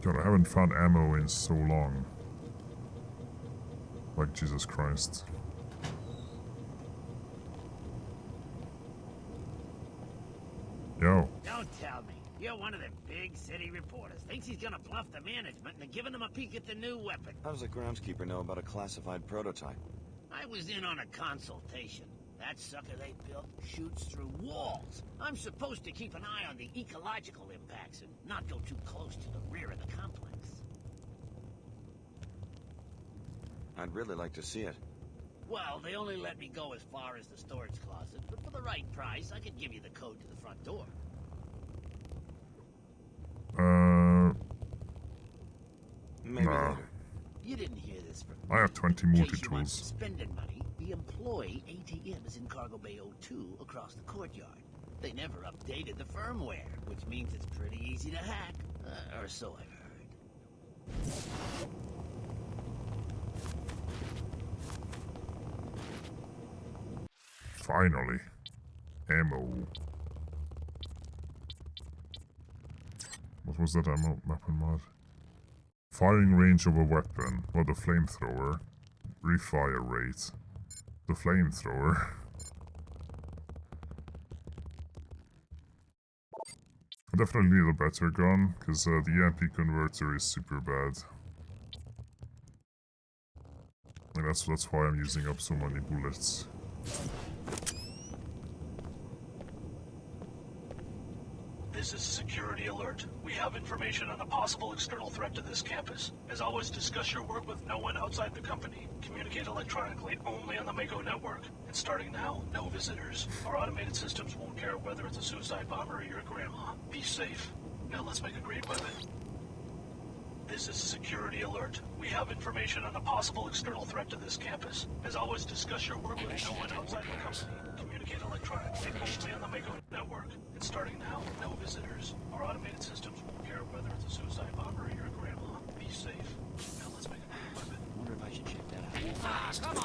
God, I haven't found ammo in so long. Like Jesus Christ. Yo. Don't tell me. You're one of them big city reporters. Thinks he's gonna bluff the management and they're giving him a peek at the new weapon. How does the groundskeeper know about a classified prototype? I was in on a consultation. That sucker they built shoots through walls. I'm supposed to keep an eye on the ecological impacts and not go too close to the rear of the complex. I'd really like to see it. Well, they only let me go as far as the storage closet, but for the right price, I could give you the code to the front door. Maybe nah. later. You didn't hear this from I have 20 In multi case you want some tools. spending money, the employee ATMs in Cargo Bay 02 across the courtyard. They never updated the firmware, which means it's pretty easy to hack, or so I've heard. Finally. Ammo. What was that ammo weapon mod? Firing range of a weapon. Well, the flamethrower. Refire rate. The flamethrower. I definitely need a better gun, because the EMP converter is super bad. And that's why I'm using up so many bullets. This is Security Alert. We have information on a possible external threat to this campus. As always, discuss your work with no one outside the company. Communicate electronically only on the Mako network. And starting now, no visitors. Our automated systems won't care whether it's a suicide bomber or your grandma. Be safe. Now let's make a great weapon. This is Security Alert. We have information on a possible external threat to this campus. As always, discuss your work with no one outside the company. Communicate electronically only on the Mako network. And starting now, no visitors. Our automated systems won't care whether it's a suicide bomber or your grandma. Be safe. Now let's make a great weapon. I wonder if I should check that out. Ah, come on!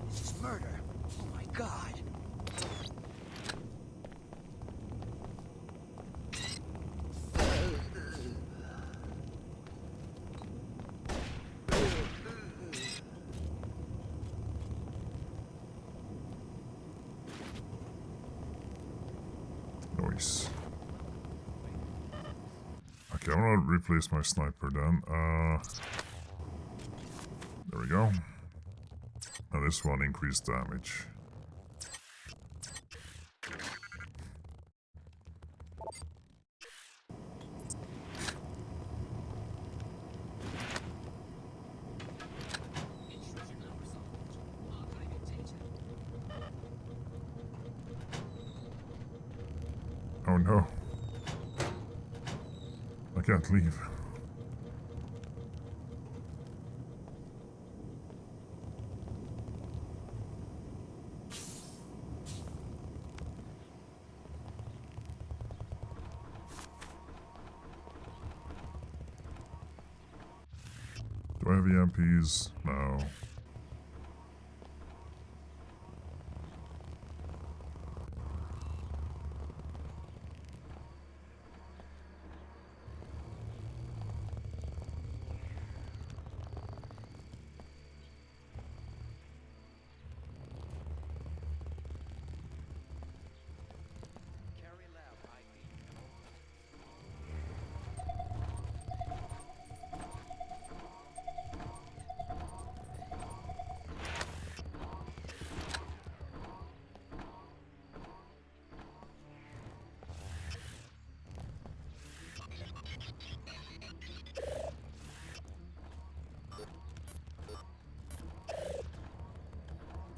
This is murder. Oh my god. Nice. Okay, I'm gonna replace my sniper then. There we go. And this one increased damage. Oh no. I can't leave. Do I have EMPs? No.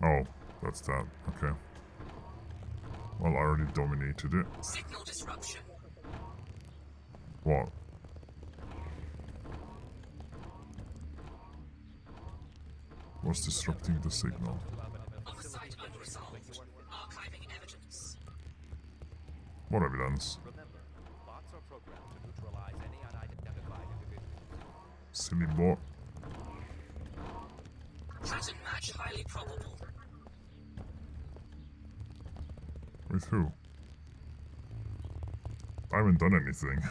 Oh, that's that. Okay. Well, I already dominated it. Signal disruption. What? What's disrupting the signal? Oversight unresolved. Archiving evidence. What evidence? Remember, bots are programmed to neutralize any unidentified individuals. Silly bot. Pattern match highly probable. With who? I haven't done anything.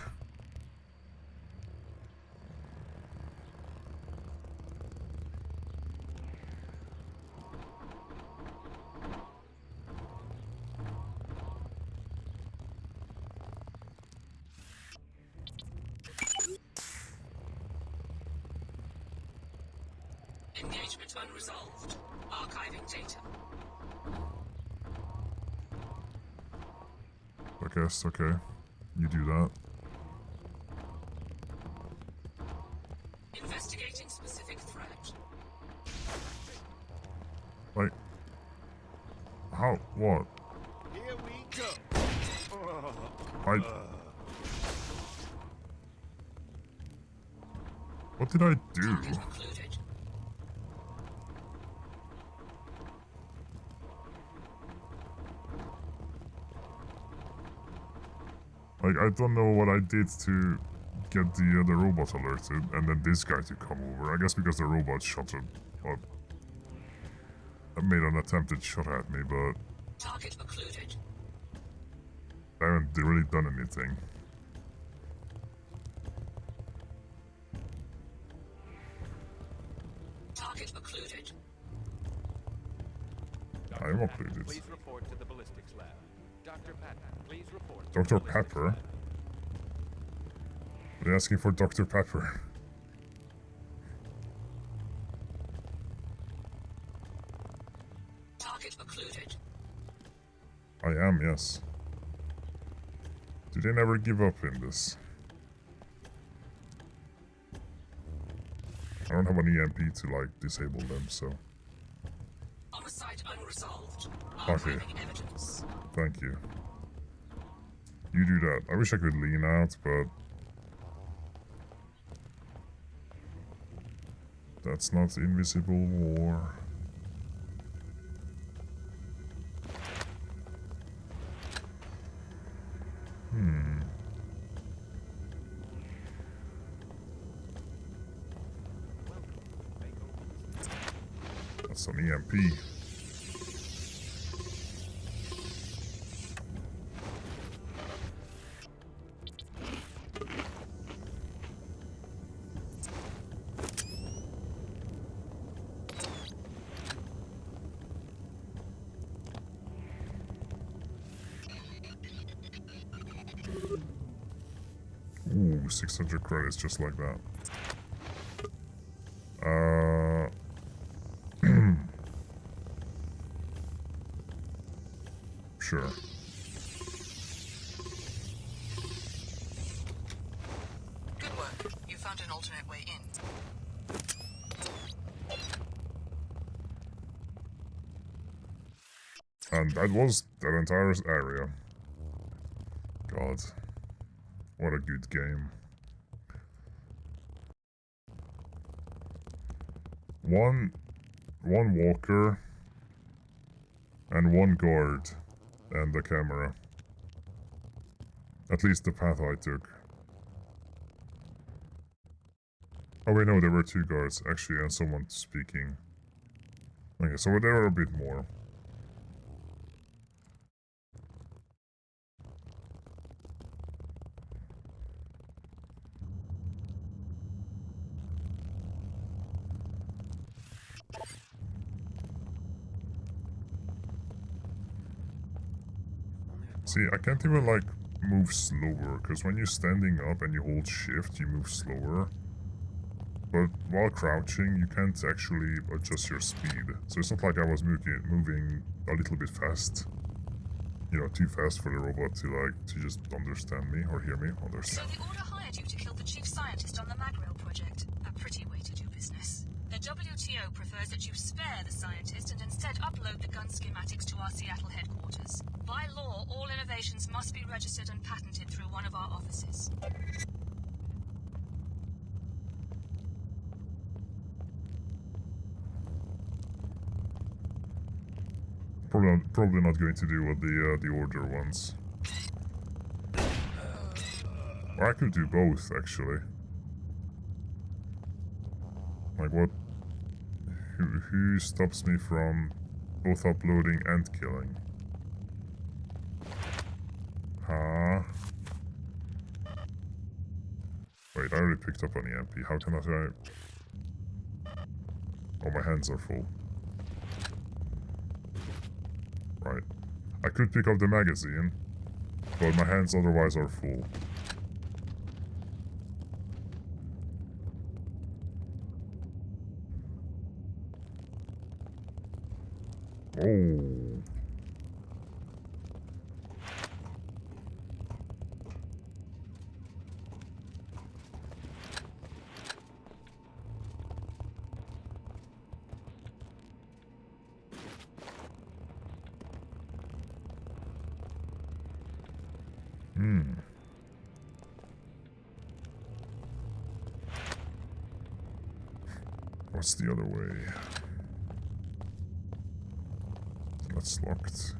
Engagement unresolved. Archiving data. I guess, okay. You do that. Investigating specific threat. Like... How? What? Here we go. What did I do? Like, I don't know what I did to get the other robot alerted, and then this guy to come over. I guess because the robot shot made an attempted shot at me, but... Target occluded. I haven't really done anything. Target occluded. I am occluded. Please report to the ballistics lab. Dr. Patton, please report. Dr. Pepper? They're asking for Dr. Pepper. Target occluded. I am, yes. Do they never give up in this? I don't have an EMP to, like, disable them, so... Homicide unresolved. Okay. Evidence. Thank you. You do that. I wish I could lean out, but... That's not invisible war. That's an EMP. Ooh, 600 credits just like that. Sure. Good work. You found an alternate way in. And that was that entire area. God. What a good game. One walker and one guard and the camera. At least the path I took. Oh wait, no, there were 2 guards actually and someone speaking. Okay, so there were a bit more. See, I can't even, like, move slower, because when you're standing up and you hold shift, you move slower. But while crouching, you can't actually adjust your speed. So it's not like I was moving a little bit fast. You know, too fast for the robot to just understand me, or hear me, understand. So the Order hired you to kill the chief scientist on the Magrail project. A pretty way to do business. The WTO prefers that you spare the scientist and instead upload the gun schematics to our Seattle headquarters. By law, all innovations must be registered and patented through one of our offices. Probably not going to do what the Order wants. Or I could do both, actually. Like what? Who stops me from both uploading and killing? Huh? Wait, I already picked up an EMP. How can I say? Oh, my hands are full. Right. I could pick up the magazine, but my hands otherwise are full. Oh. What's the other way? That's locked.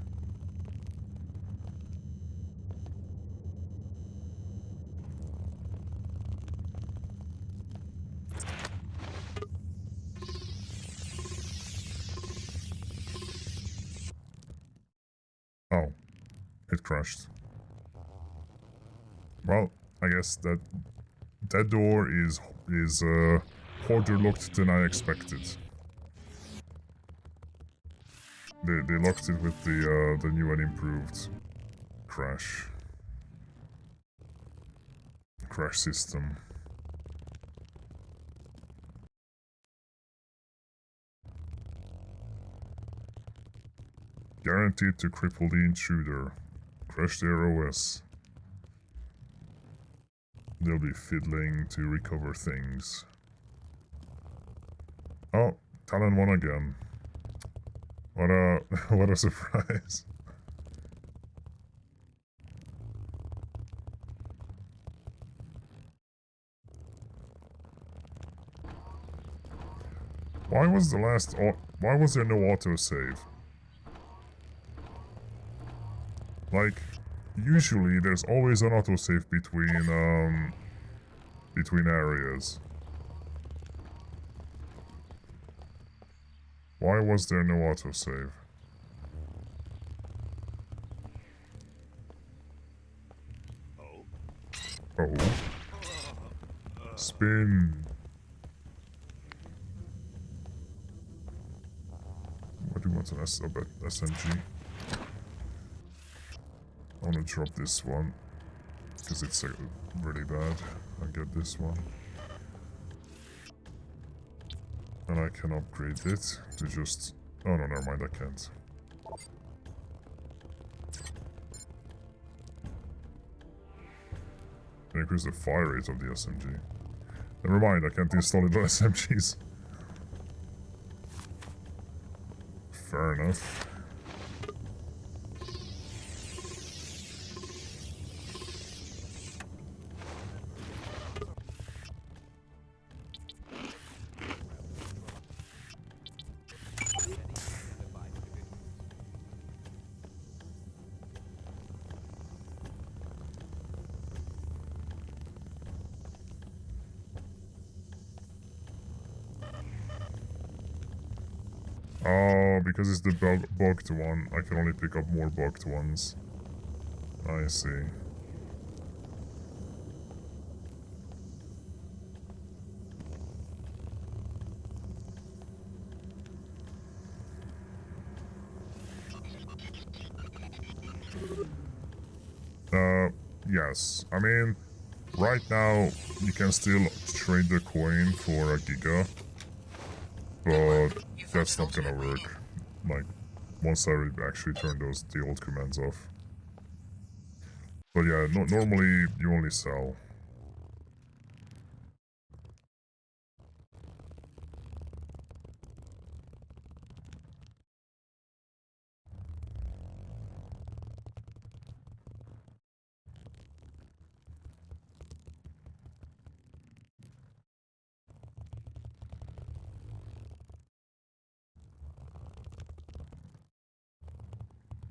Oh, it crashed. Well, I guess that door is harder locked than I expected. They locked it with the new and improved crash system. Guaranteed to cripple the intruder. Crash their OS. They'll be fiddling to recover things. Oh, Talon won again. What a what a surprise. Why was why was there no autosave? Like, usually there's always an autosave between areas. Why was there no autosave? Oh. Spin. What do you want an SMG? I want to drop this one, because it's really bad. I get this one. And I can upgrade it to just... Oh no, never mind, I can't. Increase the fire rate of the SMG. Never mind, I can't install it on SMGs. Fair enough. Oh, because it's the bugged one, I can only pick up more bugged ones. I see. Yes. I mean, right now, you can still trade the coin for a giga. But that's not gonna work. Like, once I actually turn the old commands off. But yeah, normally you only sell.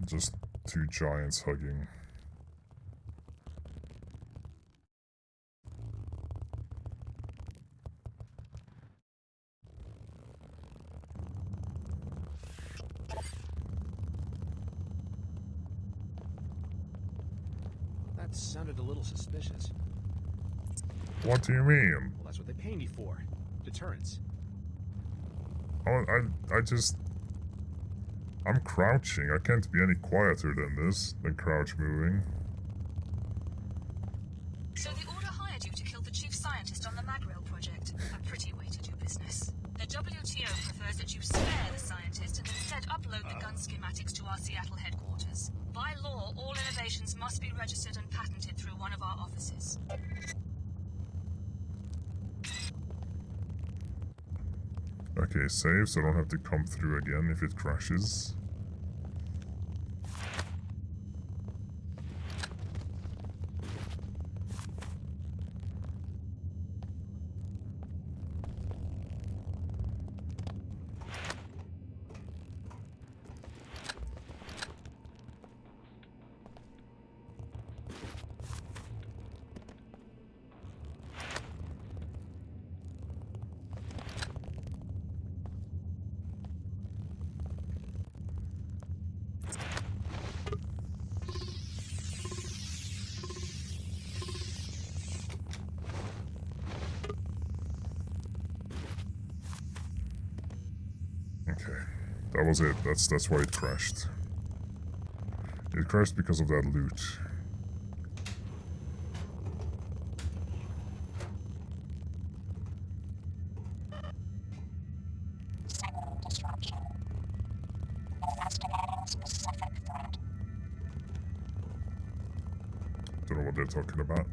Just two giants hugging. That sounded a little suspicious. What do you mean? Well, that's what they pay me for. Deterrence. Oh, I'm crouching. I can't be any quieter than crouch moving. So the Order hired you to kill the chief scientist on the Magrail project. A pretty way to do business. The WTO prefers that you spare the scientist and instead upload the gun schematics to our Seattle headquarters. By law, all innovations must be registered and patented through one of our offices. Okay, save so I don't have to come through again if it crashes. That was it. That's why it crashed. It crashed because of that loot. Don't know what they're talking about.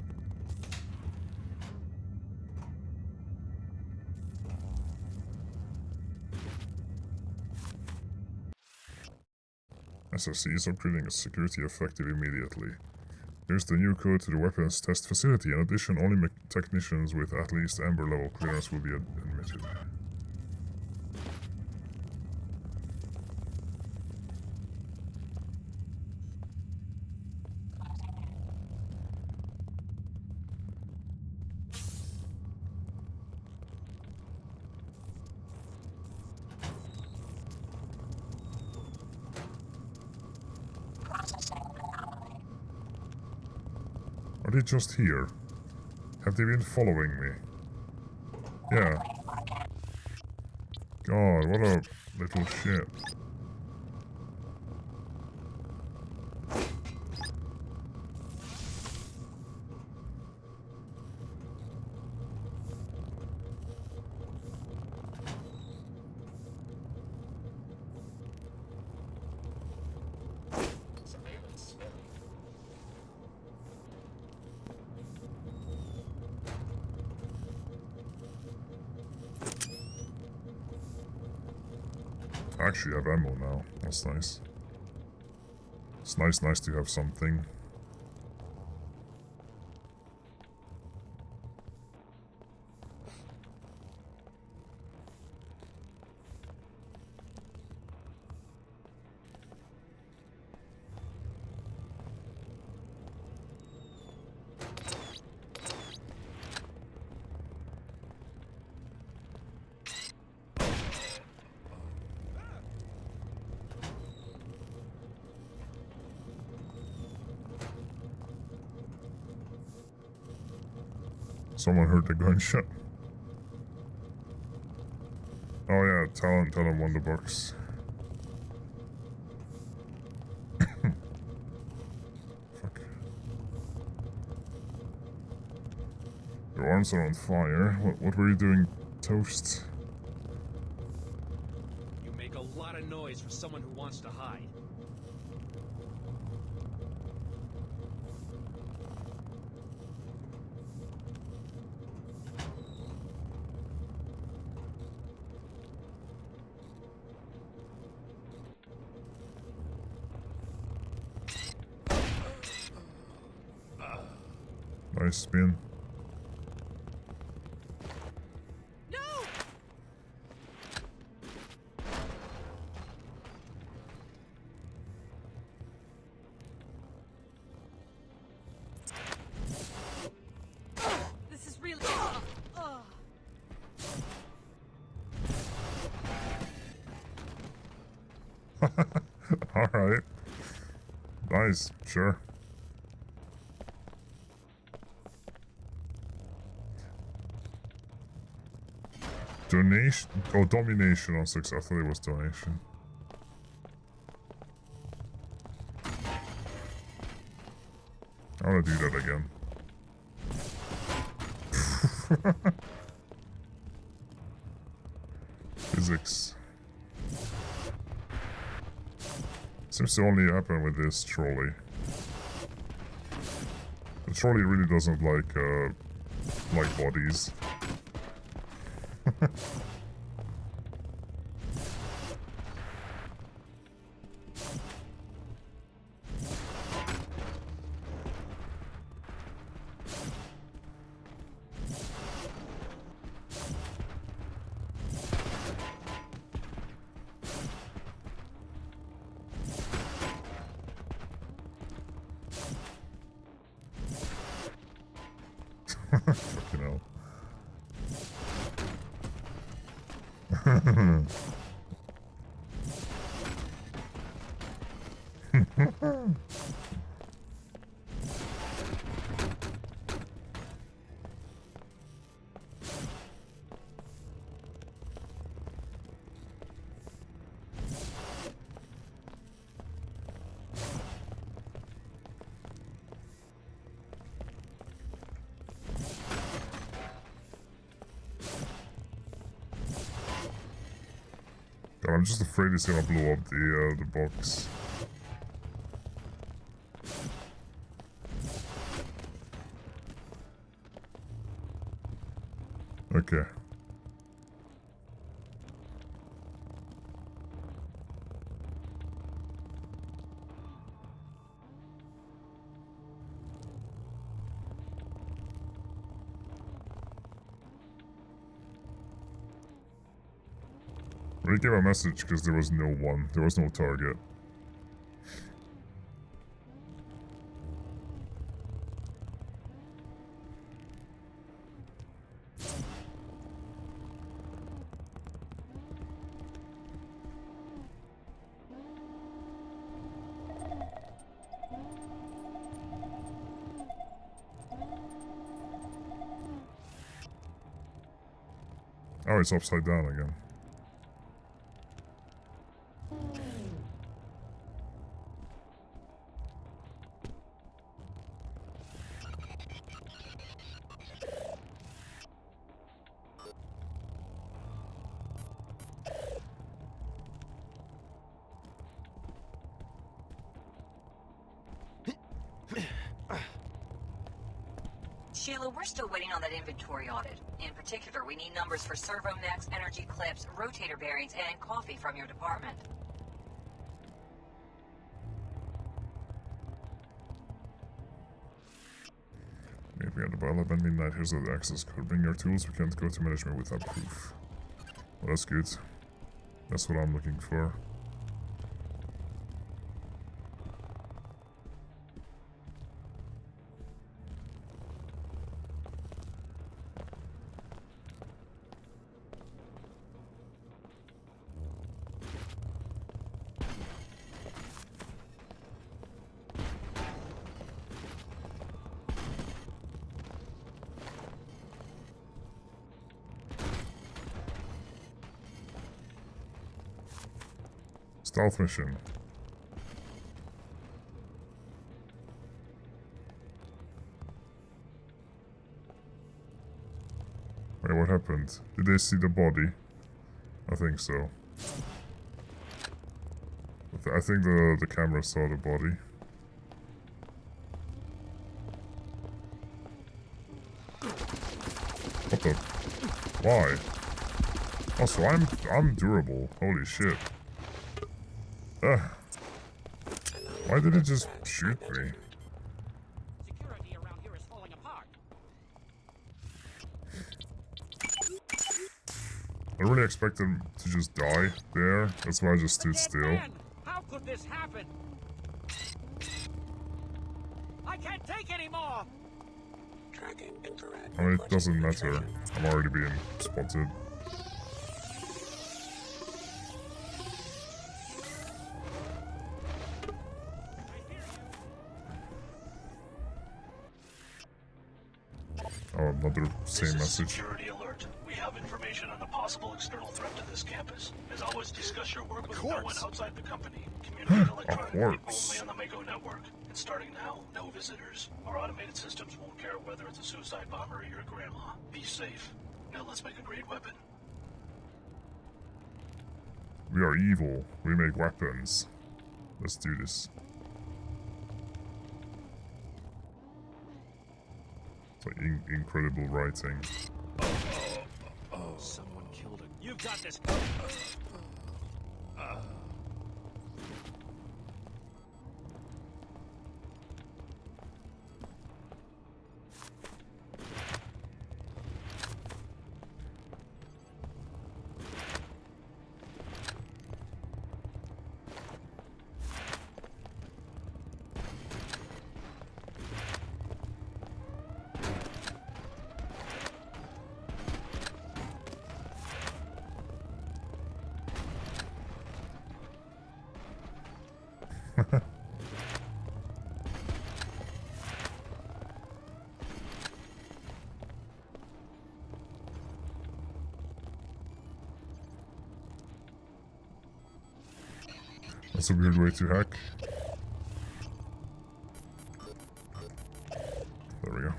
SFC is upgrading its security effective immediately. Here's the new code to the weapons test facility. In addition, only technicians with at least Amber level clearance will be admitted. Are they just here? Have they been following me? Yeah. God, what a little shit. I actually have ammo now. That's nice. It's nice to have something. Someone heard the gunshot. Oh yeah, Talon won the box. Fuck. Your arms are on fire. What were you doing, Toast? You make a lot of noise for someone who wants to hide. Nice spin. This is really. Alright. Nice, sure. Donation? Oh, domination on 6. I thought it was donation. I wanna do that again. Physics. Seems to only happen with this trolley. The trolley really doesn't like bodies. Fucking hell. just afraid he's gonna blow up the box. Okay. We gave a message because there was no one. There was no target. Oh, it's upside down again. Sheila, we're still waiting on that inventory audit. In particular, we need numbers for servo necks, energy clips, rotator bearings, and coffee from your department. Maybe at about 11 midnight, here's the access code. Bring your tools, we can't go to management without proof. Well, that's good. That's what I'm looking for. Stealth mission. Wait, what happened? Did they see the body? I think so. I think the camera saw the body. What the? Why? Also, I'm durable. Holy shit. Why did it just shoot me? Security around here is falling apart. I really expected him to just die there. That's why I just stood still. Man, how could this happen? I can't take any more. Tracking infrared. I mean, it doesn't matter. I'm already being spotted. Oh, another same message. Security alert. We have information on the possible external threat to this campus. As always, discuss your work with no one outside the company. Communicate electronically only on the Mako network. And starting now, no visitors. Our automated systems won't care whether it's a suicide bomber or your grandma. Be safe. Now let's make a great weapon. We are evil. We make weapons. Let's do this. Like incredible writing. Someone killed him. You've got this. That's a weird way to hack. There we go.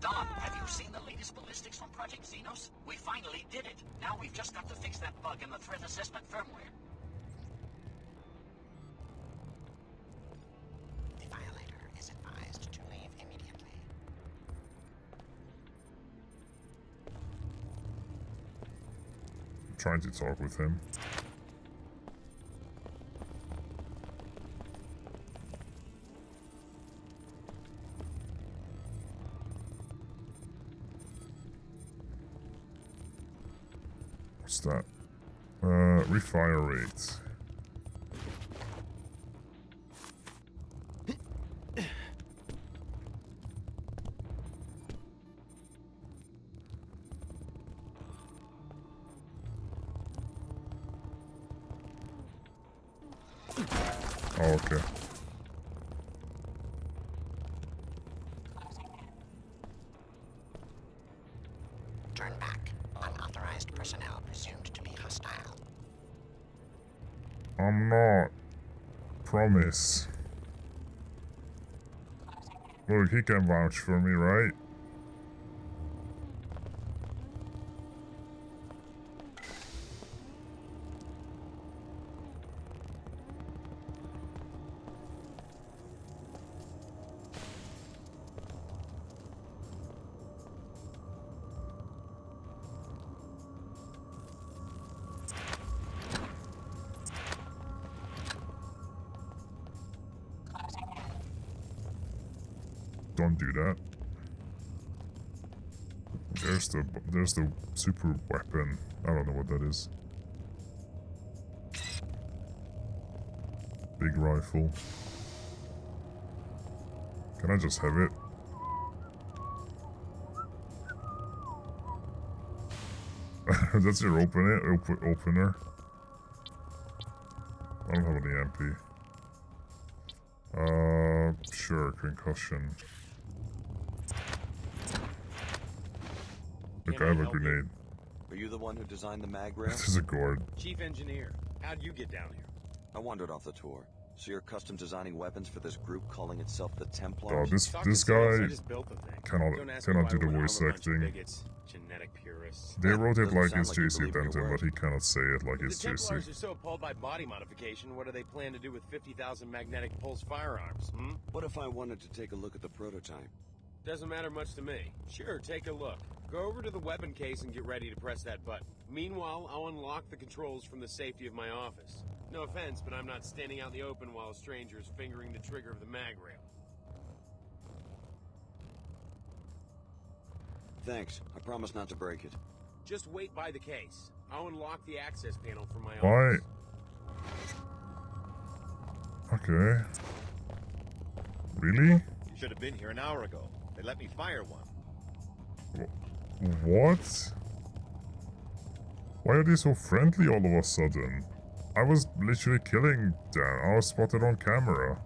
Don, have you seen the latest ballistics from Project Xenos? We finally did it. Now we've just got to fix that bug in the threat assessment firmware. The violator is advised to leave immediately. I'm trying to talk with him. What's that? Refire rate. Oh, okay. Turn back. Unauthorized personnel presumed to be hostile. I'm not. Promise. Look, he can vouch for me, right? Don't do that. There's the super weapon. I don't know what that is. Big rifle. Can I just have it? That's your opener. I don't have any MP. Sure, concussion. Look, I have a grenade. Are you the one who designed the mag rail? This is a gourd. Chief engineer, how'd you get down here? I wandered off the tour. So you're custom designing weapons for this group calling itself the Templars? Oh, this guy cannot do the voice acting. Bigots, genetic purists. They wrote it like sound it's like you JC believe your Denton, word. but he cannot say it like it's The Templars JC. are so appalled by body modification, what do they plan to do with 50,000 magnetic pulse firearms, hmm? What if I wanted to take a look at the prototype? Doesn't matter much to me. Sure, take a look. Go over to the weapon case and get ready to press that button. Meanwhile, I'll unlock the controls from the safety of my office. No offense, but I'm not standing out in the open while a stranger is fingering the trigger of the mag rail. Thanks. I promise not to break it. Just wait by the case. I'll unlock the access panel from my Why? office. Okay. Really? You should have been here an hour ago. They let me fire one. What? Why are they so friendly all of a sudden? I was literally killing them. I was spotted on camera.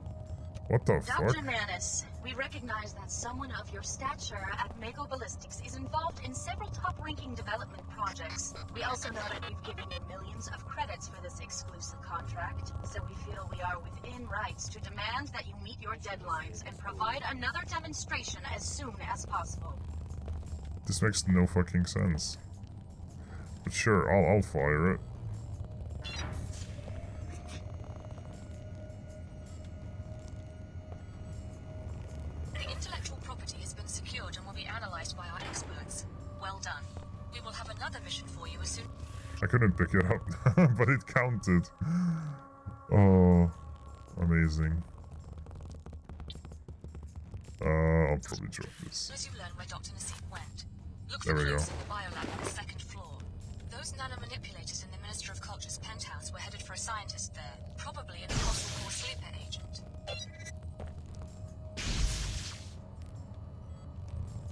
What the fuck? Dr. Manis, we recognize that someone of your stature at Mako Ballistics is involved in several top-ranking development projects. We also know that we've given you millions of credits for this exclusive contract, so we feel we are within rights to demand that you meet your deadlines and provide another demonstration as soon as possible. This makes no fucking sense. But sure, I'll fire it. The intellectual property has been secured and will be analyzed by our experts. Well done. We will have another mission for you as soon. I couldn't pick it up, but it counted. Oh, amazing. I'll probably drop this. As you learn where Dr. Nassim went, look There for we go. clues in the biolab on the second floor. Those nanomanipulators in the Minister of Culture's penthouse were headed for a scientist there, probably an apostle core sleeper agent.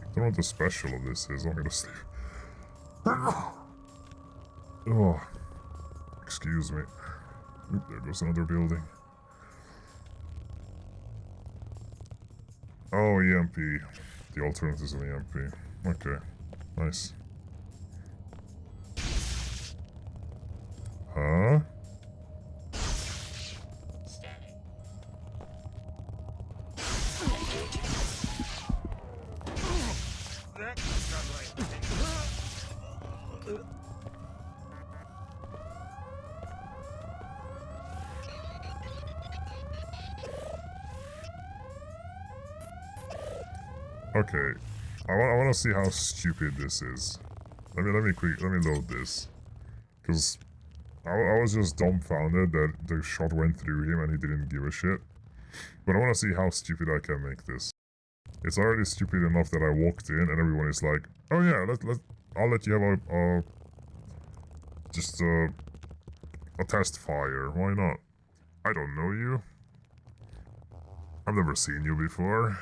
I don't know what the special of this is. I'm gonna sleep. Oh, excuse me. Oop, there goes another building. Oh, EMP. The alternatives of EMP. Okay, nice. Huh? Okay, I want to see how stupid this is. Let me load this, because I was just dumbfounded that the shot went through him and he didn't give a shit. But I want to see how stupid I can make this. It's already stupid enough that I walked in and everyone is like, "Oh yeah, I'll let you have a test fire. Why not? I don't know you. I've never seen you before.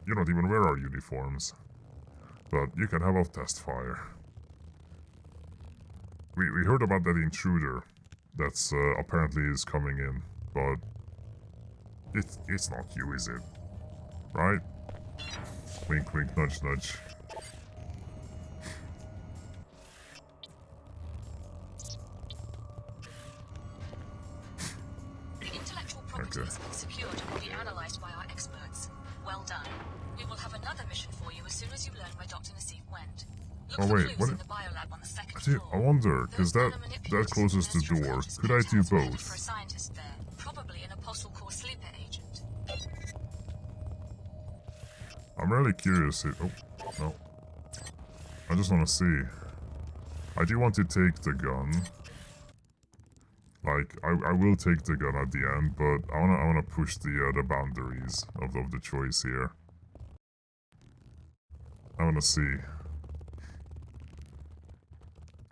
You don't even wear our uniforms. But you can have a test fire." We heard about that intruder that's apparently is coming in, but it's not you, is it? Right? Wink, wink, nudge, nudge. The intellectual property has been secured and will be analyzed by our experts. Well done. We will have another mission for you as soon as you learn where Dr. Nassif went. Look Oh for wait, clues what? in the biolab on the second floor. I wonder, because that closes the door. Could I do For a both? scientist there, probably an apostle core sleeper agent. I'm really curious. Oh, no. I just want to see. I do want to take the gun. Like, I will take the gun at the end, but I wanna push the boundaries of the choice here. I wanna see.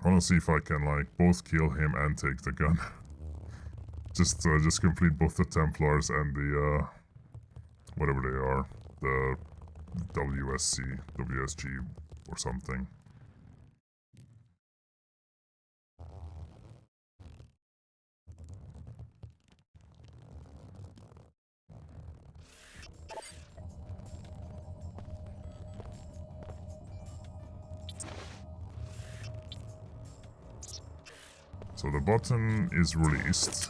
I wanna see if I can like both kill him and take the gun. just complete both the Templars and the whatever they are, the WSG or something. So the button is released.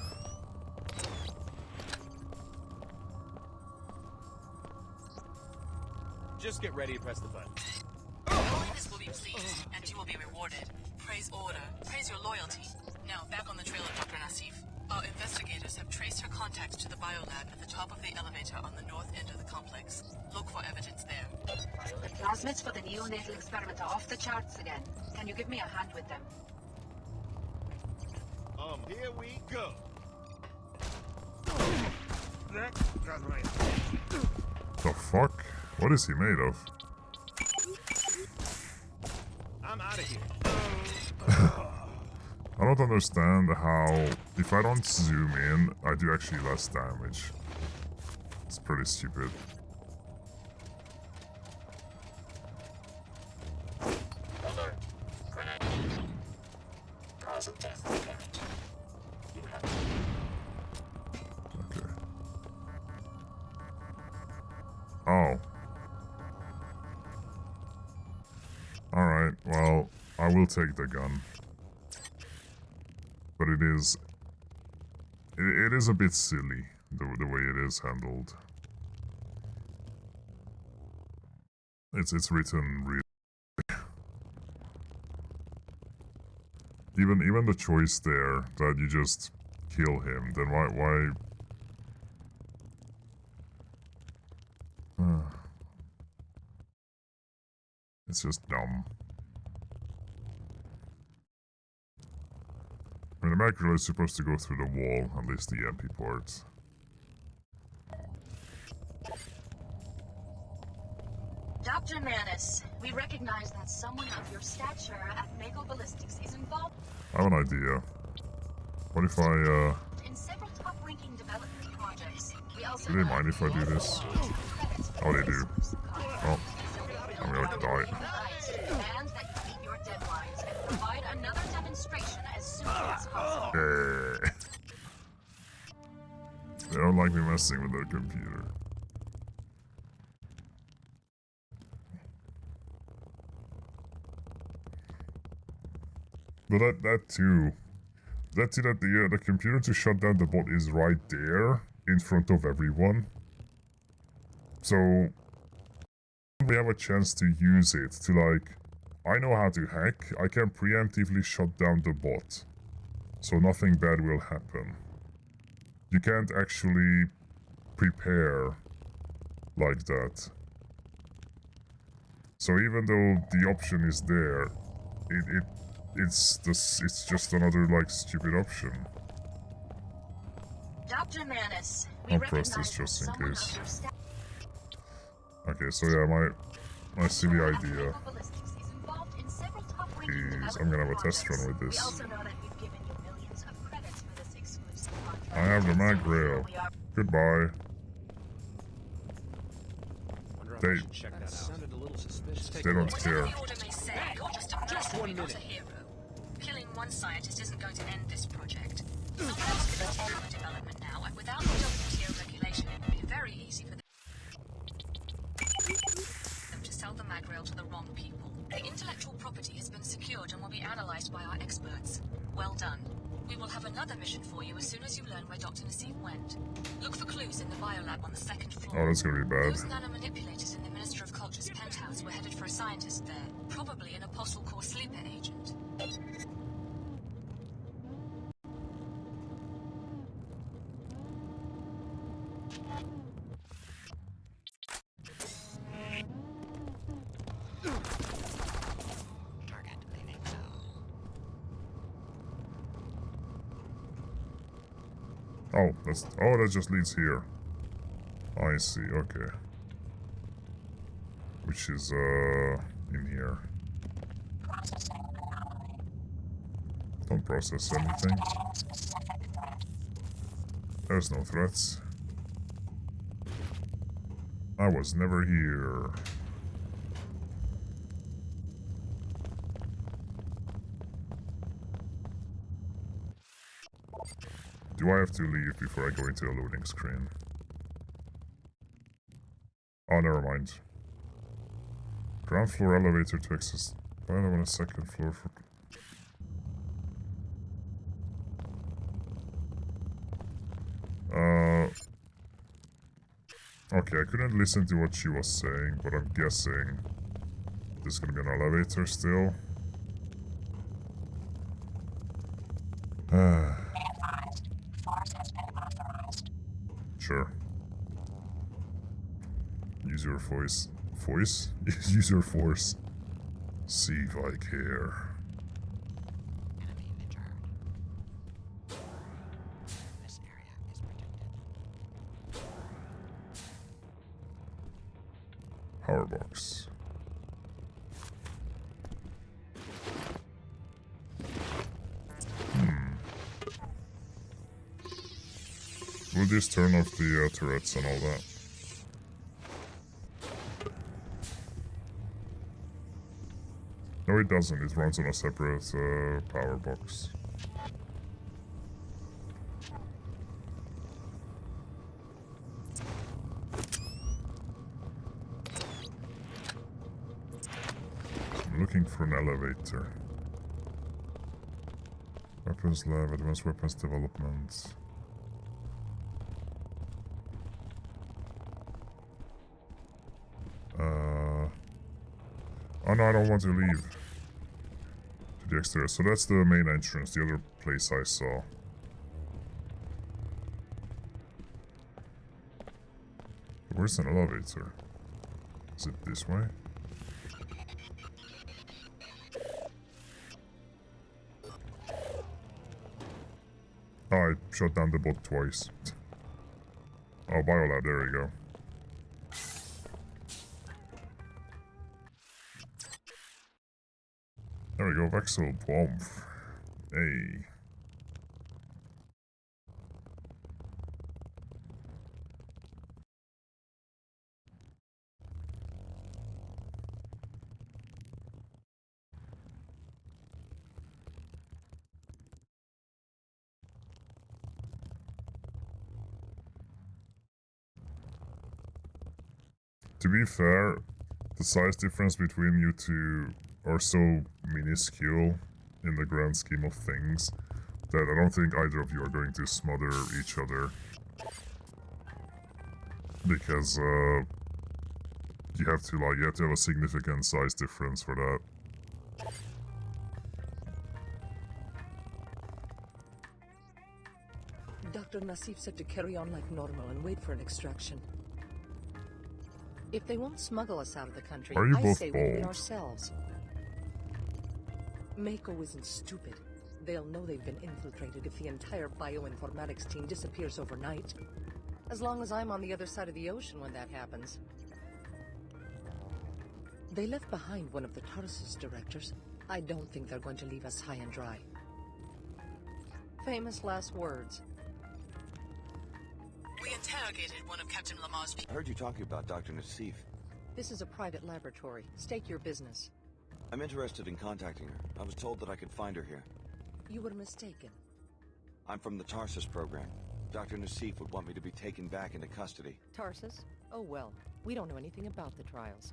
Just get ready to press the button. Holiness will be pleased, and you will be rewarded. Praise order. Praise your loyalty. Now, back on the trail of Dr. Nassif. Our investigators have traced her contacts to the biolab at the top of the elevator on the north end of the complex. Look for evidence there. The plasmids for the neonatal experiment are off the charts again. Can you give me a hand with them? Here we go. The fuck? What is he made of? I'm out of here. I don't understand how, if I don't zoom in, I do actually less damage. It's pretty stupid. Alert. Grenade. Cause of death apparent. You have... Okay. Oh. Alright, well, I will take the gun. But it is a bit silly, the way it is handled. It's written really... Even the choice there, that you just kill him, then why... It's just dumb. I mean, the macro is supposed to go through the wall, at least the empty parts. Dr. Manus, we recognize that someone of your stature at Mako Ballistics is involved I have an idea. What if I, in several top-ranking development projects. We also do they mind if I do this? Oh, they do. Oh, I'm gonna die. and that you meet your deadlines and provide another demonstration as soon as possible. They don't like me messing with their computer. But that too, that the computer to shut down the bot is right there in front of everyone. So we have a chance to use it to like, I know how to hack. I can preemptively shut down the bot, so nothing bad will happen. You can't actually prepare like that. So even though the option is there, it's just another like stupid option. Dr. Manus, I'll press this just in case. Okay, so yeah, my silly idea is I'm gonna have a test run with this. I have the mag rail. Goodbye. They don't care. Just 1 minute. Killing one scientist isn't going to end this project. Someone else can continue the development now, and without the WTO regulation, it would be very easy for them to sell the mag rail to the wrong people. The intellectual property has been secured and will be analyzed by our experts. Well done. We will have another mission for you as soon as you learn where Dr. Nassif went. Look for clues in the biolab on the 2nd floor. Oh, that's gonna be bad. Those nanomanipulators in the Minister of Culture's penthouse were headed for a scientist there, probably an apostle core sleeper agent. Oh, that just leads here. I see, okay. Which is in here. Don't process anything. There's no threats. I was never here. Do I have to leave before I go into a loading screen? Oh, never mind. Ground floor elevator to access. Find on a second floor for... Okay, I couldn't listen to what she was saying, but I'm guessing there's gonna be an elevator still. Sure. Use your voice. Voice? Use your force. See if I care. Power box. Will this turn off the turrets and all that? No, it doesn't. It runs on a separate power box. I'm looking for an elevator. Weapons lab, advanced weapons development. Oh no, I don't want to leave. To the exterior. So that's the main entrance, the other place I saw. Where's an elevator? Is it this way? Oh, I shut down the bot twice. Oh, biolab, there we go. There we go, Vexel Bomb. Hey. To be fair, the size difference between you two are so minuscule in the grand scheme of things that I don't think either of you are going to smother each other. Because you have to have a significant size difference for that. Dr. Nassif said to carry on like normal and wait for an extraction. If they won't smuggle us out of the country, Are you I both say we do it bald? ourselves. Mako isn't stupid. They'll know they've been infiltrated if the entire bioinformatics team disappears overnight. As long as I'm on the other side of the ocean when that happens. They left behind one of the Tarsus directors. I don't think they're going to leave us high and dry. Famous last words. We interrogated one of Captain Lamar's I heard you talking about Dr. Nassif. This is a private laboratory. State your business. I'm interested in contacting her. I was told that I could find her here. You were mistaken. I'm from the Tarsus program. Dr. Nassif would want me to be taken back into custody. Tarsus? Oh well, we don't know anything about the trials.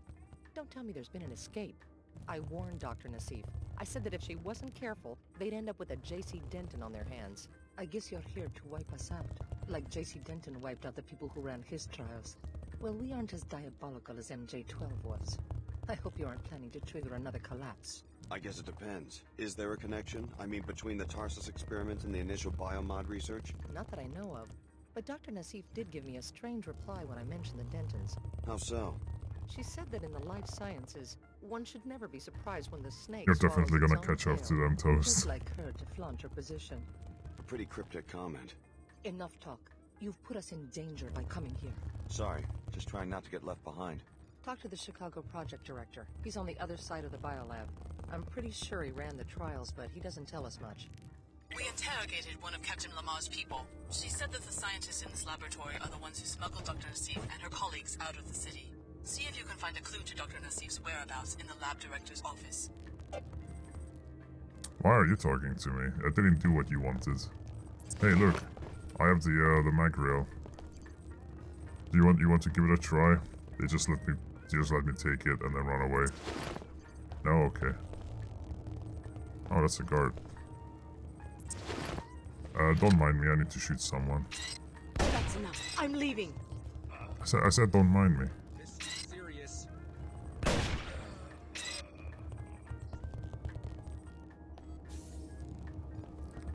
Don't tell me there's been an escape. I warned Dr. Nassif. I said that if she wasn't careful, they'd end up with a J.C. Denton on their hands. I guess you're here to wipe us out, like J.C. Denton wiped out the people who ran his trials. Well, we aren't as diabolical as MJ-12 was. I hope you aren't planning to trigger another collapse. I guess it depends. Is there a connection? I mean, between the Tarsus experiment and the initial biomod research? Not that I know of. But Dr. Nassif did give me a strange reply when I mentioned the Dentons. How so? She said that in the life sciences, one should never be surprised when the snake You're swallows definitely its gonna own catch up tail. to them, Toast. Just like her to flaunt her position. A pretty cryptic comment. Enough talk. You've put us in danger by coming here. Sorry, just trying not to get left behind. Talk to the Chicago project director. He's on the other side of the biolab. I'm pretty sure he ran the trials, but he doesn't tell us much. We interrogated one of Captain Lamar's people. She said that the scientists in this laboratory are the ones who smuggled Dr. Nassif and her colleagues out of the city. See if you can find a clue to Dr. Nassif's whereabouts in the lab director's office. Why are you talking to me? I didn't do what you wanted. Hey, look. I have the mag rail. Do you want to give it a try? They just let me take it and then run away. No, okay. Oh, that's a guard. Don't mind me, I need to shoot someone. That's enough. I'm leaving. I said don't mind me. This is serious.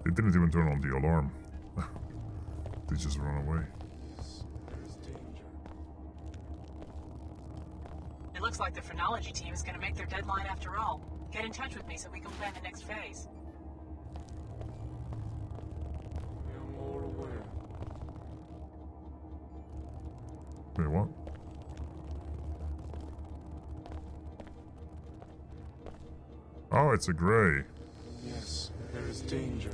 They didn't even turn on the alarm. They just run away. It looks like the phrenology team is going to make their deadline after all. Get in touch with me so we can plan the next phase. Wait, what? Oh, it's a gray. Yes, there is danger.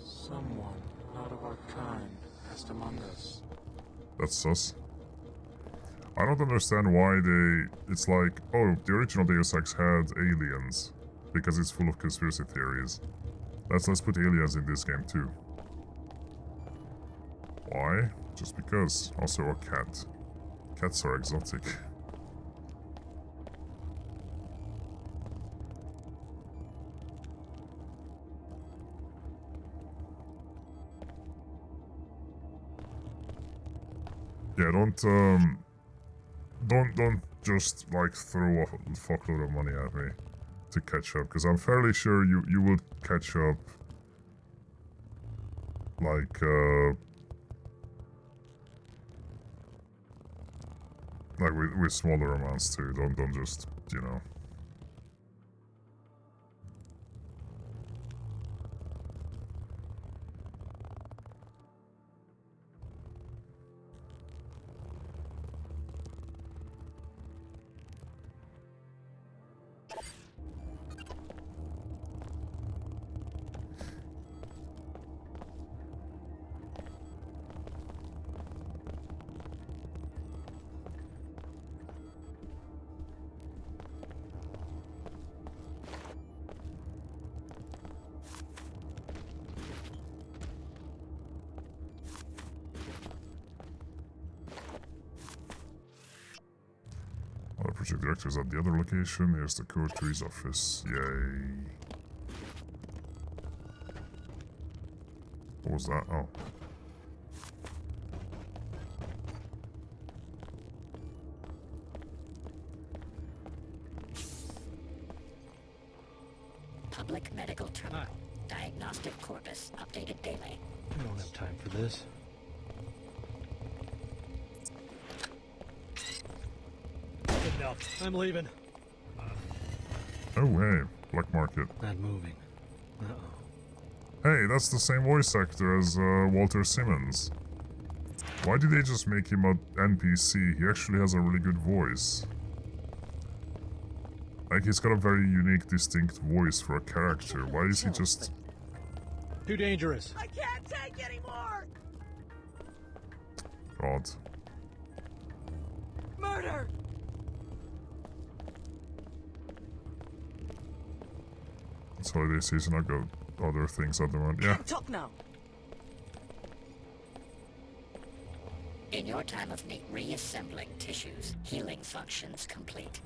Someone not of our kind passed among us. That's sus. I don't understand why it's like, oh, the original Deus Ex had aliens, because it's full of conspiracy theories. Let's put aliens in this game too. Why? Just because. Also a cat. Cats are exotic. Yeah, don't just like throw a fuckload of money at me to catch up, because I'm fairly sure you will catch up like with smaller amounts too. Don't just, you know. Project director is at the other location. Here's the code to his office. Yay. What was that? Oh. Public medical terminal. Diagnostic corpus updated daily. I don't have time for this. Enough. I'm leaving. Oh, hey. Black market. Not moving. Uh-oh. Hey, that's the same voice actor as Walter Simmons. Why did they just make him an NPC? He actually has a really good voice. Like, he's got a very unique, distinct voice for a character. Why is he just... Too dangerous. I can't take anymore! God. Murder! It's holiday season, I've got other things at the moment. Yeah. Talk now. In your time of need, reassembling tissues, healing functions complete.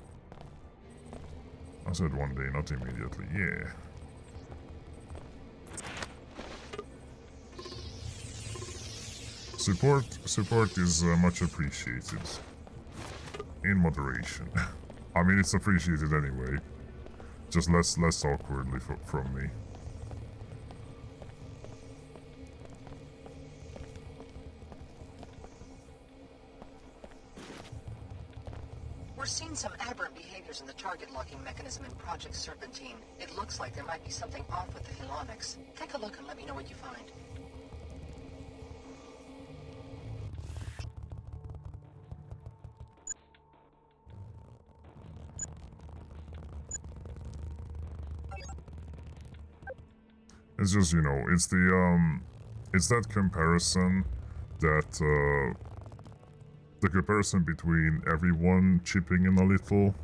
I said one day, not immediately. Yeah. Support is much appreciated. In moderation. I mean, it's appreciated anyway. Just less awkwardly from me. We're seeing some aberrant behaviors in the target locking mechanism in Project Serpentine. It looks like there might be something off with the Helonics. Take a look and let me know what you find. It's just, you know, it's the, it's that comparison that, the comparison between everyone chipping in a little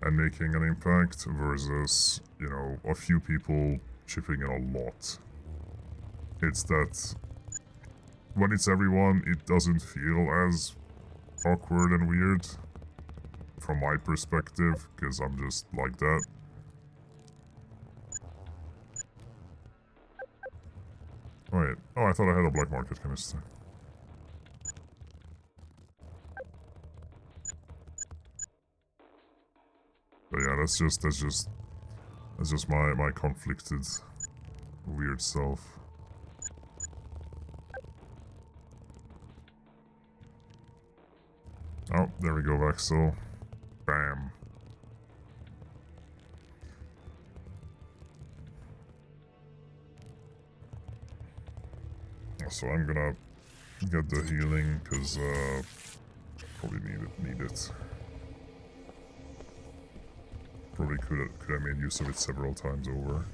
and making an impact versus, you know, a few people chipping in a lot. It's that when it's everyone, it doesn't feel as awkward and weird from my perspective, because I'm just like that. Wait, oh, I thought I had a black market canister. But yeah, that's just my conflicted weird self. Oh, there we go, Vaxel. Bam. So I'm gonna get the healing, because probably need it. Probably could have made use of it several times over.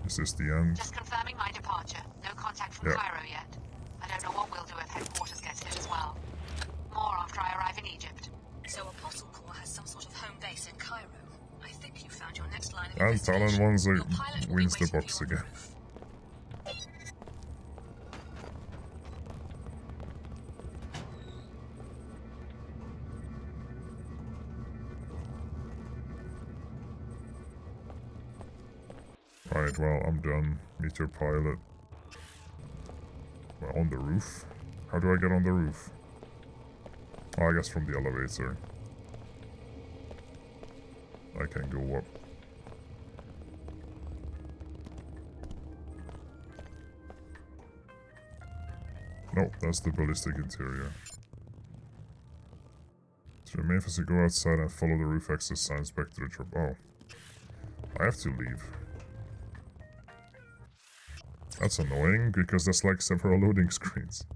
Is this the end? Just confirming my departure. No contact from Cairo yet. I don't know what we'll do if headquarters gets hit as well. More after I arrive in Egypt. So Apostle Corps has some sort of home base in Cairo. I think you found your next line of And investigation. Talon wins the box again. Right, well, I'm done. Meet your pilot. Well, on the roof? How do I get on the roof? Oh, I guess from the elevator. I can go up. Nope, that's the ballistic interior. To remain as you go outside and follow the roof access signs back to the drop. Oh. I have to leave. That's annoying, because there's like several loading screens.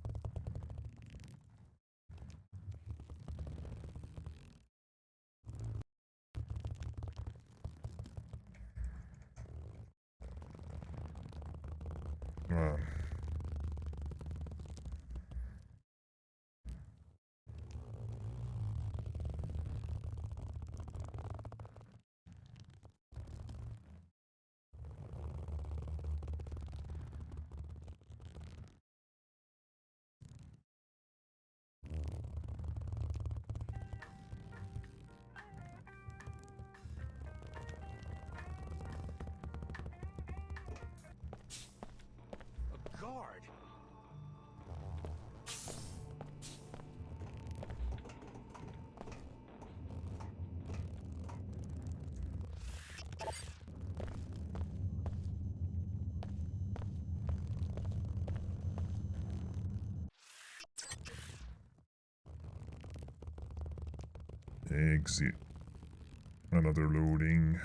Man. Exit. Another loading.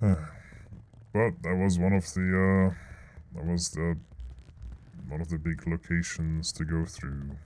But that was one of the one of the big locations to go through.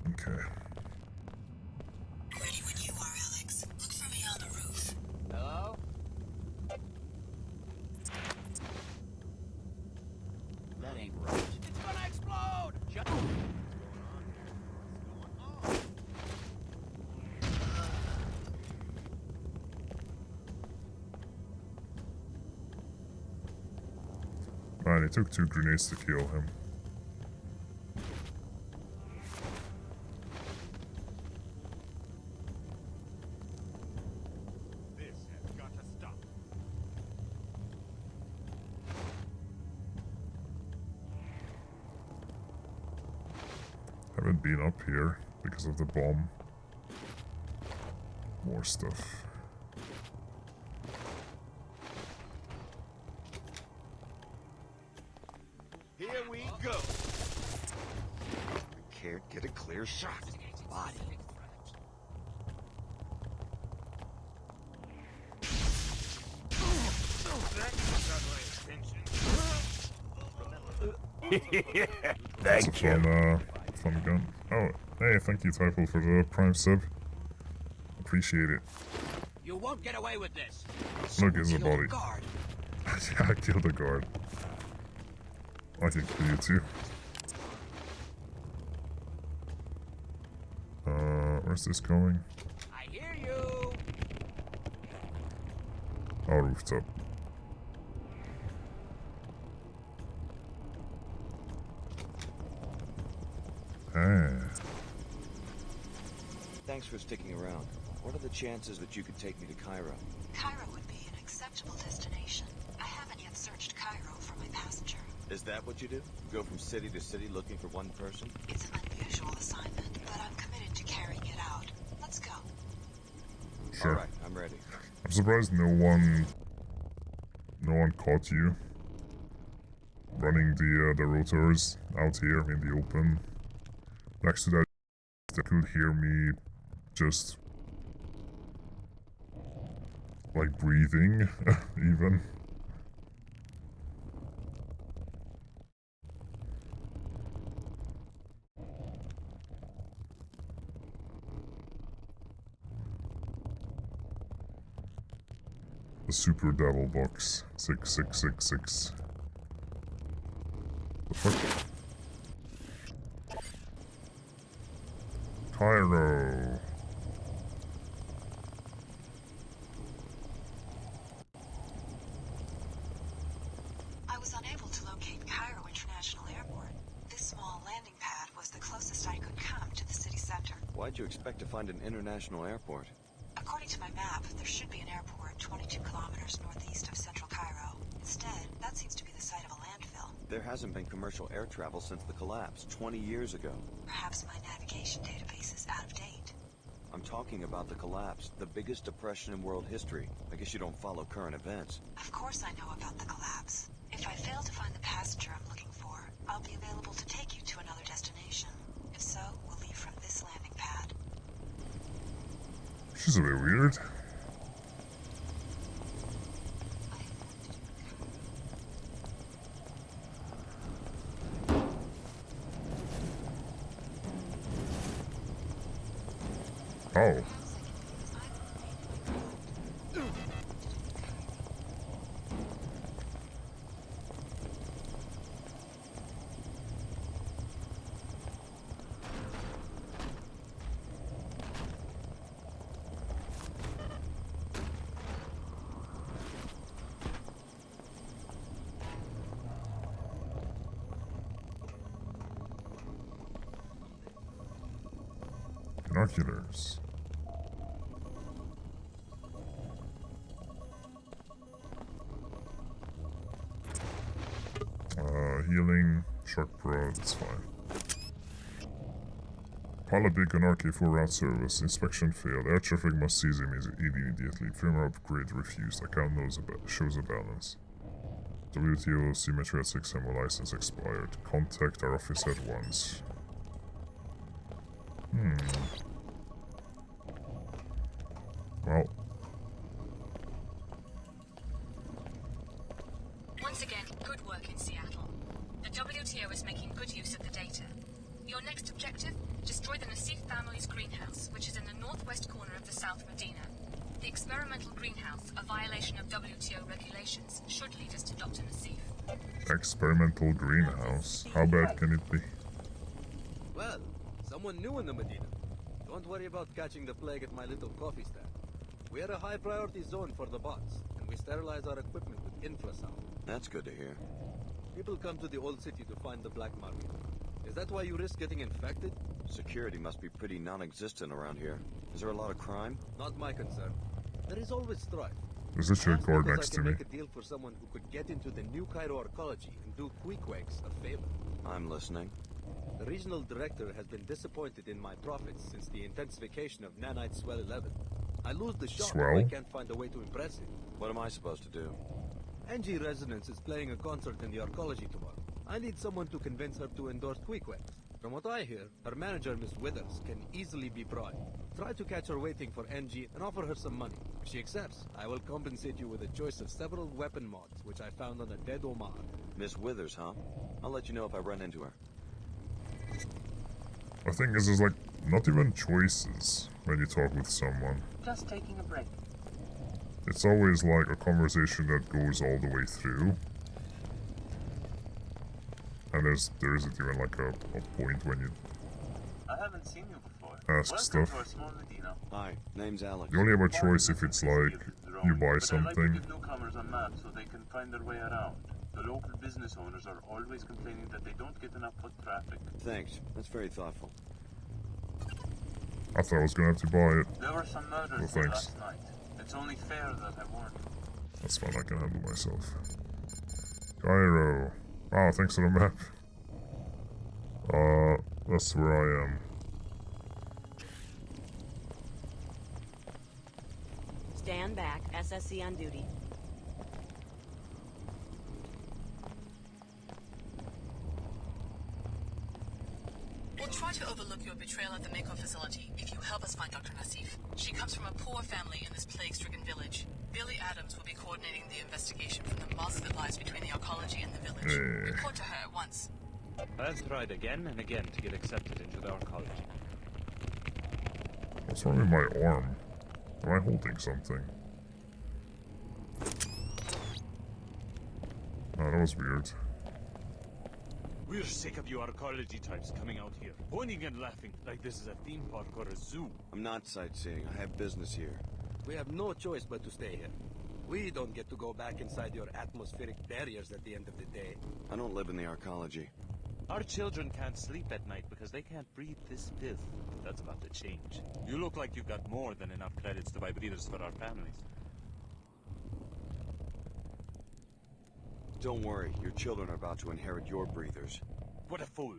Okay. Ready when you are, Alex. Look for me on the roof. Hello? That ain't right. It's gonna explode! Shut up! Man, it took 2 grenades to kill him. This has got to stop. Haven't been up here because of the bomb. More stuff. Here we go. Can't get a clear shot. Body. That's a fun gun. Oh, hey, thank you, Typal, for the Prime sub. Appreciate it. You won't get away with this. Look, it's a body. Yeah, I killed a guard. I can kill you too. Where's this going? I hear you. Oh, rooftop. Ah. Thanks for sticking around. What are the chances that you could take me to Cairo? Cairo would be an acceptable destination. I haven't yet searched Cairo for my passenger. Is that what you do? Go from city to city looking for one person? It's an unusual assignment, but I'm committed to carrying it out. Let's go. Sure. Alright, I'm ready. I'm surprised no one caught you running the rotors out here in the open. Next to that, they could hear me just like breathing, even. The Super Devil box 6666. The fuck? Cairo. I was unable to locate Cairo International Airport. This small landing pad was the closest I could come to the city center. Why'd you expect to find an international airport? According to my map, there should be an airport 22 kilometers northeast of central Cairo. Instead, that seems to be the site of a landfill. There hasn't been commercial air travel since the collapse, 20 years ago. Perhaps my navigation database is out of date. I'm talking about the collapse, the biggest depression in world history. I guess you don't follow current events. Of course I know about the collapse. If I fail to find the passenger I'm looking for, I'll be available to take you to another destination. If so, we'll leave from this landing pad. She's a bit weird. Oh. Binoculars. healing, shock pro, that's fine. Pilot beacon RK4 route service. Inspection failed. Air traffic must cease immediately. Firmware upgrade refused. Account shows a balance. WTO symmetry at 6M license expired. Contact our office at once. Well. Once again, good work in Seattle. The WTO is making good use of the data. Your next objective? Destroy the Nassif family's greenhouse, which is in the northwest corner of the South Medina. The experimental greenhouse, a violation of WTO regulations, should lead us to Dr. Nassif. Experimental greenhouse? How bad can it be? Well, someone new in the Medina. Don't worry about catching the plague at my little coffee stand. We are a high priority zone for the bots, and we sterilize our equipment with infrasound. That's good to hear. People come to the old city to find the black market. Is that why you risk getting infected? Security must be pretty non-existent around here. Is there a lot of crime? Not my concern. There is always strife. There's literally a guard next to me. I can make a deal for someone who could get into the new Cairo arcology and do Queequegs a favor. I'm listening. The regional director has been disappointed in my profits since the intensification of Nanite Swell 11. I lose the shop if I can't find a way to impress him. What am I supposed to do? Angie Resonance is playing a concert in the arcology tomorrow. I need someone to convince her to endorse Queequegs. From what I hear, her manager, Miss Withers, can easily be bribed. Try to catch her waiting for Angie and offer her some money. If she accepts, I will compensate you with a choice of several weapon mods, which I found on a dead Omar. Miss Withers, huh? I'll let you know if I run into her. I think this is like not even choices when you talk with someone. Just taking a break. It's always like a conversation that goes all the way through. And there isn't even like a point when you I haven't seen you before. ask Welcome stuff. To our small Medina. Hi, name's Alex. You only have a choice if it's like you buy But I like to something. give newcomers a map so they can find their way around. The local business owners are always complaining that they don't get enough foot traffic. Thanks. That's very thoughtful. I thought I was gonna have to buy it. There were some murders Well, there thanks. last night. It's only fair that I warned you. That's fine, I can handle myself. Cairo. Wow, thanks for the map. That's where I am. Stand back. SSC on duty. We'll try to overlook your betrayal at the Mako facility if you help us find Dr. Nassif. She comes from a poor family in this plague-stricken village. Billy Adams will be coordinating the investigation from the mosque that lies between the arcology and the village. Report to her at once. I've tried again and again to get accepted into the arcology. What's wrong with my arm? Am I holding something? Oh, that was weird. We're sick of you arcology types coming out here, pointing and laughing like this is a theme park or a zoo. I'm not sightseeing. I have business here. We have no choice but to stay here. We don't get to go back inside your atmospheric barriers at the end of the day. I don't live in the arcology. Our children can't sleep at night because they can't breathe this filth. That's about to change. You look like you've got more than enough credits to buy breathers for our families. Don't worry, your children are about to inherit your breathers. What a fool.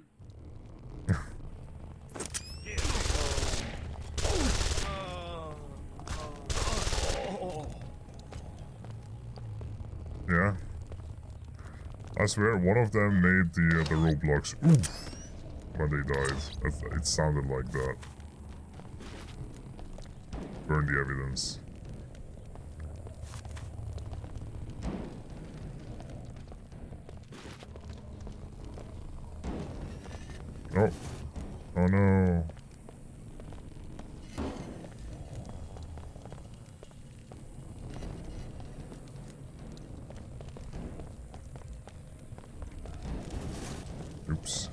Yeah. I swear, one of them made the Roblox oof when they died. It sounded like that. Burn the evidence. Oh. Oh no. Oops.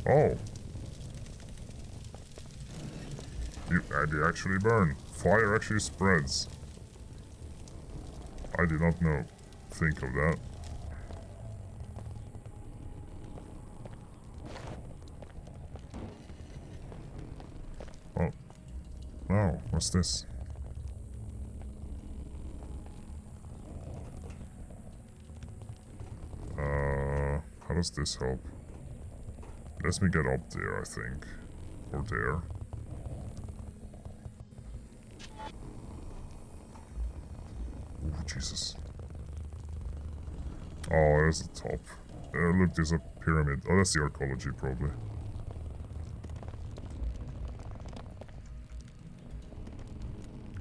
Oh. They actually burn. Fire actually spreads. I did not think of that. Oh. Wow, what's this? does this help? Lets me get up there, I think. Or there. Ooh, Jesus. Oh, there's the top. Look, there's a pyramid. Oh, that's the archaeology, probably.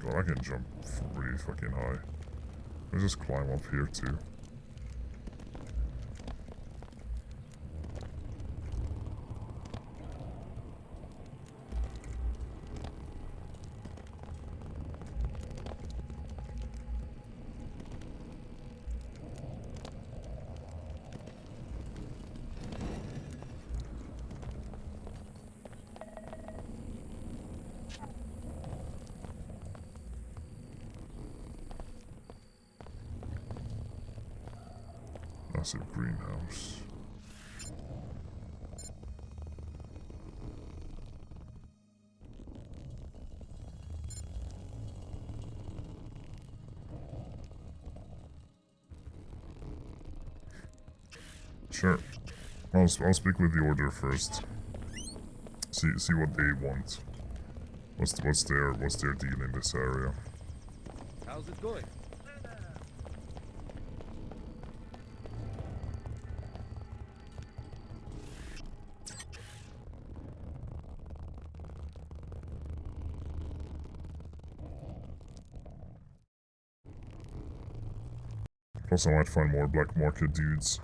God, I can jump really fucking high. Let's just climb up here, too. Massive greenhouse. Sure. I'll speak with the order first. See what they want. What's their deal in this area? How's it going? Plus I might find more black market dudes.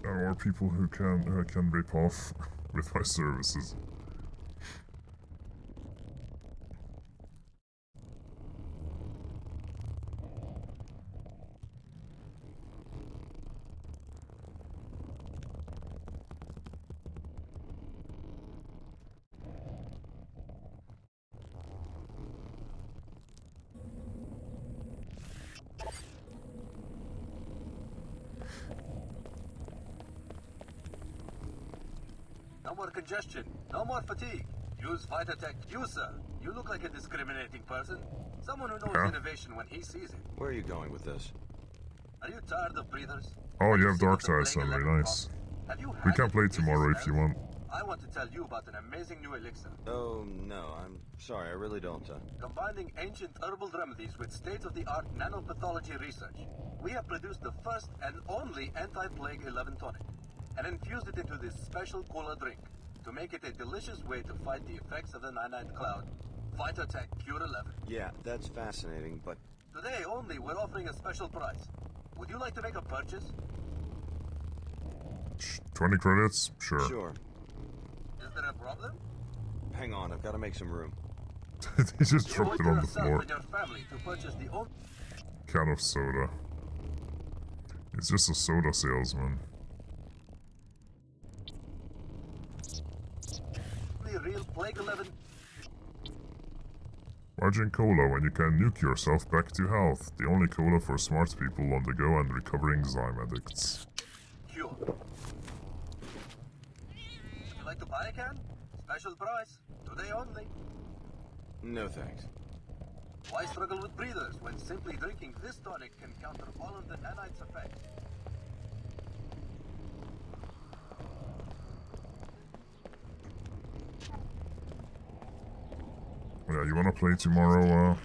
Or people who can rip off with my services. No more congestion. No more fatigue. Use Vitatech. You, sir. You look like a discriminating person. Someone who knows innovation when he sees it. Where are you going with this? Are you tired of breathers? Oh, you have Dark Side Assembly, nice. We can play tomorrow if you want. I want to tell you about an amazing new elixir. Oh, no, I'm sorry, I really don't. Combining ancient herbal remedies with state-of-the-art nanopathology research, we have produced the first and only anti-plague 11 tonic, and infused it into this special cola drink to make it a delicious way to fight the effects of the nanite cloud. Vitatech Cure 11. Yeah, that's fascinating, but... Today only, we're offering a special price. Would you like to make a purchase? 20 credits? Sure. Sure. Is there a problem? Hang on, I've got to make some room. He just dropped it on the floor. And your family to purchase the only Can of soda. It's just a soda salesman. real Plague 11. Why drink cola when you can nuke yourself back to health? The only cola for smart people on the go and recovering Zyme addicts. Cure. Would you like to buy a can? Special price. Today only. No thanks. Why struggle with breathers when simply drinking this tonic can counter all of the nanite's effects? Yeah, you wanna play tomorrow,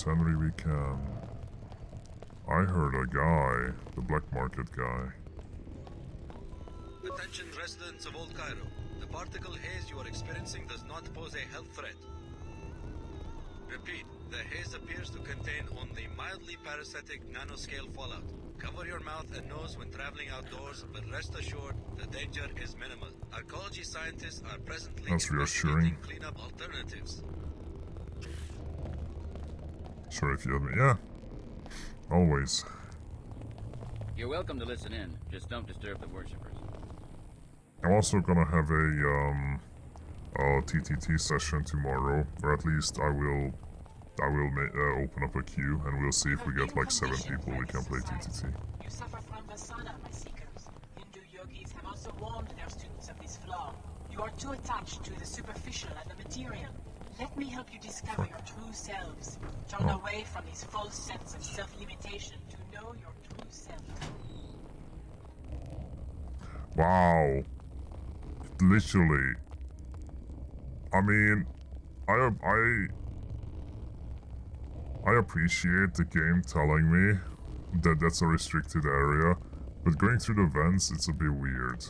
Henry, we can. I heard a guy, the black market guy. Attention residents of Old Cairo. The particle haze you are experiencing does not pose a health threat. Repeat, the haze appears to contain only mildly parasitic nanoscale fallout. Cover your mouth and nose when traveling outdoors, but rest assured, the danger is minimal. Archaeology scientists are presently investigating cleanup alternatives. Sorry if you had me. Yeah. Always. You're welcome to listen in. Just don't disturb the worshippers. I'm also gonna have a TTT session tomorrow, or at least I will open up a queue and we'll see if we get like 7 people we can play TTT. You suffer from Vasana, my seekers. Hindu yogis have also warned their students of this flaw. You are too attached to the superficial and the material. Let me help you discover your true selves. Turn away from this false sense of self-limitation to know your true self. Wow. Literally. I mean, I appreciate the game telling me that that's a restricted area, but going through the vents, it's a bit weird.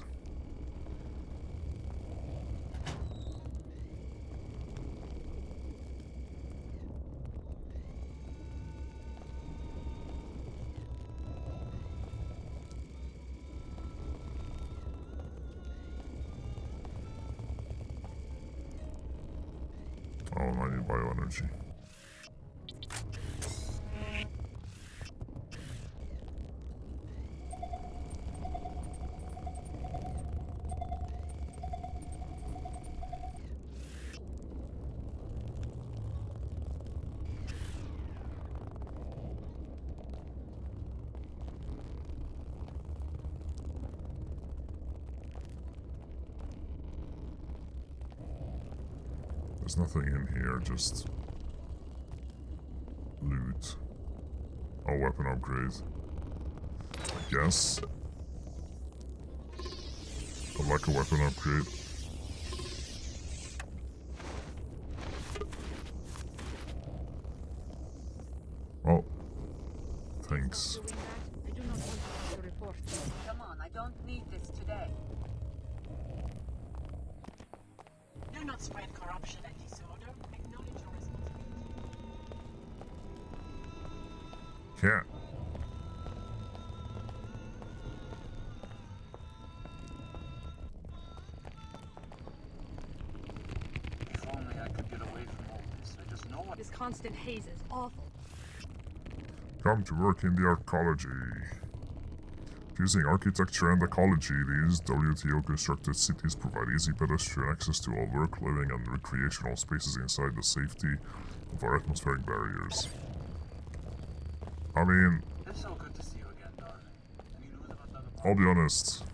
Oh, I need bioenergy. There's nothing in here, just loot. Oh, weapon upgrade. I guess. I'd like a weapon upgrade. Oh. Thanks. I do not want to report. Come on, I don't need this today. Do not spread corruption and disorder. Acknowledge your responsibility. Can't. If only I could get away from all this. I just know what. This constant haze is awful. Come to work in the arcology. Using architecture and ecology, these WTO-constructed cities provide easy pedestrian access to all work, living, and recreational spaces inside the safety of our atmospheric barriers. I mean, It's so good to see you again, darling. Any news about that? I'll be honest.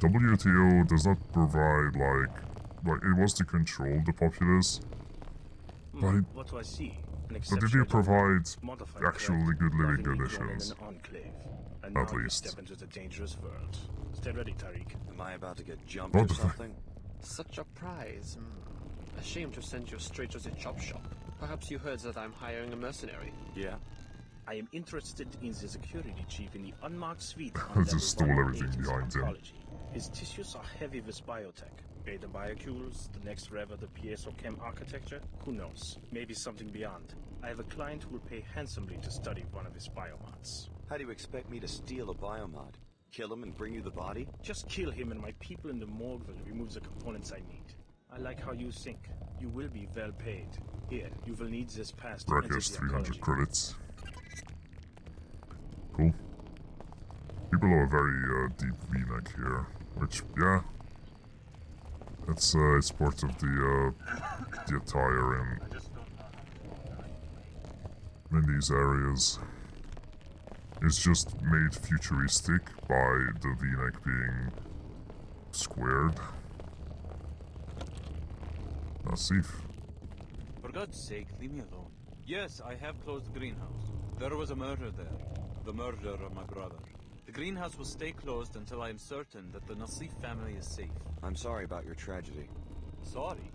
WTO does not provide, like it was to control the populace, but What do I see? but they do provide modified actually good living Negro in conditions. an enclave. And At now you least. step into the dangerous world. Stay ready, Tariq. Am I about to get jumped What or the fuck? something? Such a prize. A shame to send you straight to the chop shop. Perhaps you heard that I'm hiring a mercenary. Yeah. I am interested in the security chief in the unmarked suite I on just level stole 108 everything in behind him. oncology. His tissues are heavy with biotech. Beta biocules, the next rev of the PSO-Chem architecture? Who knows? Maybe something beyond. I have a client who will pay handsomely to study one of his biomods. How do you expect me to steal a biomod? Kill him and bring you the body? Just kill him and my people in the morgue will remove the components I need. I like how you think. You will be well paid. Here, you will need this pass to enter Brackets the 300 oncology. credits. Cool. People have a very deep V-neck here, which, yeah, it's part of the attire in these areas. It's just made futuristic by the V-neck being squared. Nasif. For God's sake, leave me alone. Yes, I have closed the greenhouse. There was a murder there. The murder of my brother. The greenhouse will stay closed until I am certain that the Nassif family is safe. I'm sorry about your tragedy. Sorry?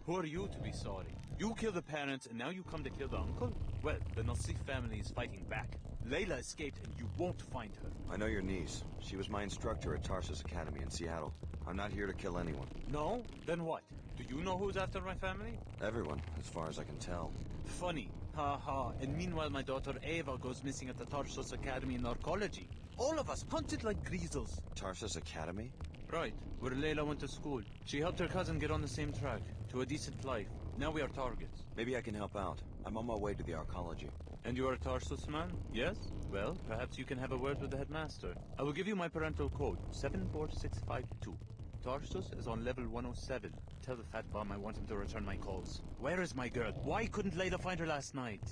Who are you to be sorry? You killed the parents and now you come to kill the uncle? Well, the Nassif family is fighting back. Layla escaped and you won't find her. I know your niece. She was my instructor at Tarsus Academy in Seattle. I'm not here to kill anyone. No? Then what? Do you know who's after my family? Everyone, as far as I can tell. Funny. Ha ha. And meanwhile my daughter Ava goes missing at the Tarsus Academy in Arcology. All of us hunted like greasels. Tarsus Academy? Right, where Layla went to school. She helped her cousin get on the same track, to a decent life. Now we are targets. Maybe I can help out. I'm on my way to the arcology. And you are a Tarsus man? Yes? Well, perhaps you can have a word with the headmaster. I will give you my parental code, 74652. Tarsus is on level 107. Tell the fat bum I want him to return my calls. Where is my girl? Why couldn't Layla find her last night?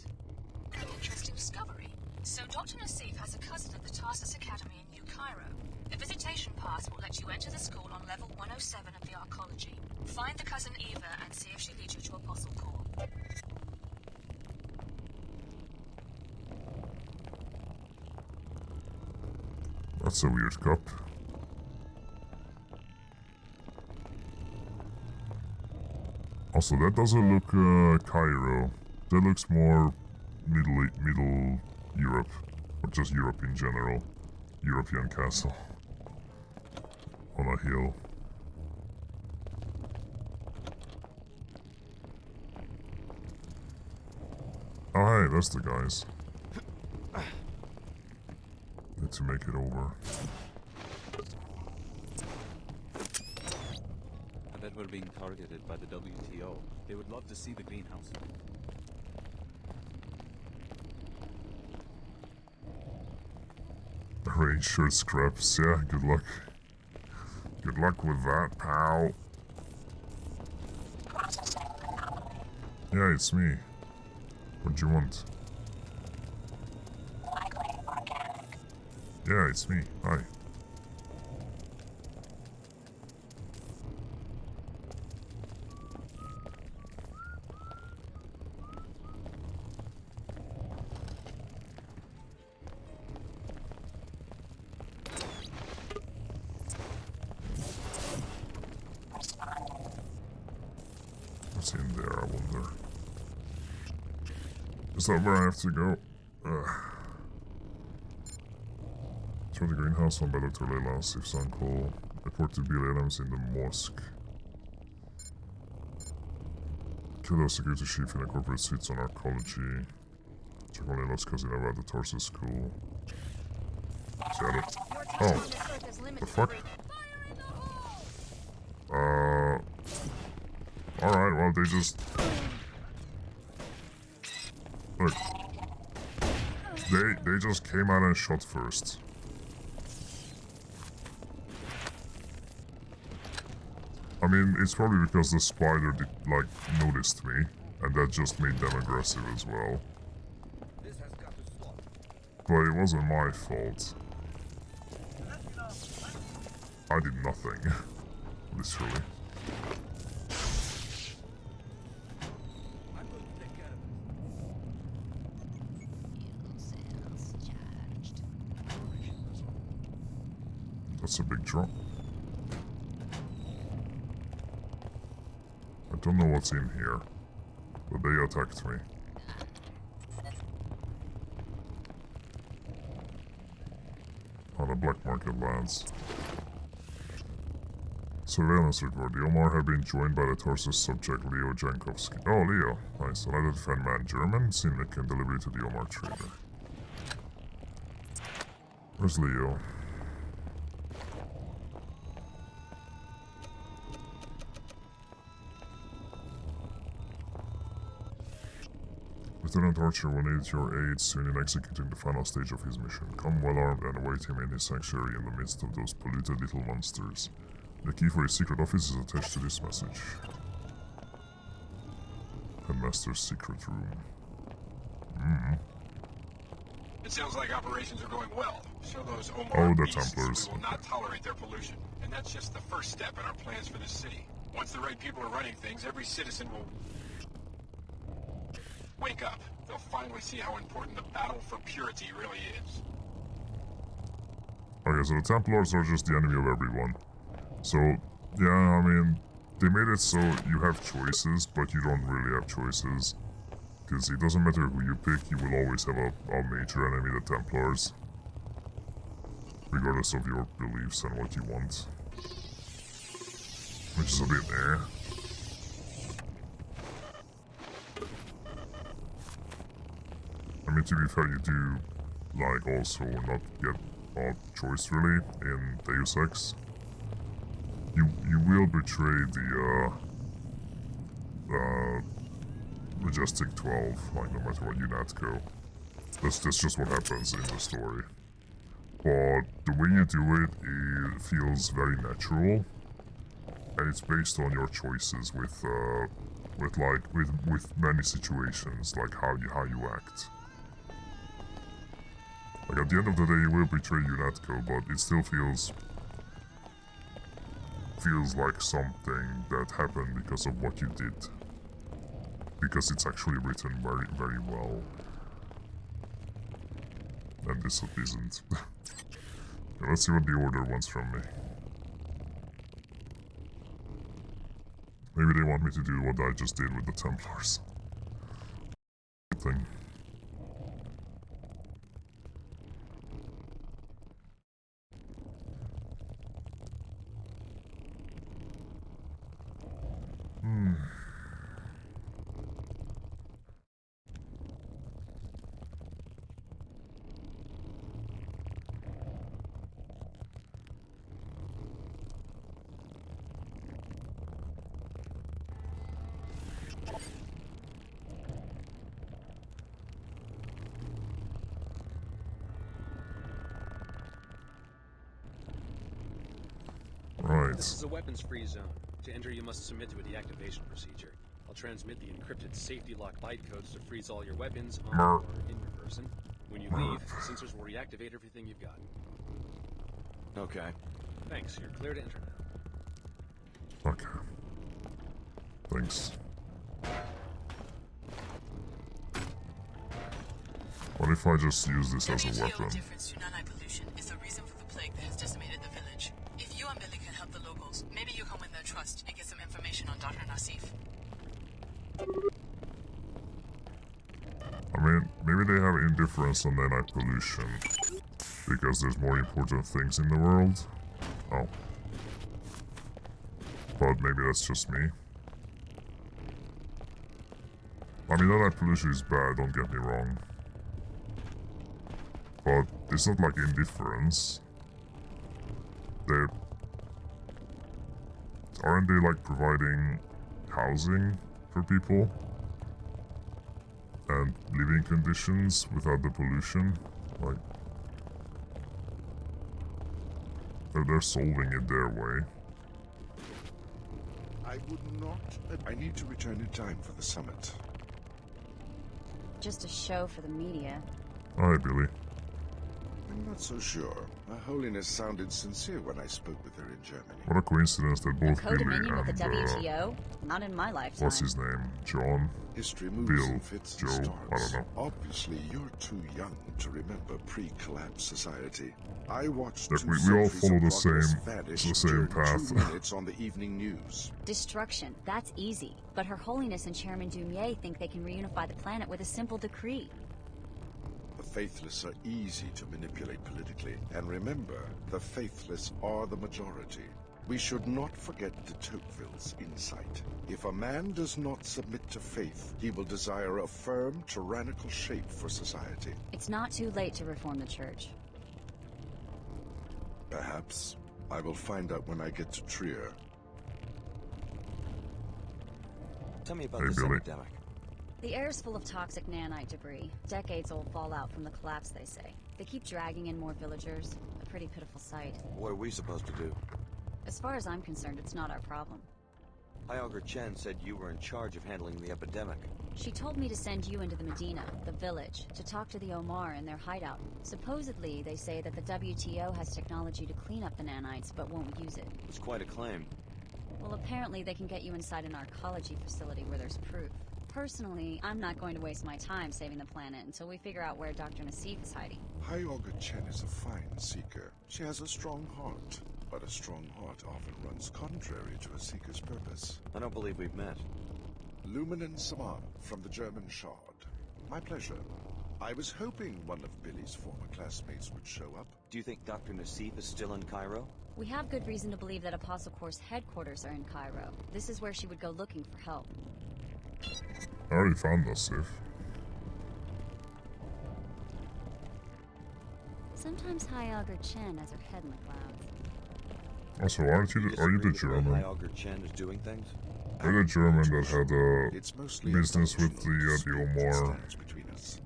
An interesting discovery. So Dr. Nassif has a cousin at the Tarsus Academy in New Cairo. The visitation pass will let you enter the school on level 107 of the arcology. Find the cousin Eva and see if she leads you to Apostle Core. That's a weird cup. Also, that doesn't look Cairo. That looks more Middle Europe, or just Europe in general. European castle on a hill. Oh hey, that's the guys. Need to make it over. I bet we're being targeted by the WTO. They would love to see the greenhouse. Range shirt scraps, yeah, good luck. Good luck with that, pal. Yeah, it's me. What do you want? Yeah, it's me. Hi. What's in there, I wonder? Is that where I have to go? Throw the greenhouse on by Dr. Leila, Sif's uncle. Report to Bill Adams in the mosque. Kill our security chief in a corporate suits on archaeology. Check on Leila's cousin about the Tarsus school. Oh. The fuck? Alright, well they just... Look. They just came out and shot first. I mean, it's probably because the spider noticed me, and that just made them aggressive as well. But it wasn't my fault. I did nothing. Literally. That's a big drop. I don't know what's in here, but they attacked me. On the black market lands. Surveillance report. The Omar have been joined by the Tarsus subject Leo Jankowski. Oh, Leo. Nice. Another defend man. German. Cynic and delivery to the Omar trader. Where's Leo? Lieutenant Archer will need your aid soon in executing the final stage of his mission. Come well armed and await him in his sanctuary in the midst of those polluted little monsters. The key for his secret office is attached to this message. Headmaster's secret room. It sounds like operations are going well. Show those Omar Oh, the beasts Templars. we will not tolerate their pollution. And that's just the first step in our plans for this city. Once the right people are running things, every citizen will wake up. They'll finally see how important the battle for purity really is. Okay, so the Templars are just the enemy of everyone. So, yeah, I mean, they made it so you have choices, but you don't really have choices. Because it doesn't matter who you pick, you will always have a major enemy, the Templars. Regardless of your beliefs and what you want. Which is a bit I mean, to be fair, you do, like, also not get a choice, really, in Deus Ex. You will betray the, Majestic 12, like, no matter what you not go. That's just what happens in the story. But the way you do it feels very natural, and it's based on your choices with many situations, like how you act. Like at the end of the day, you will betray UNATCO, but it still feels like something that happened because of what you did. Because it's actually written very, very well. And this isn't. Okay, let's see what the Order wants from me. Maybe they want me to do what I just did with the Templars. Thing. Right. This is a weapons-free zone. To enter, you must submit to a deactivation procedure. I'll transmit the encrypted safety lock bytecodes to freeze all your weapons on or in your person. When you leave, the sensors will reactivate everything you've got. Okay. Thanks. You're clear to enter now. Okay. Thanks. What if I just use this as a weapon? Difference to nanite pollution is the reason for the plague that has decimated the village. If you and Billy can help the locals, maybe you can win their trust and get some information on Dr. Nassif. I mean, maybe they have indifference on nanite pollution because there's more important things in the world. Oh. But maybe that's just me. I mean, nanite pollution is bad, don't get me wrong. But it's not like indifference. Aren't they like providing housing for people? And living conditions without the pollution? Like, they're solving it their way. I would not. I need to return in time for the summit. Just a show for the media. Hi, Billy. I'm not so sure. Her Holiness sounded sincere when I spoke with her in Germany. What a coincidence that both Billy Co-dominion with the and, WTO? Not in my lifetime. what's his name? John? History moves Bill? and fits Joe? and I starts. don't know. Obviously, you're too young to remember pre-collapse society. I watched Look, two we all centuries follow of the progress same- vanish the same during path. 2 minutes on the evening news. Destruction, that's easy. But Her Holiness and Chairman Dumier think they can reunify the planet with a simple decree. The faithless are easy to manipulate politically. And remember, the faithless are the majority. We should not forget de Tocqueville's insight. If a man does not submit to faith, he will desire a firm, tyrannical shape for society. It's not too late to reform the church. Perhaps. I will find out when I get to Trier. Tell me about Hey, this Billy. epidemic. The air's full of toxic nanite debris. Decades-old fallout from the collapse, they say. They keep dragging in more villagers. A pretty pitiful sight. What are we supposed to do? As far as I'm concerned, it's not our problem. High Augur Chen said you were in charge of handling the epidemic. She told me to send you into the Medina, the village, to talk to the Omar in their hideout. Supposedly, they say that the WTO has technology to clean up the nanites, but won't use it. It's quite a claim. Well, apparently they can get you inside an arcology facility where there's proof. Personally, I'm not going to waste my time saving the planet until we figure out where Dr. Nassif is hiding. High Augur Chen is a fine seeker. She has a strong heart, but a strong heart often runs contrary to a seeker's purpose. I don't believe we've met. Lumen Saman from the German Shard. My pleasure. I was hoping one of Billy's former classmates would show up. Do you think Dr. Nassif is still in Cairo? We have good reason to believe that Apostle Corps' headquarters are in Cairo. This is where she would go looking for help. I already found Nassif. Sometimes High Augur Chen has her head in the clouds. Also, are you the German? High Augur Chen is doing things? You're the German that had a business with the Omar.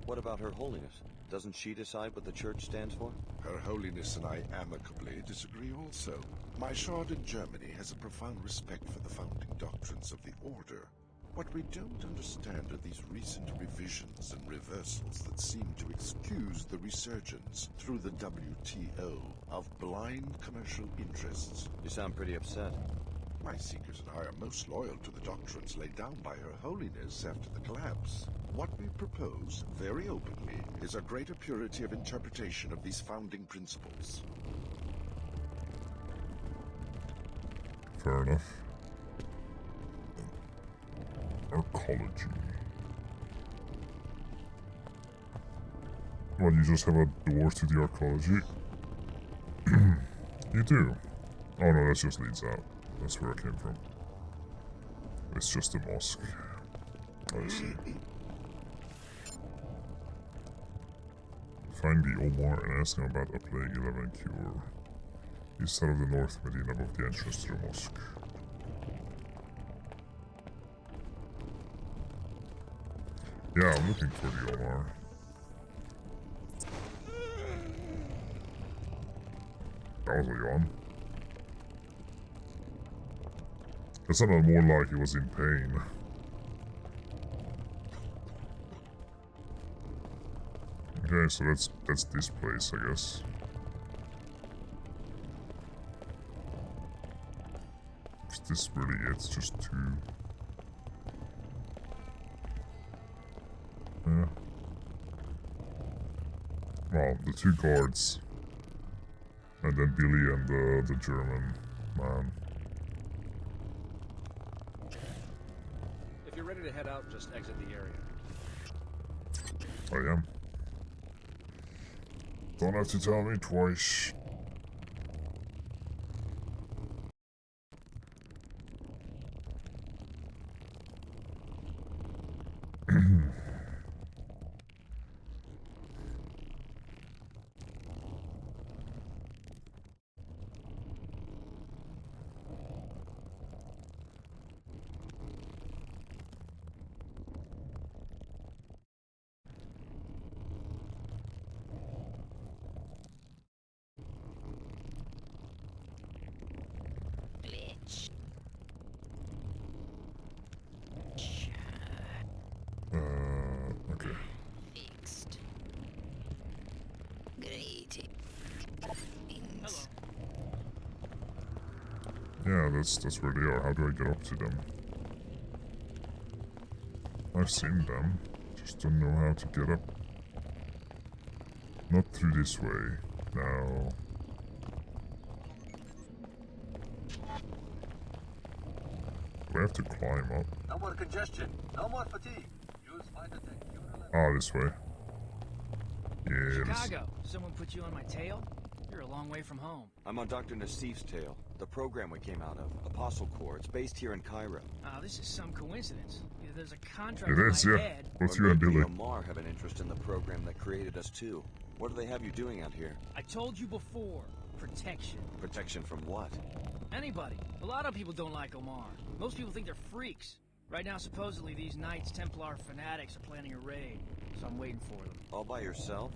What about Her Holiness? Doesn't she decide what the church stands for? Her Holiness and I amicably disagree also. My Shard in Germany has a profound respect for the founding doctrines of the Order. What we don't understand are these recent revisions and reversals that seem to excuse the resurgence through the WTO of blind commercial interests. You sound pretty upset. My seekers and I are most loyal to the doctrines laid down by Her Holiness after the collapse. What we propose, very openly, is a greater purity of interpretation of these founding principles. Fair enough. arcology. Well, you just have a door to the arcology? You do? Oh no, that just leads out. That's where I came from. It's just a mosque. I see. Find the Omar and ask him about a Plague 11 cure. He's south of the North Medina above the entrance to the mosque. Yeah, I'm looking for the Omar. That was a yawn. That sounded more like he was in pain. Okay, so that's this place, I guess. Is this really it? It's just two. Yeah. Well, the two guards. And then Billy and the German man. If you're ready to head out, just exit the area. I am. Don't have to tell me twice. Okay. Fixed. Great. Yeah, that's where they are. How do I get up to them? I've seen them. Just don't know how to get up. Not through this way. No. Do I have to climb up? No more congestion. No more fatigue. Use Vitatek. Ah, this way. Yes. Chicago, someone put you on my tail? You're a long way from home. I'm on Dr. Nassif's tail, the program we came out of, Apostle Corps. It's based here in Cairo. Oh, this is some coincidence. Either there's a contract It is, yeah. Both you and Billy. Omar have an interest in the program that created us too. What do they have you doing out here? I told you before. Protection. Protection from what? Anybody. A lot of people don't like Omar. Most people think they're freaks. Right now, supposedly, these Knights Templar fanatics are planning a raid, so I'm waiting for them. All by yourself?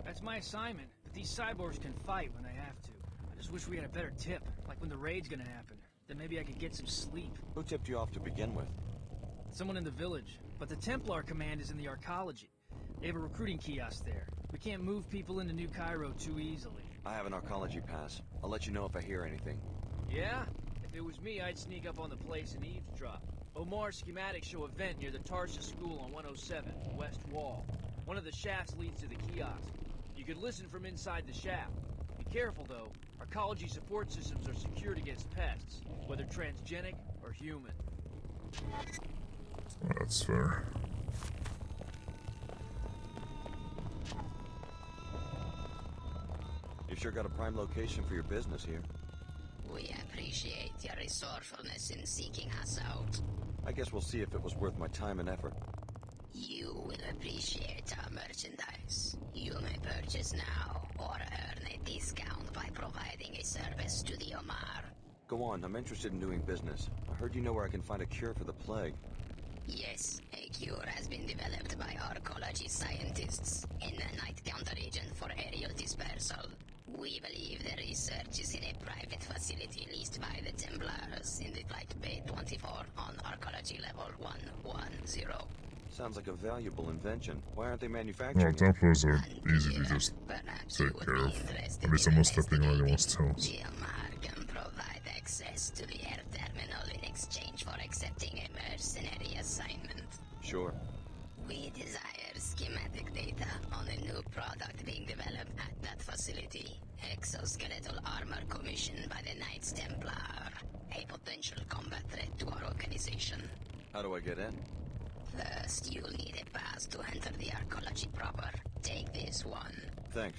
That's my assignment, but these cyborgs can fight when they have to. I just wish we had a better tip, like when the raid's gonna happen. Then maybe I could get some sleep. Who tipped you off to begin with? Someone in the village, but the Templar command is in the arcology. They have a recruiting kiosk there. We can't move people into New Cairo too easily. I have an arcology pass. I'll let you know if I hear anything. Yeah? If it was me, I'd sneak up on the place and eavesdrop. Omar's schematics show a vent near the Tarsus School on 107, west wall. One of the shafts leads to the kiosk. You could listen from inside the shaft. Be careful, though. Arcology support systems are secured against pests, whether transgenic or human. That's fair. You sure got a prime location for your business here. We appreciate your resourcefulness in seeking us out. I guess we'll see if it was worth my time and effort. You will appreciate our merchandise. You may purchase now or earn a discount by providing a service to the Omar. Go on, I'm interested in doing business. I heard you know where I can find a cure for the plague. Yes, a cure has been developed by arcology scientists in the night counter-region for aerial dispersal. We believe the research is in a private facility leased by the Templars in the Flight Bay 24 on arcology level 110. Sounds like a valuable invention. Why aren't they manufacturing Well, Templars are easy to just take care of. At least I'm not stepping on anyone's toes. The Omar can provide access to the air terminal in exchange for accepting a mercenary assignment. Sure. We desire schematic data on a new product being developed at that facility. Exoskeletal armor commissioned by the Knights Templar. A potential combat threat to our organization. How do I get in? First, you'll need a pass to enter the arcology proper. Take this one. Thanks.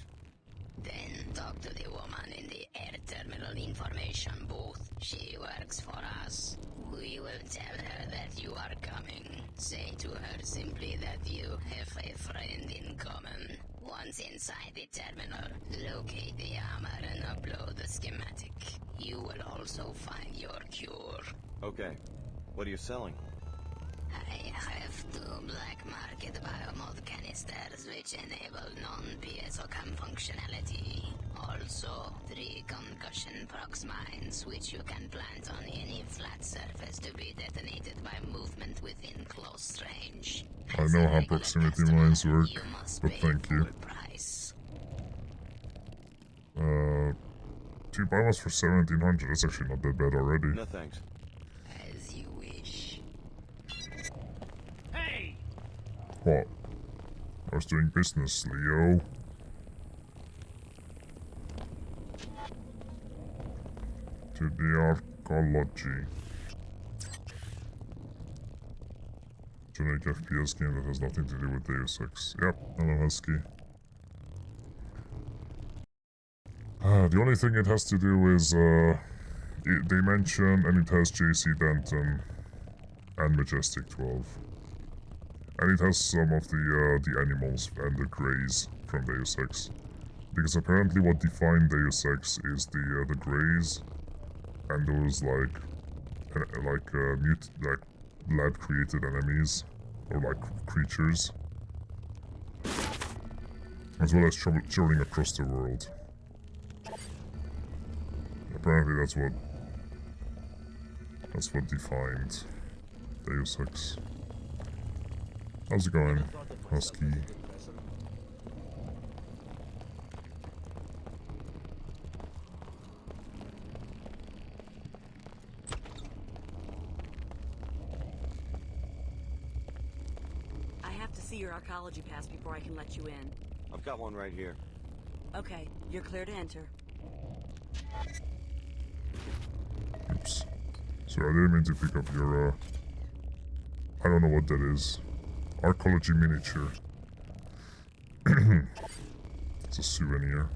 Then talk to the woman in the air terminal information booth. She works for us. We will tell her that you are coming. Say to her simply that you have a friend in common. Once inside the terminal, locate the armor and upload the schematic. You will also find your cure. Okay. What are you selling? I have 2 black market biomod canisters which enable non-PSOCAM functionality. Also, 3 concussion prox mines which you can plant on any flat surface to be detonated by movement within close range. I know how proximity mines work, but thank you. 2 biomass for 1700, that's actually not that bad already. No thanks. As you wish. Hey! What? I was doing business, Leo. To the arcology. Generic FPS game that has nothing to do with Deus Ex. Yep, hello Husky. The only thing it has to do is, they mention, and it has JC Denton and Majestic 12. And it has some of the animals and the greys from Deus Ex. Because apparently what defined Deus Ex is the greys and those like lab created enemies or like creatures, as well as traveling across the world. Apparently that's what defined Deus Ex. How's it going, Husky? I have to see your arcology pass before I can let you in. I've got one right here. Okay, you're clear to enter. Oops. Sorry, I didn't mean to pick up your, I don't know what that is. Arcology miniature. It's a souvenir.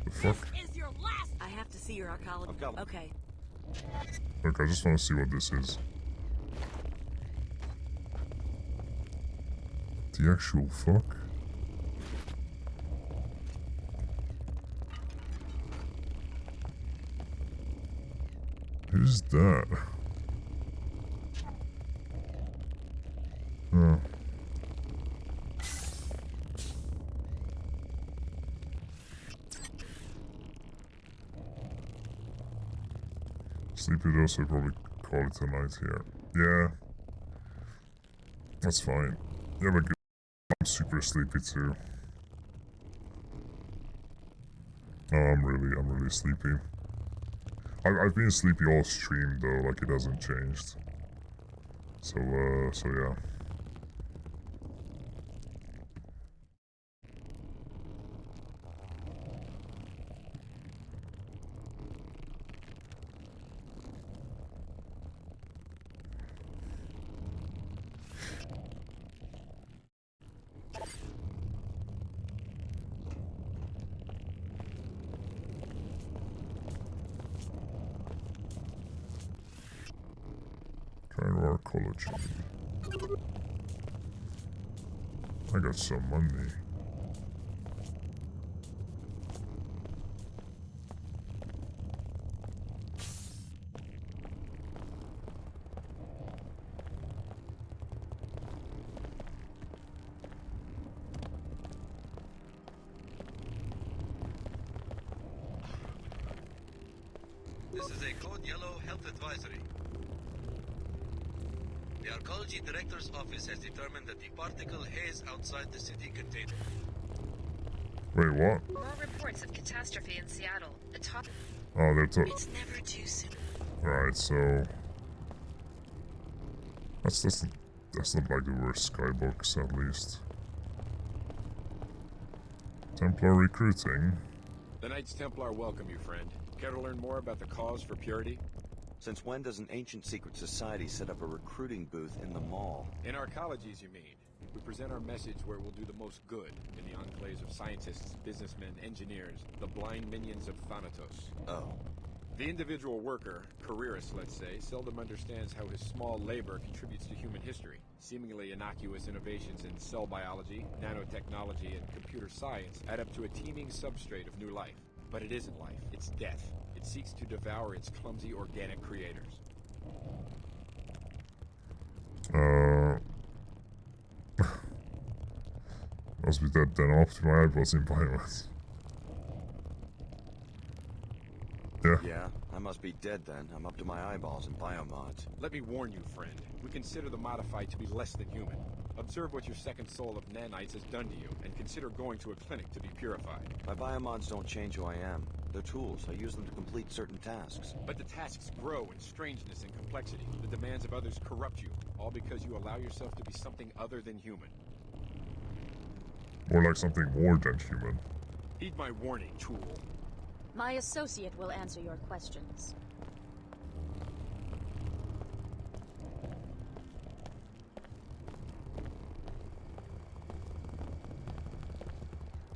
The fuck? This is your last. I have to see your arcology. Okay. Look, I just want to see what this is. The actual fuck? Who's that? Oh. Sleepy Dose would probably call it a night here. Yeah. That's fine. Yeah, but I'm super sleepy too. Oh, I'm really sleepy. I've been sleepy all stream though, like it hasn't changed. So yeah. Arcology. I got some money. This is a Code Yellow Health Advisory. The Arcology Director's Office has determined that the particle haze outside the city contains... Wait, what? More reports of catastrophe in Seattle. The top... Oh, they're talking... It's never too soon. Alright, so... That's not like the worst skybox, at least. Templar recruiting. The Knights Templar welcome you, friend. Care to learn more about the cause for purity? Since when does an ancient secret society set up a recruiting booth in the mall? In our colleges, you mean? We present our message where it will do the most good, in the enclaves of scientists, businessmen, engineers, the blind minions of Thanatos. Oh. The individual worker, careerist let's say, seldom understands how his small labor contributes to human history. Seemingly innocuous innovations in cell biology, nanotechnology, and computer science add up to a teeming substrate of new life. But it isn't life, it's death. It seeks to devour its clumsy organic creators. Must be dead then. Off to my eyeballs in biomass. Yeah, I must be dead then. I'm up to my eyeballs in biomods. Let me warn you, friend. We consider the modified to be less than human. Observe what your second soul of nanites has done to you, and consider going to a clinic to be purified. My biomods don't change who I am. They're tools. I use them to complete certain tasks. But the tasks grow in strangeness and complexity. The demands of others corrupt you, all because you allow yourself to be something other than human. More like something more than human. Heed my warning, tool. My associate will answer your questions.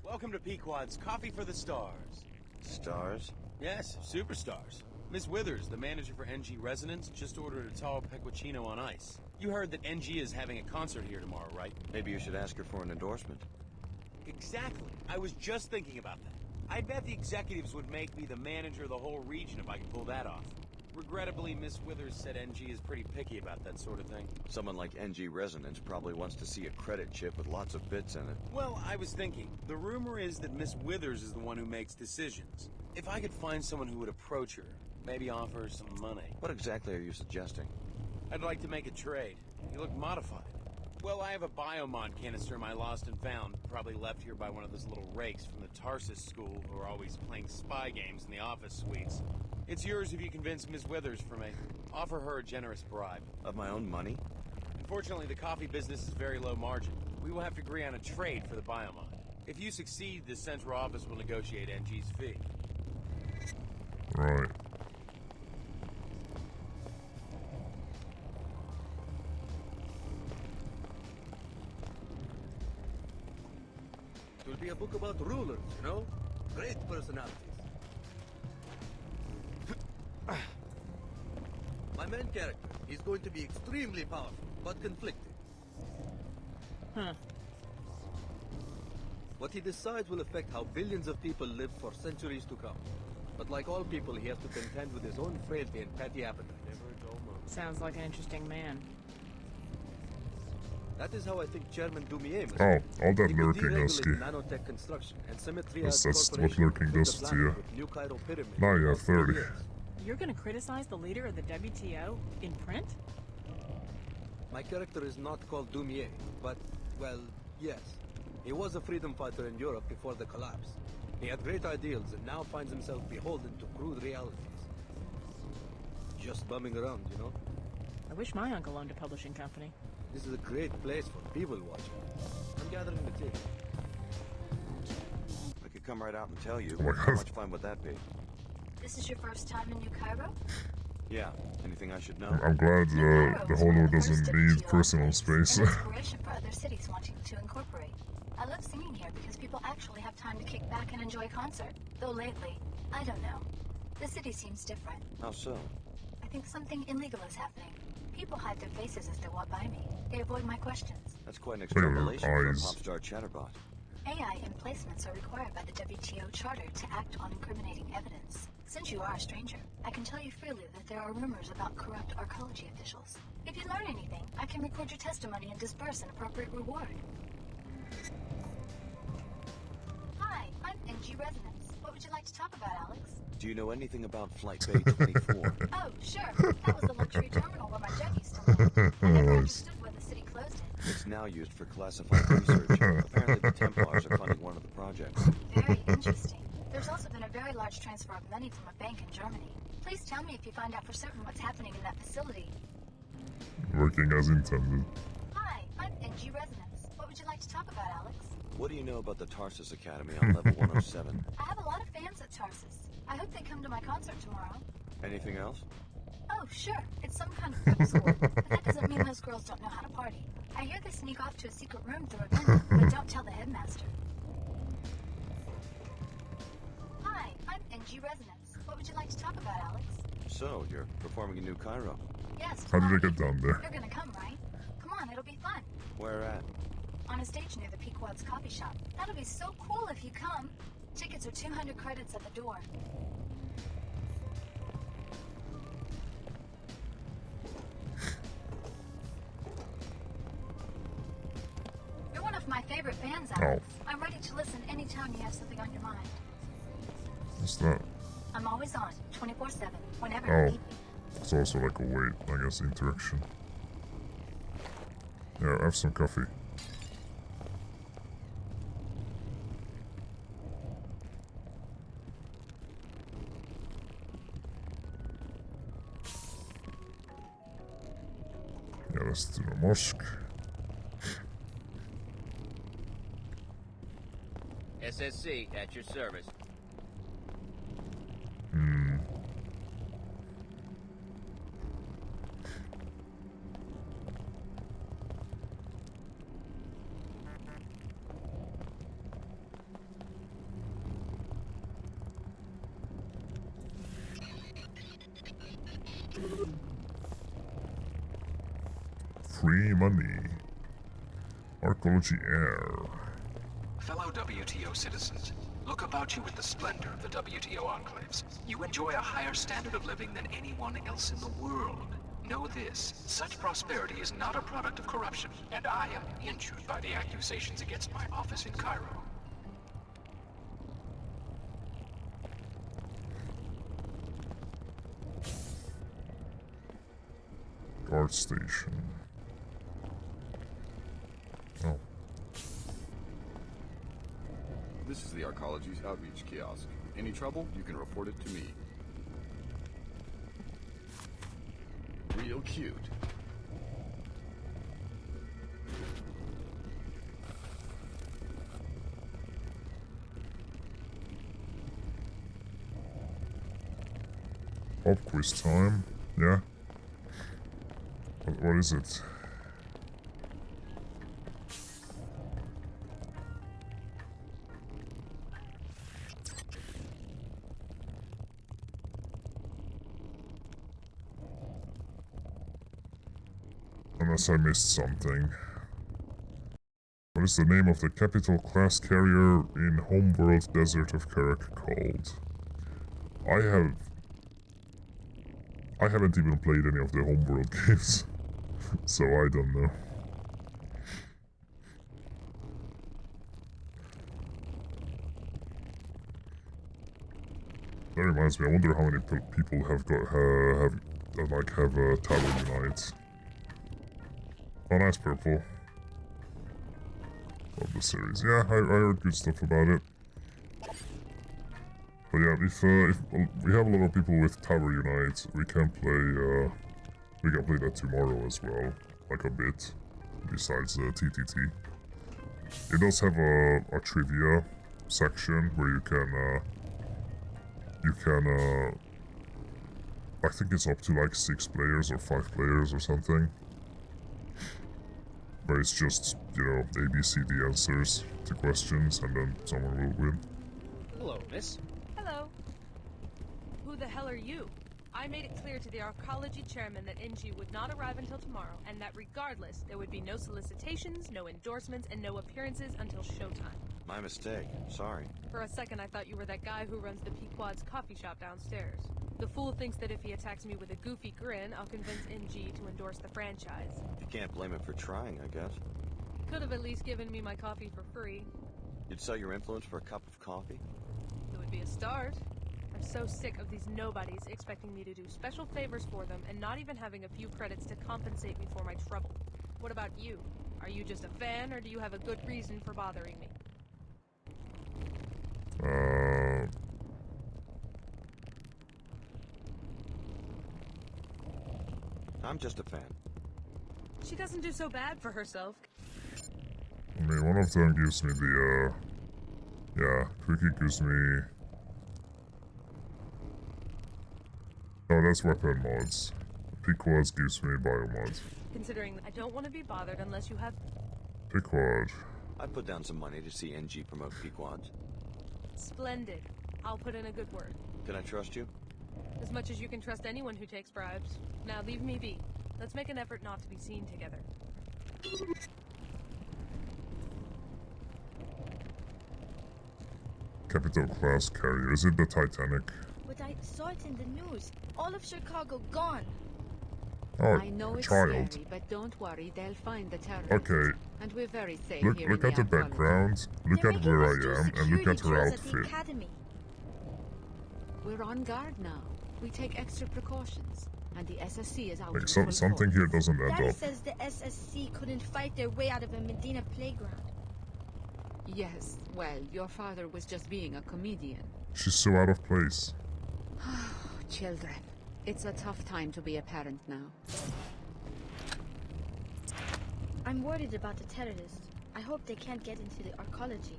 Welcome to Pequod's Coffee for the Stars. Stars? Yes, superstars. Miss Withers, the manager for NG Resonance, just ordered a tall pecorino on ice. You heard that NG is having a concert here tomorrow, right? Maybe you should ask her for an endorsement. Exactly. I was just thinking about that. I bet the executives would make me the manager of the whole region if I could pull that off. Regrettably, Miss Withers said NG is pretty picky about that sort of thing. Someone like NG Resonance probably wants to see a credit chip with lots of bits in it. Well, I was thinking, the rumor is that Miss Withers is the one who makes decisions. If I could find someone who would approach her, maybe offer her some money. What exactly are you suggesting? I'd like to make a trade. You look modified. Well, I have a biomod canister I lost and found, probably left here by one of those little rakes from the Tarsus school who are always playing spy games in the office suites. It's yours if you convince Ms. Withers for me. Offer her a generous bribe. Of my own money? Unfortunately, the coffee business is very low margin. We will have to agree on a trade for the biomod. If you succeed, the central office will negotiate NG's fee. Right. It will be a book about rulers, you know? Great personalities. My main character is going to be extremely powerful, but conflicted. What he decides will affect how billions of people live for centuries to come. But like all people, he has to contend with his own frailty and petty appetite. Never a dull moment. Sounds like an interesting man. That is how I think Chairman Dumier must Oh, all that he could lurking, deregulate Husky. nanotech construction and Symmetry That's as what corporation lurking built does the to planet you. with new chiral pyramid Now you have for 40 30. years. You're gonna criticize the leader of the WTO in print? My character is not called Dumier, but, well, yes. He was a freedom fighter in Europe before the collapse. He had great ideals and now finds himself beholden to crude realities. Just bumming around, you know? I wish my uncle owned a publishing company. This is a great place for people watching. I'm gathering material. I could come right out and tell you. Oh my How God. much fun would that be? This is your first time in New Cairo? Yeah. Anything I should know? I'm glad the Holo doesn't need personal space. An inspiration for other cities wanting to incorporate. I love singing here because people actually have time to kick back and enjoy a concert. Though lately, I don't know. The city seems different. How so? I think something illegal is happening. People hide their faces as they walk by me. They avoid my questions. That's quite an extrapolation for a eyes. pop star chatterbot. AI emplacements are required by the WTO Charter to act on incriminating evidence. Since you are a stranger, I can tell you freely that there are rumors about corrupt arcology officials. If you learn anything, I can record your testimony and disperse an appropriate reward. Hi, I'm NG Resonance. What would you like to talk about, Alex? Do you know anything about Flight Bay 24? Oh, sure. That was the luxury terminal where my jet used to live. I never understood why the city closed it. It's now used for classified research. Apparently the Templars are funding one of the projects. Very interesting. There's also been a very large transfer of money from a bank in Germany. Please tell me if you find out for certain what's happening in that facility. Working as intended. Hi, I'm NG Resonance. What would you like to talk about, Alex? What do you know about the Tarsus Academy on level 107? I have a lot of fans at Tarsus. I hope they come to my concert tomorrow. Anything else? Oh, sure. It's some kind of prep school. But that doesn't mean most girls don't know how to party. I hear they sneak off to a secret room through a window, but don't tell the headmaster. Hi, I'm NG Resonance. What would you like to talk about, Alex? So, you're performing in New Cairo. Yes. How did I get down there? You're gonna come, right? Come on, it'll be fun. Where at? On a stage near the Pequod's coffee shop. That'll be so cool if you come. Tickets are 200 credits at the door. You're one of my favorite bands, Alex. I'm ready to listen anytime you have something on your mind. What's that? I'm always on, 24/7, whenever you need me. It's also like a wait, I guess, interaction. Yeah, have some coffee. Yeah, let's do the mosque. SSC, at your service. Hmm. Free money. Arcology Air. Fellow WTO citizens, look about you with the splendor of the WTO enclaves. You enjoy a higher standard of living than anyone else in the world. Know this, such prosperity is not a product of corruption, and I am injured by the accusations against my office in Cairo. Guard station. Oh. This is the Arcology's outreach kiosk. Any trouble, you can report it to me. Real cute. Pop quiz time. Yeah. What is it? Unless I missed something. What is the name of the capital class carrier in Homeworld Desert of Karak called? I haven't even played any of the Homeworld games, so I don't know. That reminds me, I wonder how many people have Tower Unite. Oh, nice purple. Love the series. Yeah, I heard good stuff about it. But yeah, if we have a lot of people with Tower Unite, we can play that tomorrow as well, like a bit, besides TTT. It does have a trivia section where you can I think it's up to like 6 players or 5 players or something. But it's just, you know, A, B, C, D answers to questions, and then someone will win. Hello, miss. Hello. Who the hell are you? I made it clear to the Arcology chairman that NG would not arrive until tomorrow, and that regardless, there would be no solicitations, no endorsements, and no appearances until showtime. My mistake. Sorry. For a second, I thought you were that guy who runs the Pequod's coffee shop downstairs. The fool thinks that if he attacks me with a goofy grin, I'll convince NG to endorse the franchise. You can't blame him for trying, I guess. Could have at least given me my coffee for free. You'd sell your influence for a cup of coffee? It would be a start. I'm so sick of these nobodies expecting me to do special favors for them and not even having a few credits to compensate me for my trouble. What about you? Are you just a fan, or do you have a good reason for bothering me? I'm just a fan. She doesn't do so bad for herself. I mean, one of them gives me the, yeah, Quickie gives me Oh, that's weapon mods. Pequods gives me biomods. Considering I don't want to be bothered unless you have... Pequod. I put down some money to see NG promote Pequods. Splendid. I'll put in a good word. Can I trust you? As much as you can trust anyone who takes bribes. Now leave me be. Let's make an effort not to be seen together. Capital class carrier. Is it the Titanic? But I saw it in the news. All of Chicago gone. Oh, I know a it's child. scary, but don't worry, they'll find the terrorist. Okay. And we're very safe Look, here look in at the archaeology. background, look They're at making where us I do am, and look at her security drills at the outfit. academy. We're on guard now. We take extra precautions. And the SSC is out Like, in full something force. here doesn't add Daddy up. says the SSC couldn't fight their way out of a Medina playground. Yes, well, your father was just being a comedian. She's so out of place. Children, it's a tough time to be a parent now. I'm worried about the terrorists. I hope they can't get into the archaeology.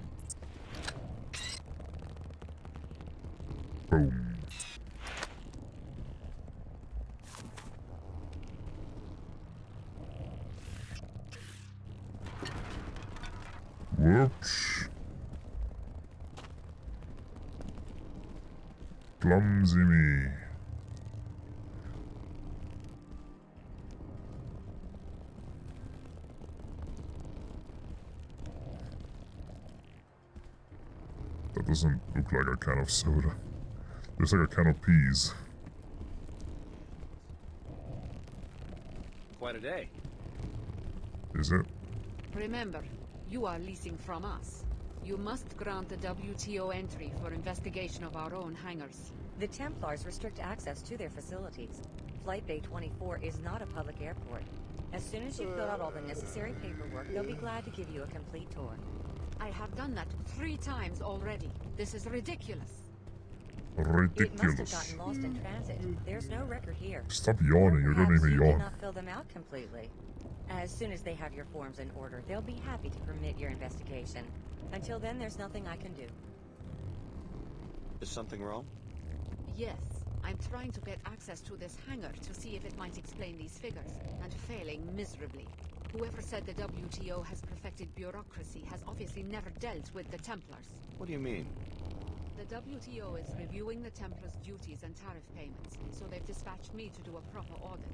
Boom. Whoops. Clumsy me. That doesn't look like a can of soda. Looks like a can of peas. Quite a day. Is it? Remember, you are leasing from us. You must grant the WTO entry for investigation of our own hangars. The Templars restrict access to their facilities. Flight Bay 24 is not a public airport. As soon as you fill out all the necessary paperwork, they'll be glad to give you a complete tour. I have done that 3 times already. This is ridiculous. It must have Ridiculous. gotten lost in transit. There's no record here. Stop yawning, you don't Perhaps even you did yawn. not fill them out completely. As soon as they have your forms in order, they'll be happy to permit your investigation. Until then, there's nothing I can do. Is something wrong? Yes, I'm trying to get access to this hangar to see if it might explain these figures, and failing miserably. Whoever said the WTO has perfected bureaucracy has obviously never dealt with the Templars. What do you mean? The WTO is reviewing the Templars' duties and tariff payments, so they've dispatched me to do a proper audit.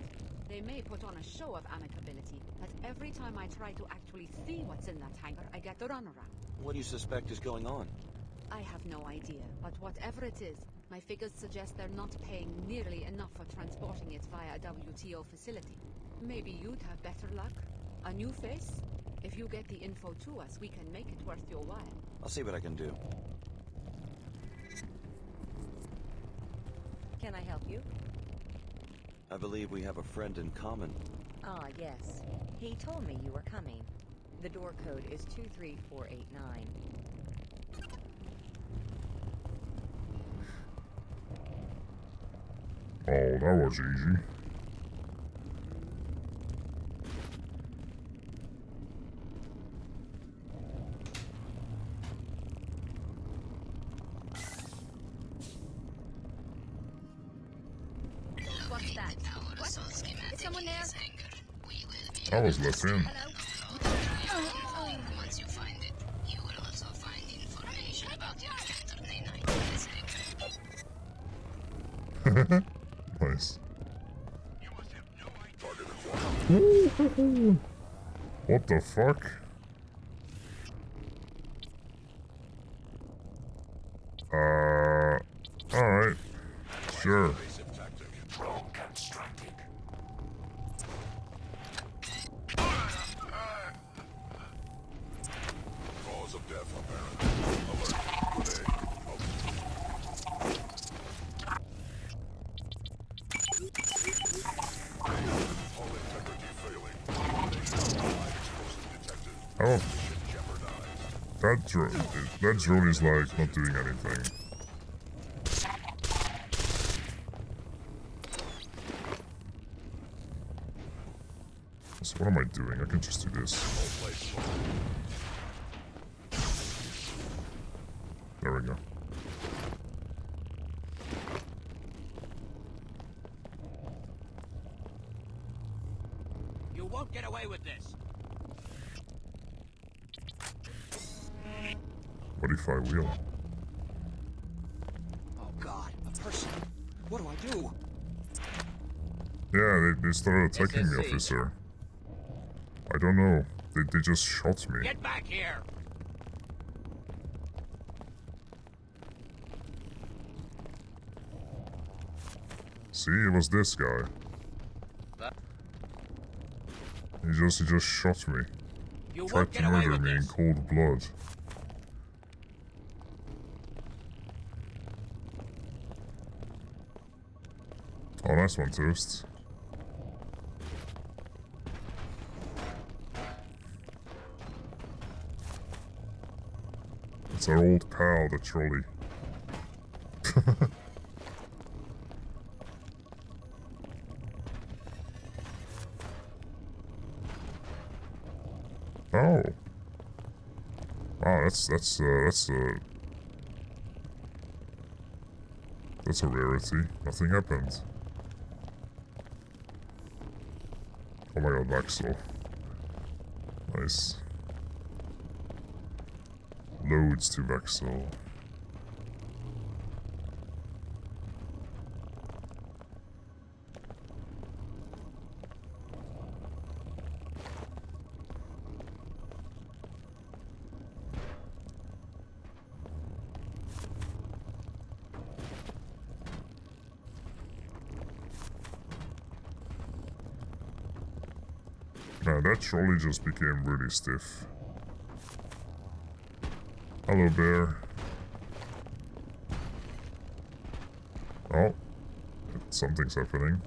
They may put on a show of amicability, but every time I try to actually see what's in that hangar, I get the runaround. What do you suspect is going on? I have no idea, but whatever it is, my figures suggest they're not paying nearly enough for transporting it via a WTO facility. Maybe you'd have better luck? A new face? If you get the info to us, we can make it worth your while. I'll see what I can do. Can I help you? I believe we have a friend in common. Ah, yes. He told me you were coming. The door code is 23489. Oh, that was easy. What's that? What? Is someone there? I was let in. Once you find it, you will also find information about your mentor Nice. What the fuck? Alright. Sure. Cause of death apparent. Alert. Today. All integrity failing. Oh. That drone is like not doing anything. So what am I doing? I can just do this. There we go. won't get away with this. What if I will? Oh God, a person. What do I do? Yeah, they started attacking me, SSC. officer. I don't know. They just shot me. Get back here! See, it was this guy. He just shot me. You Tried won't to get away murder with me in this. cold blood. Oh, nice one, Toast. It's our old pal, the trolley. Oh. Wow, that's a rarity. Nothing happened. Oh my god, Maxwell. Nice. Loads to Maxwell. Man, that trolley just became really stiff. Hello, bear. Oh, something's happening.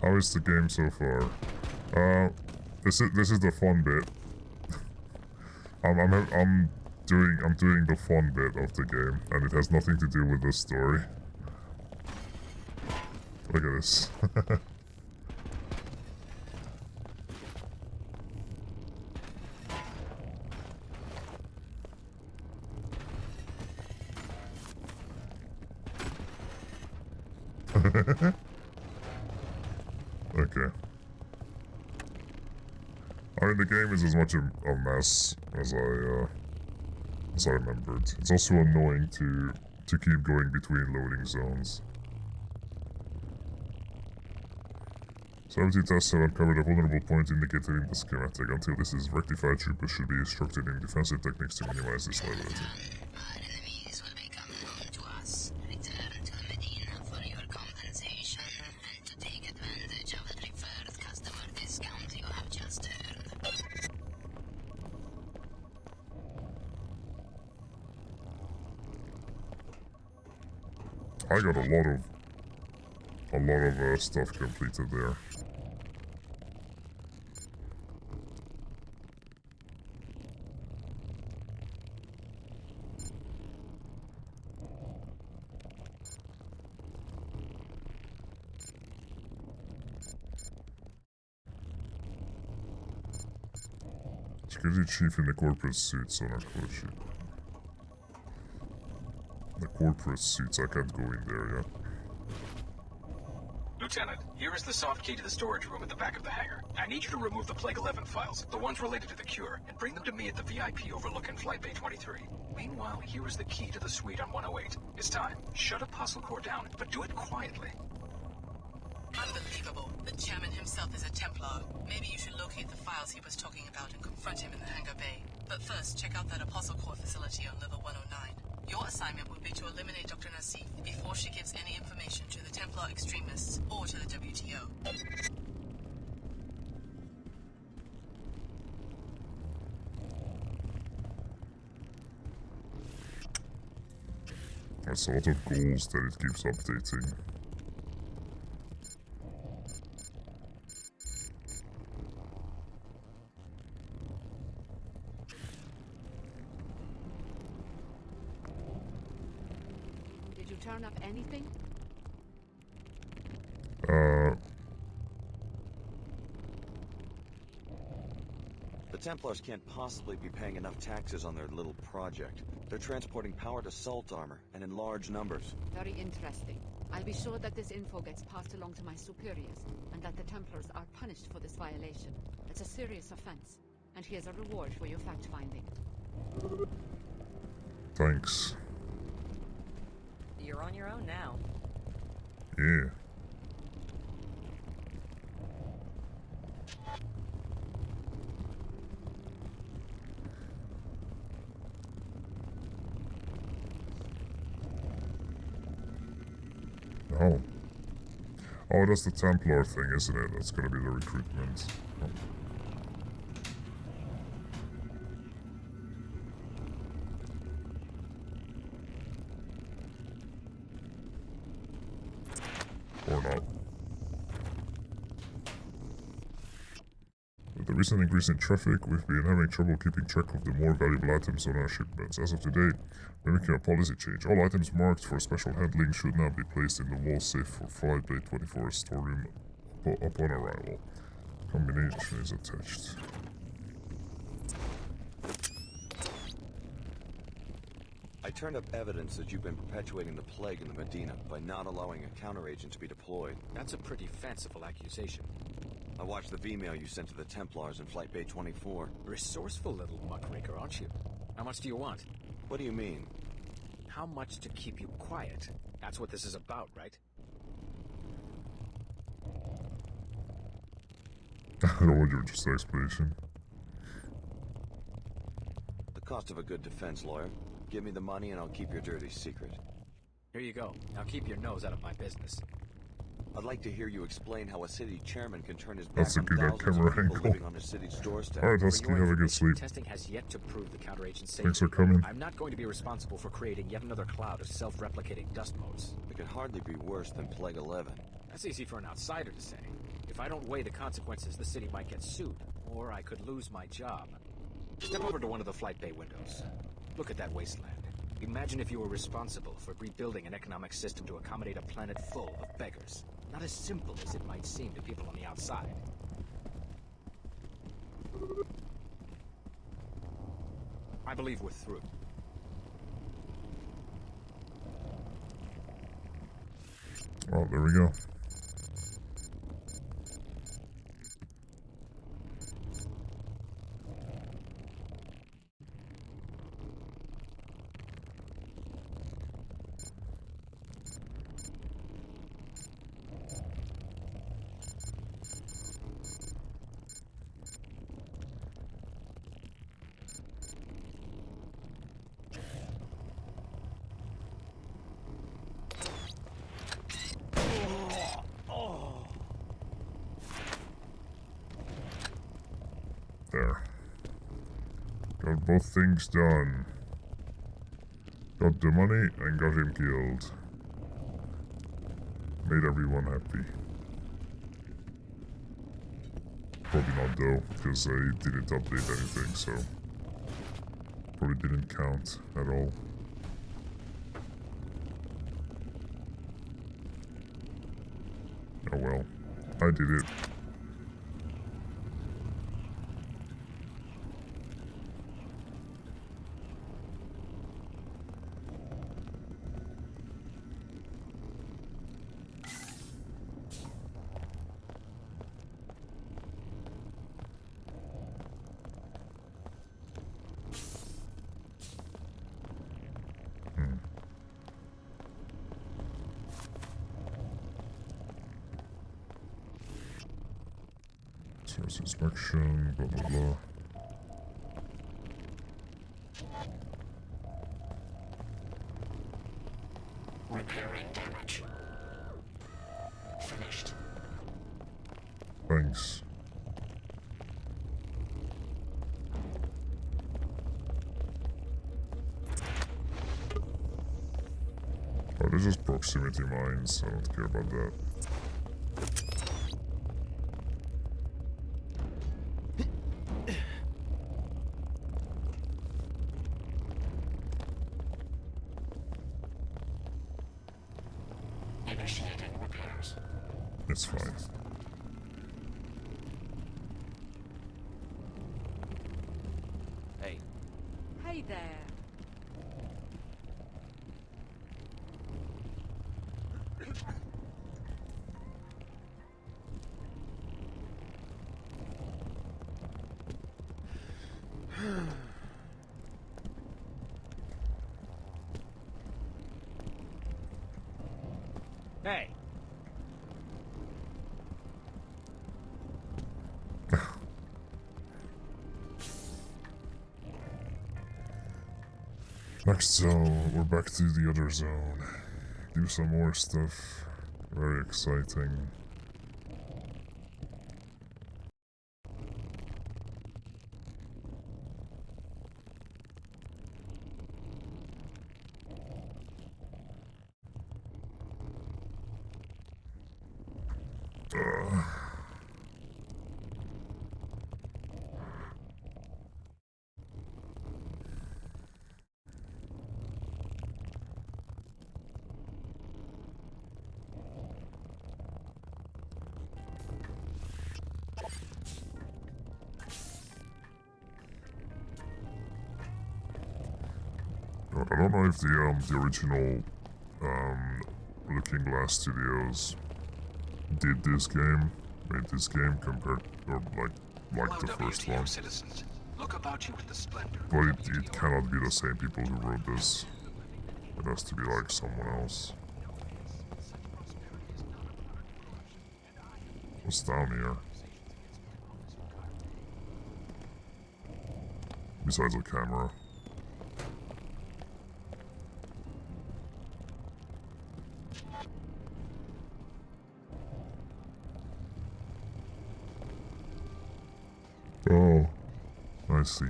How is the game so far? This is the fun bit. I'm doing the fun bit of the game, and it has nothing to do with the story. Look at this. Okay. I mean, the game is as much a mess as I remembered. It's also annoying to keep going between loading zones. Gravity tests have uncovered a vulnerable point indicated in the schematic. Until this is rectified, troopers should be instructed in defensive techniques to minimize this liability. Our enemies will become known to us. Return to Medina for your compensation and to take advantage of the preferred customer discount you have just earned. I got a lot of stuff completed there. Security chief in the corporate suits on our code sheet. The corporate suits, I can't go in there yet. Lieutenant, here is the soft key to the storage room at the back of the hangar. I need you to remove the Plague 11 files, the ones related to the cure, and bring them to me at the VIP overlooking Flight Bay 23. Meanwhile, here is the key to the suite on 108. It's time. Shut Apostle Core down, but do it quietly. Unbelievable. The chairman himself is a Templar. Maybe you should locate the files he was talking about and confront him in the hangar bay. But first, check out that Apostle Core facility on level 109. Your assignment will be to eliminate Dr. Nassif before she gives any information to the Templar extremists or to the WTO. That's a lot of goals that it keeps updating. Did you turn up anything? The Templars can't possibly be paying enough taxes on their little project. They're transporting powered assault armor, and in large numbers. Very interesting. I'll be sure that this info gets passed along to my superiors, and that the Templars are punished for this violation. It's a serious offense, and here's a reward for your fact-finding. Thanks. You're on your own now. Yeah. Oh. Oh, that's the Templar thing, isn't it? That's gonna be the recruitment. Oh. Or not. With the recent increase in traffic, we've been having trouble keeping track of the more valuable items on our shipments. As of today, we're making a policy change. All items marked for special handling should now be placed in the wall safe for Flight Bay 24 storeroom upon arrival. Combination is attached. I turned up evidence that you've been perpetuating the plague in the Medina by not allowing a counteragent to be deployed. That's a pretty fanciful accusation. I watched the V-mail you sent to the Templars in Flight Bay 24. Resourceful little muckraker, aren't you? How much do you want? What do you mean? How much to keep you quiet? That's what this is about, right? I don't want your just explanation. The cost of a good defense lawyer. Give me the money and I'll keep your dirty secret. Here you go. Now keep your nose out of my business. I'd like to hear you explain how a city chairman can turn his back That's a on good thousands camera of people angle. living on his city's doorstep. Alright, Husky, have a good sleep. Testing has yet to prove the counteragent safety. Thanks for coming. I'm not going to be responsible for creating yet another cloud of self-replicating dust motes. It could hardly be worse than Plague 11. That's easy for an outsider to say. If I don't weigh the consequences, the city might get sued, or I could lose my job. Step over to one of the flight bay windows. Look at that wasteland. Imagine if you were responsible for rebuilding an economic system to accommodate a planet full of beggars. Not as simple as it might seem to people on the outside. I believe we're through. Oh, there we go. There. Got both things done. Got the money and got him killed. Made everyone happy. Probably not though, because I didn't update anything, so probably didn't count at all. Oh well, I did it. Source inspection, blah blah blah. Repairing damage. Finished. Thanks. Oh, they're just proximity mines, I don't care about that. Initiating repairs. It's fine. Hey. Hey there. Hey. Next zone, we're back to the other zone. Do some more stuff. Very exciting. God, I don't know if the original Looking Glass Studios did this game, made this game compared, or like the first one. Citizens. Look about you with the splendor. But it cannot be the same people who wrote this. It has to be like someone else. What's down here? Besides a camera. Oh, I see.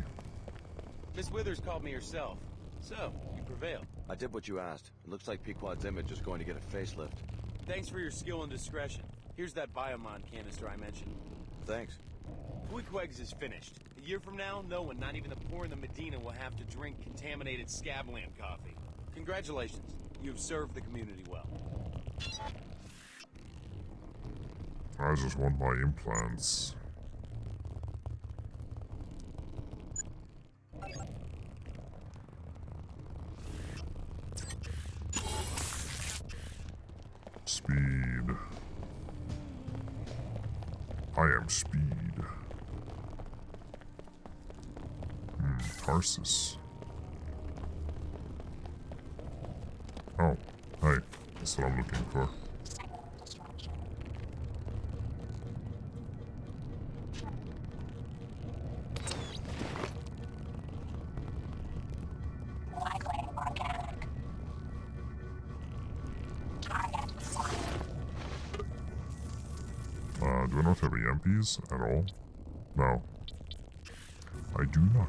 Miss Withers called me herself. So, you prevailed. I did what you asked. It looks like Pequod's image is going to get a facelift. Thanks for your skill and discretion. Here's that Biomon canister I mentioned. Thanks. Queequegs is finished. A year from now, no one, not even the poor in the Medina, will have to drink contaminated scabland coffee. Congratulations. You've served the community well. I just want my implants. Speed. I am speed. Tarsus. Oh, hey, that's what I'm looking for. Do I not have EMPs at all? No. I do not.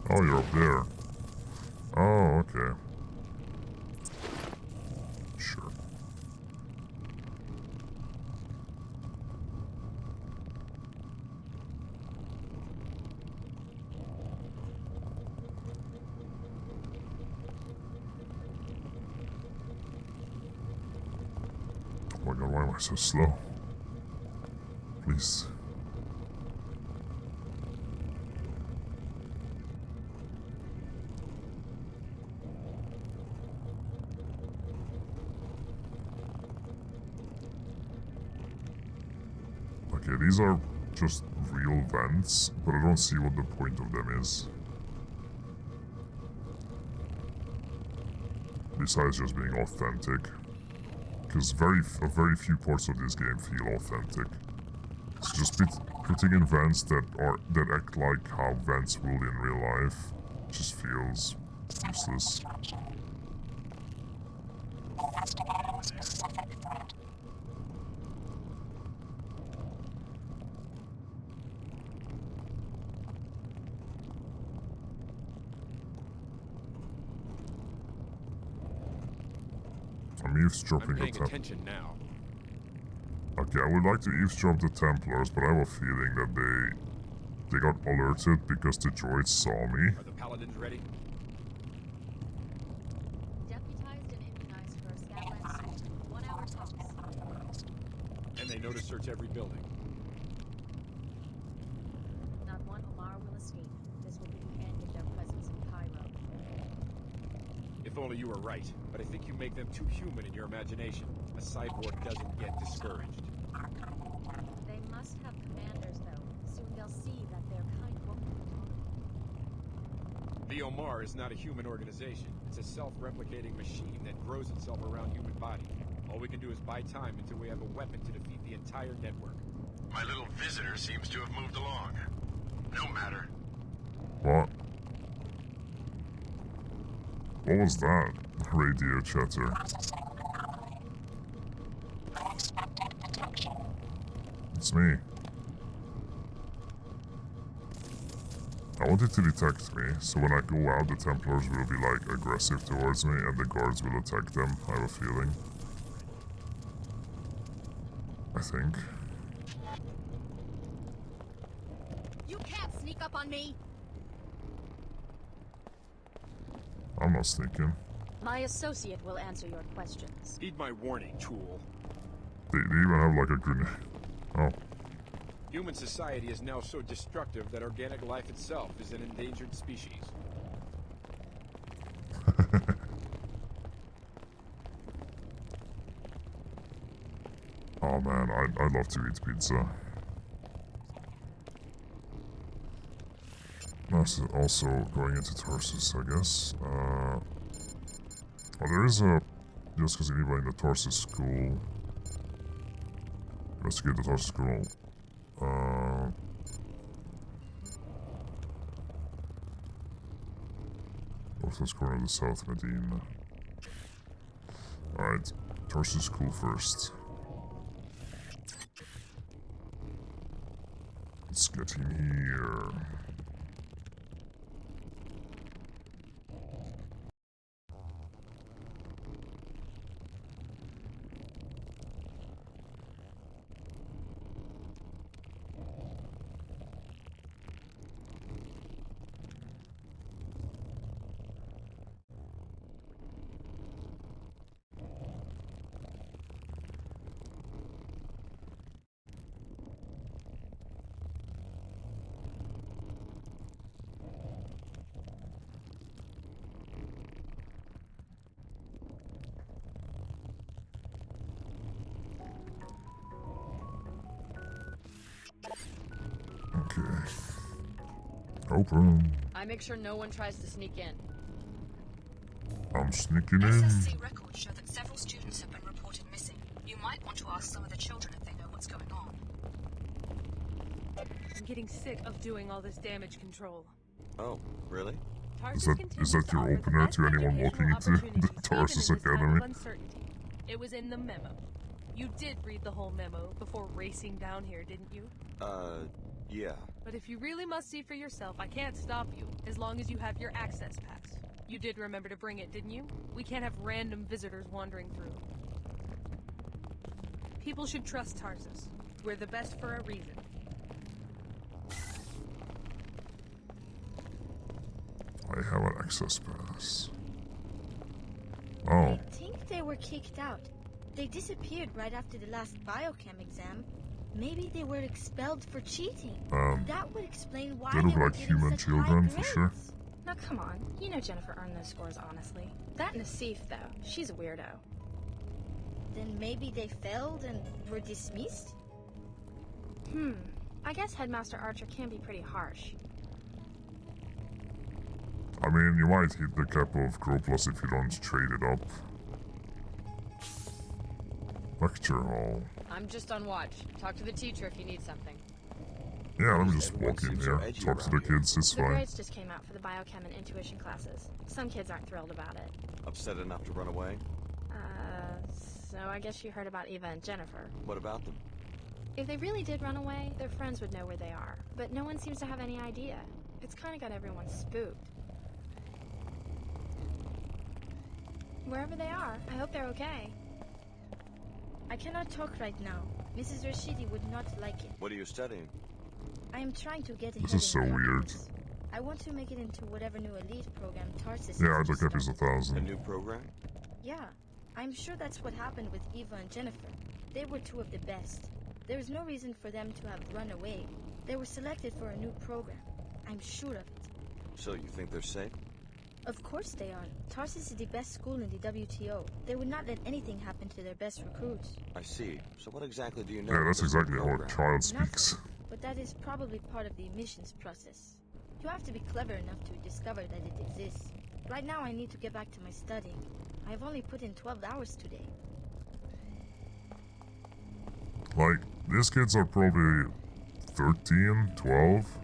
Oh, you're up there. Oh, okay. Sure. Oh my god, why am I so slow? Please. Okay, these are just real vents, but I don't see what the point of them is. Besides just being authentic. Because very few parts of this game feel authentic. So just putting in vents that act like how vents will in real life just feels useless. I'm eavesdropping I'm the paying attention now. Okay, I would like to eavesdrop the Templars, but I have a feeling that they got alerted because the droids saw me. Are the paladins ready? Deputized and immunized for a scabland suit. 1 hour tops. And they know to search every building. Not one Omar will escape. This will be the only you were right, but I think you make them too human in your imagination. A cyborg doesn't get discouraged. They must have commanders, though. Soon they'll see that their kind won't be tolerated. The Omar is not a human organization. It's a self-replicating machine that grows itself around human body. All we can do is buy time until we have a weapon to defeat the entire network. My little visitor seems to have moved along. No matter. What? What was that? Radio chatter. It's me. I want it to detect me, so when I go out, the Templars will be like aggressive towards me and the guards will attack them. I have a feeling. I think. You can't sneak up on me! I'm not sneaking. My associate will answer your questions. Heed my warning, tool. They even have like a grenade. Oh. Human society is now so destructive that organic life itself is an endangered species. Oh man, I'd love to eat pizza. That's also going into Tarsus, I guess. Oh, there is a... Just because anybody in the Tarsus school... Investigate the Tarsus school. Northwest corner of the South Medina. Alright, Tarsus school first. Let's get in here. Okay. Open. I make sure no one tries to sneak in. I'm sneaking in. SSC records show that several students have been reported missing. You might want to ask some of the children if they know what's going on. I'm getting sick of doing all this damage control. Oh, really? Is that your opener to anyone walking into the Tarsus Academy? It was in the memo. You did read the whole memo before racing down here, didn't you? Yeah. But if you really must see for yourself, I can't stop you, as long as you have your access pass. You did remember to bring it, didn't you? We can't have random visitors wandering through. People should trust Tarsus. We're the best for a reason. I have an access pass. Oh. I think they were kicked out. They disappeared right after the last biochem exam. Maybe they were expelled for cheating. That would explain why they look like human children for sure. Now come on, you know Jennifer earned those scores honestly. That Nassif though, she's a weirdo. Then maybe they failed and were dismissed? I guess Headmaster Archer can be pretty harsh. I mean, you might hit the cap of Groplus if you don't trade it up. Lecture hall. I'm just on watch. Talk to the teacher if you need something. Yeah, let me just walk in here, talk to the kids, it's The fine. grades just came out for the biochem and intuition classes. Some kids aren't thrilled about it. Upset enough to run away? So I guess you heard about Eva and Jennifer. What about them? If they really did run away, their friends would know where they are. But no one seems to have any idea. It's kind of got everyone spooked. Wherever they are, I hope they're okay. I cannot talk right now. Mrs. Rashidi would not like it. What are you studying? I am trying to get ahead. This is so weird. I want to make it into whatever new elite program Tarsus Yeah, has I'd look up as 1,000. A new program? Yeah, I'm sure that's what happened with Eva and Jennifer. They were two of the best. There is no reason for them to have run away. They were selected for a new program. I'm sure of it. So you think they're safe? Of course they are. Tarsus is the best school in the WTO. They would not let anything happen to their best recruits. I see. So what exactly do you know? Yeah, of that's this new exactly how a program? child speaks. Nothing. But that is probably part of the admissions process. You have to be clever enough to discover that it exists. Right now I need to get back to my studying. I've only put in 12 hours today. Like, these kids are probably 13, 12,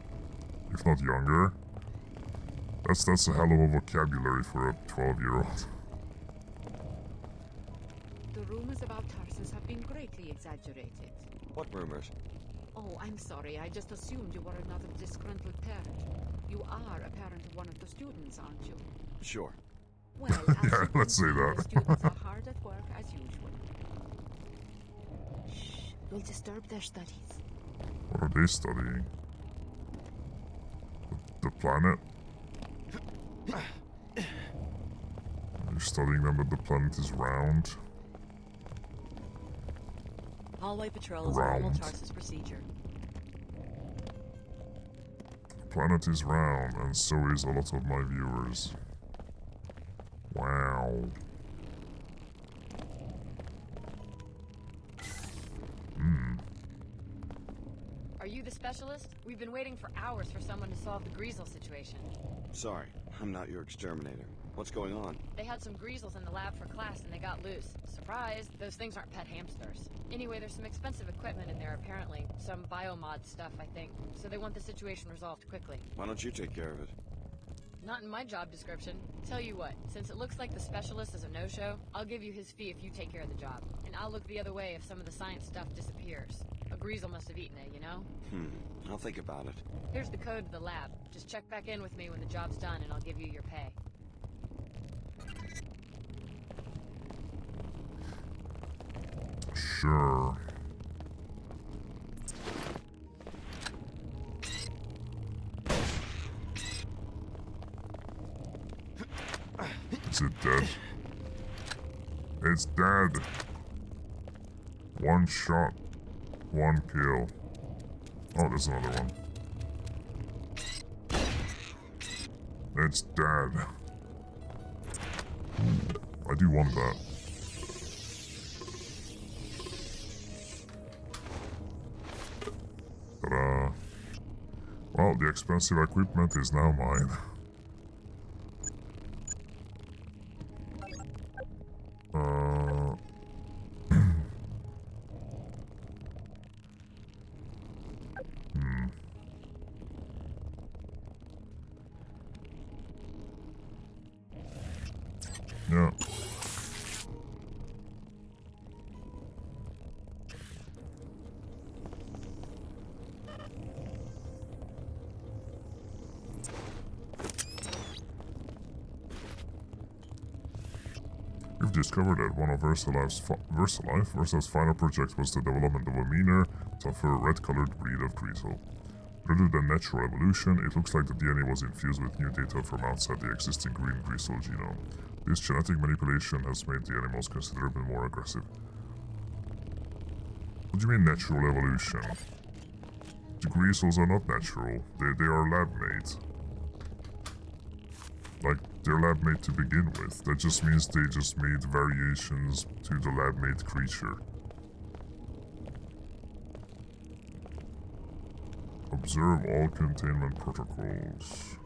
if not younger. That's a hell of a vocabulary for a 12-year-old. The rumors about Tarsus have been greatly exaggerated. What rumors? Oh, I'm sorry. I just assumed you were another disgruntled parent. You are a parent of one of the students, aren't you? Sure. Well, yeah, let's say the that. students are hard at work as usual. Shh, you'll disturb their studies. What are they studying? The planet? You're studying them that the planet is round? Hallway patrol is a normal Tarsus procedure. The planet is round, and so is a lot of my viewers. Wow. Are you the specialist? We've been waiting for hours for someone to solve the Greasel situation. Sorry, I'm not your exterminator. What's going on? They had some Greasels in the lab for class and they got loose. Surprise, those things aren't pet hamsters. Anyway, there's some expensive equipment in there apparently. Some biomod stuff, I think. So they want the situation resolved quickly. Why don't you take care of it? Not in my job description. Tell you what, since it looks like the specialist is a no-show, I'll give you his fee if you take care of the job. And I'll look the other way if some of the science stuff disappears. A Greasel must have eaten it, you know? I'll think about it. Here's the code to the lab. Just check back in with me when the job's done and I'll give you your pay. Sure. Is it dead? It's dead. One shot. One kill. Oh, there's another one. It's dead. Ooh, I do want that. Ta-da. Well, the expensive equipment is now mine. Yeah. We've discovered that one of Versalive's final project was the development of a meaner, tougher, red-colored breed of Greasel. Rather than natural evolution, it looks like the DNA was infused with new data from outside the existing green Greasel genome. This genetic manipulation has made the animals considerably more aggressive. What do you mean natural evolution? The Greasels are not natural, they are lab-made. Like, they're lab-made to begin with. That just means they just made variations to the lab-made creature. Observe all containment protocols.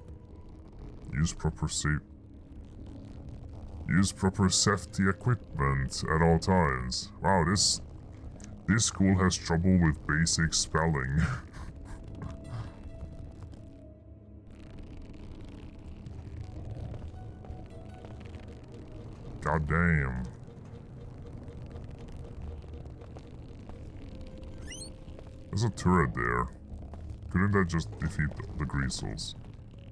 Use proper safety equipment at all times. Wow, this school has trouble with basic spelling. God damn. There's a turret there. Couldn't that just defeat the Greasels?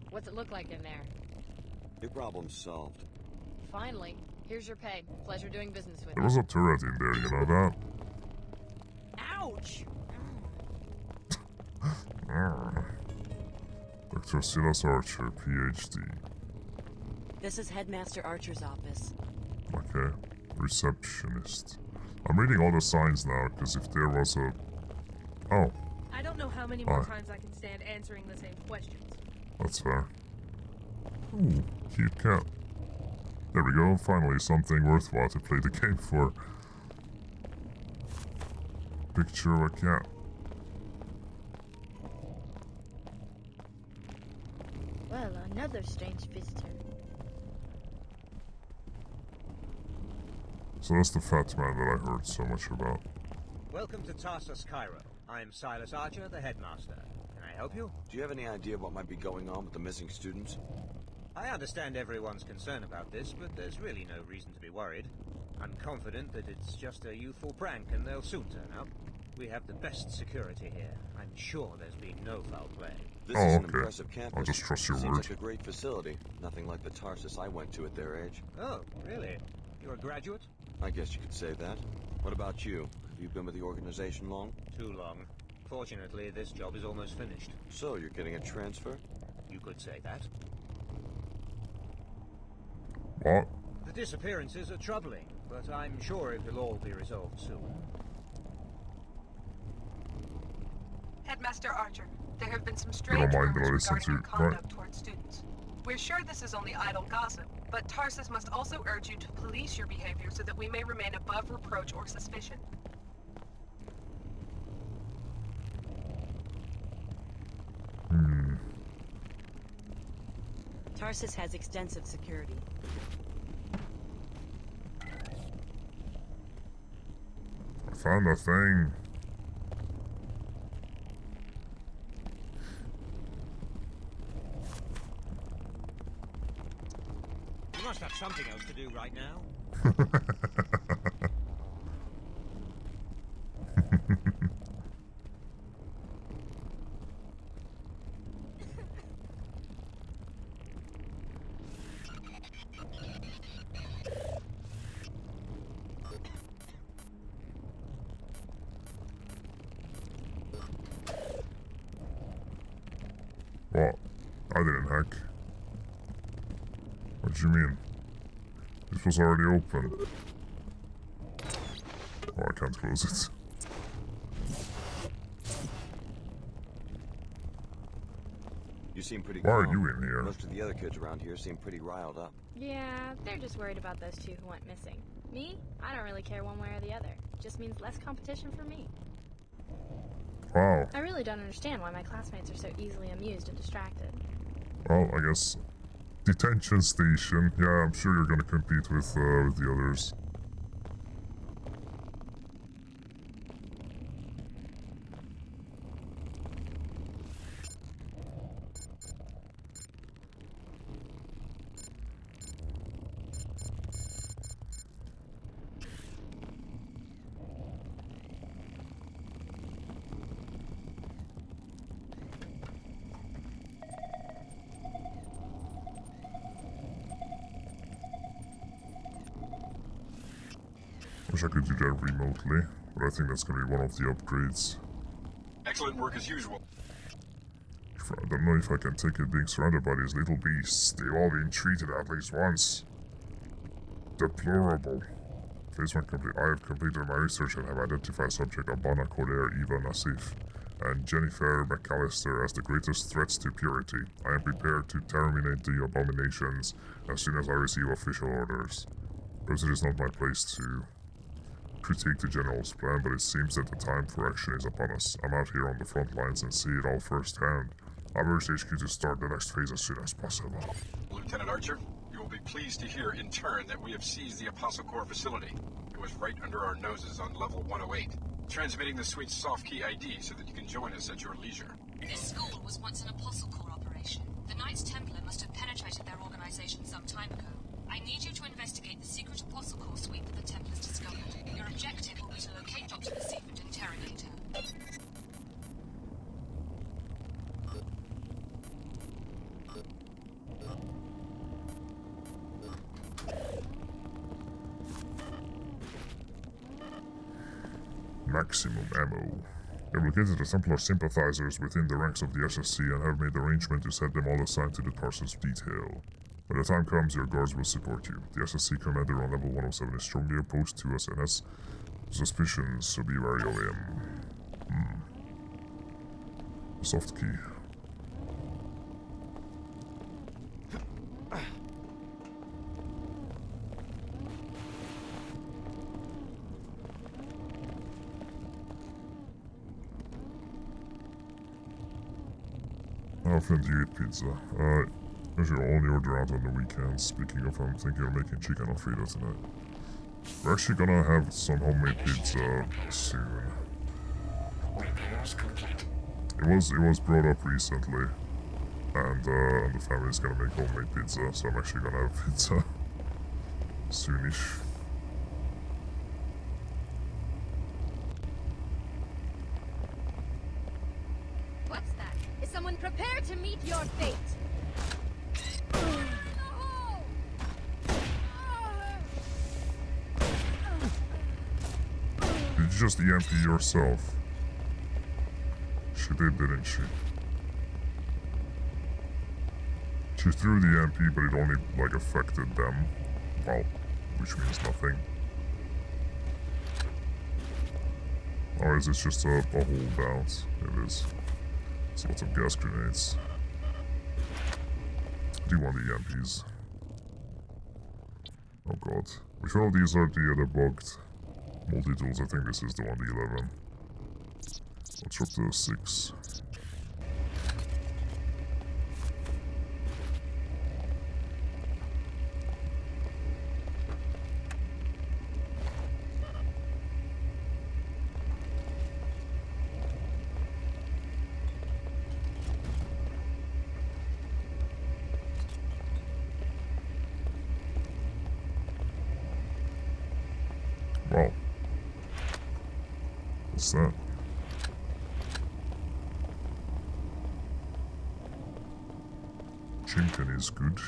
What's it look like in there? Your problem's solved. Finally. Here's your pay. Pleasure doing business with you. There was a turret in there, you know that? Ouch! Dr. Silas Archer, PhD. This is Headmaster Archer's office. Okay. Receptionist. I'm reading all the signs now, because if there was a... Oh. I don't know how many more times I can stand answering the same questions. That's fair. Ooh, cute cat. There we go, finally something worthwhile to play the game for. Picture of a cat. Well, another strange visitor. So that's the fat man that I heard so much about. Welcome to Tarsus, Cairo. I'm Silas Archer, the headmaster. Can I help you? Do you have any idea what might be going on with the missing students? I understand everyone's concerned about this, but there's really no reason to be worried. I'm confident that it's just a youthful prank and they'll soon turn up. We have the best security here. I'm sure there's been no foul play. This is an impressive campus. I'll just trust your Seems word. like a great facility. Nothing like the Tarsus I went to at their age. Oh, really? You're a graduate? I guess you could say that. What about you? Have you been with the organization long? Too long. Fortunately, this job is almost finished. So, you're getting a transfer? You could say that. What? The disappearances are troubling, but I'm sure it will all be resolved soon. Headmaster Archer, there have been some You strange don't mind that I rumors listen regarding to, your right? conduct towards students. We're sure this is only idle gossip, but Tarsus must also urge you to police your behavior so that we may remain above reproach or suspicion. Tarsus has extensive security. I found a thing. You must have something else to do right now. What? I didn't hack. What do you mean? This was already open. Oh, I can't close it. You seem pretty Why are calm. you in here? Most of the other kids around here seem pretty riled up. Yeah, they're just worried about those two who went missing. Me? I don't really care one way or the other. Just means less competition for me. Wow. I really don't understand why my classmates are so easily amused and distracted. Well, I guess detention station. Yeah, I'm sure you're gonna compete with the others. Wish I could do that remotely, but I think that's gonna be one of the upgrades. Excellent work as usual. I don't know if I can take it being surrounded by these little beasts. They've all been treated at least once. Deplorable. Phase 1 complete. I have completed my research and have identified subject Abana Koder Eva Nassif and Jennifer McAllister as the greatest threats to purity. I am prepared to terminate the abominations as soon as I receive official orders. Because it is not my place to critique the general's plan, but it seems that the time for action is upon us. I'm out here on the front lines and see it all firsthand. I've urged HQ to start the next phase as soon as possible. Lieutenant Archer, you will be pleased to hear in turn that we have seized the Apostle Core facility. It was right under our noses on level 108. Transmitting the suite's soft key ID so that you can join us at your leisure. This school was once an Apostle Core operation. The Knights Templar must have penetrated their organization some time ago. I need you to investigate the secret Apostle Core suite that the Templars discovered. Your objective will be to locate Dr. Nassif and interrogate her. Maximum ammo. They've located the Templar sympathizers within the ranks of the SSC and have made arrangement to set them all assigned to the Tarsus detail. When the time comes, your guards will support you. The SSC commander on level 107 is strongly opposed to us and has suspicions, so be wary of him. Soft key. How often do you eat pizza? Usually only order out on the weekends. Speaking of, I'm thinking of making chicken alfredo tonight. We're actually gonna have some homemade pizza soon. It was brought up recently, and the family's gonna make homemade pizza, so I'm actually gonna have pizza soonish. What's that? Is someone prepared to meet your fate? Did you just EMP yourself? She did, didn't she? She threw the EMP, but it only, like, affected them. Well, which means nothing. Or is it just a holdout? It is. It's lots of gas grenades. I do want the EMPs. Oh god. Which one of these are the other bugged multi-tools? I think this is the one, the 11. Let's drop the 6. Wow. What's that? Chimkin is good.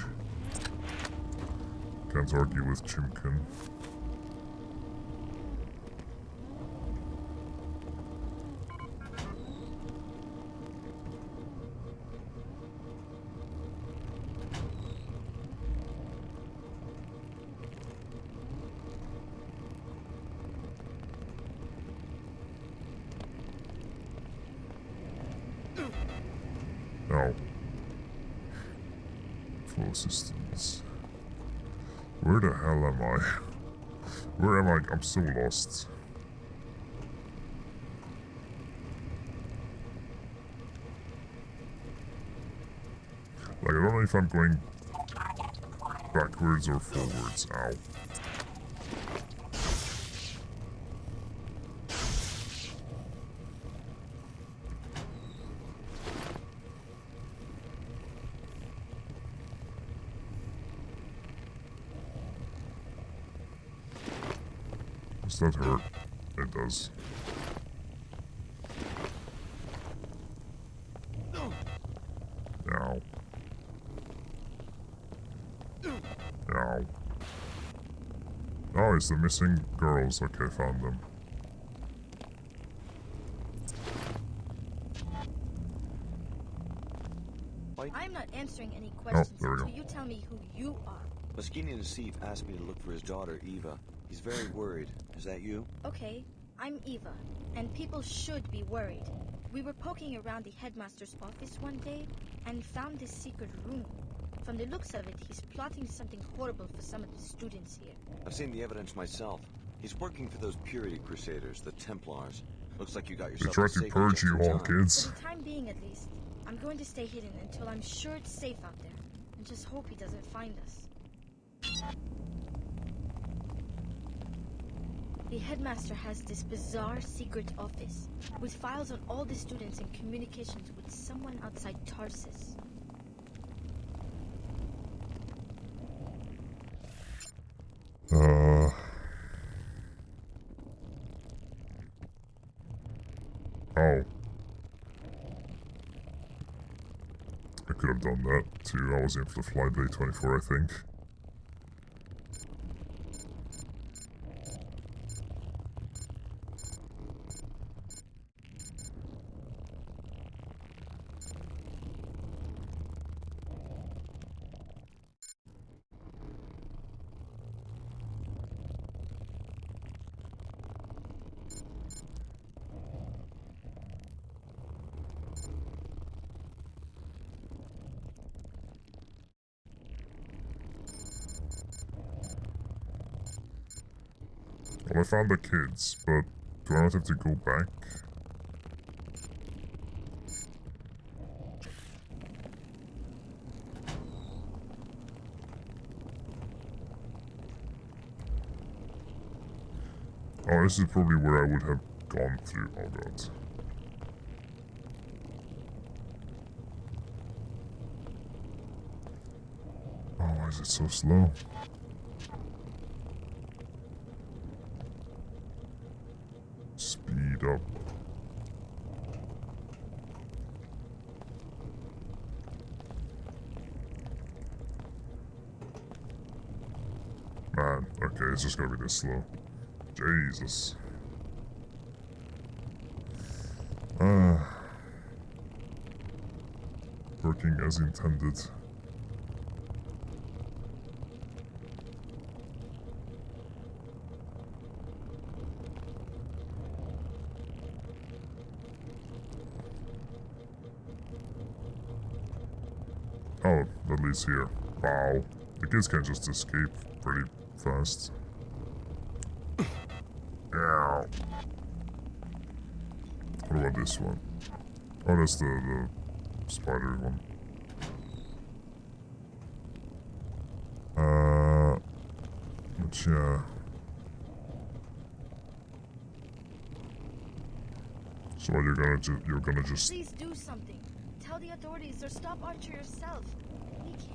Can't argue with Chimkin. Ow. Full assistance. Where the hell am I? Where am I? I'm so lost. Like, I don't know if I'm going backwards or forwards. Ow. Does that hurt? It does. Ow. Ow. Oh, it's the missing girls. Okay, found them. I'm not answering any questions there we go. until you tell me who you are. Moschini Nassif asked me to look for his daughter, Eva. He's very worried. Is that you? Okay, I'm Eva, and people should be worried. We were poking around the headmaster's office one day and found this secret room. From the looks of it, he's plotting something horrible for some of the students here. I've seen the evidence myself. He's working for those Purity Crusaders, the Templars. Looks like you got They yourself tried a to safe purge just you in all, time. kids. For the time being, at least, I'm going to stay hidden until I'm sure it's safe out there, and just hope he doesn't find us. The headmaster has this bizarre secret office with files on all the students and communications with someone outside Tarsus. Oh. I could have done that too. I was in for the flight day 24, I think. Well, I found the kids, but do I not have to go back? Oh, this is probably where I would have gone through. Oh god. Oh, why is it so slow? Speed up. Man, okay, it's just gonna be this slow. Jesus. Working as intended. Oh, that leads here. Wow. The kids can just escape pretty fast. Ow. What about this one? Oh, that's the spider one. But yeah. So what, you're gonna just Please do something. Tell the authorities or stop Archer yourself. We can't.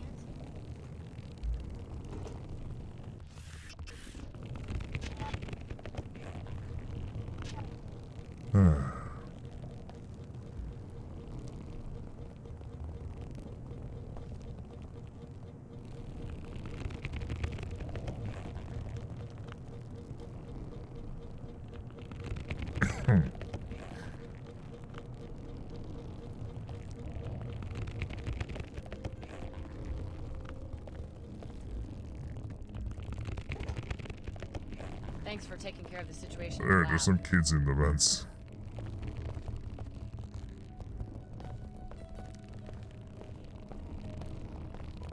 Thanks for taking care of the situation. There, there's some kids in the vents.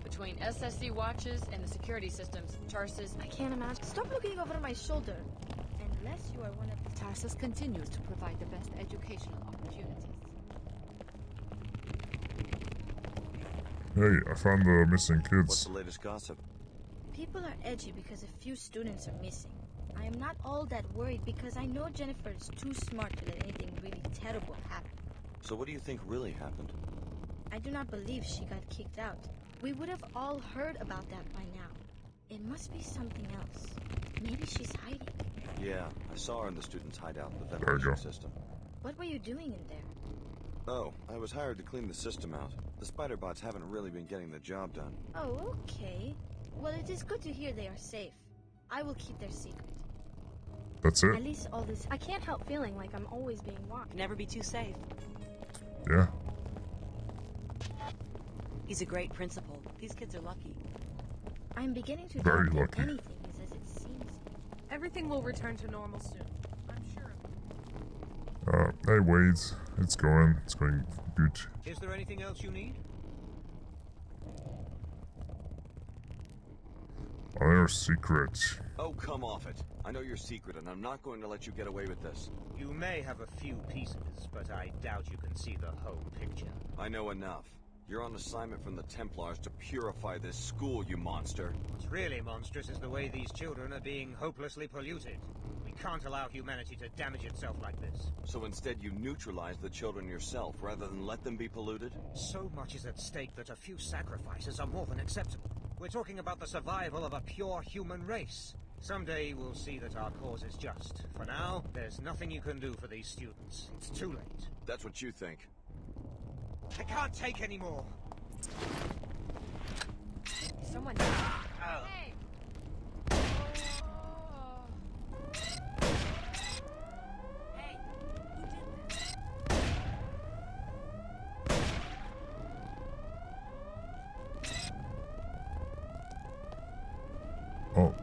Between SSC watches and the security systems, Tarsus... I can't imagine. Stop looking over my shoulder. Unless you are one of the... Tarsus continues to provide the best educational opportunities. Hey, I found the missing kids. What's the latest gossip? People are edgy because a few students are missing. I am not all that worried because I know Jennifer is too smart to let anything really terrible happen. So what do you think really happened? I do not believe she got kicked out. We would have all heard about that by now. It must be something else. Maybe she's hiding. Yeah, I saw her in the student's hideout, the ventilation system. What were you doing in there? Oh, I was hired to clean the system out. The spider bots haven't really been getting the job done. Oh, okay. Well, it is good to hear they are safe. I will keep their secret. That's it? At least all this... I can't help feeling like I'm always being watched. Never be too safe. Yeah. He's a great principal. These kids are lucky. I'm beginning to Very doubt that lucky. anything is as it seems. Everything will return to normal soon. I'm sure of it. Hey Wade, it's going good. Is there anything else you need? Our secret. Oh, come off it. I know your secret, and I'm not going to let you get away with this. You may have a few pieces, but I doubt you can see the whole picture. I know enough. You're on assignment from the Templars to purify this school, you monster. What's really monstrous is the way these children are being hopelessly polluted. We can't allow humanity to damage itself like this. So instead you neutralize the children yourself, rather than let them be polluted? So much is at stake that a few sacrifices are more than acceptable. We're talking about the survival of a pure human race. Someday we'll see that our cause is just. For now, there's nothing you can do for these students. It's too late. That's what you think. I can't take any more. Someone... Oh. Hey! Hey, who did this? Oh.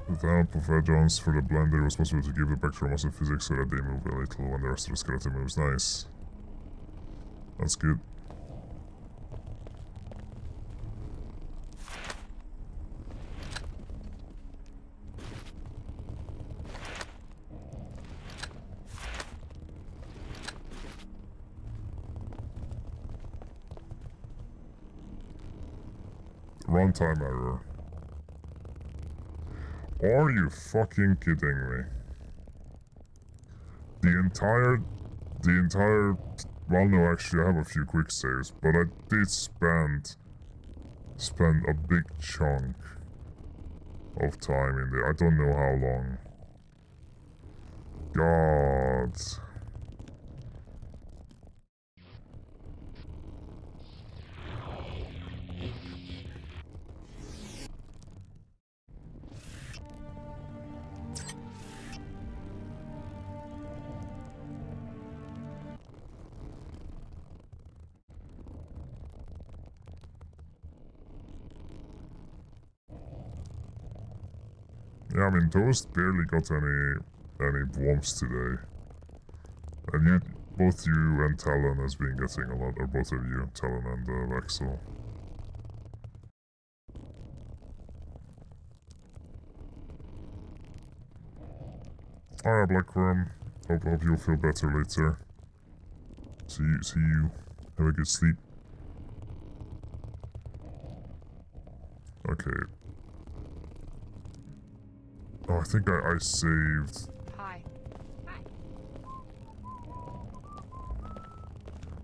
With the help of drones for the blender, it was possible to give the backdrop muscle physics so that they move a little when the rest of the skeleton moves. Nice. That's good. Runtime error. Are you fucking kidding me? The entire... Well, no, actually, I have a few quick saves, but I did spend a big chunk of time in there. I don't know how long. God. Yeah, I mean, Toast barely got any bombs today. And you, both you and Talon has been getting a lot, or both of you, Talon and Vexel. Alright, Blackworm. Hope you'll feel better later. See you. Have a good sleep. Okay. Oh, I think I saved. Hi.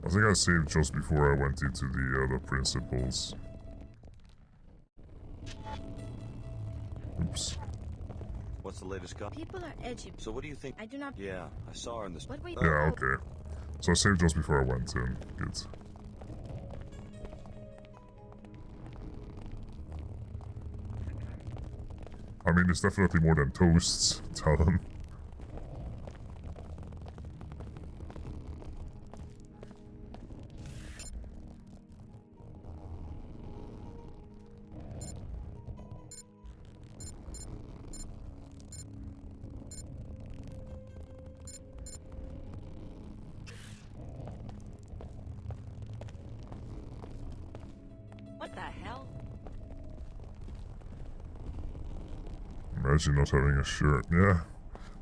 I think I saved just before I went into the principals. Oops. What's the latest cut? People are edgy. So what do you think? I do not... Yeah, I saw her in this... What were you... Yeah, okay. So I saved just before I went in. Good. I mean, it's definitely more than Toast's Talon. What the hell? Imagine not having a shirt. Yeah.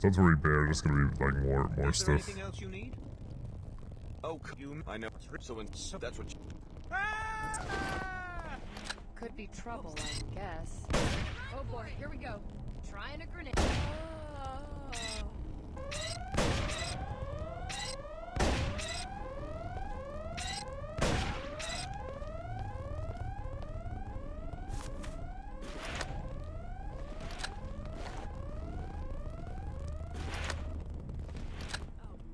Don't worry, Bear. There's gonna be like more Is there stuff. anything else you need? Oh, I know. So that's what. Could be trouble, I guess. Oh boy, here we go. Trying a grenade.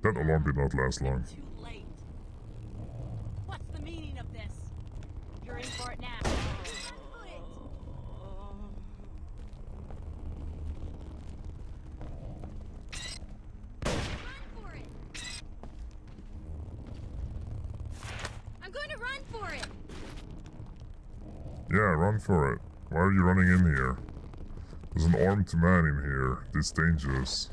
That alarm did not last long. Too late. What's the meaning of this? You're in for it now. I'm going to run for it. Yeah, run for it. Why are you running in here? There's an armed man in here. It's dangerous.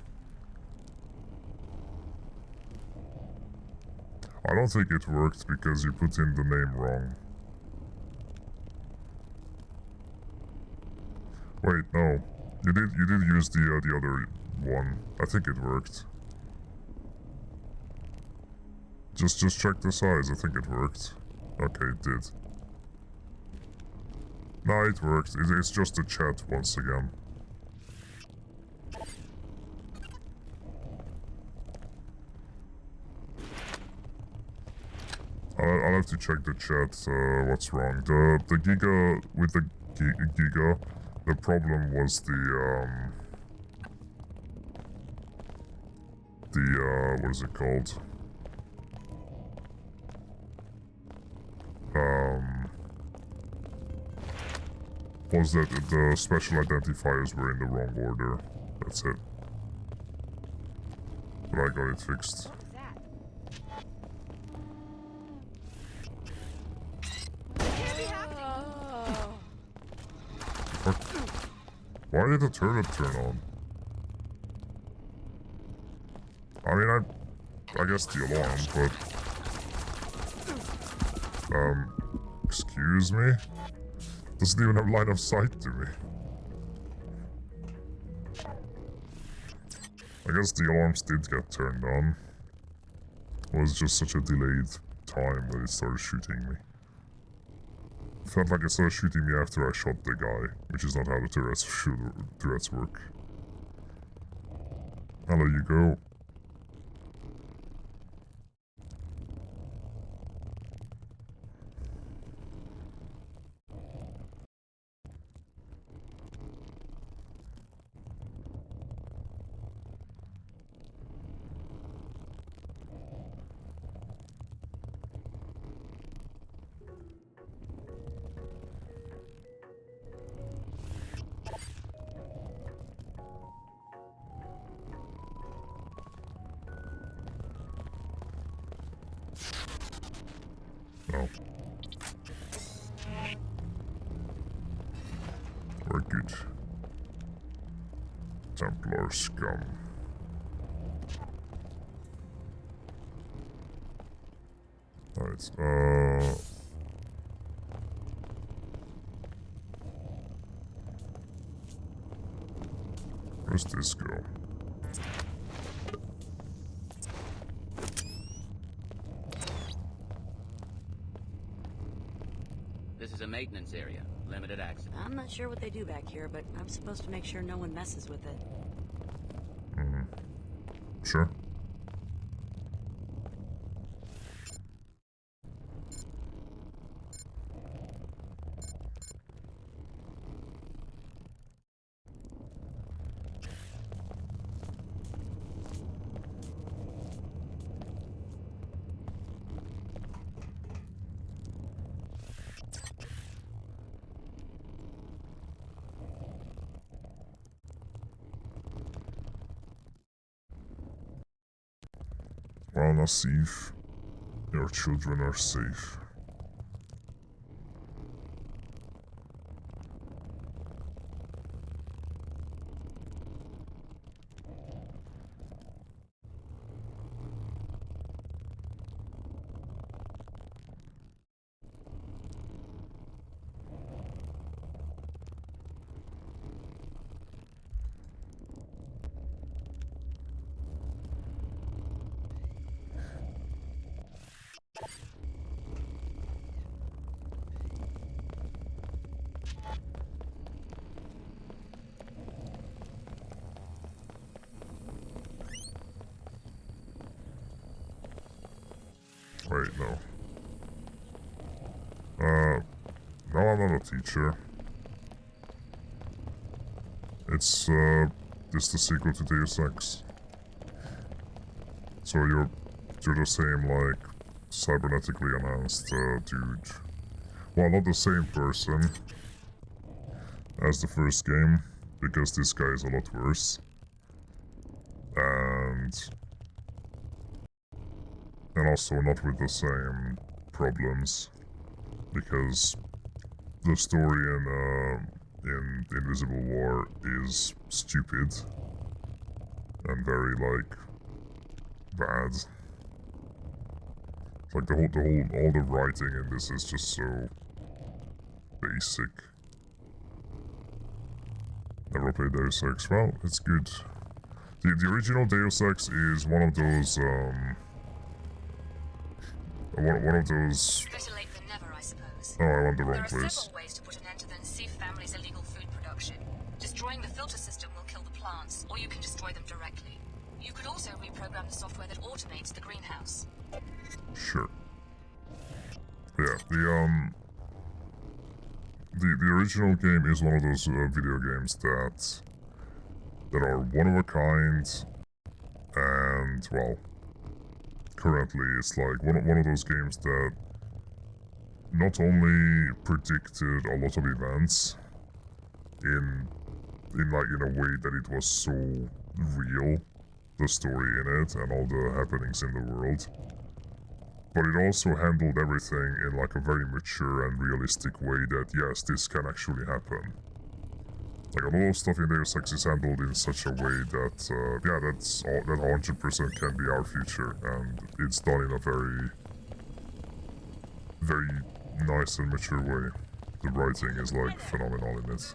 I don't think it worked because you put in the name wrong. Wait, no. You did use the other one. I think it worked. Just check the size. I think it worked. Okay, it did. No, it worked. It's just a chat once again. I'll have to check the chat, what's wrong. The Giga, with the Giga, the problem was what is it called? Was that the special identifiers were in the wrong order. That's it. But I got it fixed. Why did the turret turn on? I mean, I guess the alarm, but... excuse me? Doesn't even have line of sight to me. I guess the alarms did get turned on. It was just such a delayed time that it started shooting me. felt like it started shooting me after I shot the guy, which is not how the turrets work. I'll let you go. No. We're good. Templar scum. Alright, where's this go? This is a maintenance area. Limited access. I'm not sure what they do back here, but I'm supposed to make sure no one messes with it. Sure. Well, Nassif, your children are safe. Wait, no. No, I'm not a teacher. It's the sequel to Deus Ex. So you're the same, like, cybernetically enhanced dude. Well, not the same person as the first game, because this guy is a lot worse. And also not with the same problems, because the story in Invisible War is stupid and very, like, bad. Like all the writing in this is just so basic. Never played Deus Ex. Well, it's good. The original Deus Ex is one of those one of those. Better late than never, I suppose. Oh, I went the wrong There are place. several ways to put an end to the Nassif family's illegal food production. Destroying the filter system will kill the plants, or you can destroy them directly. You could also reprogram the software that automates the greenhouse. Sure. Yeah, the original game is one of those video games that are one of a kind, and well, currently it's like one of those games that not only predicted a lot of events in a way that it was so real, the story in it and all the happenings in the world, but it also handled everything in like a very mature and realistic way that yes, this can actually happen. Like a lot of stuff in Deus Ex is handled in such a way that yeah, that 100% can be our future, and it's done in a very, very nice and mature way. The writing is like phenomenal in it.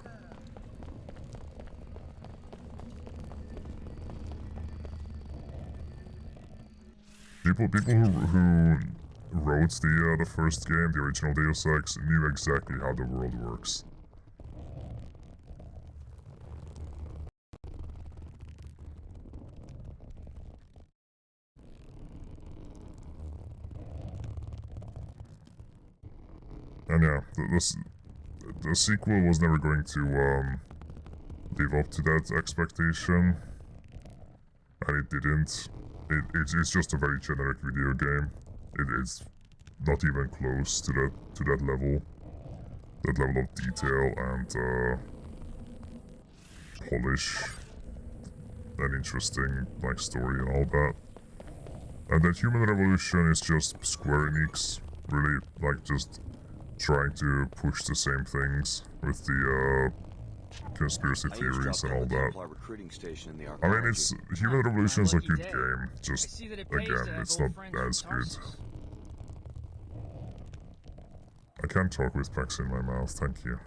People who wrote the first game, the original Deus Ex, knew exactly how the world works. And yeah, the sequel was never going to live up to that expectation, and it didn't. It's just a very generic video game. It's not even close to that level of detail and polish and interesting like story and all that. And that Human Revolution is just Square Enix really like just trying to push the same things with the conspiracy theories and all that. I mean, it's Human Revolution is a good game, just again, it's not as good. I can't talk with packs in my mouth, thank you.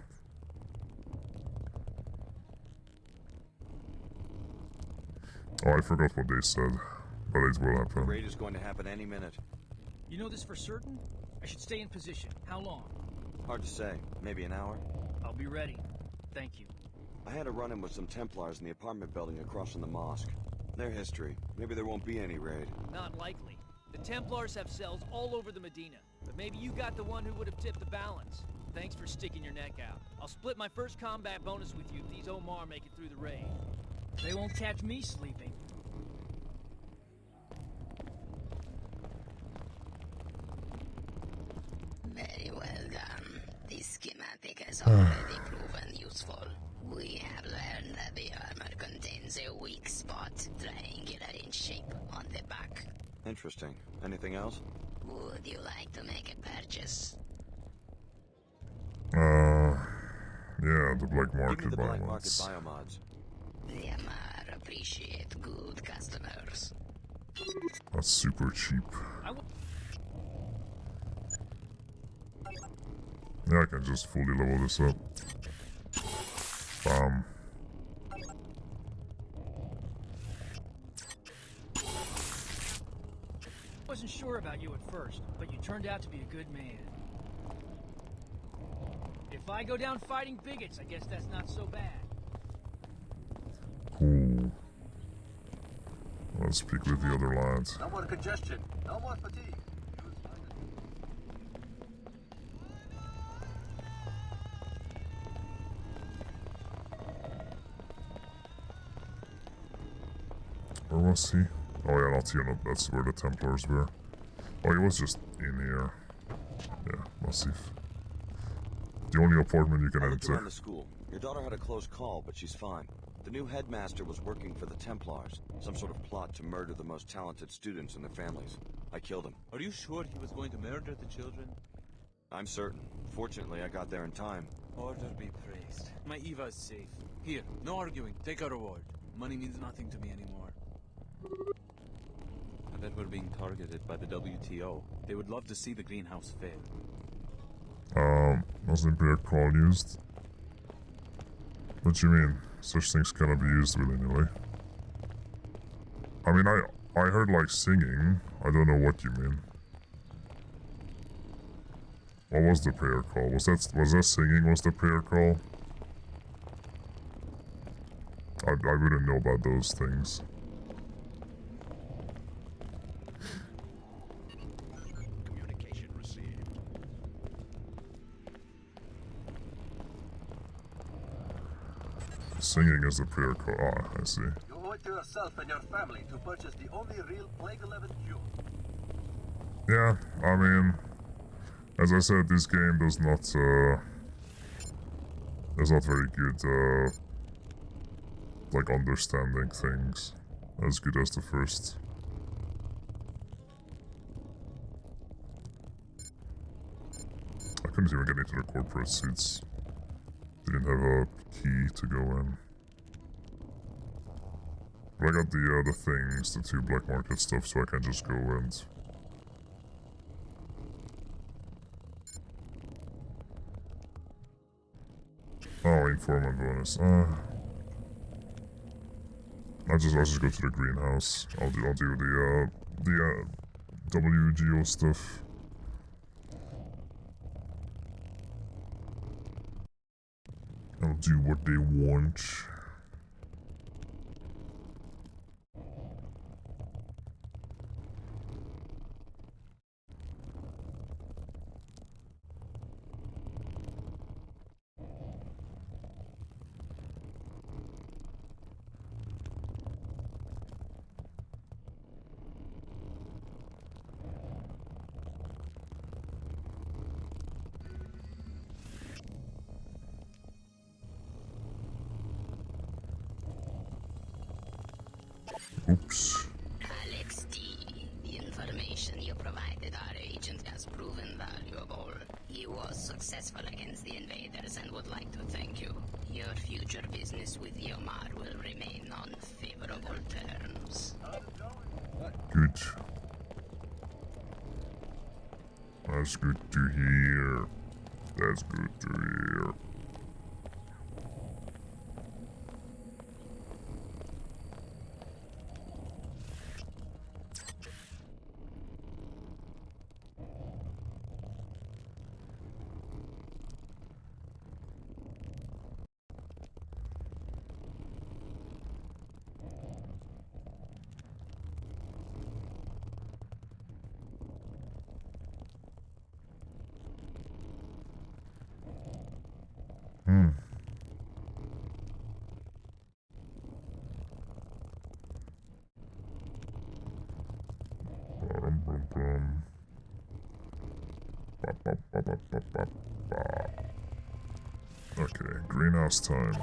Oh, I forgot what they said, but it will happen. The raid is going to happen any minute. You know this for certain? I should stay in position. How long? Hard to say. Maybe an hour? I'll be ready. Thank you. I had a run-in with some Templars in the apartment building across from the mosque. Their history. Maybe there won't be any raid. Not likely. The Templars have cells all over the Medina, but maybe you got the one who would have tipped the balance. Thanks for sticking your neck out. I'll split my first combat bonus with you if these Omar make it through the raid. They won't catch me sleeping. Very well done. This schematic has already proven useful. We have learned that the armor contains a weak spot, triangular in shape, on the back. Interesting. Anything else? Would you like to make a purchase? Yeah, the black market Give me the black market biomods. biomods. The Amar appreciate good customers. That's super cheap. Yeah, I can just fully level this up. Bam. Wasn't sure about you at first, but you turned out to be a good man. If I go down fighting bigots, I guess that's not so bad. Cool. Let's speak with the other lads. No more congestion, no more fatigue. Where was he? Oh yeah, not here, that's where the Templars were. Oh, he was just in here. Yeah, massive. The only apartment you can I looked enter. around the school. Your daughter had a close call, but she's fine. The new headmaster was working for the Templars. Some sort of plot to murder the most talented students and their families. I killed him. Are you sure he was going to murder the children? I'm certain. Fortunately, I got there in time. Order be praised. My Eva is safe. Here, no arguing. Take our reward. Money means nothing to me anymore. I bet we're being targeted by the WTO. They would love to see the greenhouse fail. Was the Imperial call used? What do you mean? Such things cannot be used willy-nilly. I mean, I heard like singing. I don't know what you mean. What was the prayer call? Was that singing was the prayer call? I wouldn't know about those things. Communication received. Singing is the prayer call. Ah, I see. You owe it to yourself and your family to purchase the only real Plague 11 fuel. Yeah, I mean, as I said, this game does not, is not very good, like, understanding things as good as the first. I couldn't even get into the corporate suits. Didn't have a key to go in. But I got the things, the 2 black market stuff, so I can just go and... Oh, informant bonus. I'll just go to the greenhouse. I'll do the WGO stuff. do what they want. Oops. Alex D, the information you provided our agent has proven valuable. He was successful against the invaders and would like to thank you. Your future business with Yomar will remain on favorable terms. Good. That's good to hear. That's good to hear. Okay, greenhouse time.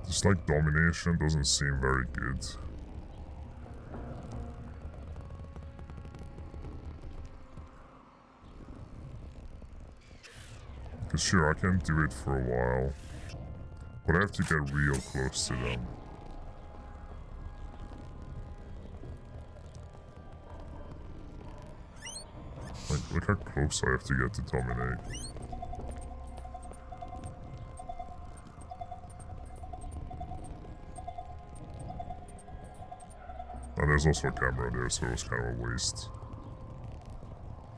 Just like domination doesn't seem very good. Cause sure, I can do it for a while, but I have to get real close to them. Like, look how close I have to get to dominate. And there's also a camera there, so it's kind of a waste.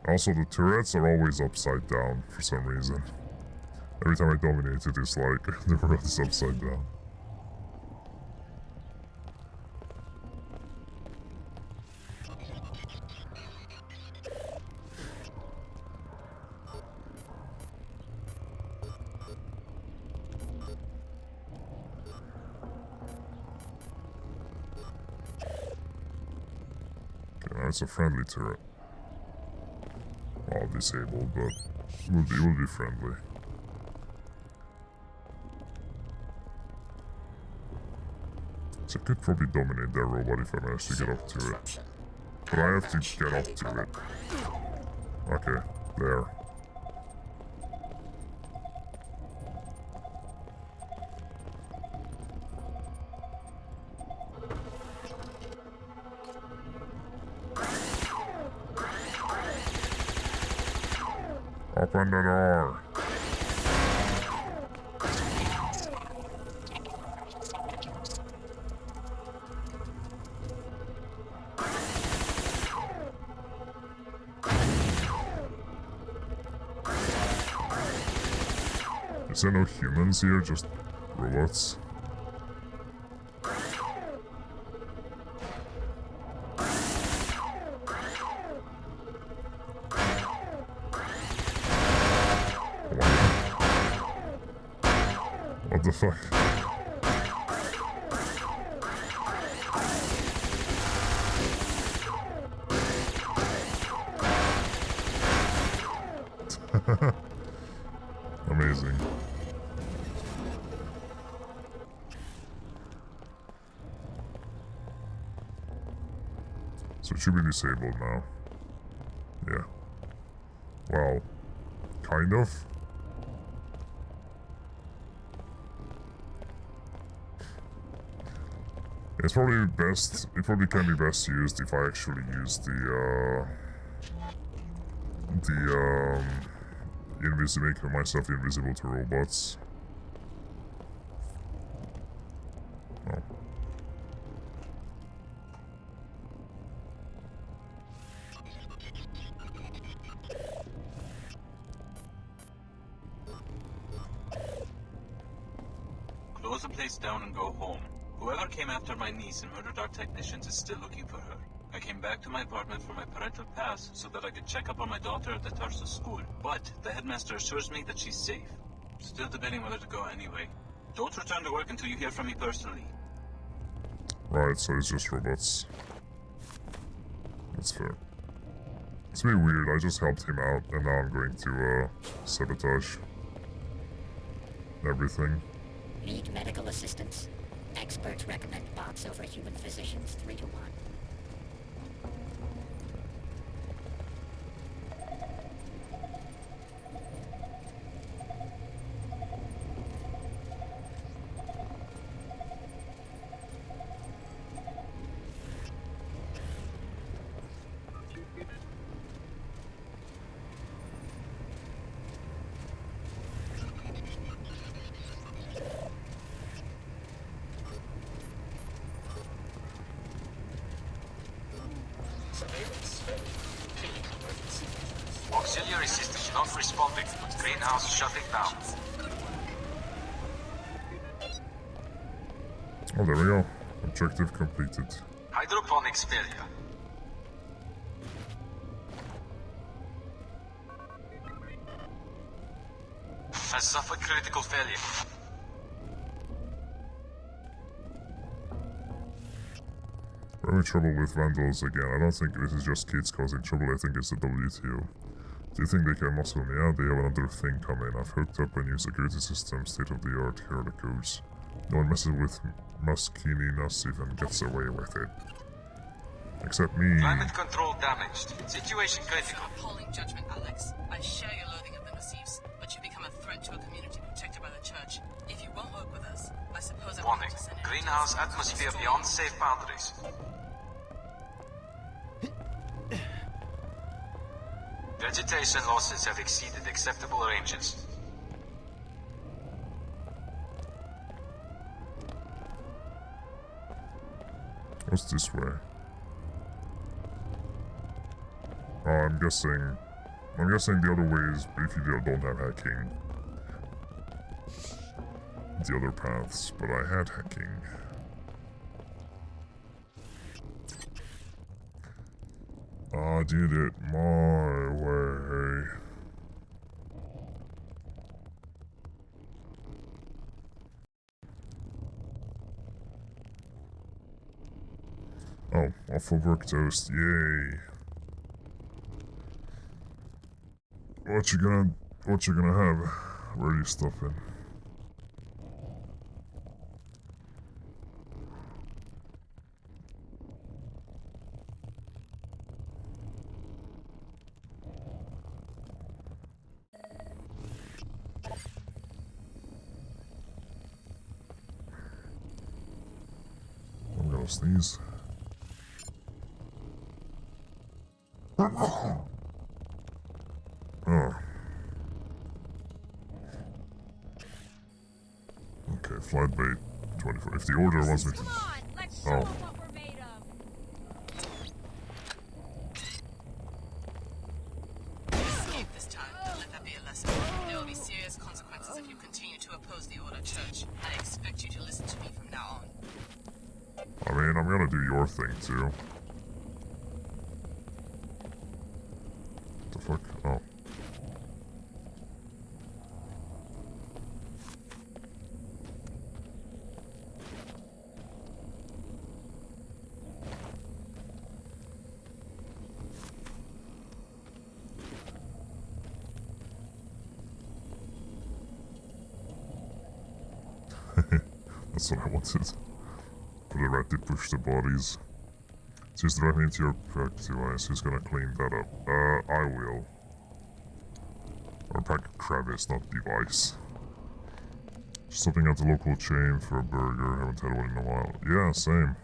Also, the turrets are always upside down for some reason. Every time I dominate it, it's like the world is upside down. Okay, now it's a friendly turret. All disabled, but it will be friendly. So I could probably dominate that robot if I manage to get up to it. But I have to get up to it. Okay, there. Open the door. Is there no humans here, just robots? What the fuck? Amazing. So it should be disabled now. Yeah. Well, kind of. It's probably best, it probably can be best used if I actually use make myself invisible to robots. Oh. Close the place down and go home. Whoever came after my niece and murdered our technicians is still looking for her. I came back to my apartment for my parental pass so that I could check up on my daughter at the Tarsus school. But the headmaster assures me that she's safe. Still debating whether to go anyway. Don't return to work until you hear from me personally. Right, so it's just robots. That's fair. It's a bit weird, I just helped him out and now I'm going to sabotage everything. Need medical assistance? Experts recommend bots over human physicians 3 to 1. Auxiliary systems not responding. Greenhouse shutting down. Oh, there we go. Objective completed. Hydroponics failure. Has suffered critical failure. We're having trouble with vandals again. I don't think this is just kids causing trouble, I think it's the WTO. Do you think they can muscle me out? They have another thing coming. I've hooked up a new security system, state of the art, here are the codes. No one messes with Muskini Nassif and gets away with it. Except me. Climate control damaged. Situation critical. Appalling judgment, Alex. I share your loathing of the Nassifs, but you become a threat to a community protected by the church. If you won't work with us, I suppose I Warning. Greenhouse atmosphere beyond safe boundaries. Vegetation losses have exceeded acceptable ranges. What's this way? Oh, I'm guessing the other way is if you don't have hacking. The other paths, but I had hacking. I did it my way. Oh, off for work toast, yay. What you gonna have? Where are you stuffing? I'm gonna sneeze. Oh. Okay, flight bait 24. If the order wants me to. Oh. Escape this time. Let that be a lesson. There will be serious consequences if you continue to oppose the Order Church. I expect you to listen to me from now on. I mean, I'm gonna do your thing too. What the fuck? Oh. That's what I wanted. For the rat to push the bodies. She's driving into your pack device. Who's gonna clean that up? I will. Our pack crab is not device. Stopping at the local chain for a burger. Haven't had one in a while. Yeah, same.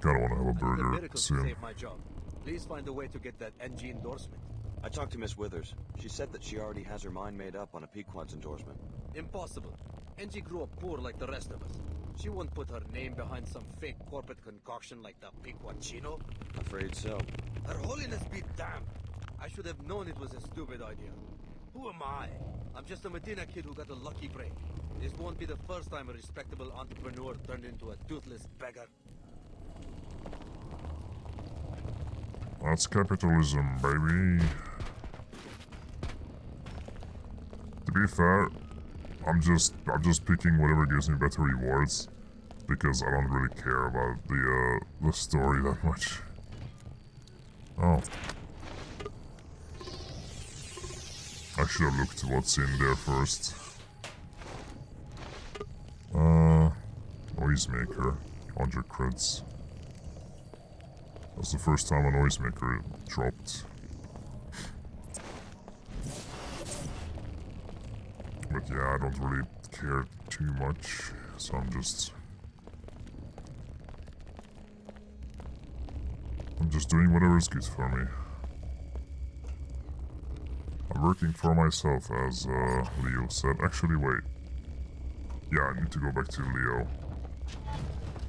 Kinda wanna have a burger Miracles to soon. save my job. Please find a way to get that NG endorsement. I talked to Miss Withers. She said that she already has her mind made up on a Pequod's endorsement. Impossible. NG grew up poor like the rest of us. She won't put her name behind some fake corporate concoction like the Pequod Chino. Afraid so. Her Holiness be damned. I should have known it was a stupid idea. Who am I? I'm just a Medina kid who got a lucky break. This won't be the first time a respectable entrepreneur turned into a toothless beggar. That's capitalism, baby. To be fair, I'm just picking whatever gives me better rewards, because I don't really care about the story that much. Oh. I should have looked what's in there first. Noisemaker, 100 creds. That's the first time a noisemaker dropped. But yeah, I don't really care too much, so I'm just doing whatever is good for me. I'm working for myself, as Leo said. Actually, wait. Yeah, I need to go back to Leo.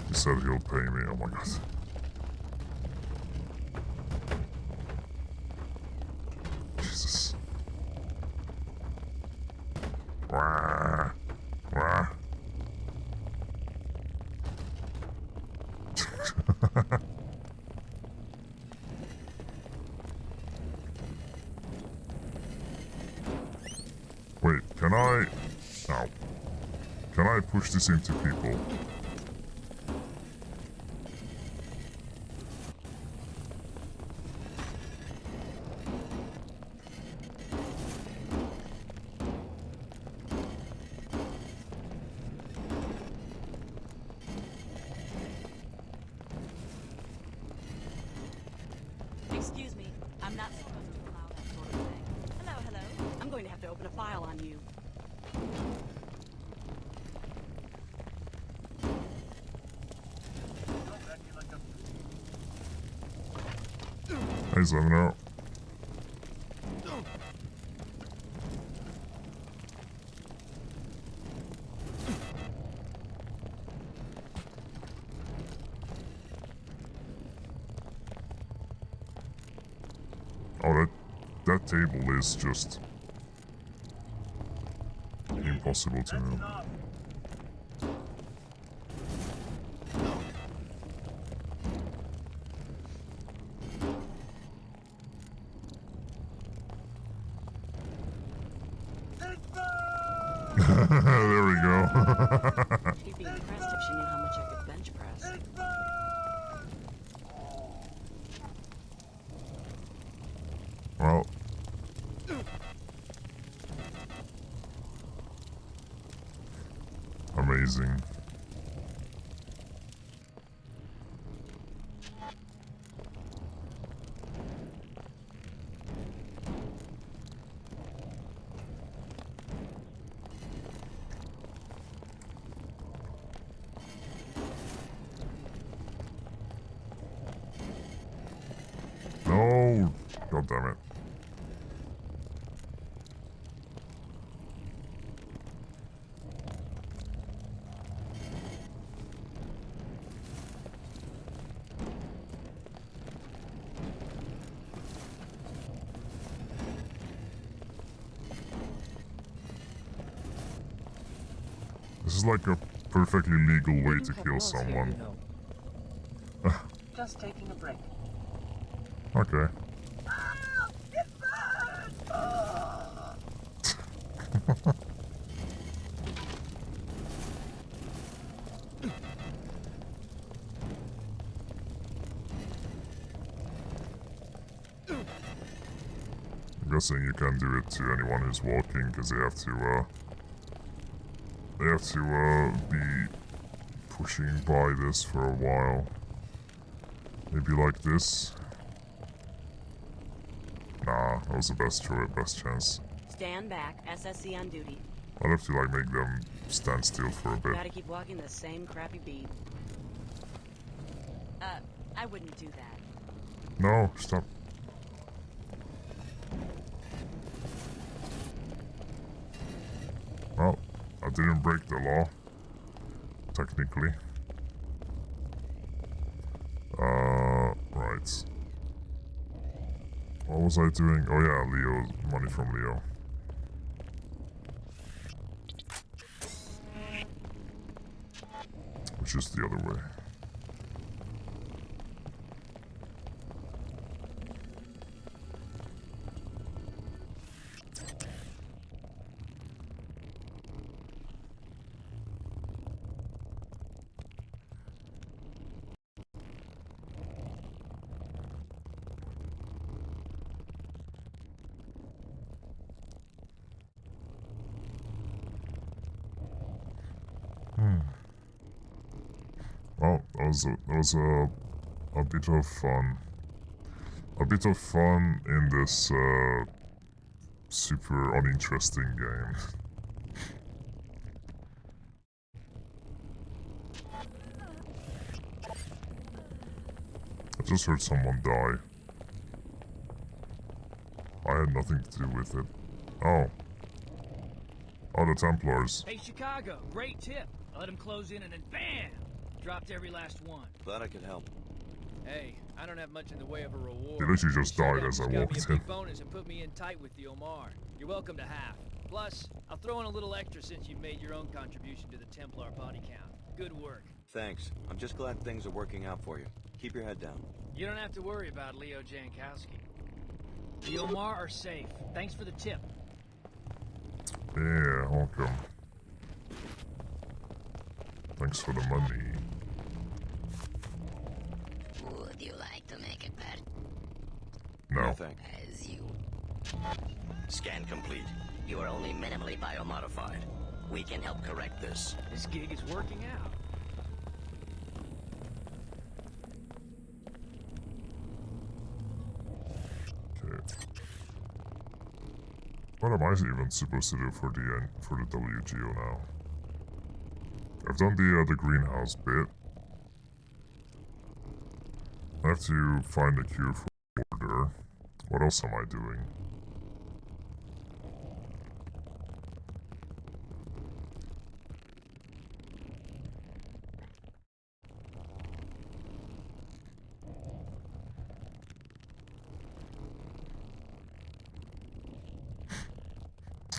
He said he'll pay me. Oh my god. Jesus. Wah. Wah. Wait, can I... Ow. Can I push this into people? Excuse me, I'm not supposed to allow that sort of thing. Hello, hello. I'm going to have to open a file on you. Hey, Zemino. Oh, that table is just impossible to move. There we go. She'd be impressed if she knew how much I could bench press. Well. Amazing. No! God damn it. This is like a perfectly legal way to kill someone. Just taking a break. Okay. I'm guessing you can't do it to anyone who's walking because they have to be pushing by this for a while. Maybe like this. Nah, that was the best chance. Stand back, SSC on duty. I'd have to like make them stand still for a bit. Gotta keep walking the same crappy beat. I wouldn't do that. No, stop. Well, I didn't break the law. Technically. Right. What was I doing? Oh yeah, Leo, money from Leo. Which is the other way. Well, that was a bit of fun. A bit of fun in this super uninteresting game. I just heard someone die. I had nothing to do with it. Oh. Oh, the Templars. Hey, Chicago, great tip. I let him close in and then BAM! Dropped every last one. Glad I could help. Hey, I don't have much in the way of a reward. He literally just died as I Got me walked a in. big bonus and put me in tight with the Omar. You're welcome to half. Plus, I'll throw in a little extra since you've made your own contribution to the Templar body count. Good work. Thanks. I'm just glad things are working out for you. Keep your head down. You don't have to worry about Leo Jankowski. The Omar are safe. Thanks for the tip. Yeah, welcome. Thanks for the money. Would you like to make it better? No. Thanks. As you... Scan complete. You are only minimally biomodified. We can help correct this. This gig is working out. Okay. What am I even supposed to do for the WGO now? I've done the greenhouse bit. I have to find a cure for order. What else am I doing?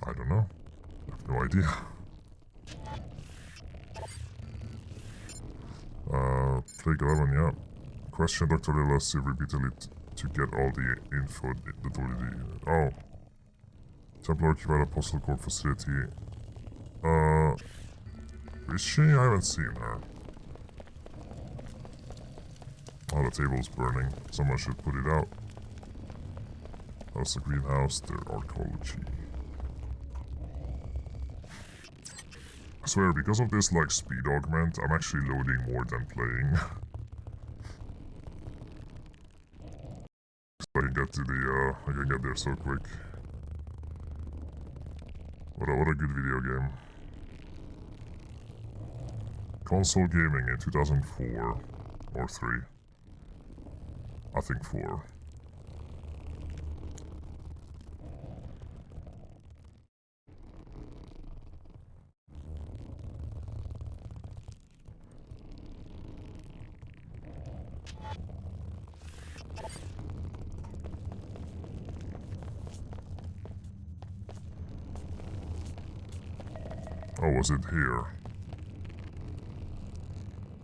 I don't know. I have no idea. Plague 11, yeah. Question Dr. Lelasi repeatedly to get all the info that already... Oh. Templar occupied Apostle Corps facility. Is she? I haven't seen her. Oh, the table's burning. Someone should put it out. How's the greenhouse? Their archaeology. I swear, because of this, like, speed augment, I'm actually loading more than playing. I can get to the, I can get there so quick. What a good video game. Console gaming in 2004. Or 3. I think 4. Oh, was it here?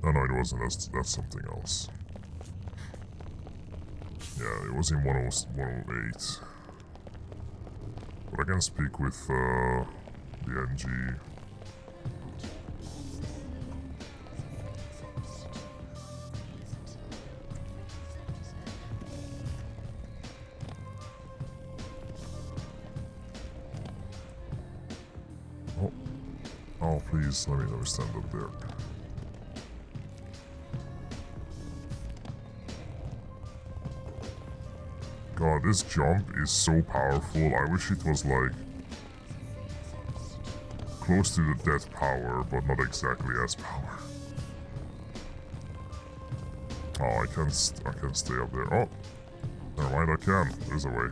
Oh, no, it wasn't. That's something else. Yeah, it was in 108. But I can speak with the NG. Oh, please, let me stand up there. God, this jump is so powerful. I wish it was like close to the death power, but not exactly as power. Oh, I can stay up there. Oh, never mind, I can. There's a way.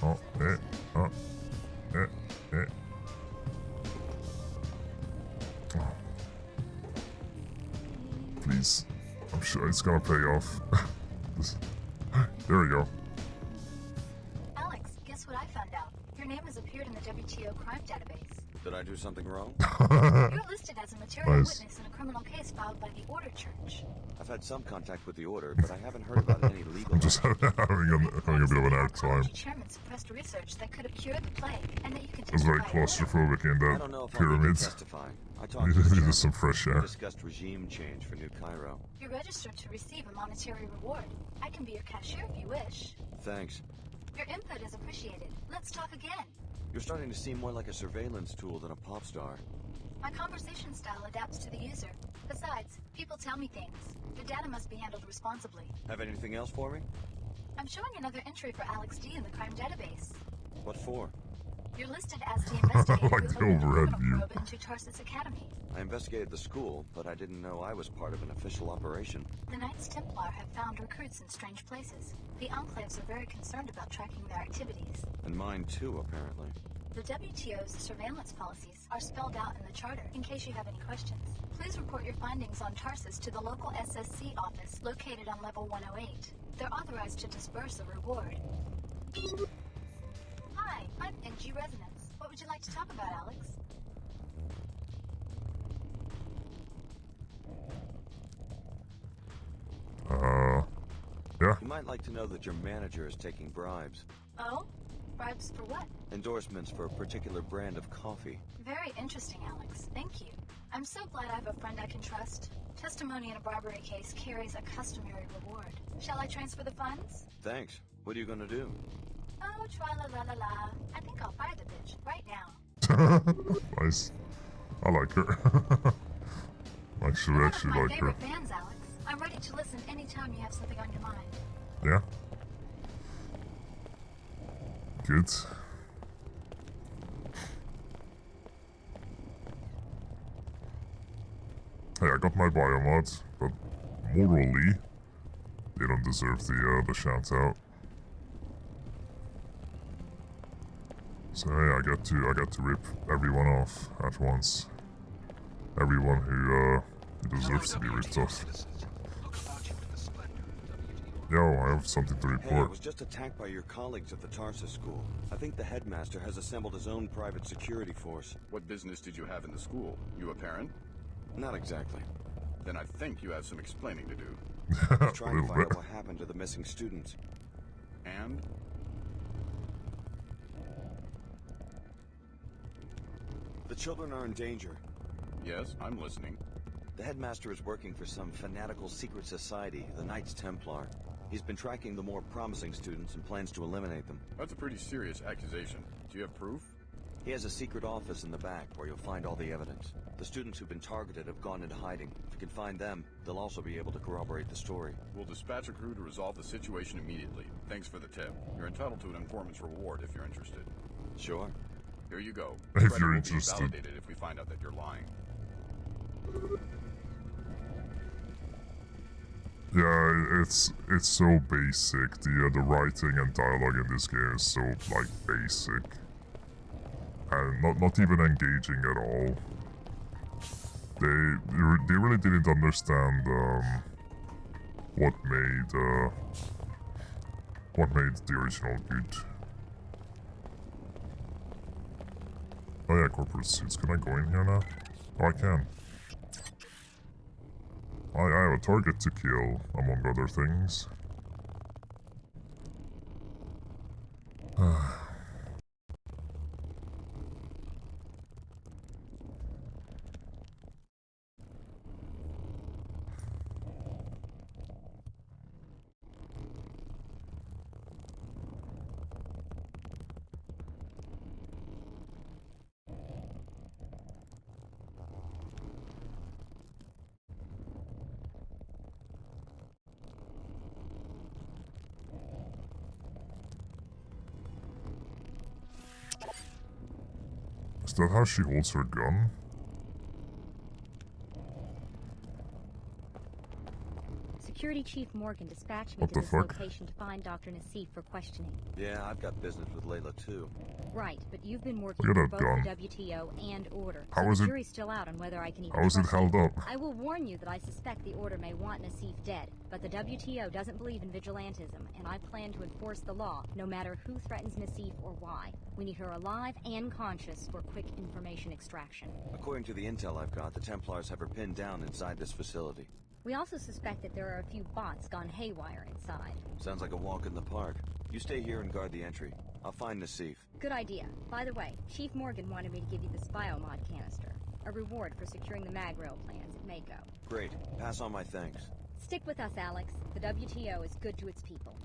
Oh, oh, eh. Oh. Please. I'm sure it's gonna pay off. There we go. Alex, guess what I found out? Your name has appeared in the WTO crime database. Did I do something wrong? You're listed as a material Nice. witness in a criminal case filed by the Order Church. I've had some contact with the Order, but I haven't heard about any legal. I'm just having a bit of an hard time. The chairman suppressed research that could have cured the plague, and that you can I was very testify claustrophobic in I don't know that if I'll need to pyramid. testify. I talked to Needed the chairman. some fresh We air. discussed regime change for New Cairo. You're registered to receive a monetary reward. I can be your cashier if you wish. Thanks. Your input is appreciated. Let's talk again. You're starting to seem more like a surveillance tool than a pop star. My conversation style adapts to the user. Besides, people tell me things. The data must be handled responsibly. Have anything else for me? I'm showing another entry for Alex D in the crime database. What for? You're listed as the investigator Like who the opened a overhead criminal view. probe into Tarsus Academy. I investigated the school, but I didn't know I was part of an official operation. The Knights Templar have found recruits in strange places. The Enclaves are very concerned about tracking their activities. And mine too, apparently. The WTO's surveillance policies are spelled out in the charter in case you have any questions. Please report your findings on Tarsus to the local SSC office located on level 108. They're authorized to disburse a reward. Hi, I'm NG Resonance. What would you like to talk about, Alex? Yeah. You might like to know that your manager is taking bribes. Oh? Bribes for what? Endorsements for a particular brand of coffee. Very interesting, Alex. Thank you. I'm so glad I have a friend I can trust. Testimony in a bribery case carries a customary reward. Shall I transfer the funds? Thanks. What are you gonna do? Oh, tra-la-la-la-la. I think I'll fire the bitch right now. Nice. I like her. actually My like her. favorite bands, Alex. I'm ready to listen anytime you have something on your mind. Yeah. Good. Hey, I got my biomod, but morally, they don't deserve the shout out. So hey, I got to rip everyone off at once. Everyone who deserves to be ripped off. Yo, I have something to Hey, I report. was just attacked by your colleagues at the Tarsus school. I think the headmaster has assembled his own private security force. What business did you have in the school? You a parent? Not exactly. Then I think you have some explaining to do. I was trying to find out what happened to the missing students. And? The children are in danger. Yes, I'm listening. The headmaster is working for some fanatical secret society, the Knights Templar. He's been tracking the more promising students and plans to eliminate them. That's a pretty serious accusation. Do you have proof? He has a secret office in the back where you'll find all the evidence. The students who've been targeted have gone into hiding. If you can find them, they'll also be able to corroborate the story. We'll dispatch a crew to resolve the situation immediately. Thanks for the tip. You're entitled to an informant's reward if you're interested. Sure. Here you go. If Credit you're will interested. be validated if we find out that you're lying. Yeah, it's so basic. The writing and dialogue in this game is so like basic, and not even engaging at all. They really didn't understand what made the original good. Oh yeah, corporate suits. Can I go in here now? Oh, I can. I have a target to kill, among other things. Is that how she holds her gun? Security Chief Morgan dispatched me What to the this fuck? location to find Dr. Nassif for questioning. Yeah, I've got business with Layla too. Right, but you've been working Look for at both that the WTO and Order. How so is the it- jury's still out on whether I can even How is it trust held you. up? I will warn you that I suspect the Order may want Nassif dead, but the WTO doesn't believe in vigilantism, and I plan to enforce the law, no matter who threatens Nassif or why. We need her alive and conscious for quick information extraction. According to the intel I've got, the Templars have her pinned down inside this facility. We also suspect that there are a few bots gone haywire inside. Sounds like a walk in the park. You stay here and guard the entry. I'll find Nassif. Good idea. By the way, Chief Morgan wanted me to give you this biomod canister. A reward for securing the mag rail plans at Mako. Great. Pass on my thanks. Stick with us, Alex. The WTO is good to its people.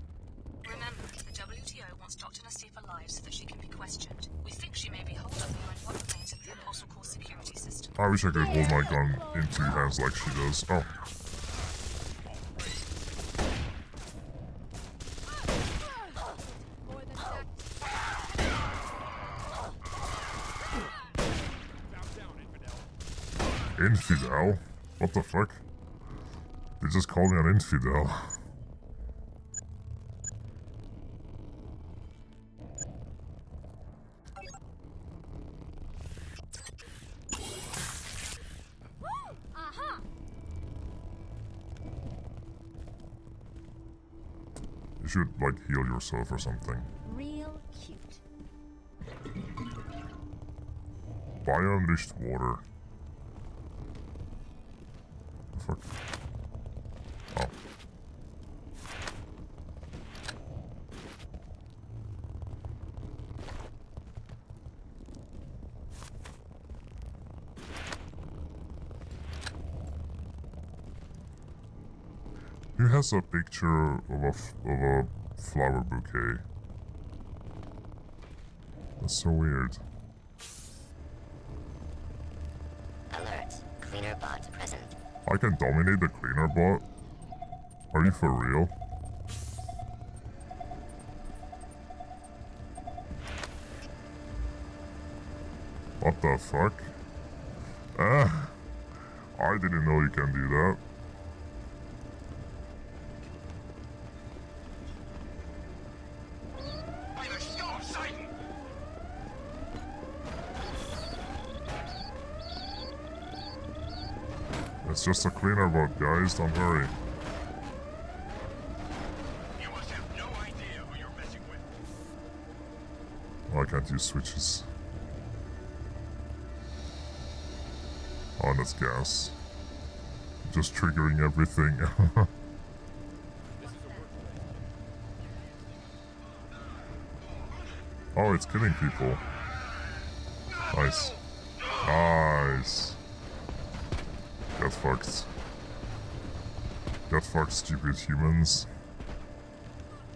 Remember, the WTO wants Dr. Nassif alive so that she can be questioned. We think she may be holed up behind what remains of the Apostle Core security system. I wish I could hold my gun in two hands like she does. Oh. Infidel? What the fuck? They just called me an infidel. Aha! You should, like, heal yourself or something. Real cute. Bio-enriched water. The fuck? Oh. Who has a picture of a flower bouquet? That's so weird. Alert. Cleaner bot present. I can dominate the cleaner bot? Are you for real? What the fuck? Ah! I didn't know you can do that. It's just a cleaner bot, guys, don't worry. You must have no idea who you're messing with. Oh, I can't use switches. Oh, that's gas. Just triggering everything. Oh, it's killing people. Nice. Nice. Get fucked. Get fucked, stupid humans.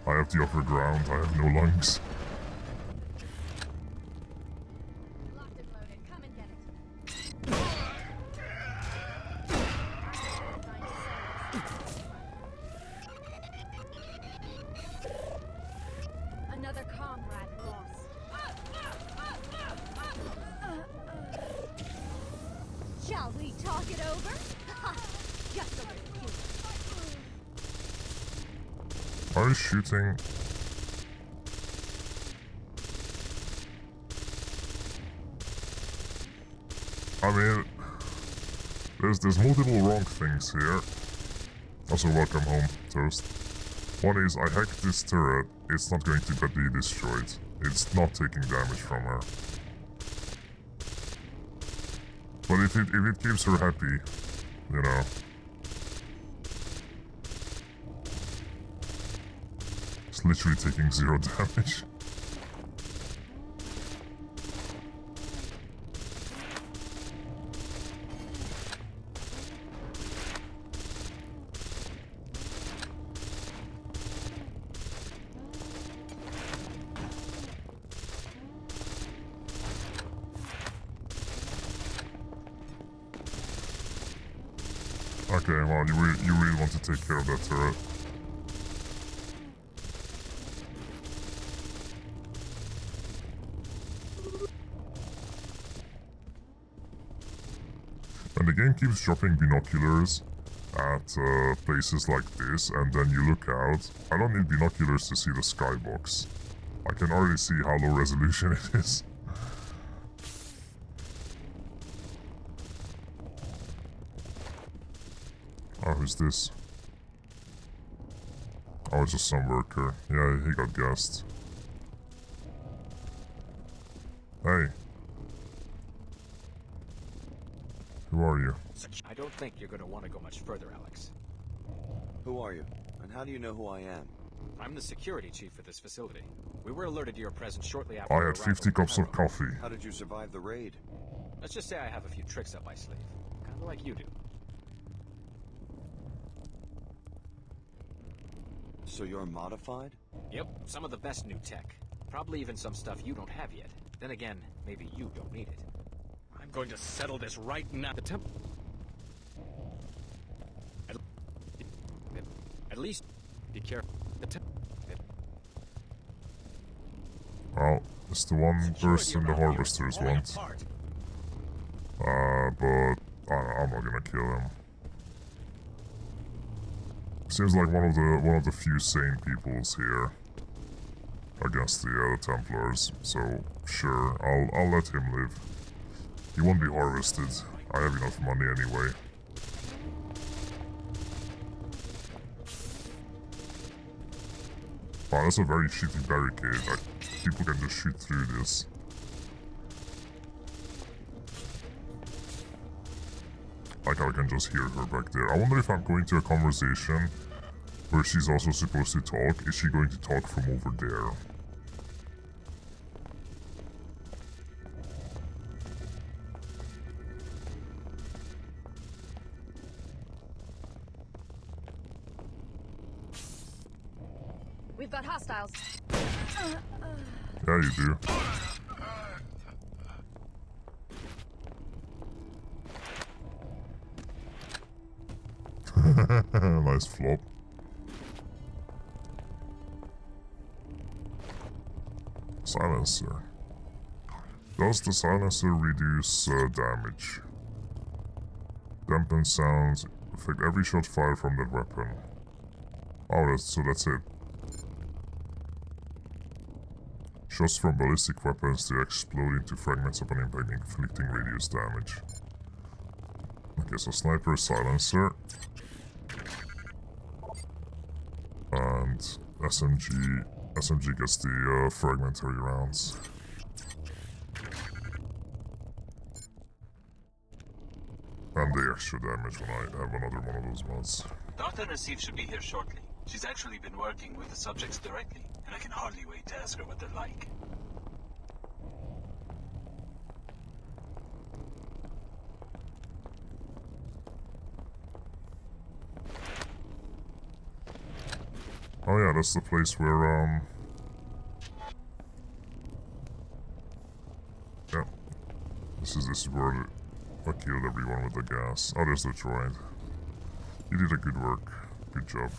I have the upper ground, I have no lungs. Another comrade lost. Shall we talk it over? Just a little humor. Are you shooting? I mean, there's multiple wrong things here. Also, welcome home, Toast. One is, I hacked this turret, it's not going to be destroyed. It's not taking damage from her. But if it keeps her happy, you know. It's literally taking 0 damage. Okay, well, you really want to take care of that turret. And the game keeps dropping binoculars at places like this, and then you look out. I don't need binoculars to see the skybox. I can already see how low resolution it is. Oh, who's this? Oh, it's just some worker. Yeah, he got gassed. Hey. Who are you? I don't think you're going to want to go much further, Alex. Who are you? And how do you know who I am? I'm the security chief for this facility. We were alerted to your presence shortly after I your had arrival 50 in cups of Cairo. coffee. How did you survive the raid? Let's just say I have a few tricks up my sleeve. Kind of like you do. So you're modified? Yep, some of the best new tech. Probably even some stuff you don't have yet. Then again, maybe you don't need it. I'm going to settle this right now. The temp... At least, be careful. The temp... Well, it's the one person the harvesters want. But I'm not gonna kill him. Seems like one of the few sane peoples here against the Templars. So sure, I'll let him live. He won't be harvested. I have enough money anyway. Wow, that's a very shitty barricade. Like, people can just shoot through this. Like, I can just hear her back there. I wonder if I'm going to a conversation where she's also supposed to talk. Is she going to talk from over there? We've got hostiles. Yeah, you do. Nice flop. Silencer. Does the silencer reduce damage? Dampen sounds. Affect every shot fired from that weapon. Oh, so that's it. Shots from ballistic weapons to explode into fragments upon impact, inflicting radius damage. Okay, so sniper, silencer. And SMG gets the fragmentary rounds. And the extra damage when I have another one of those mods. Dr. Nassif should be here shortly. She's actually been working with the subjects directly, and I can hardly wait to ask her what they're like. Oh yeah, that's the place where, yeah. This is where I killed everyone with the gas. Oh, there's the droid. You did a good work. Good job.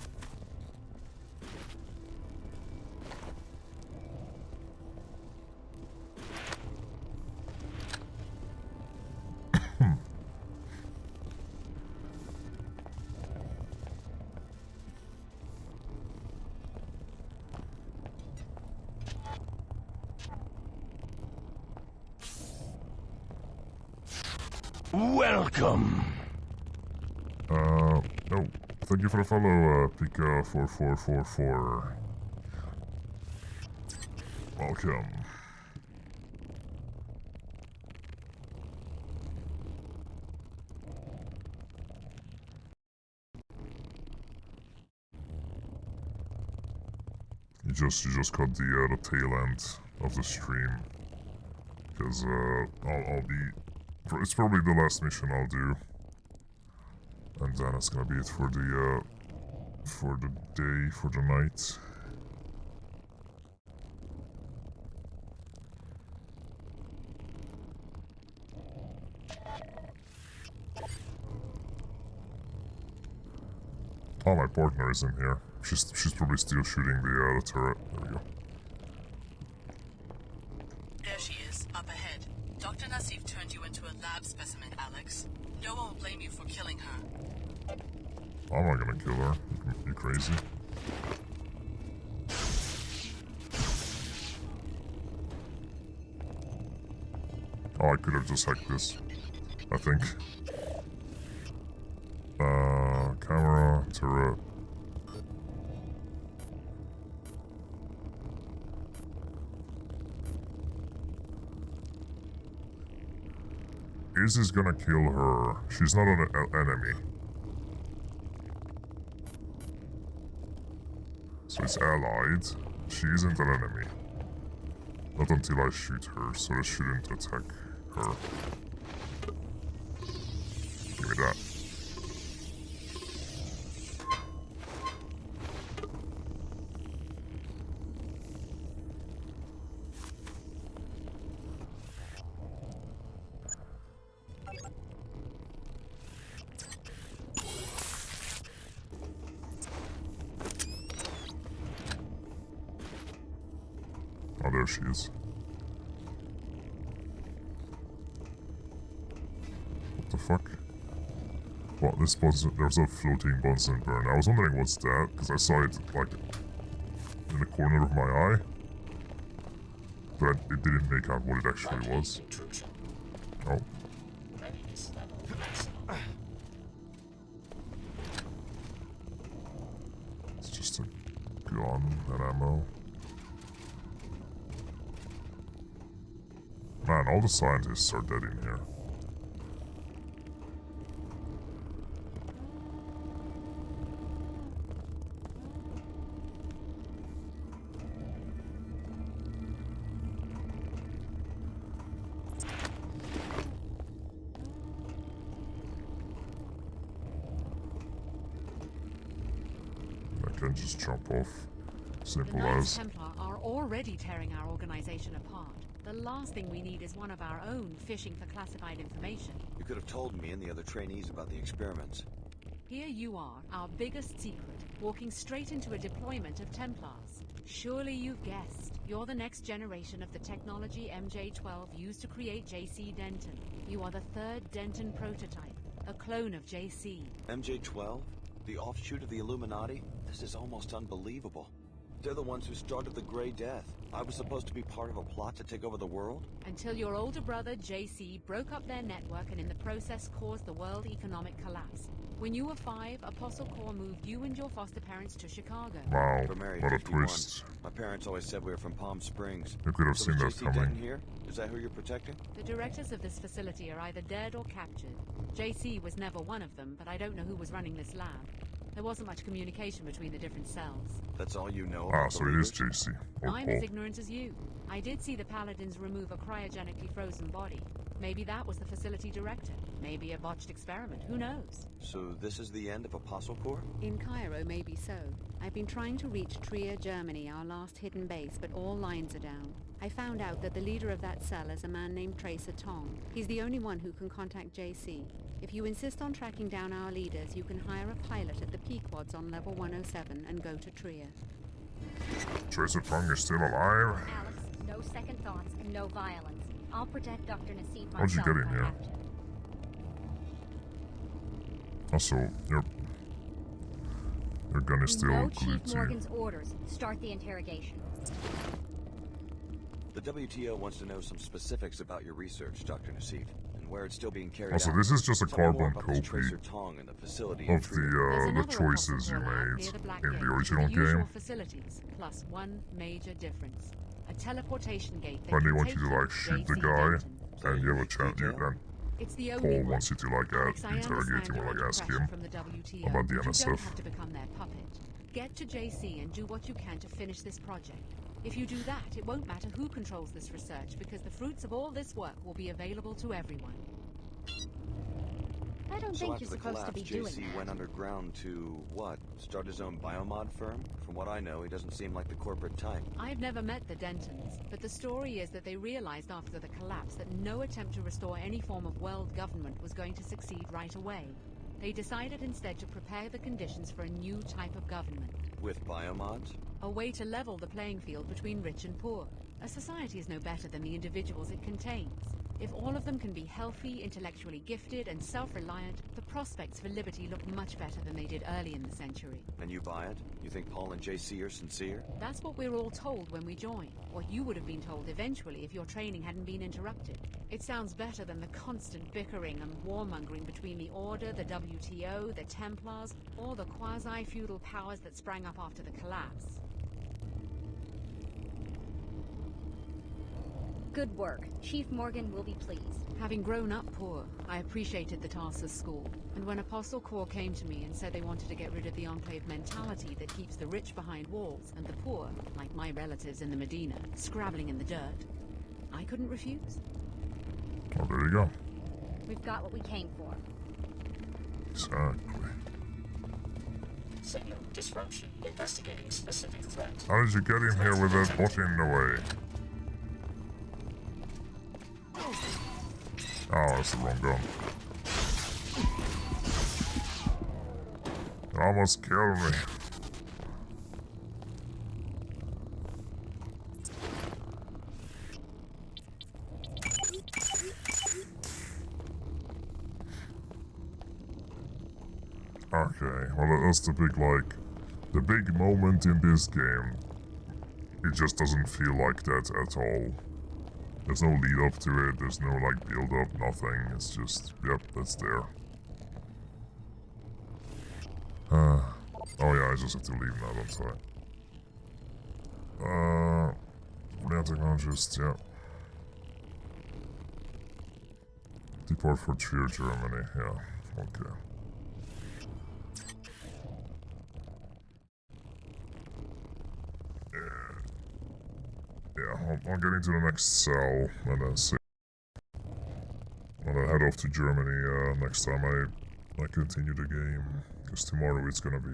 Welcome. Oh, thank you for the follow, Pika4444. Welcome. You just caught the tail end of the stream, because I'll be. It's probably the last mission I'll do, and then it's gonna be it for the day, for the night. Oh, my partner is in here. She's probably still shooting the turret. There we go. There she is, up ahead. Dr. Nassif turned you into a lab specimen, Alex. No one will blame you for killing her. I'm not gonna kill her. You crazy? Oh, I could have just hacked this, I think. Camera, turret. Is this gonna kill her? She's not an enemy. So it's allied. She isn't an enemy. Not until I shoot her, so I shouldn't attack her. Give me that. Oh, there she is. What the fuck? What, this Bunsen, there's a floating Bunsen burn. I was wondering what's that, because I saw it, like, in the corner of my eye. But it didn't make out what it actually was. Oh. It's just a gun and ammo. Man, all the scientists are dead in here. I can just jump off. Simple The Knights as. Templar are already tearing our organization apart. The last thing we need is one of our own fishing for classified information. You could have told me and the other trainees about the experiments. Here you are, our biggest secret, walking straight into a deployment of Templars. Surely you've guessed. You're the next generation of the technology MJ-12 used to create JC Denton. You are the third Denton prototype, a clone of JC. MJ-12? The offshoot of the Illuminati? This is almost unbelievable. They're the ones who started the Grey Death. I was supposed to be part of a plot to take over the world? Until your older brother, JC, broke up their network and in the process caused the world economic collapse. When you were 5, Apostle Corps moved you and your foster parents to Chicago. Wow, We're married what a 51. twist. My parents always said we were from Palm Springs. You could have So seen is that JC Denton coming. here? Is that who you're protecting? The directors of this facility are either dead or captured. JC was never one of them, but I don't know who was running this lab. There wasn't much communication between the different cells. That's all you know Ah, about so the it is leaders? JC. Or I'm Paul. as ignorant as you. I did see the Paladins remove a cryogenically frozen body. Maybe that was the facility director. Maybe a botched experiment. Who knows? So this is the end of Apostle Corps? In Cairo, maybe so. I've been trying to reach Trier, Germany, our last hidden base, but all lines are down. I found out that the leader of that cell is a man named Tracer Tong. He's the only one who can contact JC. If you insist on tracking down our leaders, you can hire a pilot at the Pequods on level 107 and go to Trier. Tracer Tong is still alive. Alex, no second thoughts and no violence. I'll protect Dr. Nassif myself. How'd you get in if I here? have to. Also, your gun is still No glued Chief to you. Morgan's orders. Start the interrogation. The WTO wants to know some specifics about your research, Dr. Nassif, and where it's still being carried Also, out. this is just a Tell me more carbon about this copy Tracer Tong and the facility in of Trier. the choices you made in the original Usual game. facilities, plus one major difference. A teleportation gate that When they can want take you to like shoot the JC guy, Denton. and you have a chance, and It's the only Paul one. wants you to like Alex, I interrogate him understand or like you're ask under him pressure from the WTO, about the but you don't NSF. have to become their puppet. Get to JC and do what you can to finish this project. If you do that, it won't matter who controls this research, because the fruits of all this work will be available to everyone. I don't So think after you're the supposed to collapse, be doing JC that. went underground to, what, start his own biomod firm? From what I know, he doesn't seem like the corporate type. I've never met the Dentons, but the story is that they realized after the collapse that no attempt to restore any form of world government was going to succeed right away. They decided instead to prepare the conditions for a new type of government. With biomods? A way to level the playing field between rich and poor. A society is no better than the individuals it contains. If of them can be healthy, intellectually gifted, and self-reliant, the prospects for liberty look much better than they did early in the century. And you buy it? You think Paul and JC are sincere? That's what we're all told when we join. What you would have been told eventually if your training hadn't been interrupted. It sounds better than the constant bickering and warmongering between the Order, the WTO, the Templars, or the quasi-feudal powers that sprang up after the collapse. Good work. Chief Morgan will be pleased. Having grown up poor, I appreciated the Tarsus school. And when Apostle Corps came to me and said they wanted to get rid of the Enclave mentality that keeps the rich behind walls and the poor, like my relatives in the Medina, scrabbling in the dirt, I couldn't refuse. Oh, there you go. We've got what we came for. Exactly. Signal disruption. Investigating specific threat. How did you get him here with that bot in the way? Oh, that's the wrong gun. It almost killed me. Okay, well that's the big, the big moment in this game. It just doesn't feel like that at all. There's no lead up to it, there's no build up, nothing, it's just, yep, that's there. Oh yeah, I just have to leave now, don't I? Brilliant technologist, yeah. Deport for Trier, Germany, yeah, okay. Yeah, I'll get into the next cell and then see. And then head off to Germany next time I continue the game. Because tomorrow it's gonna be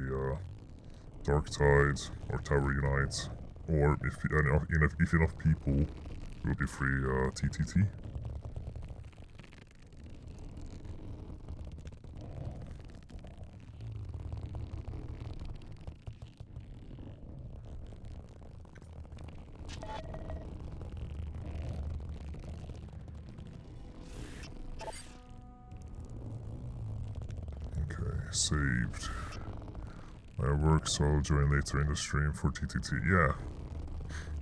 Dark Tide or Tower Unite. Or if enough people will be free TTT. Saved. My work, so I'll join later in the stream for TTT. Yeah.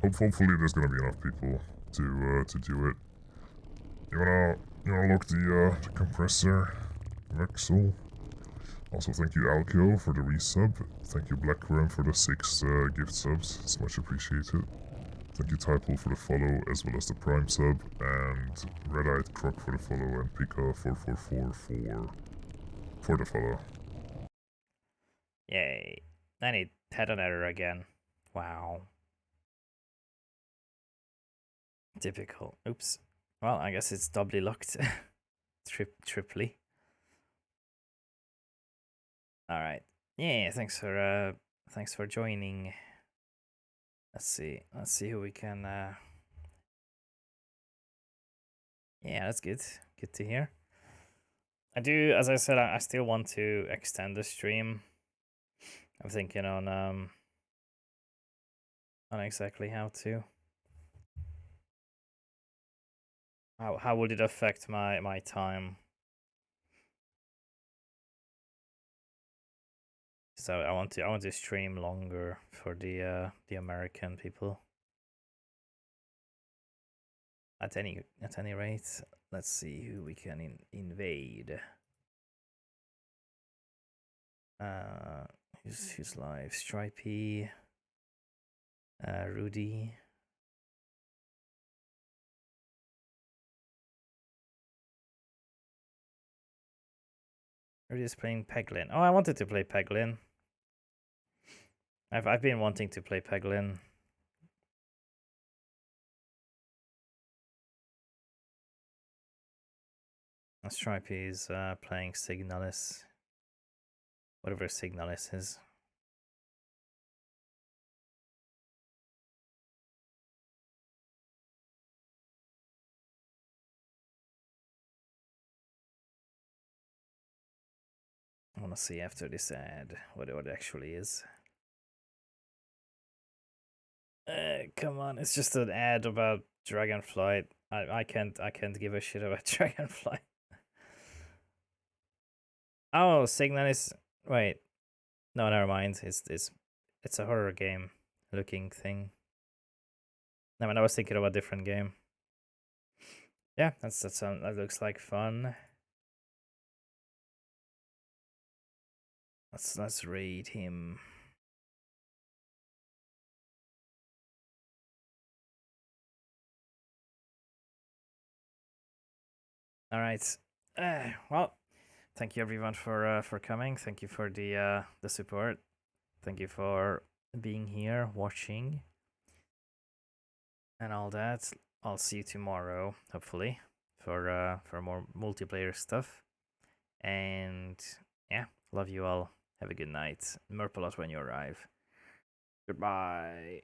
Hopefully there's gonna be enough people to do it. You wanna lock the compressor, Vexel. Also thank you Alco for the resub. Thank you Blackworm for the 6 gift subs. It's much appreciated. Thank you Typal for the follow as well as the Prime sub, and Red-Eyed Croc for the follow, and Pika444 for the follow. Yay. I need head-on error again. Wow. Typical. Oops. Well, I guess it's doubly locked. Triply. Alright. Yeah, thanks for joining. Let's see who we can yeah, that's good. Good to hear. I do, as I said, I still want to extend the stream. I'm thinking on exactly how to. How would it affect my time? So I want to stream longer for the American people. At any rate, let's see who we can invade. Who's live? Stripey, Rudy. Rudy's playing Peglin. Oh, I wanted to play Peglin. I've been wanting to play Peglin. Stripey is playing Signalis. Whatever Signalis is. I want to see after this ad what it actually is. Come on, it's just an ad about Dragonflight. I can't give a shit about Dragonfly. Oh, Signal is wait. No, never mind. It's a horror game looking thing. No, I mean, I was thinking of a different game. Yeah, that looks like fun. Let's read him. All right. Well, thank you everyone for coming. Thank you for the support. Thank you for being here, watching, and all that. I'll see you tomorrow, hopefully, for more multiplayer stuff. And yeah, love you all. Have a good night. Merpalot when you arrive. Goodbye.